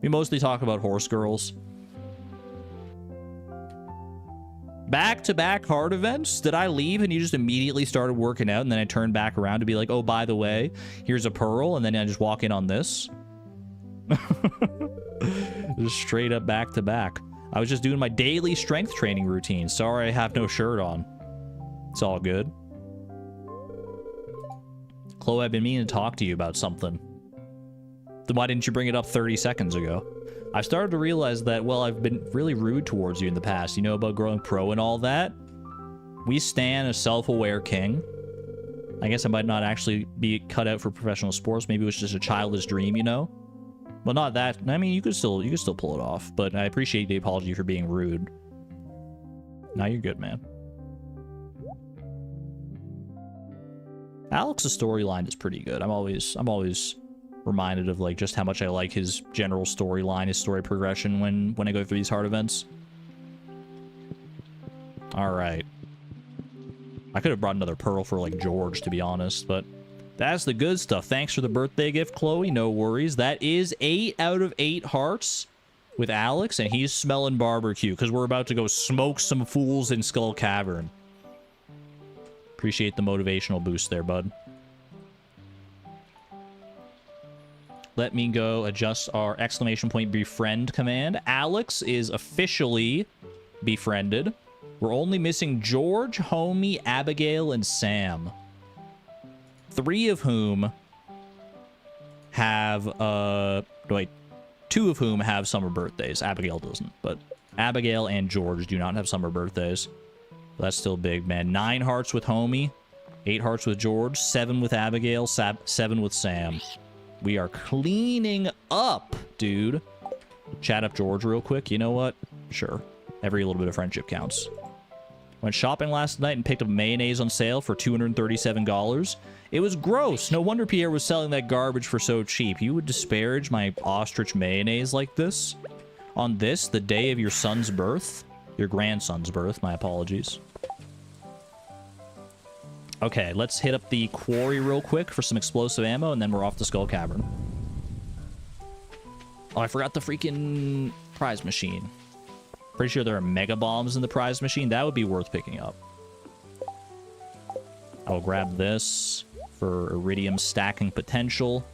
We mostly talk about horse girls. Back-to-back hard events? Did I leave and you just immediately started working out and then I turned back around to be like, oh, by the way, here's a pearl, and then I just walk in on this? Just straight up back-to-back. I was just doing my daily strength training routine. Sorry I have no shirt on. It's all good. Chloe, I've been meaning to talk to you about something. Then why didn't you bring it up 30 seconds ago? I've started to realize that, well, I've been really rude towards you in the past. You know about growing pro and all that? We stan a self-aware king. I guess I might not actually be cut out for professional sports. Maybe it was just a childish dream, you know? Well, not that. I mean, you could still pull it off, but I appreciate the apology for being rude. Now you're good, man. Alex's storyline is pretty good. I'm always reminded of like just how much I like his general storyline, his story progression when I go through these hard events. All right. I could have brought another pearl for like George, to be honest, but that's the good stuff. Thanks for the birthday gift, Chloe. No worries. That is 8 out of 8 hearts with Alex, and he's smelling barbecue because we're about to go smoke some fools in Skull Cavern. Appreciate the motivational boost there, bud. Let me go adjust our exclamation point befriend command. Alex is officially befriended. We're only missing George, Homie, Abigail, and Sam. 3 of whom have, wait, 2 of whom have summer birthdays. Abigail doesn't, but Abigail and George do not have summer birthdays. That's still big, man. 9 hearts with Homie, 8 hearts with George, 7 with Abigail, 7 with Sam. We are cleaning up, dude. Chat up George real quick. You know what? Sure. Every little bit of friendship counts. Went shopping last night and picked up mayonnaise on sale for $237. It was gross. No wonder Pierre was selling that garbage for so cheap. You would disparage my ostrich mayonnaise like this? On this, the day of your son's birth? Your grandson's birth, my apologies. Okay, let's hit up the quarry real quick for some explosive ammo, and then we're off to Skull Cavern. Oh, I forgot the freaking prize machine. Pretty sure there are mega bombs in the prize machine. That would be worth picking up. I will grab this for iridium stacking potential.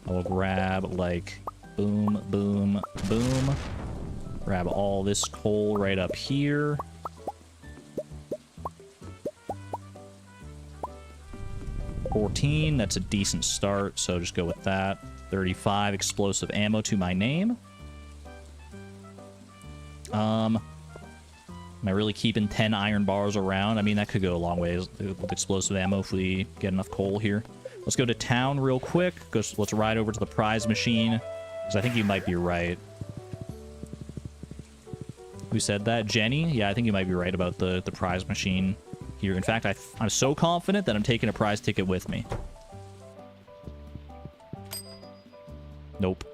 I will grab, like, boom, boom, boom. Grab all this coal right up here. $14, that's a decent start, so just go with that. 35 explosive ammo to my name. Am I really keeping 10 iron bars around? I mean, that could go a long way with explosive ammo if we get enough coal here. Let's go to town real quick. Let's ride over to the prize machine, because I think you might be right. Who said that? Jenny? Yeah, I think you might be right about the prize machine here. In fact, I'm so confident that I'm taking a prize ticket with me. Nope.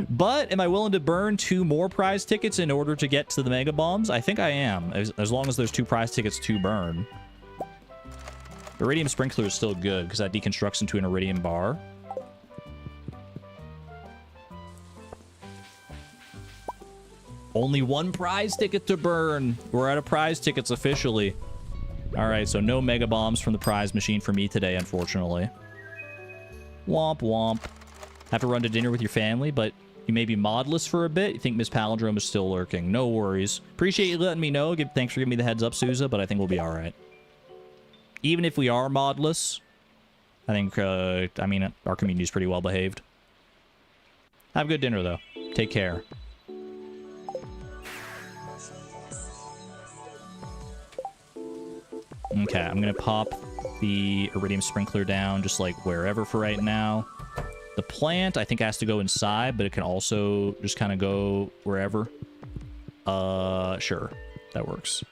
But am I willing to burn 2 more prize tickets in order to get to the mega bombs? I think I am, as long as there's 2 prize tickets to burn. Iridium sprinkler is still good because that deconstructs into an iridium bar. Only 1 prize ticket to burn. We're out of prize tickets officially. All right, so no mega bombs from the prize machine for me today, unfortunately. Womp womp. Have to run to dinner with your family, but you may be modless for a bit. You think Miss Palindrome is still lurking. No worries. Appreciate you letting me know. Thanks for giving me the heads up, Sousa, but I think we'll be all right. Even if we are modless, I think, I mean, our community is pretty well behaved. Have a good dinner, though. Take care. Okay, I'm gonna pop the iridium sprinkler down just like wherever for right now. The plant, I think, has to go inside, but it can also just kind of go wherever. Sure. That works.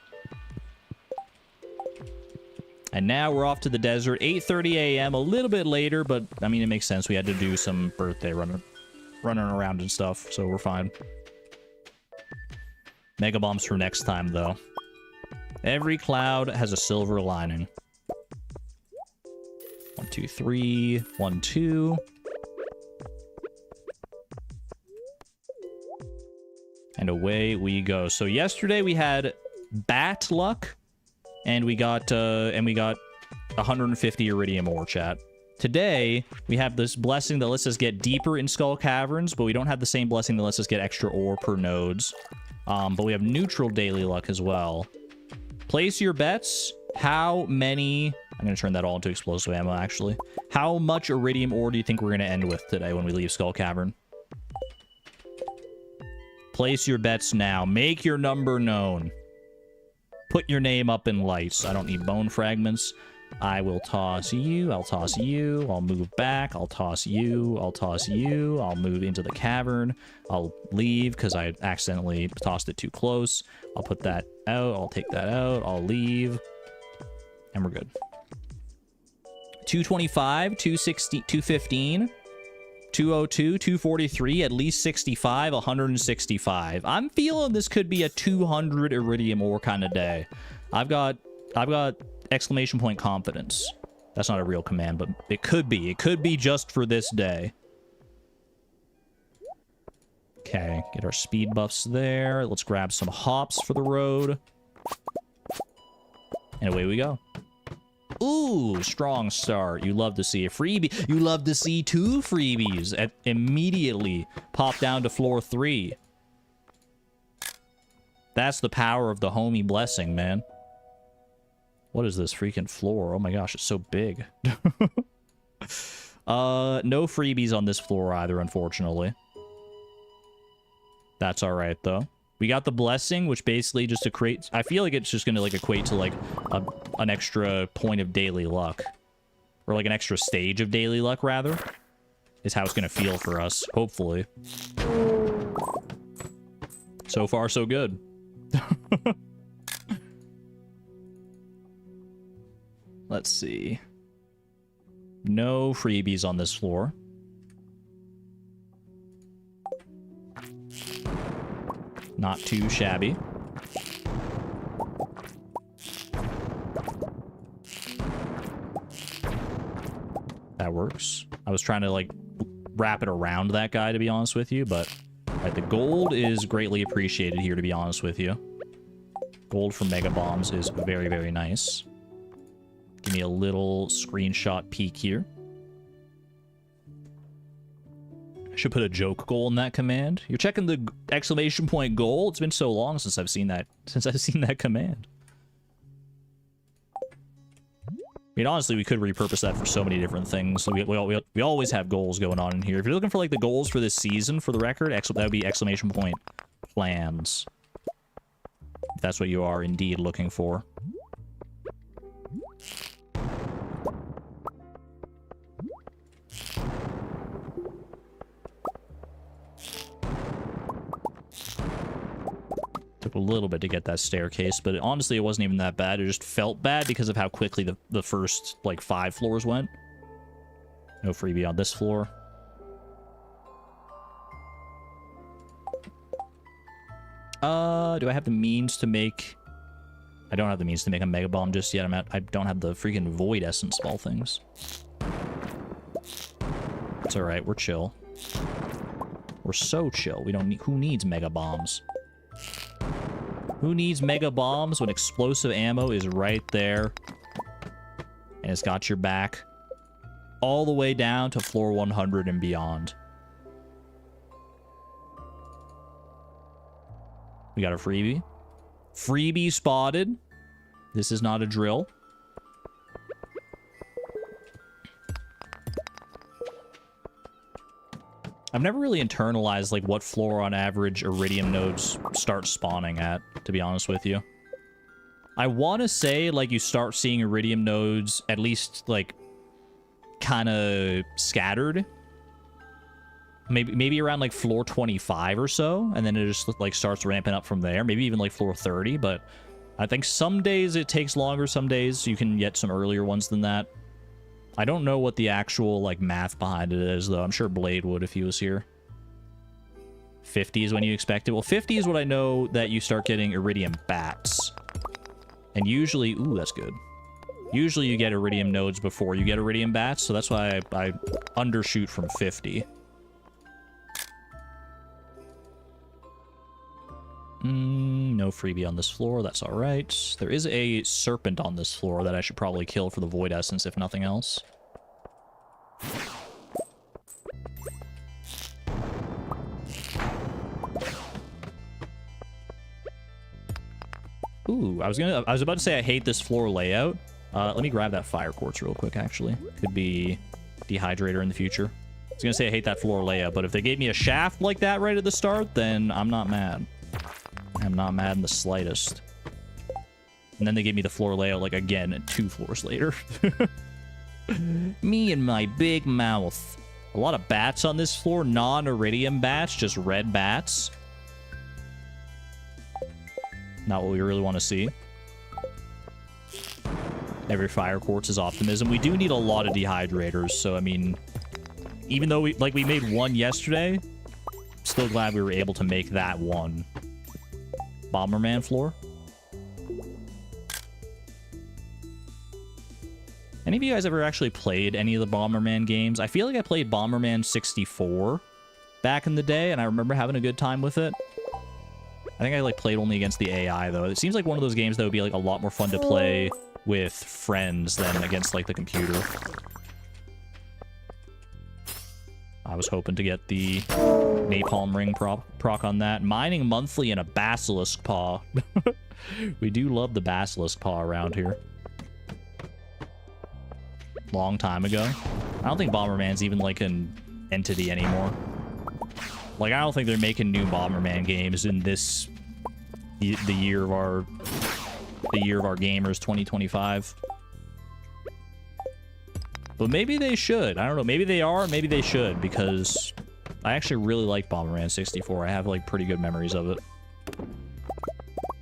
And now we're off to the desert. 8:30 a.m., a little bit later, but, I mean, it makes sense. We had to do some birthday running around and stuff, so we're fine. Mega bombs for next time, though. Every cloud has a silver lining. 1, 2, 3. 1, 2. And away we go. So yesterday we had bat luck, and we got 150 iridium ore, chat. Today we have this blessing that lets us get deeper in Skull Caverns, but we don't have the same blessing that lets us get extra ore per nodes. But we have neutral daily luck as well. Place your bets. How many... I'm going to turn that all into explosive ammo, actually. How much iridium ore do you think we're going to end with today when we leave Skull Cavern? Place your bets now. Make your number known. Put your name up in lights. I don't need bone fragments. I will toss you. I'll toss you. I'll move back. I'll toss you. I'll toss you. I'll move into the cavern. I'll leave because I accidentally tossed it too close. I'll put that out. I'll take that out. I'll leave. And we're good. 225, 260, 215, 202, 243, at least 65, 165. I'm feeling this could be a 200 iridium ore kind of day. I've got exclamation point confidence. That's not a real command, but it could be. It could be just for this day. Okay, get our speed buffs there. Let's grab some hops for the road. And away we go. Ooh, strong start. You love to see a freebie. You love to see 2 freebies immediately pop down to floor 3. That's the power of the homie blessing, man. What is this freaking floor? Oh my gosh, it's so big. No freebies on this floor either, unfortunately. That's all right, though. We got the blessing, which basically just equates... I feel like it's just going to, like, equate to, like, an extra point of daily luck. Or, like, an extra stage of daily luck, rather. Is how it's going to feel for us, hopefully. So far, so good. Let's see. No freebies on this floor. Not too shabby. That works. I was trying to, like, wrap it around that guy, to be honest with you, but... Right, the gold is greatly appreciated here, to be honest with you. Gold from Mega Bombs is very, very nice. Give me a little screenshot peek here. I should put a joke goal in that command. You're checking the exclamation point goal? It's been so long since I've seen that command. I mean, honestly, we could repurpose that for so many different things. So we always have goals going on in here. If you're looking for, like, the goals for this season, for the record, that would be exclamation point plans. If that's what you are indeed looking for. Took a little bit to get that staircase, but honestly, it wasn't even that bad. It just felt bad because of how quickly the first, like, 5 floors went. No freebie on this floor. Do I have the means to make... I don't have the means to make a Mega Bomb just yet. I don't have the freaking Void Essence of all things. It's alright, we're chill. We're so chill. We don't need... Who needs Mega Bombs? Who needs Mega Bombs when explosive ammo is right there? And it's got your back all the way down to floor 100 and beyond. We got a freebie. Freebie spotted. This is not a drill. I've never really internalized, like, what floor on average iridium nodes start spawning at, to be honest with you. I want to say, like, you start seeing iridium nodes at least, like, kind of scattered. Maybe around, like, floor 25 or so, and then it just, like, starts ramping up from there. Maybe even, like, floor 30, but I think some days it takes longer, some days you can get some earlier ones than that. I don't know what the actual, like, math behind it is, though. I'm sure Blade would if he was here. 50 is when you expect it. Well, 50 is what I know that you start getting iridium bats. And usually... Ooh, that's good. Usually you get iridium nodes before you get iridium bats, so that's why I undershoot from 50. No freebie on this floor. That's all right. There is a serpent on this floor that I should probably kill for the void essence, if nothing else. Ooh, I was about to say I hate this floor layout. Let me grab that fire quartz real quick, actually. Could be dehydrator in the future. I was gonna say I hate that floor layout, but if they gave me a shaft like that right at the start, then I'm not mad. I'm not mad in the slightest. And then they gave me the floor layout, like, again, 2 floors later. Me and my big mouth. A lot of bats on this floor. Non-iridium bats, just red bats. Not what we really want to see. Every fire quartz is optimism. We do need a lot of dehydrators, so, I mean... Even though we made one yesterday, still glad we were able to make that one. Bomberman floor. Any of you guys ever actually played any of the Bomberman games? I feel like I played Bomberman 64 back in the day, and I remember having a good time with it. I think I, like, played only against the AI, though. It seems like one of those games that would be, like, a lot more fun to play with friends than against, like, the computer. I was hoping to get the napalm ring proc on that. Mining monthly and a basilisk paw. We do love the basilisk paw around here. Long time ago. I don't think Bomberman's even, like, an entity anymore. Like, I don't think they're making new Bomberman games in this... the year of our gamers, 2025. But maybe they should. I don't know. Maybe they are. Maybe they should, because I actually really like Bomberman 64. I have, like, pretty good memories of it.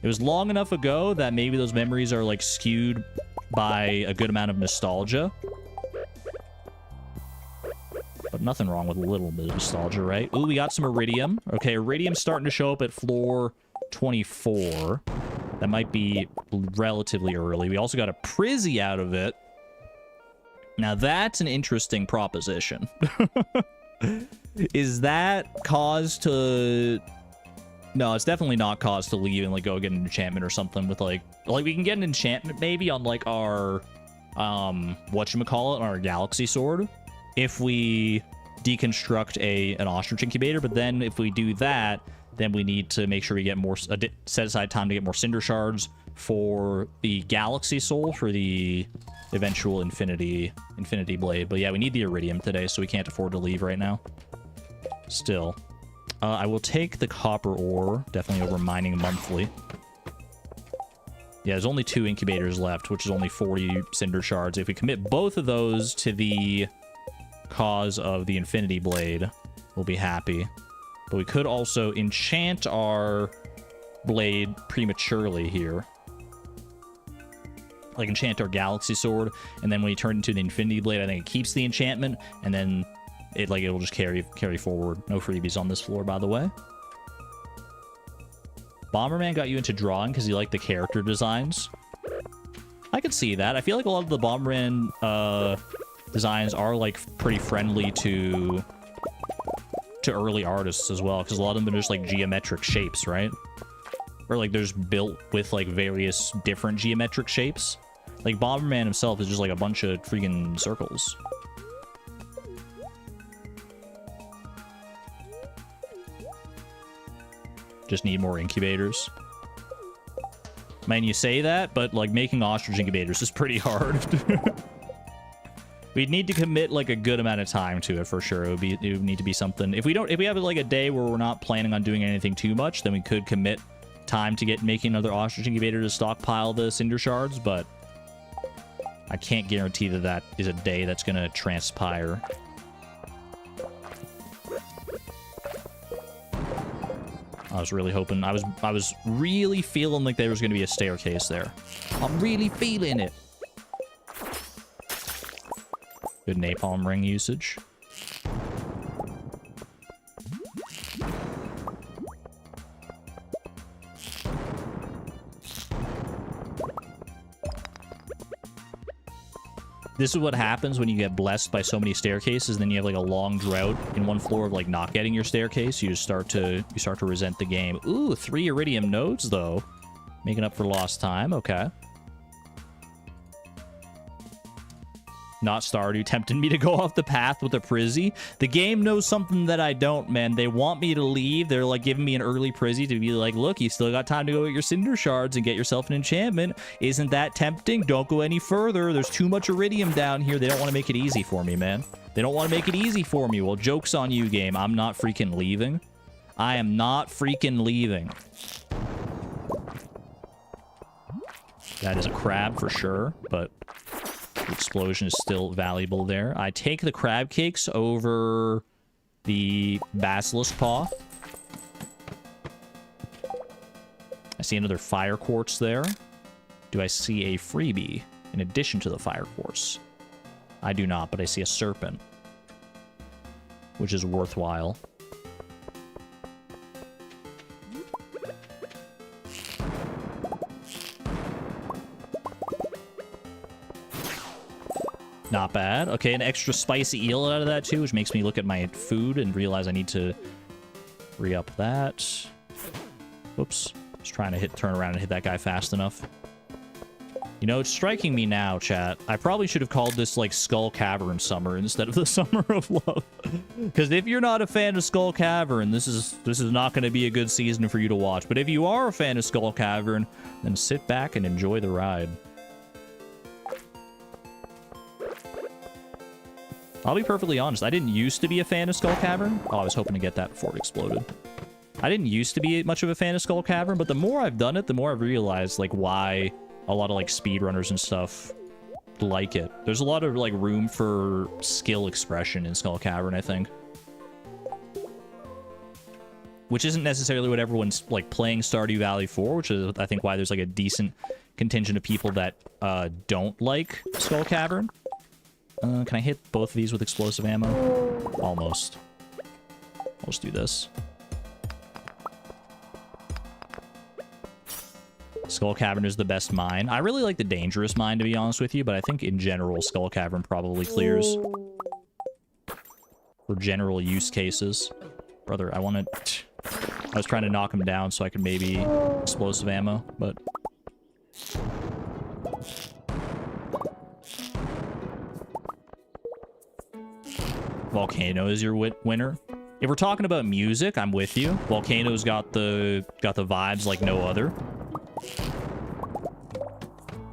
It was long enough ago that maybe those memories are, like, skewed by a good amount of nostalgia. But nothing wrong with a little bit of nostalgia, right? Ooh, we got some iridium. Okay, iridium's starting to show up at floor 24. That might be relatively early. We also got a Prizzy out of it. Now, that's an interesting proposition. Is that cause to... No, it's definitely not cause to leave and, like, go get an enchantment or something with, like... Like, we can get an enchantment, maybe, on, like, our... whatchamacallit, our Galaxy Sword. If we deconstruct an ostrich incubator. But then, if we do that, then we need to make sure we get more... set aside time to get more cinder shards for the Galaxy Soul, for the... eventual infinity blade. But yeah, we need the iridium today, so we can't afford to leave right now. Still, I will take the copper ore definitely over mining monthly. Yeah, there's only 2 incubators left, which is only 40 cinder shards. If we commit both of those to the cause of the infinity blade, we'll be happy. But we could also enchant our blade prematurely here. Like, enchant our Galaxy Sword, and then when you turn into the Infinity Blade, I think it keeps the enchantment, and then it'll just carry forward. No freebies on this floor, by the way. Bomberman got you into drawing because you like the character designs. I could see that. I feel like a lot of the Bomberman designs are, like, pretty friendly to early artists as well, because a lot of them are just, like, geometric shapes, right? Or, like, they're just built with, like, various different geometric shapes. Like, Bomberman himself is just, like, a bunch of freaking circles. Just need more incubators. Man, you say that, but, like, making ostrich incubators is pretty hard. We'd need to commit like a good amount of time to it for sure. It would need to be something. If we have like a day where we're not planning on doing anything too much, then we could commit time to making another ostrich incubator to stockpile the cinder shards, but I can't guarantee that is a day that's gonna transpire. I was really hoping, I was really feeling like there was gonna be a staircase there. I'm really feeling it. Good napalm ring usage. This is what happens when you get blessed by so many staircases, then you have like a long drought in one floor of like not getting your staircase. You just start to resent the game. Ooh, 3 iridium nodes though. Making up for lost time. Okay. Not Stardew tempted me to go off the path with a Prizzy. The game knows something that I don't, man. They want me to leave. They're like giving me an early Prizzy to be like, look, you still got time to go get your cinder shards and get yourself an enchantment. Isn't that tempting? Don't go any further. There's too much iridium down here. They don't want to make it easy for me, man. They don't want to make it easy for me. Well, joke's on you, game. I'm not freaking leaving. I am not freaking leaving. That is a crab for sure, but the explosion is still valuable there. I take the crab cakes over the basilisk paw. I see another fire quartz there. Do I see a freebie in addition to the fire quartz? I do not, but I see a serpent, which is worthwhile. Not bad. Okay, an extra spicy eel out of that too, which makes me look at my food and realize I need to re-up that. Whoops. Just trying to turn around and hit that guy fast enough. You know, it's striking me now, chat. I probably should have called this, like, Skull Cavern Summer instead of the Summer of Love. Because if you're not a fan of Skull Cavern, this is not going to be a good season for you to watch. But if you are a fan of Skull Cavern, then sit back and enjoy the ride. I'll be perfectly honest. I didn't used to be a fan of Skull Cavern. Oh, I was hoping to get that before it exploded. I didn't used to be much of a fan of Skull Cavern, but the more I've done it, the more I've realized, like, why a lot of, like, speedrunners and stuff like it. There's a lot of, like, room for skill expression in Skull Cavern, I think. Which isn't necessarily what everyone's, like, playing Stardew Valley for, which is, I think, why there's, like, a decent contingent of people that don't like Skull Cavern. Can I hit both of these with explosive ammo? Almost. I'll just do this. Skull Cavern is the best mine. I really like the dangerous mine, to be honest with you, but I think in general, Skull Cavern probably clears for general use cases. Brother, I was trying to knock him down so I could maybe explosive ammo, but... Volcano is your winner. If we're talking about music, I'm with you. Volcano's got the vibes like no other.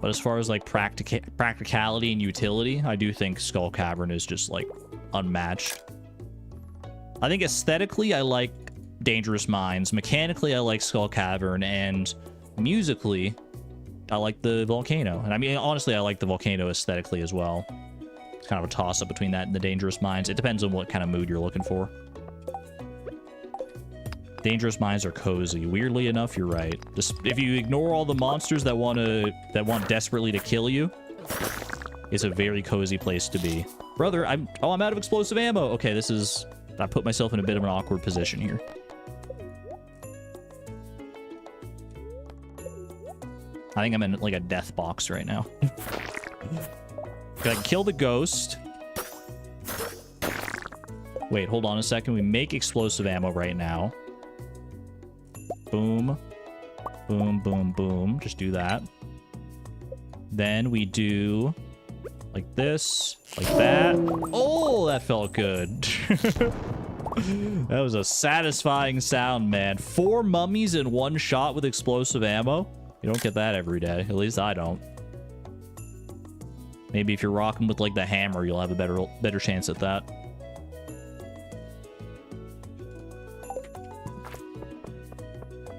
But as far as like practicality and utility, I do think Skull Cavern is just like unmatched. I think aesthetically, I like Dangerous Mines. Mechanically, I like Skull Cavern, and musically, I like the Volcano. And I mean, honestly, I like the Volcano aesthetically as well. It's kind of a toss-up between that and the Dangerous Mines. It depends on what kind of mood you're looking for. Dangerous Mines are cozy. Weirdly enough, you're right. Just, if you ignore all the monsters that want desperately to kill you, it's a very cozy place to be. Brother, I'm out of explosive ammo. Okay, this is... I put myself in a bit of an awkward position here. I think I'm in like a death box right now. I can kill the ghost. Wait, hold on a second. We make explosive ammo right now. Boom. Boom, boom, boom. Just do that. Then we do like this, like that. Oh, that felt good. That was a satisfying sound, man. 4 mummies in one shot with explosive ammo. You don't get that every day. At least I don't. Maybe if you're rocking with like the hammer, you'll have a better chance at that.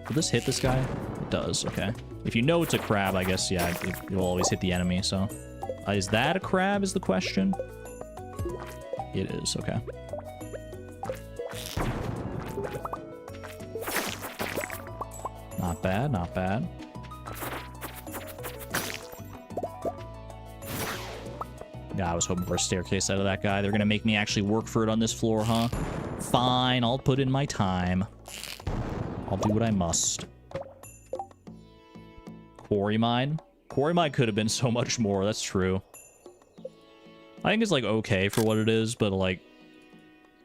Will this hit this guy? It does, okay. If you know it's a crab, I guess, yeah, you'll always hit the enemy, so. Is that a crab is the question? It is, okay. Not bad, not bad. Yeah, I was hoping for a staircase out of that guy. They're gonna make me actually work for it on this floor, huh? Fine, I'll put in my time. I'll do what I must. Quarry mine? Quarry mine could have been so much more, that's true. I think it's, like, okay for what it is, but, like,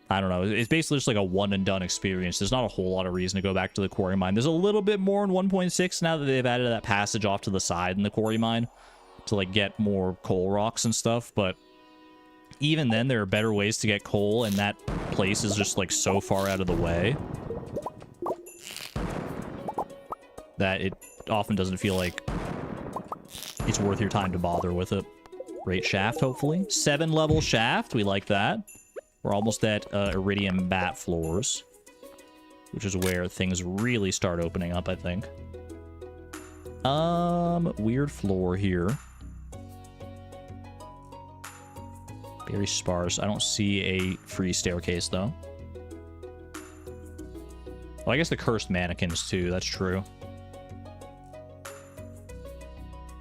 I don't know. It's basically just, like, a one-and-done experience. There's not a whole lot of reason to go back to the quarry mine. There's a little bit more in 1.6 now that they've added that passage off to the side in the quarry mine to, like, get more coal rocks and stuff, but even then, there are better ways to get coal, and that place is just, like, so far out of the way that it often doesn't feel like it's worth your time to bother with it. Great shaft, hopefully. 7-level shaft. We like that. We're almost at iridium bat floors, which is where things really start opening up, I think. Weird floor here. Very sparse. I don't see a free staircase, though. Well, I guess the cursed mannequins, too. That's true.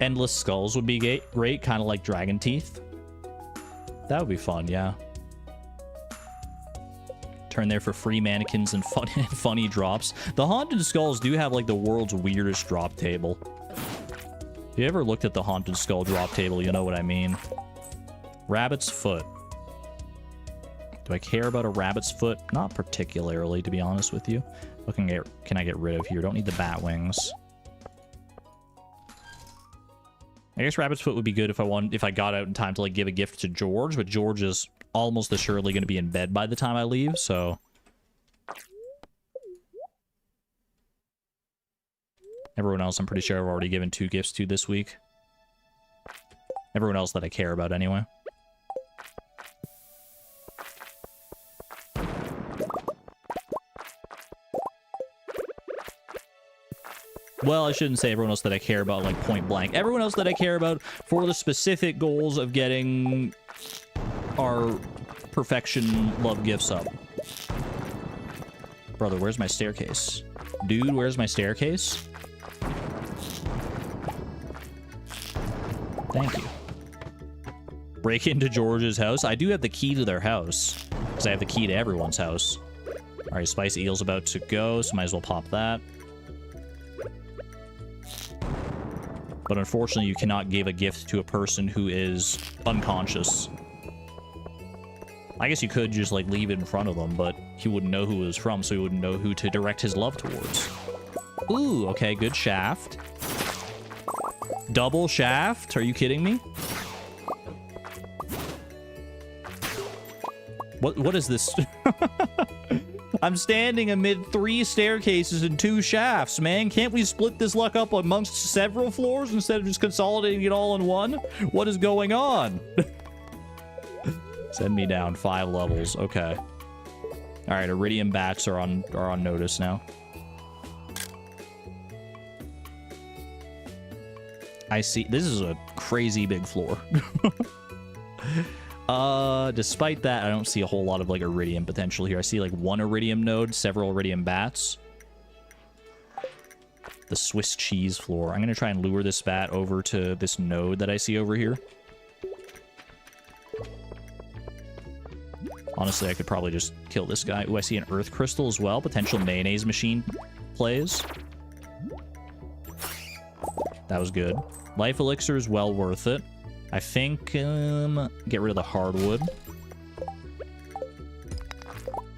Endless skulls would be great, kind of like dragon teeth. That would be fun, yeah. Turn there for free mannequins and funny drops. The haunted skulls do have, like, the world's weirdest drop table. If you ever looked at the haunted skull drop table, you know what I mean. Rabbit's foot. Do I care about a rabbit's foot? Not particularly, to be honest with you. What can I get rid of here? Don't need the bat wings. I guess rabbit's foot would be good if I got out in time to, like, give a gift to George, but George is almost assuredly going to be in bed by the time I leave, so. Everyone else, I'm pretty sure I've already given 2 gifts to this week. Everyone else that I care about, anyway. Well, I shouldn't say everyone else that I care about, like, point blank. Everyone else that I care about for the specific goals of getting our perfection love gifts up. Brother, where's my staircase? Dude, where's my staircase? Thank you. Break into George's house. I do have the key to their house, because I have the key to everyone's house. All right, Spice Eel's about to go, so might as well pop that. But unfortunately, you cannot give a gift to a person who is unconscious. I guess you could just, like, leave it in front of them, but he wouldn't know who it was from, so he wouldn't know who to direct his love towards. Ooh, okay, good shaft. Double shaft? Are you kidding me? What is this? I'm standing amid 3 staircases and 2 shafts, man. Can't we split this luck up amongst several floors instead of just consolidating it all in one? What is going on? Send me down 5 levels. Okay. All right, iridium bats are on notice now. I see. This is a crazy big floor. Despite that, I don't see a whole lot of, like, iridium potential here. I see, like, 1 iridium node, several iridium bats. The Swiss cheese floor. I'm gonna try and lure this bat over to this node that I see over here. Honestly, I could probably just kill this guy. Ooh, I see an earth crystal as well. Potential mayonnaise machine plays. That was good. Life elixir is well worth it. I think, get rid of the hardwood.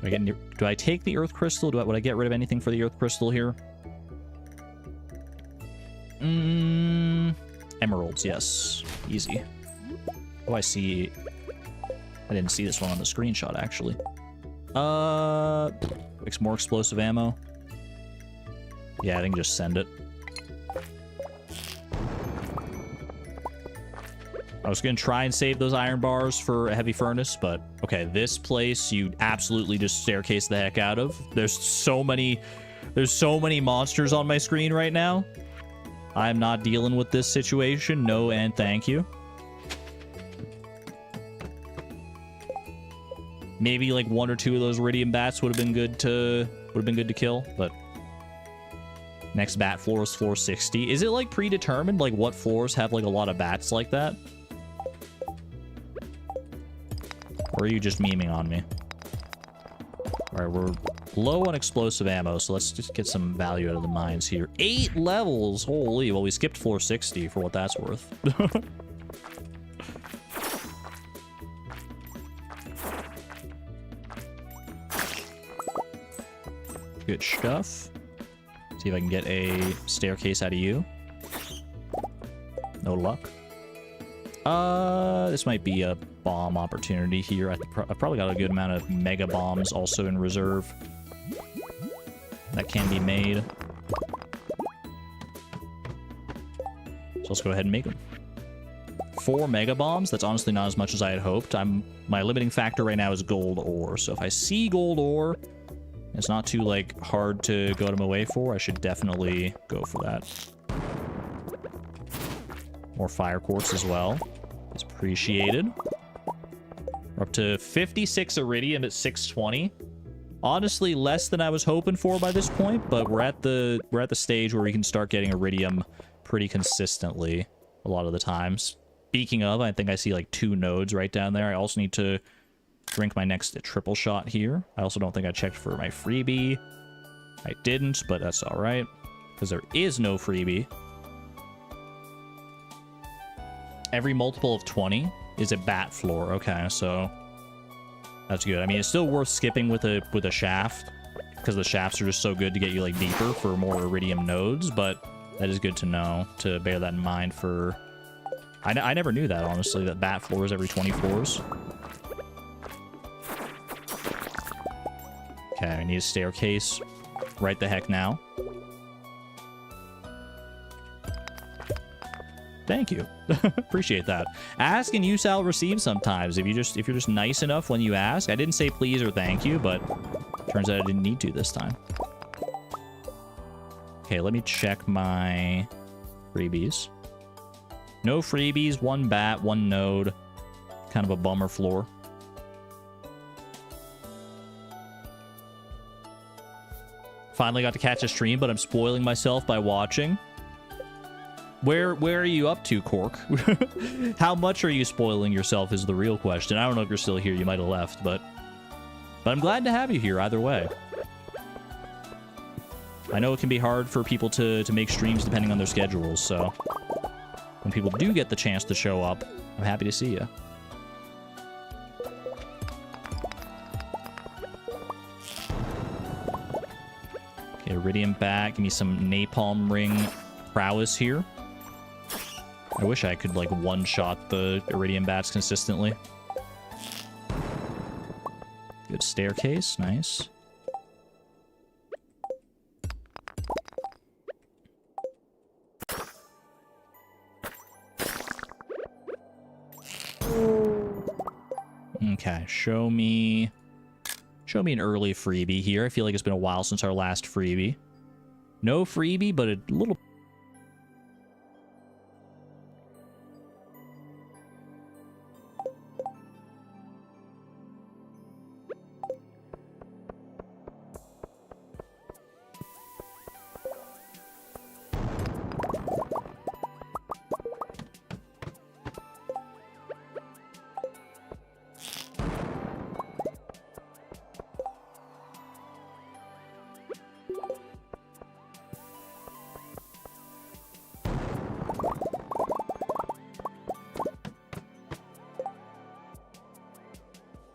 Do I take the earth crystal? Would I get rid of anything for the earth crystal here? Emeralds, yes. Easy. Oh, I see. I didn't see this one on the screenshot, actually. Makes more explosive ammo. Yeah, I think just send it. I was going to try and save those iron bars for a heavy furnace, but okay, this place you absolutely just staircase the heck out of. There's so many monsters on my screen right now. I'm not dealing with this situation. No and thank you. Maybe like 1 or 2 of those iridium bats would have been good to kill, but next bat floor is floor 60. Is it like predetermined, like what floors have like a lot of bats like that? Or are you just memeing on me? All right, we're low on explosive ammo, so let's just get some value out of the mines here. 8 levels! Holy, well, we skipped floor 60 for what that's worth. Good stuff. See if I can get a staircase out of you. No luck. This might be a bomb opportunity here. I've probably got a good amount of mega bombs also in reserve that can be made. So let's go ahead and make them. 4 mega bombs. That's honestly not as much as I had hoped. My limiting factor right now is gold ore. So if I see gold ore, it's not too like hard to go to my way for. I should definitely go for that. More fire quartz as well. It's appreciated. We're up to 56 iridium at 620. Honestly, less than I was hoping for by this point, but we're at the stage where we can start getting iridium pretty consistently a lot of the times. Speaking of, I think I see like 2 nodes right down there. I also need to drink my next triple shot here. I also don't think I checked for my freebie. I didn't, but that's all right, because there is no freebie. Every multiple of 20 is a bat floor. Okay, so that's good. I mean, it's still worth skipping with a shaft, because the shafts are just so good to get you like deeper for more iridium nodes, but that is good to know, to bear that in mind for... I never knew that, honestly, that bat floors every 20 floors. Okay, I need a staircase right the heck now. Thank you. Appreciate that. Ask and you shall receive sometimes. If you're just nice enough when you ask. I didn't say please or thank you, but turns out I didn't need to this time. Okay, let me check my freebies. No freebies, 1 bat, 1 node. Kind of a bummer floor. Finally got to catch a stream, but I'm spoiling myself by watching. Where are you up to, Cork? How much are you spoiling yourself is the real question. I don't know if you're still here. You might have left, but I'm glad to have you here either way. I know it can be hard for people to make streams depending on their schedules, so when people do get the chance to show up, I'm happy to see you. Okay, iridium back. Give me some napalm ring prowess here. I wish I could, like, one-shot the iridium bats consistently. Good staircase. Nice. Okay, show me an early freebie here. I feel like it's been a while since our last freebie. No freebie, but a little...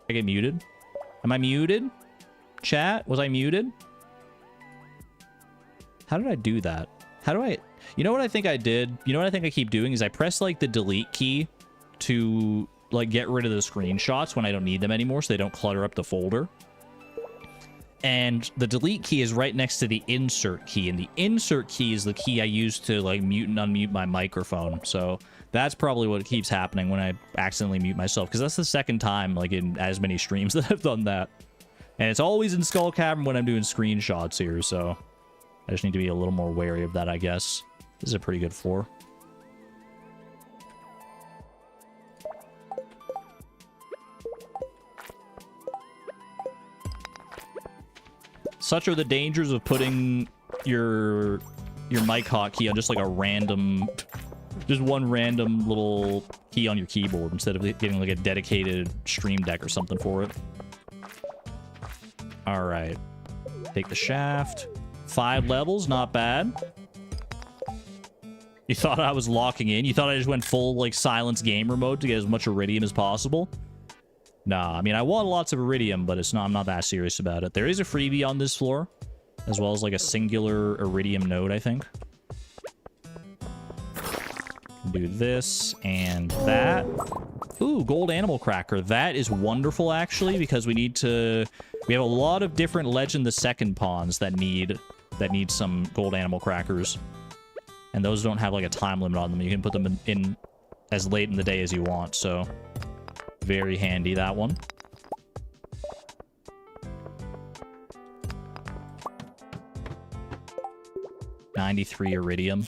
I get muted? Am I muted? Chat, was I muted? How did I do that? How do I... You know what I think I did? You know what I think I keep doing is I press, like, the delete key to, like, get rid of the screenshots when I don't need them anymore so they don't clutter up the folder. And the delete key is right next to the insert key, and the insert key is the key I use to, like, mute and unmute my microphone. So That's probably what keeps happening when I accidentally mute myself, because that's the second time, like, in as many streams that I've done that. And it's always in Skull Cavern when I'm doing screenshots here, so I just need to be a little more wary of that, I guess. This is a pretty good floor. Such are the dangers of putting your mic hotkey on just like a random, just one random little key on your keyboard instead of getting like a dedicated stream deck or something for it. All right, take the shaft. 5 levels, not bad. You thought I was locking in? You thought I just went full like silence gamer mode to get as much iridium as possible? Nah, I mean, I want lots of iridium, but it's not, I'm not that serious about it. There is a freebie on this floor, as well as like a singular iridium node, I think. Do this and that. Ooh, gold animal cracker. That is wonderful, actually, because we need to... We have a lot of different Legend the Second pawns that need some gold animal crackers. And those don't have like a time limit on them. You can put them in as late in the day as you want, so... Very handy, that one. $93 iridium.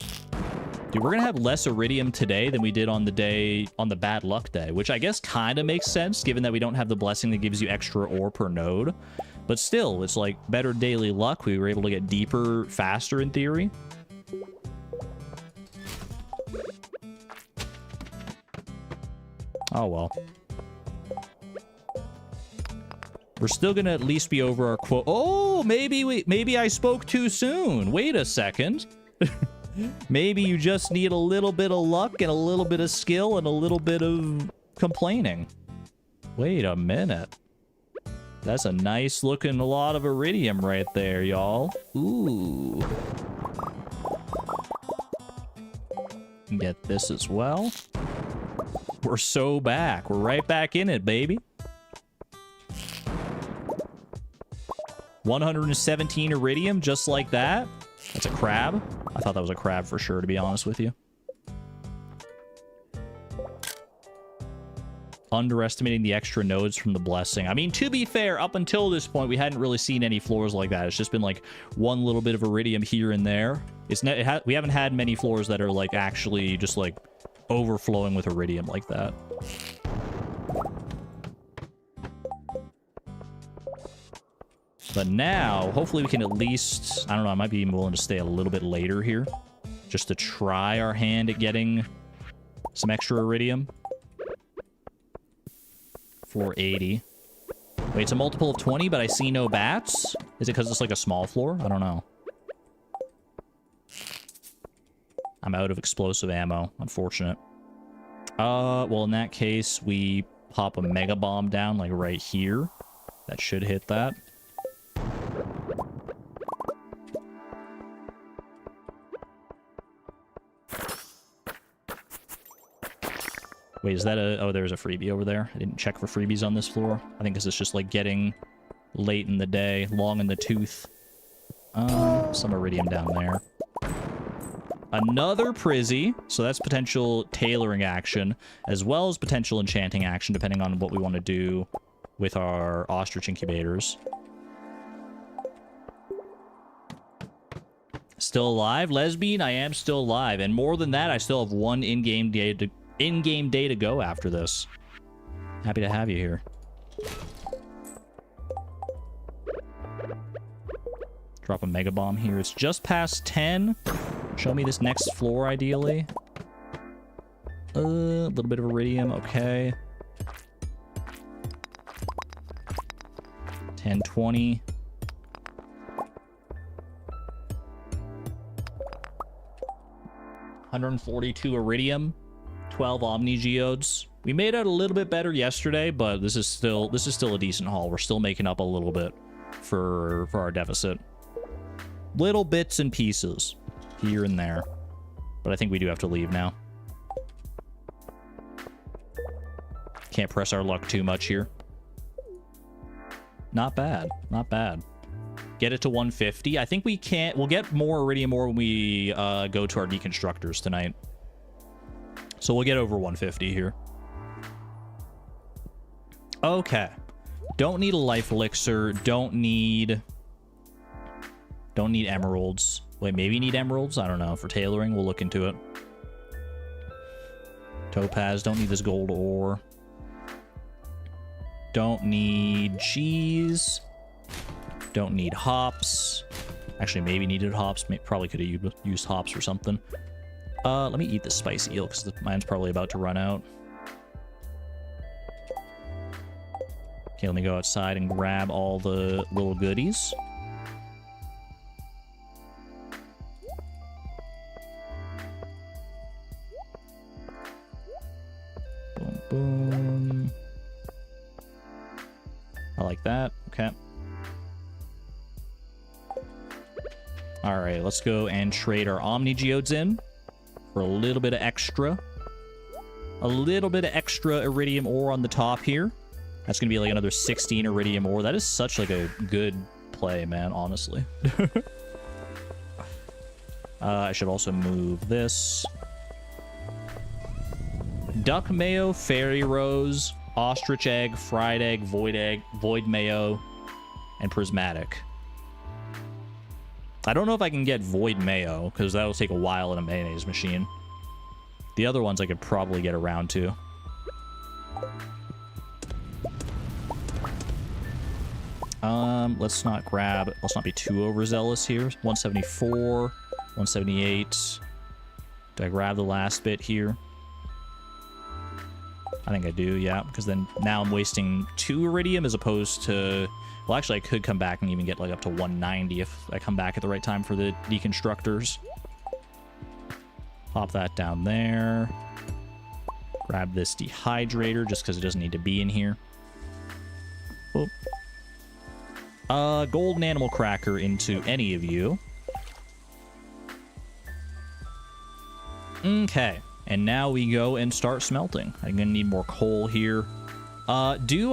Dude, we're gonna have less iridium today than we did on the bad luck day, which I guess kind of makes sense, given that we don't have the blessing that gives you extra ore per node. But still, it's like better daily luck. We were able to get deeper faster in theory. Oh, well. We're still gonna at least be over our quote. Oh, maybe I spoke too soon. Wait a second. Maybe you just need a little bit of luck and a little bit of skill and a little bit of complaining. Wait a minute. That's a nice looking lot of iridium right there, y'all. Ooh. Get this as well. We're so back. We're right back in it, baby. 117 iridium, just like that. That's a crab. I thought that was a crab for sure, to be honest with you. Underestimating the extra nodes from the blessing. I mean, to be fair, up until this point, we hadn't really seen any floors like that. It's just been like one little bit of iridium here and there. We haven't had many floors that are like actually just like overflowing with iridium like that. But now, hopefully we can at least... I don't know, I might be willing to stay a little bit later here. Just to try our hand at getting some extra iridium. 480. Wait, it's a multiple of 20, but I see no bats? Is it because it's like a small floor? I don't know. I'm out of explosive ammo. Unfortunate. Well, in that case, we pop a mega bomb down, like right here. That should hit that. Wait, is that a... Oh, there's a freebie over there. I didn't check for freebies on this floor. I think this is just, like, getting late in the day, long in the tooth. Some iridium down there. Another Prizzy. So that's potential tailoring action, as well as potential enchanting action, depending on what we want to do with our ostrich incubators. Still alive? Lesbian, I am still alive. And more than that, I still have one in-game day to go after this. Happy to have you here. Drop a mega bomb here. It's just past 10. Show me this next floor, ideally. A little bit of iridium. Okay. 1020. $142 iridium. 12 Omni Geodes. We made out a little bit better yesterday, but this is still a decent haul. We're still making up a little bit for our deficit. Little bits and pieces here and there. But I think we do have to leave now. Can't press our luck too much here. Not bad. Not bad. Get it to 150. I think we can't... We'll get more iridium ore when we go to our deconstructors tonight. So we'll get over 150 here. Okay. Don't need a life elixir. Don't need emeralds. Wait, maybe need emeralds? I don't know. For tailoring, we'll look into it. Topaz. Don't need this gold ore. Don't need cheese. Don't need hops. Actually, maybe needed hops. Probably could have used hops for something. Let me eat the spicy eel because mine's probably about to run out. Okay, let me go outside and grab all the little goodies. Boom, boom. I like that. Okay. All right, let's go and trade our Omni Geodes in for a little bit of extra. A little bit of extra iridium ore on the top here. That's going to be like another 16 iridium ore. That is such like a good play, man, honestly. I should also move this. Duck mayo, fairy rose, ostrich egg, fried egg, void mayo, and prismatic. I don't know if I can get void mayo, because that'll take a while in a mayonnaise machine. The other ones I could probably get around to. Let's not be too overzealous here. 174, 178. Do I grab the last bit here? I think I do, yeah, because then now I'm wasting 2 iridium as opposed to... Well, actually, I could come back and even get like up to 190 if I come back at the right time for the deconstructors. Pop that down there. Grab this dehydrator just because it doesn't need to be in here. Boop. Golden animal cracker into any of you. Okay. And now we go and start smelting. I'm gonna need more coal here. Do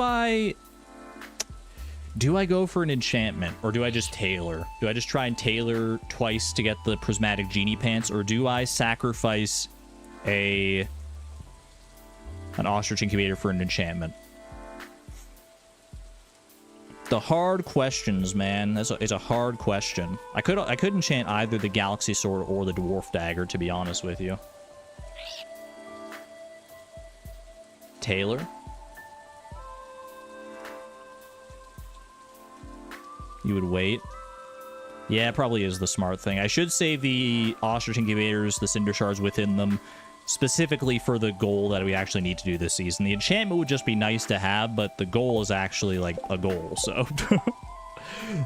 I go for an enchantment, or do I just tailor? Do I just try and tailor twice to get the prismatic genie pants, or do I sacrifice an ostrich incubator for an enchantment? The hard questions, man. It's a hard question. I could enchant either the galaxy sword or the dwarf dagger, to be honest with you. Tailor. You would wait. Yeah, it probably is the smart thing. I should save the ostrich incubators, the cinder shards within them, specifically for the goal that we actually need to do this season. The enchantment would just be nice to have, but the goal is actually like a goal, so...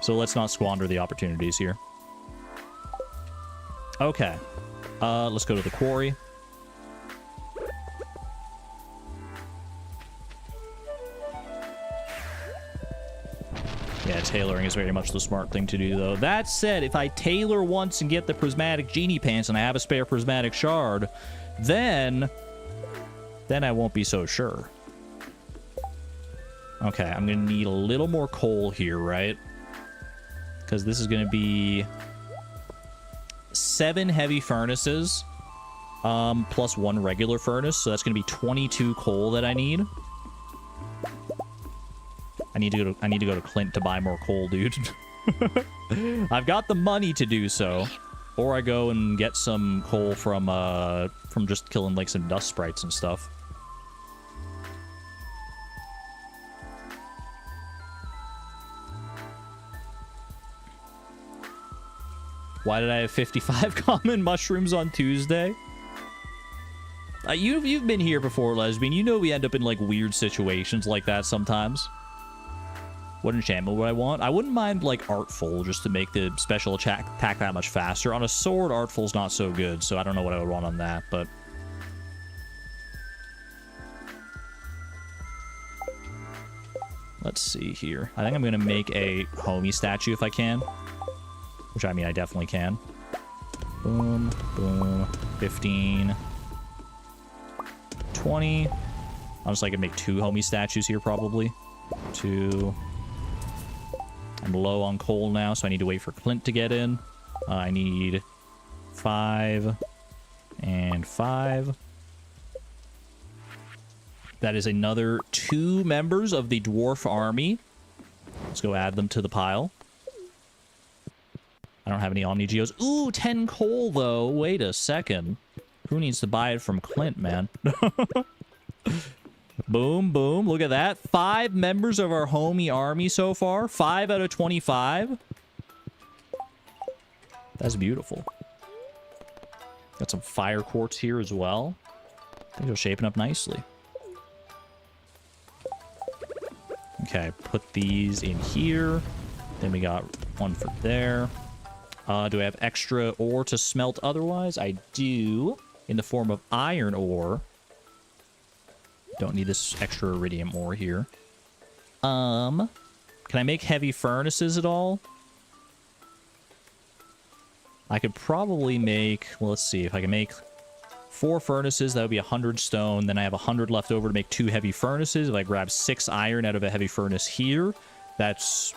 So let's not squander the opportunities here. Okay. Let's go to the quarry. Yeah, tailoring is very much the smart thing to do, though. That said, if I tailor once and get the prismatic genie pants and I have a spare prismatic shard, then I won't be so sure. Okay, I'm going to need a little more coal here, right? Because this is going to be 7 heavy furnaces, plus 1 regular furnace, so that's going to be 22 coal that I need. I need to go to Clint to buy more coal, dude. I've got the money to do so. Or I go and get some coal from just killing like some dust sprites and stuff. Why did I have 55 common mushrooms on Tuesday? You've been here before, Lesbian. You know we end up in like weird situations like that sometimes. What enchantment would I want? I wouldn't mind, like, Artful, just to make the special attack that much faster. On a sword, Artful's not so good, so I don't know what I would want on that, but... Let's see here. I think I'm going to make a homie statue if I can. Which, I mean, I definitely can. Boom, boom, 15... 20... Honestly, I could make 2 homie statues here, probably. 2... I'm low on coal now, so I need to wait for Clint to get in. I need 5 and 5. That is another 2 members of the dwarf army. Let's go add them to the pile. I don't have any Omni Geos. Ooh, 10 coal, though. Wait a second. Who needs to buy it from Clint, man? Boom, boom. Look at that. 5 members of our homie army so far. 5 out of 25. That's beautiful. Got some fire quartz here as well. Things are shaping up nicely. Okay, put these in here. Then we got one for there. Do I have extra ore to smelt otherwise? I do, in the form of iron ore. Don't need this extra iridium ore here. Can I make heavy furnaces at all? I could probably make, well, let's see, if I can make 4 furnaces, that would be 100 stone. Then I have 100 left over to make 2 heavy furnaces. If I grab 6 iron out of a heavy furnace here, that's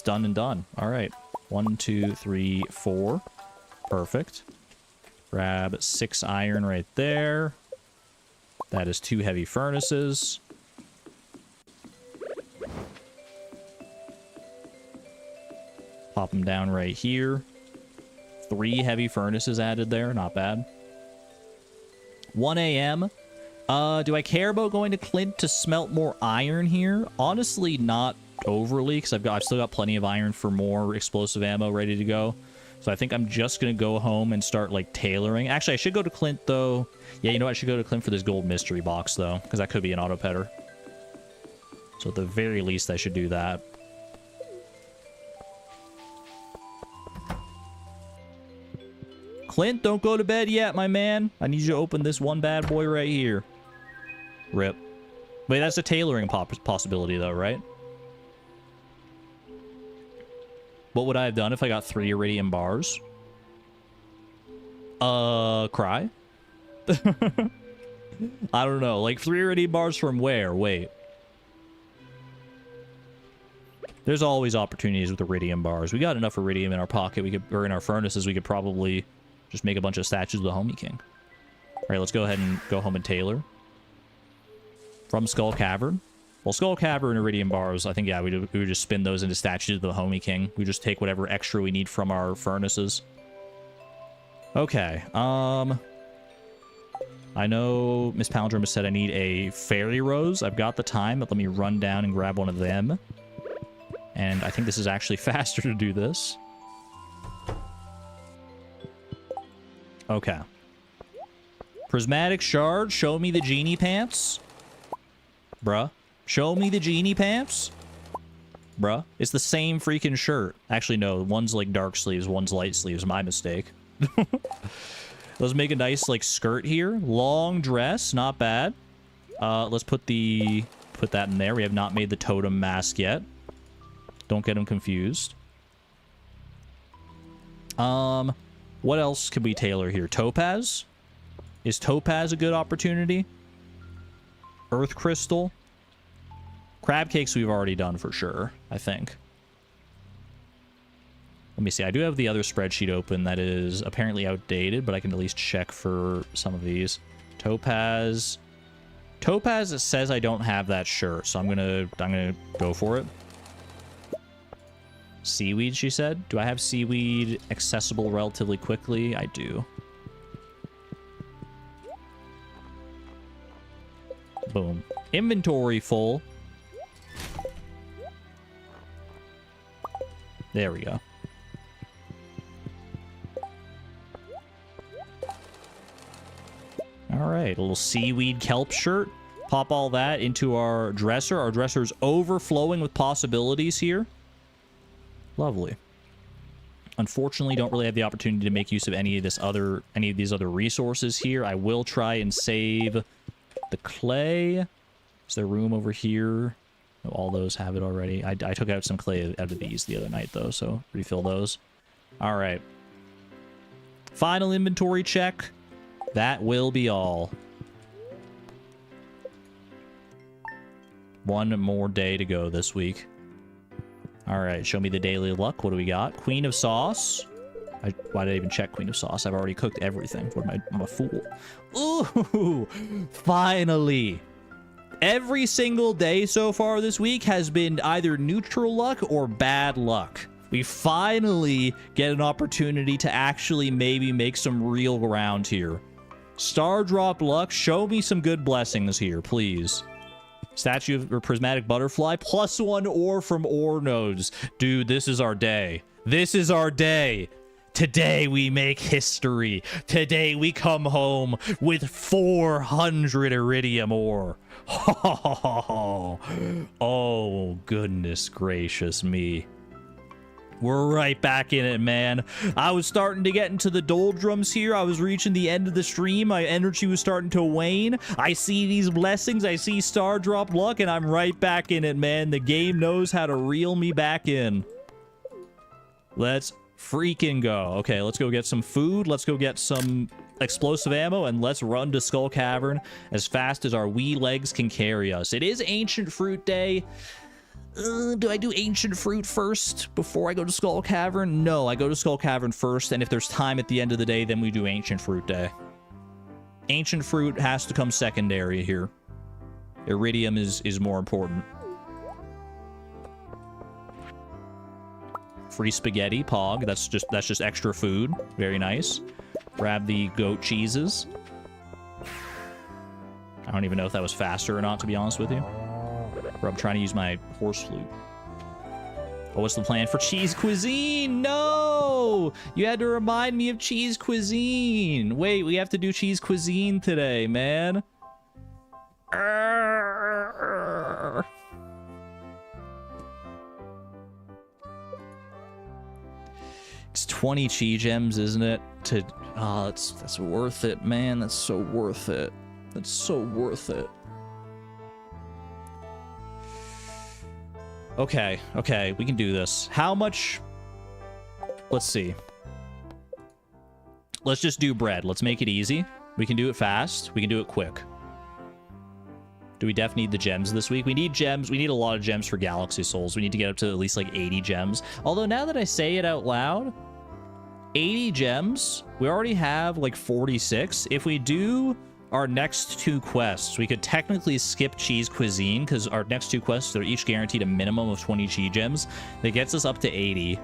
done and done. All right. 1, 2, 3, 4. Perfect. Grab 6 iron right there. That is 2 heavy furnaces. Pop them down right here. 3 heavy furnaces added there. Not bad. 1 a.m. Do I care about going to Clint to smelt more iron here? Honestly, not overly, because I've still got plenty of iron for more explosive ammo ready to go. So I think I'm just going to go home and start, like, tailoring. Actually, I should go to Clint, though. Yeah, you know what? I should go to Clint for this gold mystery box, though, because that could be an auto-petter. So at the very least, I should do that. Clint, don't go to bed yet, my man. I need you to open this one bad boy right here. Rip. Wait, that's a tailoring possibility, though, right? What would I have done if I got 3 iridium bars? Cry? I don't know. Like, 3 iridium bars from where? Wait. There's always opportunities with iridium bars. We got enough iridium in our pocket. We could, or in our furnaces, we could probably just make a bunch of statues of the Homie King. All right, let's go ahead and go home and tailor. From Skull Cavern. Well, Skull Cavern and iridium bars, I think, yeah, we would just spin those into statues of the Homie King. We just take whatever extra we need from our furnaces. Okay, I know Miss Palindrome has said I need a fairy rose. I've got the time, but let me run down and grab one of them. And I think this is actually faster to do this. Okay. Prismatic shard, show me the genie pants. Bruh. Show me the genie pants. Bruh. It's the same freaking shirt. Actually, no. One's like dark sleeves, one's light sleeves. My mistake. Let's make a nice like skirt here. Long dress, not bad. Let's put that in there. We have not made the totem mask yet. Don't get them confused. What else could we tailor here? Topaz? Is topaz a good opportunity? Earth crystal? Crab cakes we've already done for sure, I think. Let me see. I do have the other spreadsheet open that is apparently outdated, but I can at least check for some of these. Topaz. Topaz, it says I don't have that shirt, so I'm gonna go for it. Seaweed, she said. Do I have seaweed accessible relatively quickly? I do. Boom. Inventory full. There we go. All right, a little seaweed kelp shirt. Pop all that into our dresser. Our dresser's overflowing with possibilities here. Lovely. Unfortunately, don't really have the opportunity to make use of any of these other resources here. I will try and save the clay. Is there room over here? No, all those have it already. I took out some clay out of these the other night, though, so refill those. All right. Final inventory check. That will be all. One more day to go this week. All right, show me the daily luck. What do we got? Queen of Sauce. Why did I even check Queen of Sauce? I've already cooked everything. What am I? I'm a fool. Ooh, finally. Every single day so far this week has been either neutral luck or bad luck. We finally get an opportunity to actually maybe make some real ground here. Star drop luck, show me some good blessings here, please. Statue of a prismatic butterfly, +1 ore from ore nodes. Dude, this is our day. This is our day. Today we make history. Today we come home with 400 iridium ore. Oh, goodness gracious me. We're right back in it, man. I was starting to get into the doldrums here. I was reaching the end of the stream. My energy was starting to wane. I see these blessings. I see star drop luck, and I'm right back in it, man. The game knows how to reel me back in. Let's freaking go. Okay, let's go get some food. Let's go get some explosive ammo, and let's run to Skull Cavern as fast as our wee legs can carry us. It is Ancient Fruit Day. Do I do Ancient Fruit first before I go to Skull Cavern? No, I go to Skull Cavern first, and if there's time at the end of the day, then we do Ancient Fruit Day. Ancient Fruit has to come secondary here. Iridium is more important. Free spaghetti, pog. That's just extra food. Very nice. Grab the goat cheeses. I don't even know if that was faster or not, to be honest with you. Or I'm trying to use my horse flute. Oh, what's the plan for cheese cuisine? No! You had to remind me of cheese cuisine. Wait, we have to do cheese cuisine today, man. It's 20 chi gems, isn't it? Oh, that's worth it, man. That's so worth it. That's so worth it. Okay, we can do this. How much? Let's see. Let's just do bread. Let's make it easy. We can do it fast. We can do it quick. Do we definitely need the gems this week? We need gems. We need a lot of gems for Galaxy Souls. We need to get up to at least like 80 gems. Although now that I say it out loud, 80 gems, we already have like 46. If we do our next 2 quests, we could technically skip cheese cuisine because our next 2 quests are each guaranteed a minimum of 20 chi gems. That gets us up to 80.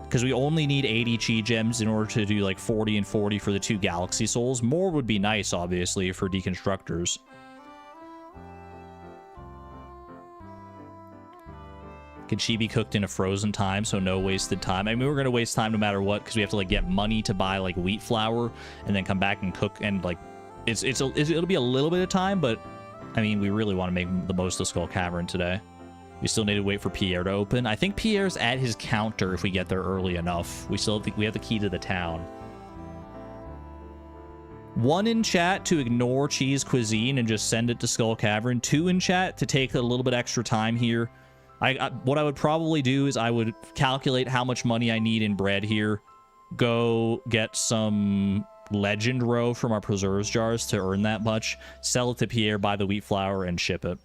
Because we only need 80 chi gems in order to do like 40 and 40 for the 2 Galaxy Souls. More would be nice, obviously, for deconstructors. Can she be cooked in a frozen time, so no wasted time? I mean, we're going to waste time no matter what, because we have to, like, get money to buy, like, wheat flour, and then come back and cook, and, like, it'll be a little bit of time, but, I mean, we really want to make the most of Skull Cavern today. We still need to wait for Pierre to open. I think Pierre's at his counter if we get there early enough. We have the key to the town. 1 in chat to ignore cheese cuisine and just send it to Skull Cavern. 2 in chat to take a little bit extra time here. What I would probably do is I would calculate how much money I need in bread here, go get some legend row from our preserves jars to earn that much, sell it to Pierre, buy the wheat flour, and ship it.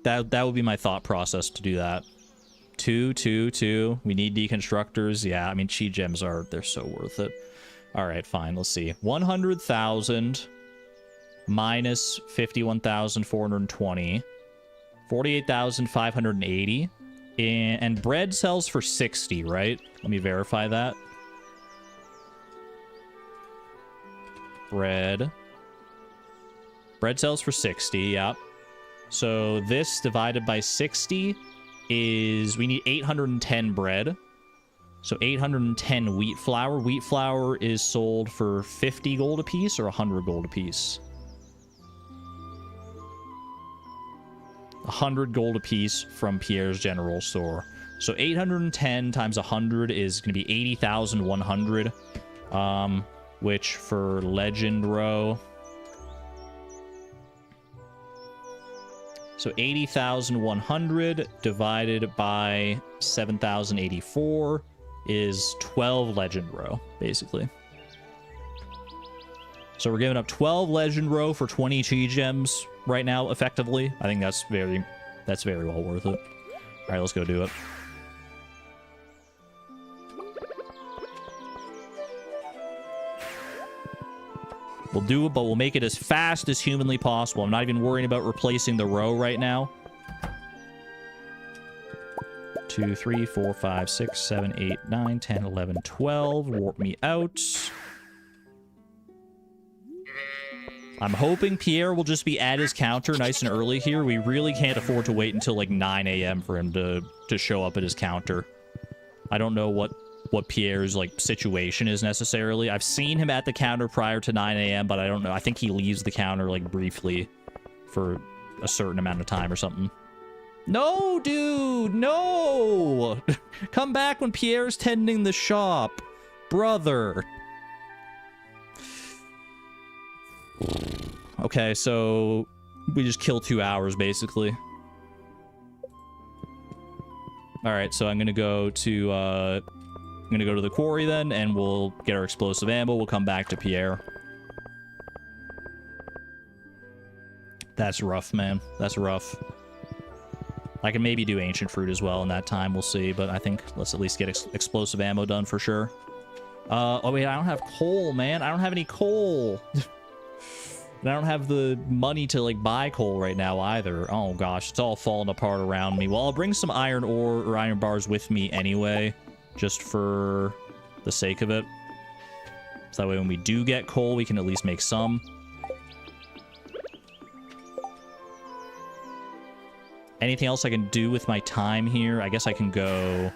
That would be my thought process to do that. 2, 2, 2. We need deconstructors. Yeah, I mean, chi gems they're so worth it. All right, fine. Let's see. 100,000 minus 51,420. 48,580. And bread sells for 60, right? Let me verify that. Bread sells for 60, yep. So this divided by 60 is, we need 810 bread. So 810 wheat flour. Wheat flour is sold for 50 gold apiece or 100 gold apiece. 100 gold apiece from Pierre's General Store. So 810 times 100 is going to be 80,100. Which for Legend Row... So 80,100 divided by 7,084 is 12 Legend Row, basically. So we're giving up 12 Legend Row for 20 chi gems right now, effectively. I think that's very well worth it. All right, let's go do it. We'll do it, but we'll make it as fast as humanly possible. I'm not even worrying about replacing the row right now. 2, 3, 4, 5, 6, 7, 8, 9, 10, 11, 12. Warp me out. I'm hoping Pierre will just be at his counter nice and early here. We really can't afford to wait until like 9 a.m. for him to show up at his counter. I don't know what Pierre's like situation is necessarily. I've seen him at the counter prior to 9 a.m., but I don't know. I think he leaves the counter like briefly for a certain amount of time or something. No, dude, no! Come back when Pierre's tending the shop, brother. Okay, so we just kill 2 hours basically. All right, so I'm gonna go to the quarry then, and we'll get our explosive ammo. We'll come back to Pierre. That's rough, man. That's rough. I can maybe do ancient fruit as well in that time. We'll see, but I think let's at least get explosive ammo done for sure. Oh wait, I don't have coal, man. I don't have any coal. And I don't have the money to, like, buy coal right now either. Oh, gosh. It's all falling apart around me. Well, I'll bring some iron ore or iron bars with me anyway, just for the sake of it. So that way when we do get coal, we can at least make some. Anything else I can do with my time here? I guess I can go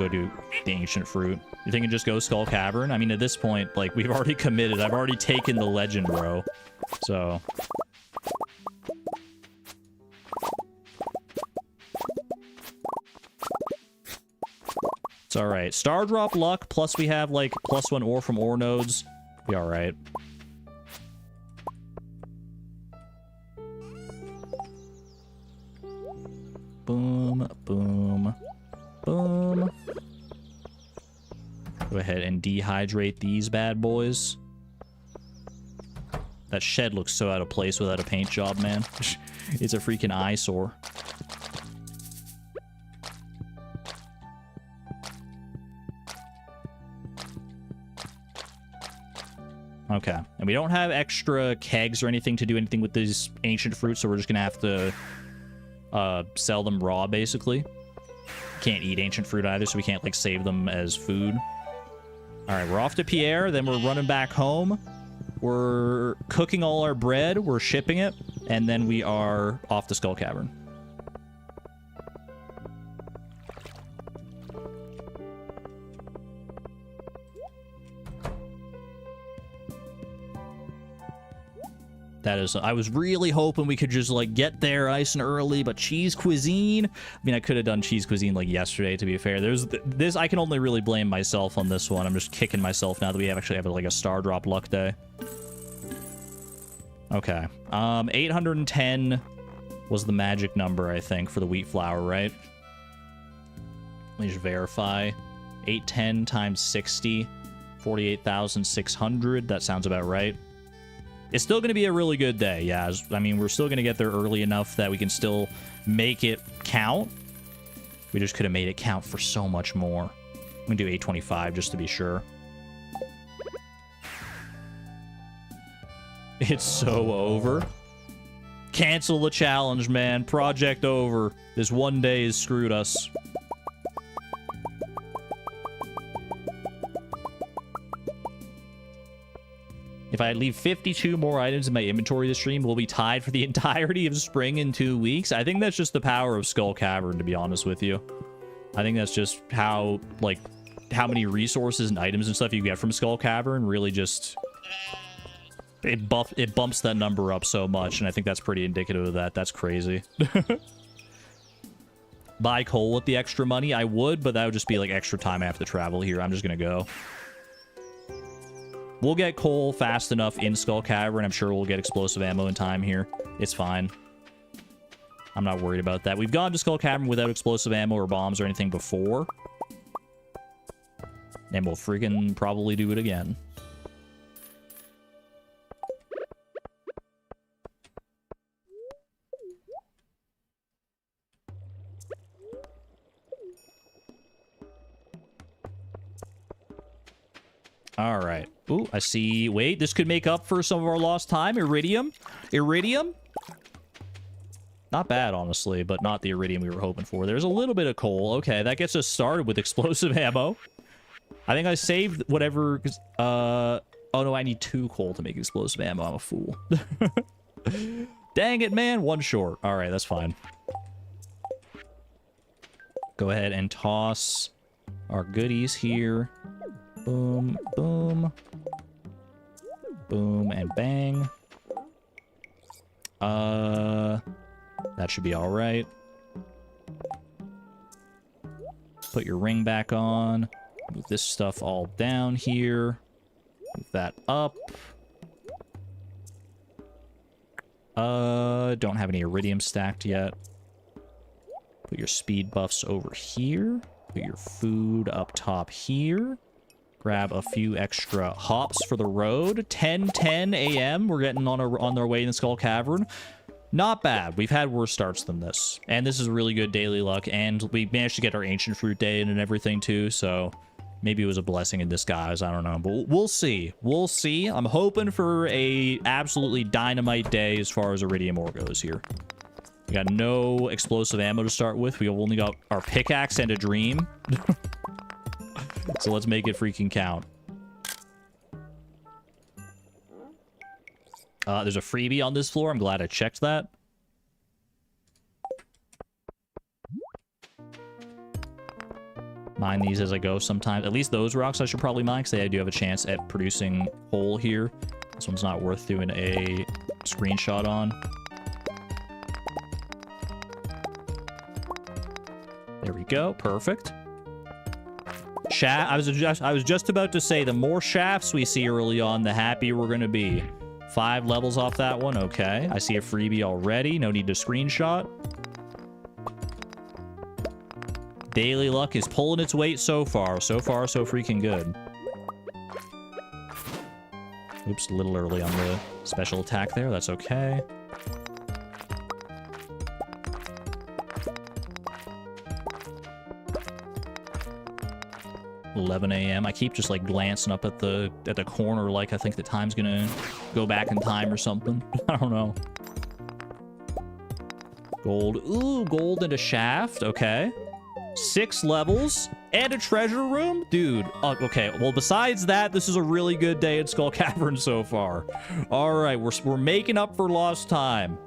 do the ancient fruit. You think I can just go Skull Cavern? I mean, at this point, like, we've already committed. I've already taken the legend row. So. It's alright. Star drop luck, plus we have, like, +1 ore from ore nodes. Be alright. Boom, boom. Boom. Go ahead and dehydrate these bad boys. That shed looks so out of place without a paint job, man. It's a freaking eyesore. Okay. And we don't have extra kegs or anything to do anything with these ancient fruits, so we're just gonna have to sell them raw, basically. Can't eat ancient fruit either, so we can't, like, save them as food. Alright, we're off to Pierre, then we're running back home. We're cooking all our bread, we're shipping it, and then we are off to Skull Cavern. That is, I was really hoping we could just, like, get there nice and early, but cheese cuisine? I mean, I could have done cheese cuisine, like, yesterday, to be fair. There's this, I can only really blame myself on this one. I'm just kicking myself now that we actually have, like, a star drop luck day. Okay. 810 was the magic number, I think, for the wheat flour, right? Let me just verify. 810 times 60, 48,600. That sounds about right. It's still going to be a really good day, yeah. I mean, we're still going to get there early enough that we can still make it count. We just could have made it count for so much more. I'm going to do 825 just to be sure. It's so over. Cancel the challenge, man. Project over. This one day has screwed us. If I leave 52 more items in my inventory this stream, we'll be tied for the entirety of spring in 2 weeks. I think that's just the power of Skull Cavern, to be honest with you. I think that's just how, like, how many resources and items and stuff you get from Skull Cavern really just... It bumps that number up so much, and I think that's pretty indicative of that. That's crazy. Buy coal with the extra money? I would, but that would just be, like, extra time I have to travel here. I'm just gonna go. We'll get coal fast enough in Skull Cavern. I'm sure we'll get explosive ammo in time here. It's fine. I'm not worried about that. We've gone to Skull Cavern without explosive ammo or bombs or anything before. And we'll freaking probably do it again. All right. Ooh, I see. Wait, this could make up for some of our lost time. Iridium? Iridium? Not bad, honestly, but not the iridium we were hoping for. There's a little bit of coal. Okay, that gets us started with explosive ammo. I think I saved whatever... oh, no, I need 2 coal to make explosive ammo. I'm a fool. Dang it, man. 1 short. All right, that's fine. Go ahead and toss our goodies here. Boom, boom. Boom, and bang. That should be all right. Put your ring back on. Move this stuff all down here. Move that up. Don't have any iridium stacked yet. Put your speed buffs over here. Put your food up top here. Grab a few extra hops for the road. 10:10 a.m. We're getting on our way in the Skull Cavern. Not bad. We've had worse starts than this. And this is really good daily luck. And we managed to get our Ancient Fruit Day in and everything too. So maybe it was a blessing in disguise. I don't know. But we'll see. We'll see. I'm hoping for a absolutely dynamite day as far as Iridium ore goes here. We got no explosive ammo to start with. We've only got our pickaxe and a dream. So let's make it freaking count. There's a freebie on this floor. I'm glad I checked that. Mine these as I go sometimes. At least those rocks I should probably mine, because they do have a chance at producing coal here. This one's not worth doing a screenshot on. There we go. Perfect. I was just about to say, the more shafts we see early on, the happier we're going to be. 5 levels off that one. Okay. I see a freebie already. No need to screenshot. Daily luck is pulling its weight so far. So far, so freaking good. Oops, a little early on the special attack there. That's okay. 11 a.m. I keep just like glancing up at the corner like I think the time's gonna go back in time or something. I don't know. Gold. Ooh, gold and a shaft. Okay. 6 levels and a treasure room? Dude. Okay. Well, besides that, this is a really good day at Skull Cavern so far. All right. We're making up for lost time.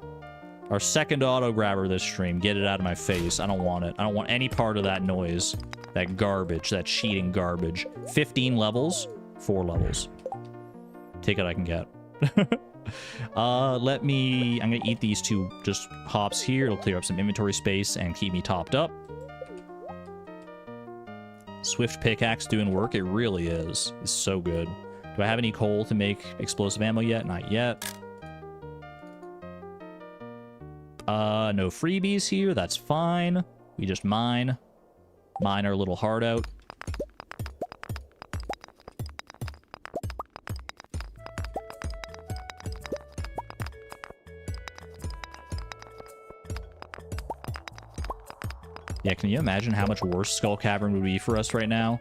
Our second auto grabber this stream. Get it out of my face. I don't want it. I don't want any part of that noise. That garbage. That cheating garbage. 15 levels. 4 levels. Take it I can get. I'm gonna eat these 2 just hops here. It'll clear up some inventory space and keep me topped up. Swift pickaxe doing work. It really is. It's so good. Do I have any coal to make explosive ammo yet? Not yet. No freebies here. That's fine. We just mine our little heart out. Yeah, can you imagine how much worse Skull Cavern would be for us right now?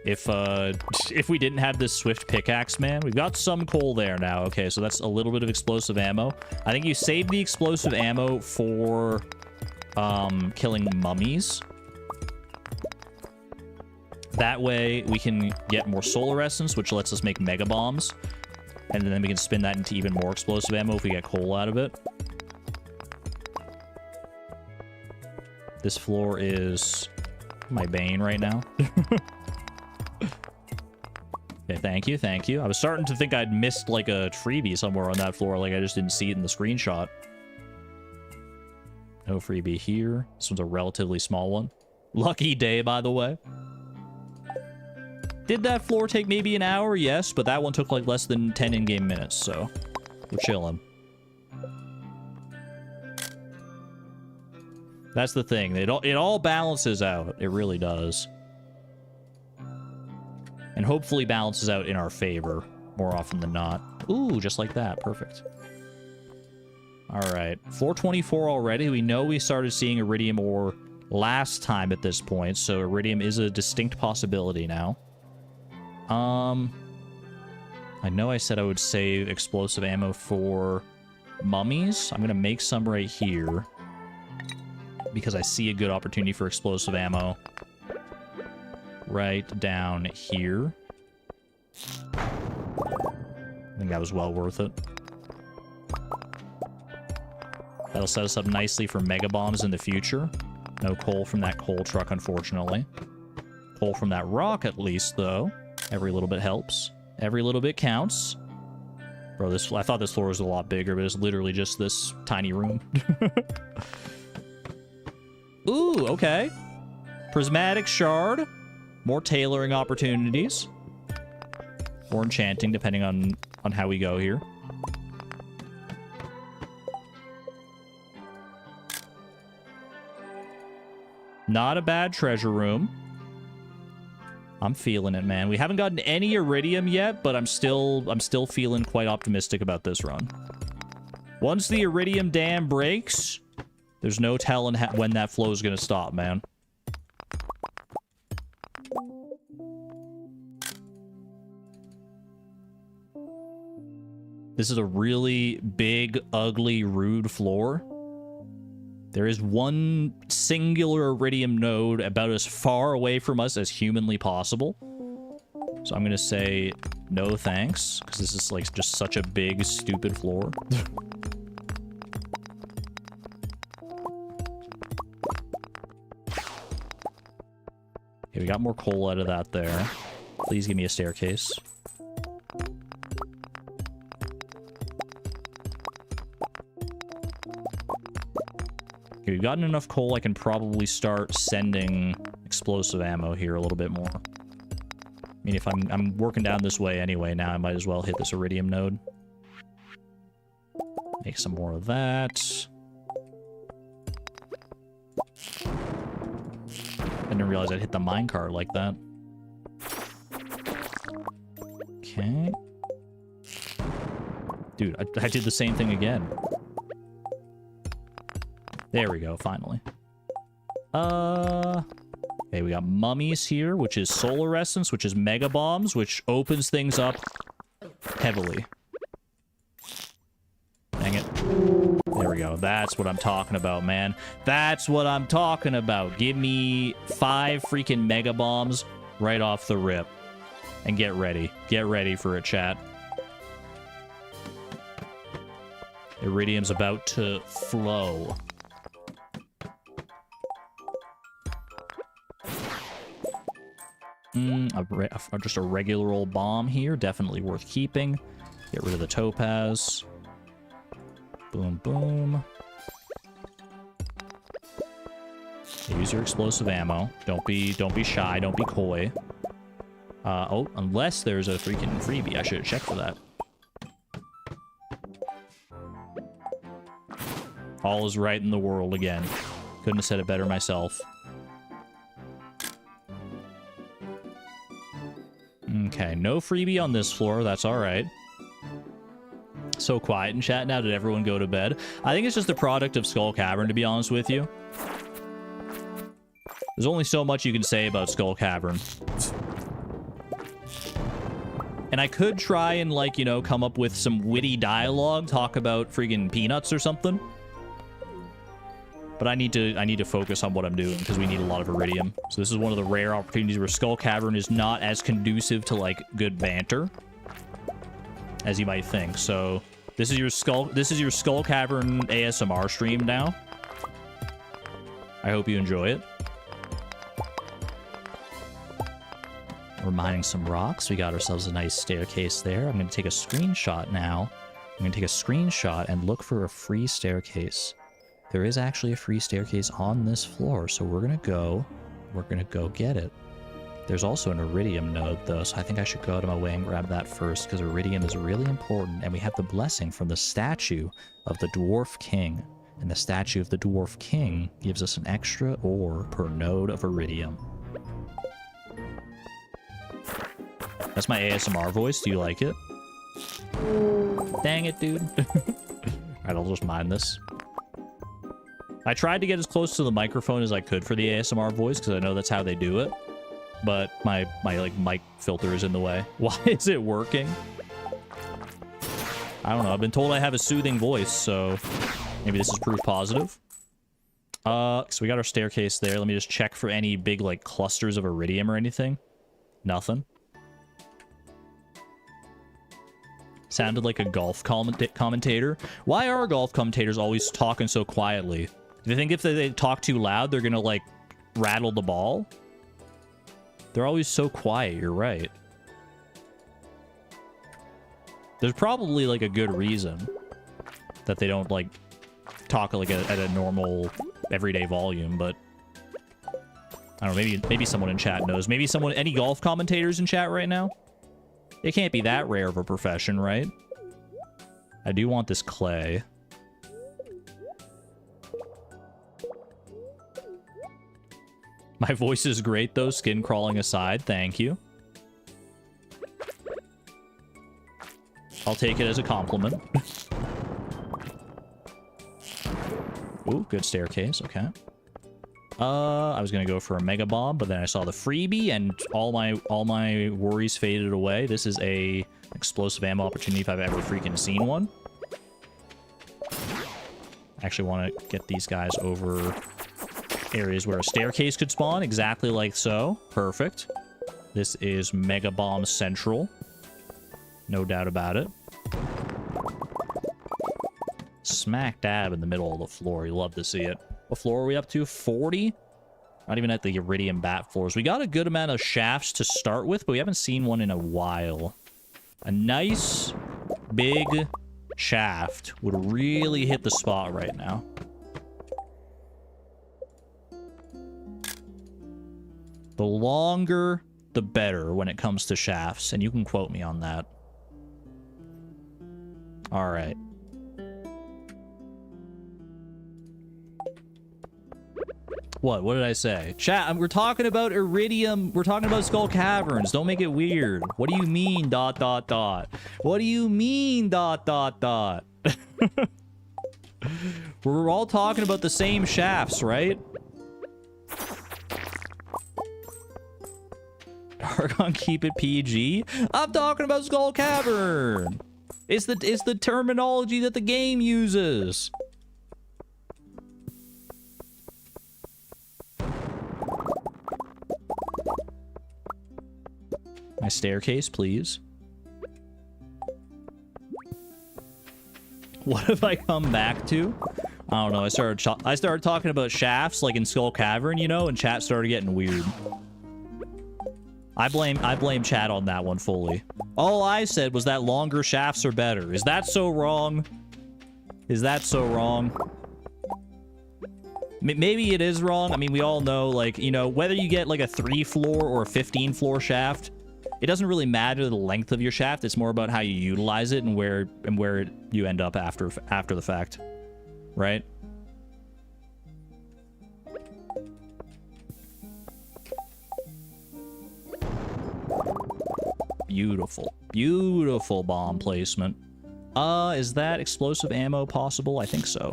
If we didn't have this swift pickaxe, man. We've got some coal there now. Okay, so that's a little bit of explosive ammo. I think you save the explosive ammo for killing mummies. That way we can get more solar essence, which lets us make mega bombs. And then we can spin that into even more explosive ammo if we get coal out of it. This floor is my bane right now. Okay, thank you, thank you. I was starting to think I'd missed like a freebie somewhere on that floor, like I just didn't see it in the screenshot. No freebie here. This one's a relatively small one. Lucky day, by the way. Did that floor take maybe an hour? Yes, but that one took like less than 10 in-game minutes, so we're chilling. That's the thing. It all balances out. It really does. And hopefully balances out in our favor more often than not. Ooh, just like that. Perfect. All right. 424 already. We know we started seeing iridium ore last time at this point, so iridium is a distinct possibility now. I know I said I would save explosive ammo for mummies. I'm going to make some right here because I see a good opportunity for explosive ammo right down here. I think that was well worth it. That'll set us up nicely for mega bombs in the future. No coal from that coal truck, unfortunately. Coal from that rock, at least, though. Every little bit helps. Every little bit counts. Bro, I thought this floor was a lot bigger, but it's literally just this tiny room. Ooh, okay. Prismatic shard. More tailoring opportunities. Or enchanting, depending on how we go here. Not a bad treasure room. I'm feeling it, man. We haven't gotten any iridium yet, but I'm still feeling quite optimistic about this run. Once the iridium dam breaks, there's no telling when that flow is going to stop, man. This is a really big, ugly, rude floor. There is one singular iridium node about as far away from us as humanly possible. So I'm going to say no thanks, because this is like just such a big, stupid floor. Okay, we got more coal out of that there. Please give me a staircase. Okay, we've gotten enough coal, I can probably start sending explosive ammo here a little bit more. I mean, if I'm working down this way anyway now, I might as well hit this iridium node. Make some more of that. I didn't realize I'd hit the minecart like that. Okay. Dude, I did the same thing again. There we go, finally. Okay, we got mummies here, which is solar essence, which is mega bombs, which opens things up heavily. Dang it. There we go. That's what I'm talking about, man. That's what I'm talking about. Give me 5 freaking mega bombs right off the rip. And get ready. Get ready for it, chat. Iridium's about to flow. Just a regular old bomb here. Definitely worth keeping. Get rid of the topaz. Boom, boom. Use your explosive ammo. Don't be shy. Don't be coy. Oh, unless there's a freaking freebie. I should have checked for that. All is right in the world again. Couldn't have said it better myself. Okay, no freebie on this floor. That's all right. So quiet in chat now. Did everyone go to bed? I think it's just a product of Skull Cavern, to be honest with you. There's only so much you can say about Skull Cavern. And I could try and, like, you know, come up with some witty dialogue, talk about friggin' peanuts or something. But I need to focus on what I'm doing, because we need a lot of iridium. So this is one of the rare opportunities where Skull Cavern is not as conducive to, like, good banter as you might think. So this is your Skull Cavern ASMR stream now. I hope you enjoy it. We're mining some rocks. We got ourselves a nice staircase there. I'm going to take a screenshot now. I'm going to take a screenshot and look for a free staircase. There is actually a free staircase on this floor, so we're going to go get it. There's also an iridium node, though, so I think I should go out of my way and grab that first, because iridium is really important, and we have the blessing from the statue of the Dwarf King. And the statue of the Dwarf King gives us an extra ore per node of iridium. That's my ASMR voice. Do you like it? Dang it, dude. Alright, I'll just mine this. I tried to get as close to the microphone as I could for the ASMR voice, because I know that's how they do it. But my like mic filter is in the way. Why is it working? I don't know. I've been told I have a soothing voice, so maybe this is proof positive. So we got our staircase there. Let me just check for any big, like, clusters of iridium or anything. Nothing. Sounded like a golf commentator. Why are golf commentators always talking so quietly? Do you think if they talk too loud, they're gonna, like, rattle the ball? They're always so quiet, you're right. There's probably, like, a good reason that they don't, like, talk, like, at a normal, everyday volume, but... I don't know, maybe someone in chat knows. Maybe any golf commentators in chat right now? It can't be that rare of a profession, right? I do want this clay. My voice is great, though, skin crawling aside. Thank you. I'll take it as a compliment. Ooh, good staircase. Okay. I was gonna go for a mega bomb, but then I saw the freebie, and all my worries faded away. This is a explosive ammo opportunity if I've ever freaking seen one. I actually want to get these guys over areas where a staircase could spawn, exactly like so. Perfect. This is mega bomb central. No doubt about it. Smack dab in the middle of the floor. You love to see it. What floor are we up to? 40? Not even at the iridium bat floors. We got a good amount of shafts to start with, but we haven't seen one in a while. A nice, big shaft would really hit the spot right now. The longer, the better when it comes to shafts, and you can quote me on that. All right. What did I say? Chat, we're talking about iridium. We're talking about Skull Caverns. Don't make it weird. What do you mean, ... What do you mean, ... We're all talking about the same shafts, right? Argon, keep it PG. I'm talking about Skull Cavern. It's the terminology that the game uses. My staircase, please. What have I come back to? I don't know. I started talking about shafts, like in Skull Cavern, you know, and chat started getting weird. I blame chat on that one fully. All I said was that longer shafts are better. Is that so wrong? Is that so wrong? Maybe it is wrong. I mean, we all know, like, you know, whether you get like a 3-floor or a 15-floor shaft, it doesn't really matter the length of your shaft. It's more about how you utilize it and where you end up after the fact, right? Beautiful, beautiful bomb placement. Is that explosive ammo possible? I think so.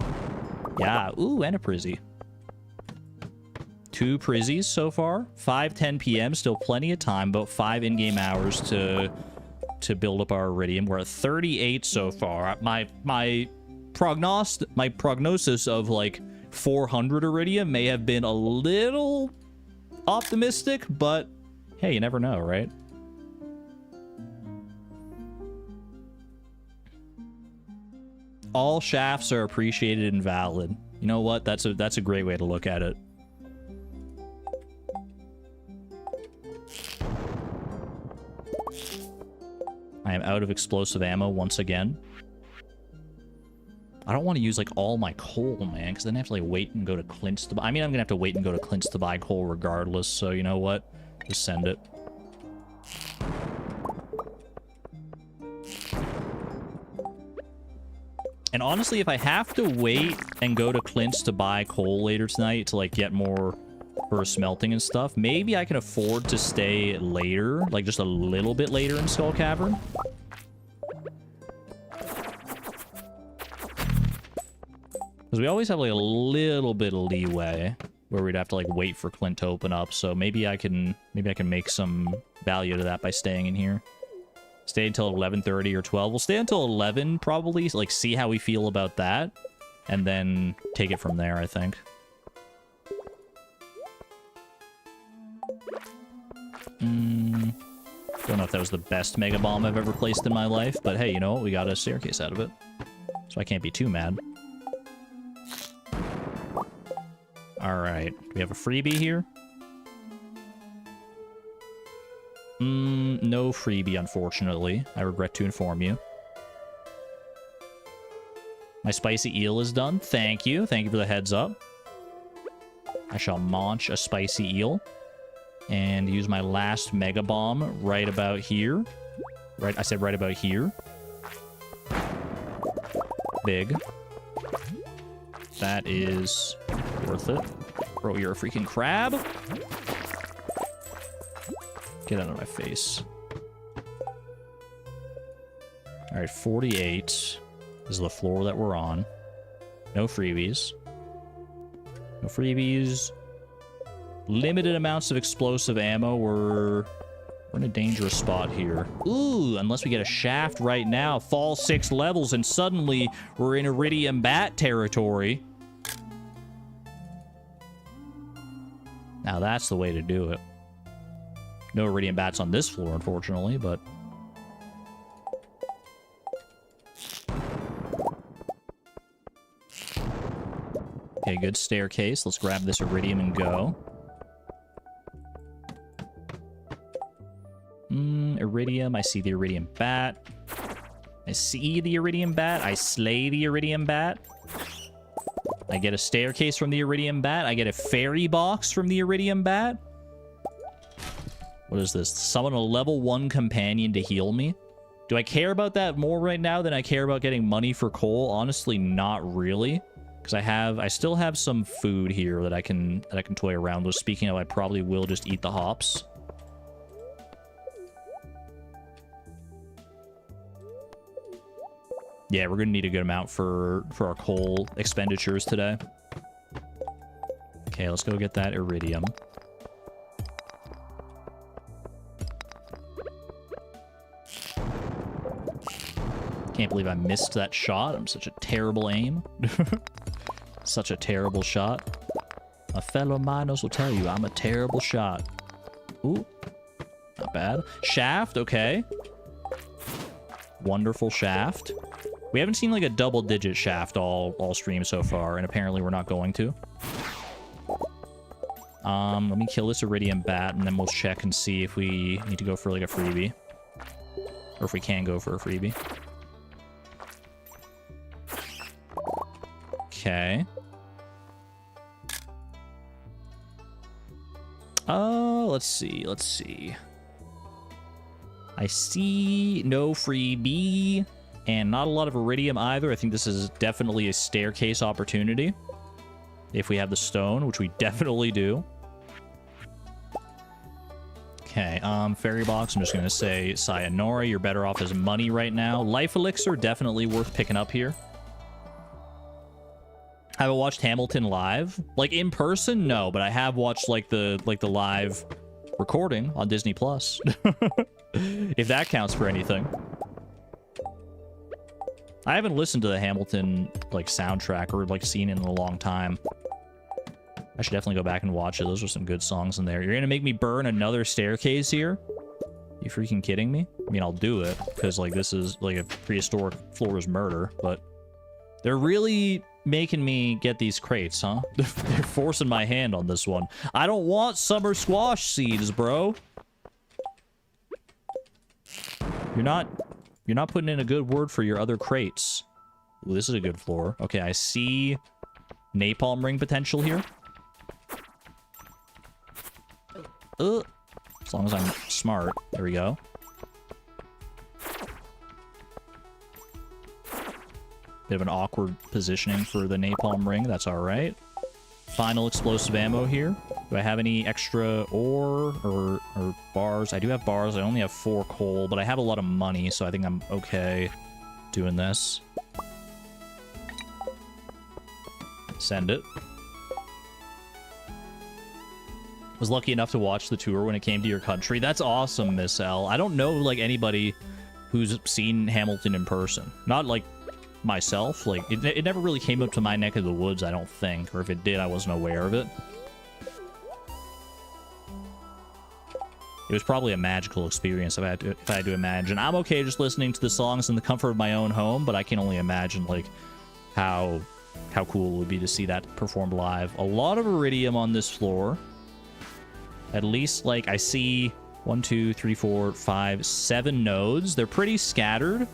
Yeah. Ooh, and a prizzy. 2 prizzies so far. 5:10 p.m. Still plenty of time. About 5 in-game hours to build up our iridium. We're at 38 so far. My prognosis of like 400 iridium may have been a little optimistic, but hey, you never know, right? All shafts are appreciated and valid. You know what? That's a great way to look at it. I am out of explosive ammo once again. I don't want to use like all my coal, man, because then I have to like wait and go to Clint's to buy. I mean, I'm gonna have to wait and go to Clint's to buy coal regardless. So you know what? Just send it. And honestly, if I have to wait and go to Clint's to buy coal later tonight to like get more for smelting and stuff, maybe I can afford to stay later, like just a little bit later in Skull Cavern. Because we always have like a little bit of leeway where we'd have to like wait for Clint to open up. So maybe I can make some value to that by staying in here. Stay until 11:30 or 12. We'll stay until 11, probably. Like, see how we feel about that. And then take it from there, I think. Don't know if that was the best Mega Bomb I've ever placed in my life. But hey, you know what? We got a staircase out of it. So I can't be too mad. Alright. Do we have a freebie here? No freebie, unfortunately. I regret to inform you. My spicy eel is done. Thank you. Thank you for the heads up. I shall launch a spicy eel. And use my last Mega Bomb right about here. Right, I said right about here. Big. That is worth it. Bro, you're a freaking crab. Get out of my face. Alright, 48 is the floor that we're on. No freebies. No freebies. Limited amounts of explosive ammo. We're in a dangerous spot here. Ooh, unless we get a shaft right now. Fall 6 levels and suddenly we're in Iridium Bat territory. Now that's the way to do it. No Iridium Bats on this floor, unfortunately, but... Okay, good staircase. Let's grab this Iridium and go. Iridium. I see the Iridium Bat. I see the Iridium Bat. I slay the Iridium Bat. I get a staircase from the Iridium Bat. I get a fairy box from the Iridium Bat. What is this? Summon a level 1 companion to heal me? Do I care about that more right now than I care about getting money for coal? Honestly, not really. Because I still have some food here that I can toy around with. Speaking of, I probably will just eat the hops. Yeah, we're gonna need a good amount for our coal expenditures today. Okay, let's go get that iridium. Can't believe I missed that shot. I'm such a terrible aim. Such a terrible shot. My fellow miners will tell you I'm a terrible shot. Ooh, not bad. Shaft, okay. Wonderful shaft. We haven't seen like a double-digit shaft all stream so far, and apparently we're not going to. Let me kill this iridium bat, and then we'll check and see if we need to go for like a freebie. Or if we can go for a freebie. Okay. Let's see. I see no freebie. And not a lot of iridium either. I think this is definitely a staircase opportunity. If we have the stone, which we definitely do. Okay, fairy box, I'm just going to say, sayonara, you're better off as money right now. Life elixir, definitely worth picking up here. I haven't watched Hamilton live. Like, in person? No, but I have watched, like, the live recording on Disney+. If that counts for anything. I haven't listened to the Hamilton, like, soundtrack or, like, seen it in a long time. I should definitely go back and watch it. Those are some good songs in there. You're gonna make me burn another staircase here? You freaking kidding me? I mean, I'll do it, because, like, this is, like, a prehistoric floor's murder, but... They're really making me get these crates, huh? They're forcing my hand on this one. I don't want summer squash seeds, bro. You're not putting in a good word for your other crates. Ooh, this is a good floor. Okay, I see napalm ring potential here. As long as I'm smart. There we go. Bit of an awkward positioning for the napalm ring. That's all right. Final explosive ammo here. Do I have any extra ore or bars? I do have bars. I only have 4 coal, but I have a lot of money, so I think I'm okay doing this. Send it. Was lucky enough to watch the tour when it came to your country. That's awesome, Miss L. I don't know, like, anybody who's seen Hamilton in person. Not like myself. Like, it never really came up to my neck of the woods, I don't think. Or if it did, I wasn't aware of it. It was probably a magical experience if I had to imagine. I'm okay just listening to the songs in the comfort of my own home, but I can only imagine, like, how cool it would be to see that performed live. A lot of iridium on this floor. At least, like, I see 1, 2, 3, 4, 5, 7 nodes. They're pretty scattered,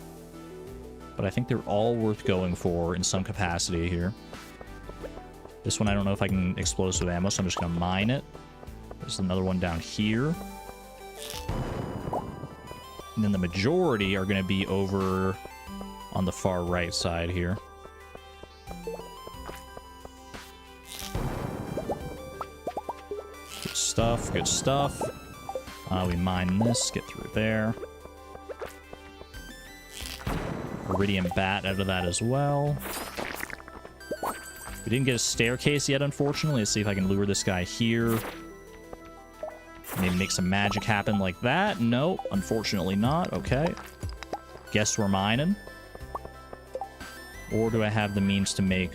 but I think they're all worth going for in some capacity here. This one, I don't know if I can explosive ammo, so I'm just going to mine it. There's another one down here. And then the majority are going to be over on the far right side here. Good stuff, good stuff. We mine this, get through there. Iridium bat out of that as well. We didn't get a staircase yet, unfortunately. Let's see if I can lure this guy here. Maybe make some magic happen like that. No, unfortunately not. Okay. Guess we're mining. Or do I have the means to make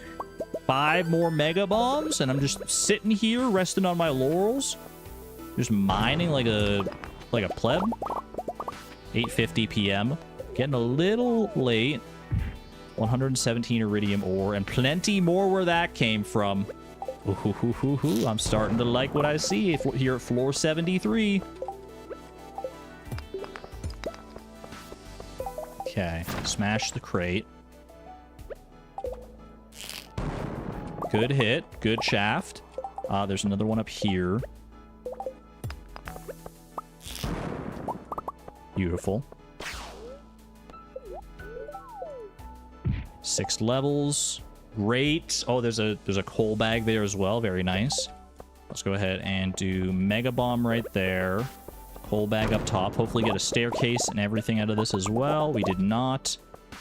5 more mega bombs? And I'm just sitting here resting on my laurels? Just mining like a pleb? 8:50 p.m. Getting a little late. 117 iridium ore and plenty more where that came from. Ooh, I'm starting to like what I see here at floor 73. Okay, smash the crate. Good hit, good shaft. There's another one up here. Beautiful. 6 levels. Great. Oh, there's a coal bag there as well. Very nice. Let's go ahead and do mega bomb right there. Coal bag up top. Hopefully get a staircase and everything out of this as well. We did not.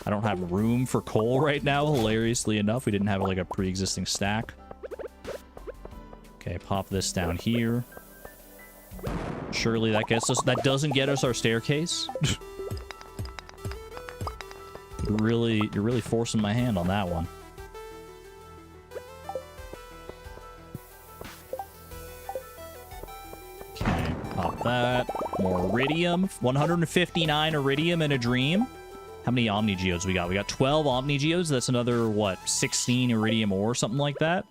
I don't have room for coal right now, hilariously enough. We didn't have like a pre-existing stack. Okay, pop this down here. Surely that gets us. That doesn't get us our staircase. You're really forcing my hand on that one. Okay, pop that. More iridium. 159 iridium in a dream. How many Omni Geodes we got? We got 12 Omni Geodes. That's another, what, 16 iridium ore, something like that?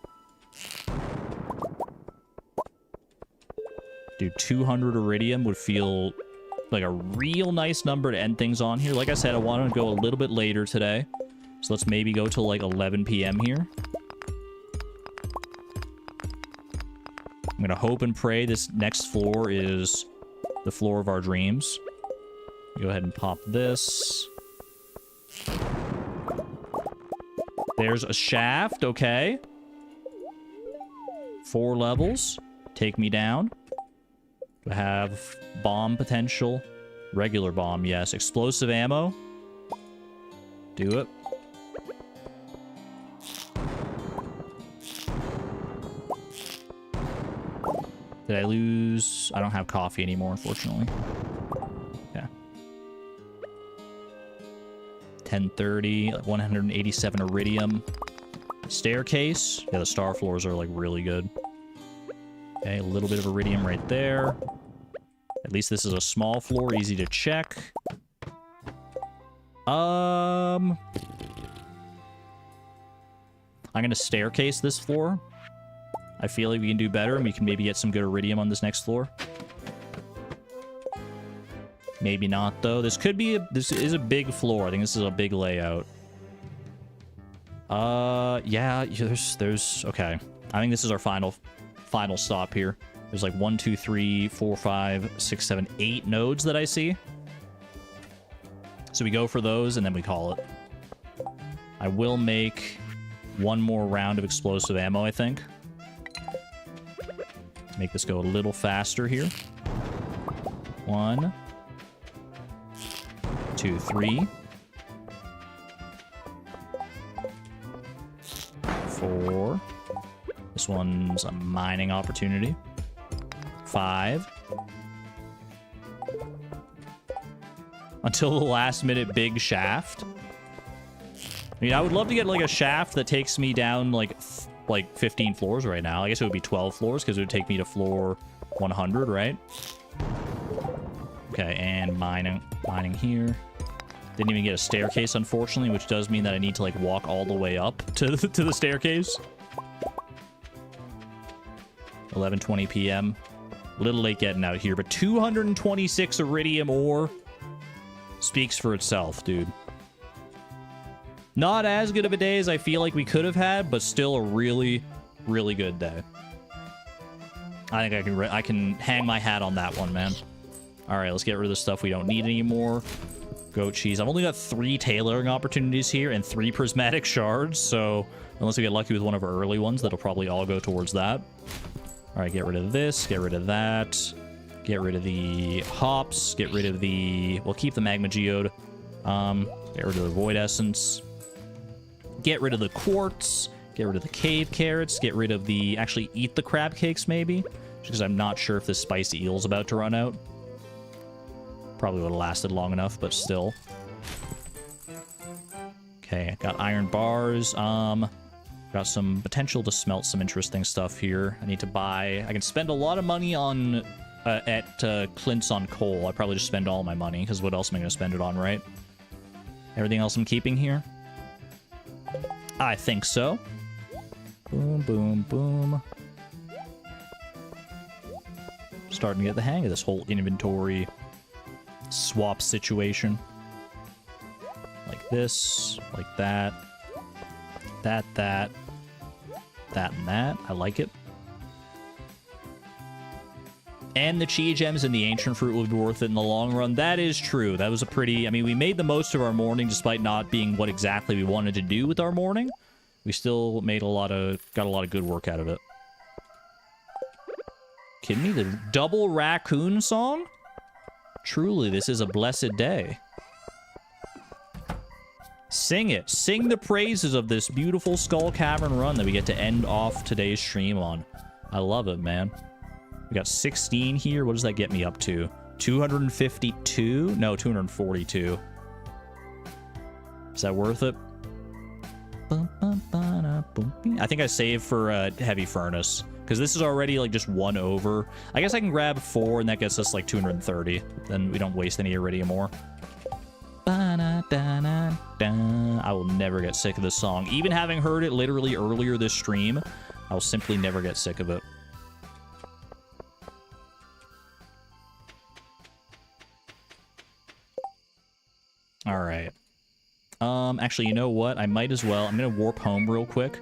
Dude, 200 iridium would feel like a real nice number to end things on here. Like I said, I want to go a little bit later today. So let's maybe go till like 11 p.m. here. I'm going to hope and pray this next floor is the floor of our dreams. Go ahead and pop this. There's a shaft, okay. 4 levels. Take me down. Do I have bomb potential? Regular bomb, yes. Explosive ammo. Do it. Did I lose? I don't have coffee anymore, unfortunately. Okay. 1030, 187 iridium. Staircase. Yeah, the star floors are like really good. Okay, a little bit of iridium right there. At least this is a small floor, easy to check. I'm gonna staircase this floor. I feel like we can do better, and we can maybe get some good iridium on this next floor. Maybe not, though. This is a big floor. I think this is a big layout. Yeah, there's okay. I think this is our final stop here. There's like 1, 2, 3, 4, 5, 6, 7, 8 nodes that I see. So we go for those, and then we call it. I will make one more round of explosive ammo, I think. Make this go a little faster here. 1, 2, 3. 4. This one's a mining opportunity. 5. until the last minute big shaft. I mean, I would love to get like a shaft that takes me down like 15 floors right now. I guess it would be 12 floors because it would take me to floor 100, right? Okay, and mining here. Didn't even get a staircase, unfortunately, which does mean that I need to like walk all the way up to the staircase. 11:20 p.m. A little late getting out here, but 226 iridium ore speaks for itself, dude. Not as good of a day as I feel like we could have had, but still a really, really good day. I think I can hang my hat on that one, man. All right, let's get rid of the stuff we don't need anymore. Goat cheese. I've only got 3 tailoring opportunities here and 3 prismatic shards, so unless we get lucky with one of our early ones, that'll probably all go towards that. All right, get rid of this, get rid of that, get rid of the hops, get rid of the... We'll keep the magma geode. Get rid of the void essence. Get rid of the quartz. Get rid of the cave carrots. Get rid of the... Actually, eat the crab cakes, maybe. Just because I'm not sure if this spiced eel's about to run out. Probably would have lasted long enough, but still. Okay, got iron bars. Got some potential to smelt some interesting stuff here. I need to buy... I can spend a lot of money on... at Clint's on coal. I probably just spend all my money, because what else am I going to spend it on, right? Everything else I'm keeping here? I think so. Boom, boom, boom. Starting to get the hang of this whole inventory swap situation. Like this, like that. That, and that. I like it. And the Chi Gems and the Ancient Fruit will be worth it in the long run. That is true. That was a pretty... I mean, we made the most of our morning despite not being what exactly we wanted to do with our morning. We still made got a lot of good work out of it. Kidding me? The double raccoon song? Truly, this is a blessed day. Sing it. Sing the praises of this beautiful Skull Cavern run that we get to end off today's stream on. I love it, man. We got 16 here. What does that get me up to? 252? No, 242. Is that worth it? I think I saved for a heavy furnace. Because this is already, like, just 1 over. I guess I can grab 4, and that gets us, like, 230. Then we don't waste any iridium ore. I will never get sick of this song. Even having heard it literally earlier this stream, I will simply never get sick of it. All right. Actually, you know what? I might as well. I'm going to warp home real quick.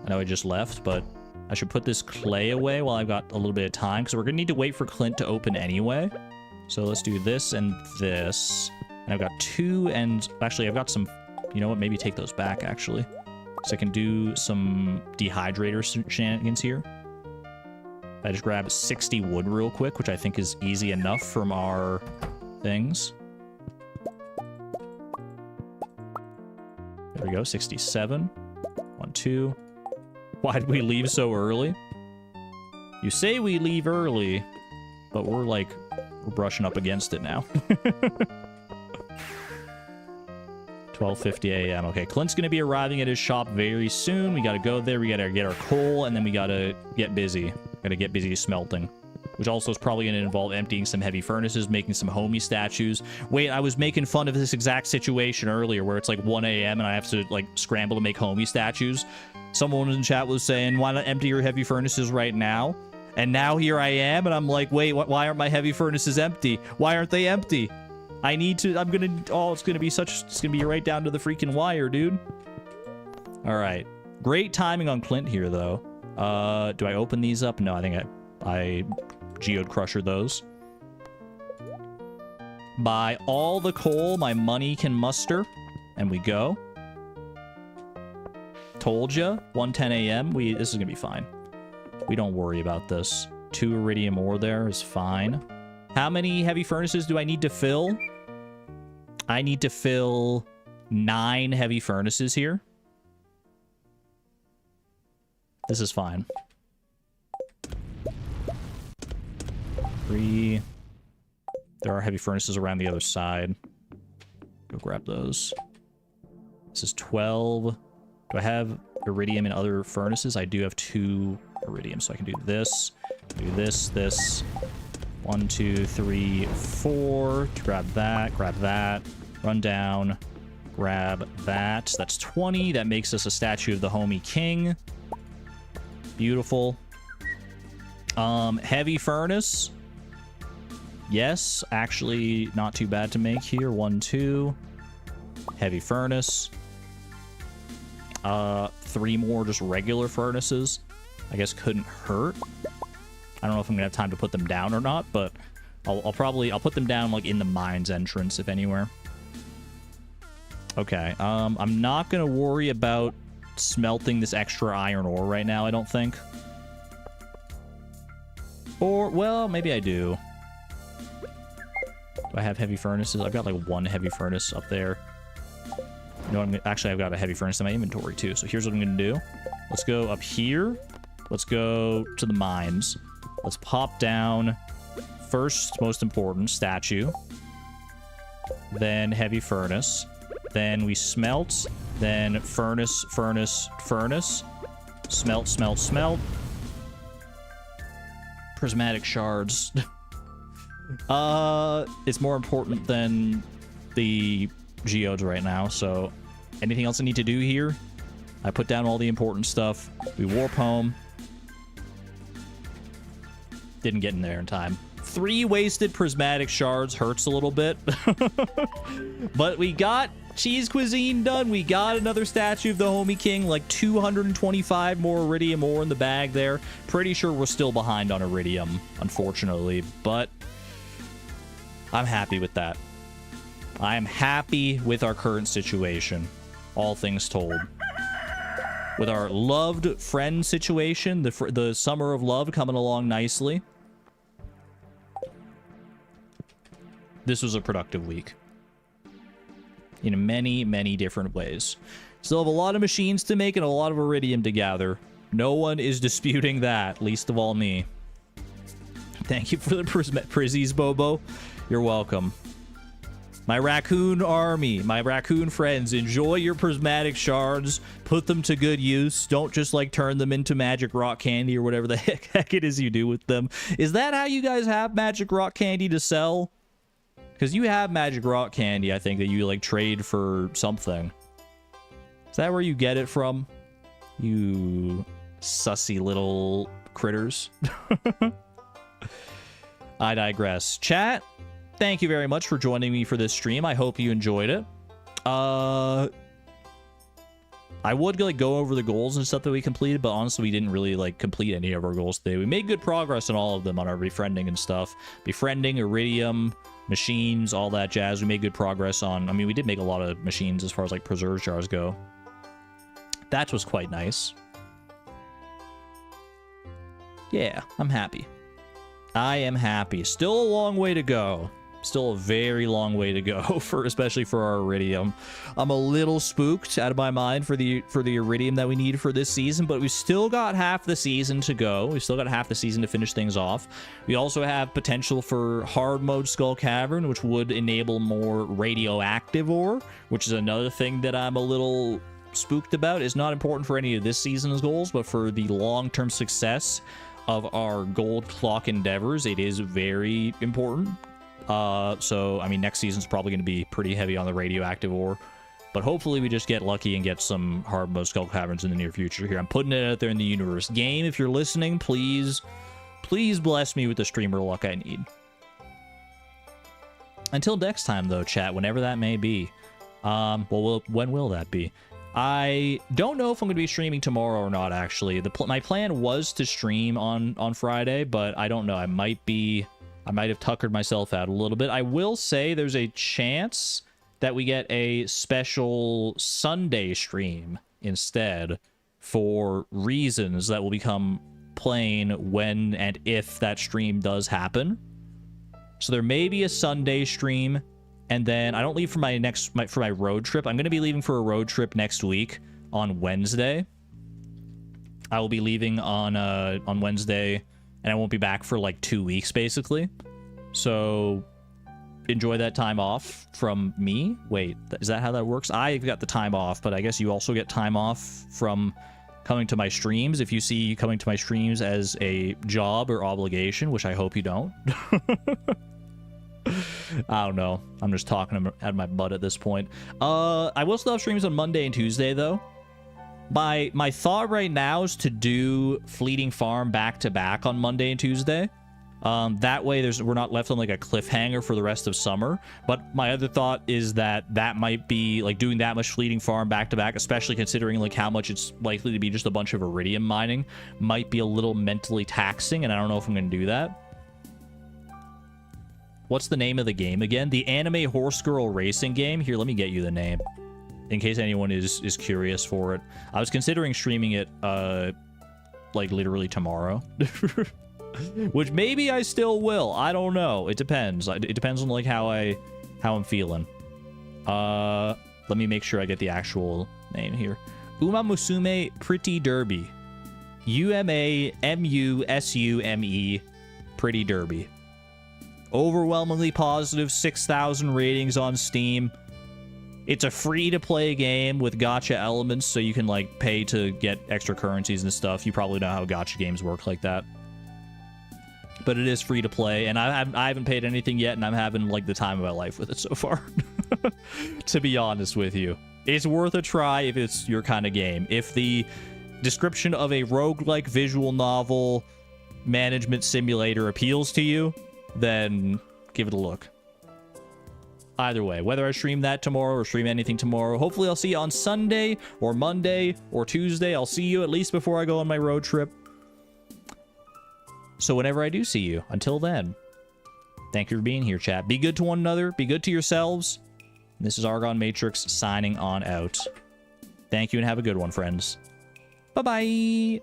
I know I just left, but I should put this clay away while I've got a little bit of time, because we're going to need to wait for Clint to open anyway. So let's do this and this. And I've got 2, and actually I've got some... You know what? Maybe take those back, actually. So I can do some dehydrator shenanigans here. I just grab 60 wood real quick, which I think is easy enough from our things. There we go, 67. 1, 2. Why did we leave so early? You say we leave early, but we're brushing up against it now. 12:50 a.m. Okay, Clint's gonna be arriving at his shop very soon. We gotta go there, we gotta get our coal, and then we gotta get busy. Gotta get busy smelting. Which also is probably gonna involve emptying some heavy furnaces, making some homie statues. Wait, I was making fun of this exact situation earlier where it's like 1 a.m. and I have to like scramble to make homie statues. Someone in chat was saying, why not empty your heavy furnaces right now? And now here I am, and I'm like, wait, why aren't my heavy furnaces empty? Why aren't they empty? I need to, it's gonna be right down to the freaking wire, dude. All right. Great timing on Clint here, though. Do I open these up? No, I think I geode crusher those. Buy all the coal my money can muster, and we go. Told ya, 1:10 a.m. This is gonna be fine. We don't worry about this. 2 iridium ore there is fine. How many heavy furnaces do I need to fill? I need to fill 9 heavy furnaces here. This is fine. 3. There are heavy furnaces around the other side. Go grab those. This is 12. Do I have iridium in other furnaces? I do have 2 iridium, so I can do this, this. 1, 2, 3, 4. Grab that. Run down. Grab that. That's 20. That makes us a statue of the homie king. Beautiful. Heavy furnace. Yes, actually not too bad to make here. 1, 2. Heavy furnace. 3 more just regular furnaces. I guess couldn't hurt. I don't know if I'm gonna have time to put them down or not, but I'll put them down like in the mine's entrance, if anywhere. Okay, I'm not gonna worry about smelting this extra iron ore right now, I don't think. Or, well, maybe I do. Do I have heavy furnaces? I've got like 1 heavy furnace up there. You know what, actually, I've got a heavy furnace in my inventory too, so here's what I'm gonna do. Let's go up here. Let's go to the mines. Let's pop down first, most important, statue. Then heavy furnace. Then we smelt. Then furnace. Smelt. Prismatic shards. It's more important than the geodes right now, so anything else I need to do here? I put down all the important stuff. We warp home. Didn't get in there in time. 3 wasted prismatic shards hurts a little bit. But we got cheese cuisine done. We got another statue of the homie king, like 225 more iridium ore in the bag there. Pretty sure we're still behind on iridium, unfortunately, but I'm happy with that. I am happy with our current situation, all things told. With our loved friend situation, the summer of love coming along nicely. This was a productive week. In many, many different ways. Still have a lot of machines to make and a lot of iridium to gather. No one is disputing that, least of all me. Thank you for the prizzies, Bobo. You're welcome. My raccoon army, my raccoon friends, enjoy your prismatic shards. Put them to good use. Don't just, like, turn them into magic rock candy or whatever the heck it is you do with them. Is that how you guys have magic rock candy to sell? Because you have magic rock candy, I think, that you, like, trade for something. Is that where you get it from? You sussy little critters. I digress. Chat, thank you very much for joining me for this stream. I hope you enjoyed it. I would, like, go over the goals and stuff that we completed, but honestly, we didn't really, like, complete any of our goals today. We made good progress on all of them on our befriending and stuff. Befriending, iridium, machines, all that jazz. We made good progress on... I mean, we did make a lot of machines as far as, like, preserve jars go. That was quite nice. Yeah, I'm happy. I am happy. Still a long way to go. Still a very long way to go, especially for our iridium. I'm a little spooked out of my mind for the iridium that we need for this season, but we still got half the season to go. We still got half the season to finish things off. We also have potential for hard mode Skull Cavern, which would enable more radioactive ore, which is another thing that I'm a little spooked about. It's not important for any of this season's goals, but for the long-term success of our gold clock endeavors, it is very important. So, I mean, next season's probably going to be pretty heavy on the radioactive ore. But hopefully we just get lucky and get some hard mode Skull Caverns in the near future here. I'm putting it out there in the universe. Game, if you're listening, please bless me with the streamer luck I need. Until next time, though, chat, whenever that may be. When will that be? I don't know if I'm going to be streaming tomorrow or not, actually. My plan was to stream on Friday, but I don't know. I might have tuckered myself out a little bit. I will say there's a chance that we get a special Sunday stream instead for reasons that will become plain when and if that stream does happen. So there may be a Sunday stream, and then I don't leave for my road trip. I'm going to be leaving for a road trip next week on Wednesday. I will be leaving on Wednesday, and I won't be back for like 2 weeks, basically. So enjoy that time off from me. Wait, is that how that works? I've got the time off, but I guess you also get time off from coming to my streams. If you see coming to my streams as a job or obligation, which I hope you don't. I don't know. I'm just talking out of my butt at this point. I will still have streams on Monday and Tuesday, though. My thought right now is to do Fleeting Farm back-to-back on Monday and Tuesday. That way we're not left on like a cliffhanger for the rest of summer. But my other thought is that might be like doing that much Fleeting Farm back to back, especially considering like how much it's likely to be just a bunch of iridium mining, might be a little mentally taxing, and I don't know if I'm going to do that. What's the name of the game again? The anime horse girl racing game. Here, let me get you the name in case anyone is curious for it. I was considering streaming it like literally tomorrow. Which maybe I still will. I don't know. It depends. It depends on like how I'm feeling. Let me make sure I get the actual name here. Uma Musume Pretty Derby. UMAMUSUME Pretty Derby. Overwhelmingly positive, 6,000 ratings on Steam. It's a free-to-play game with gacha elements, so you can like pay to get extra currencies and stuff. You probably know how gacha games work like that. But it is free to play, and I haven't paid anything yet, and I'm having like the time of my life with it so far. To be honest with you, it's worth a try if it's your kind of game. If the description of a roguelike visual novel management simulator appeals to you, then give it a look. Either way, whether I stream that tomorrow or stream anything tomorrow, hopefully I'll see you on Sunday or Monday or Tuesday. I'll see you at least before I go on my road trip. So whenever I do see you, until then, thank you for being here, chat. Be good to one another. Be good to yourselves. This is Argon Matrix signing on out. Thank you and have a good one, friends. Bye-bye.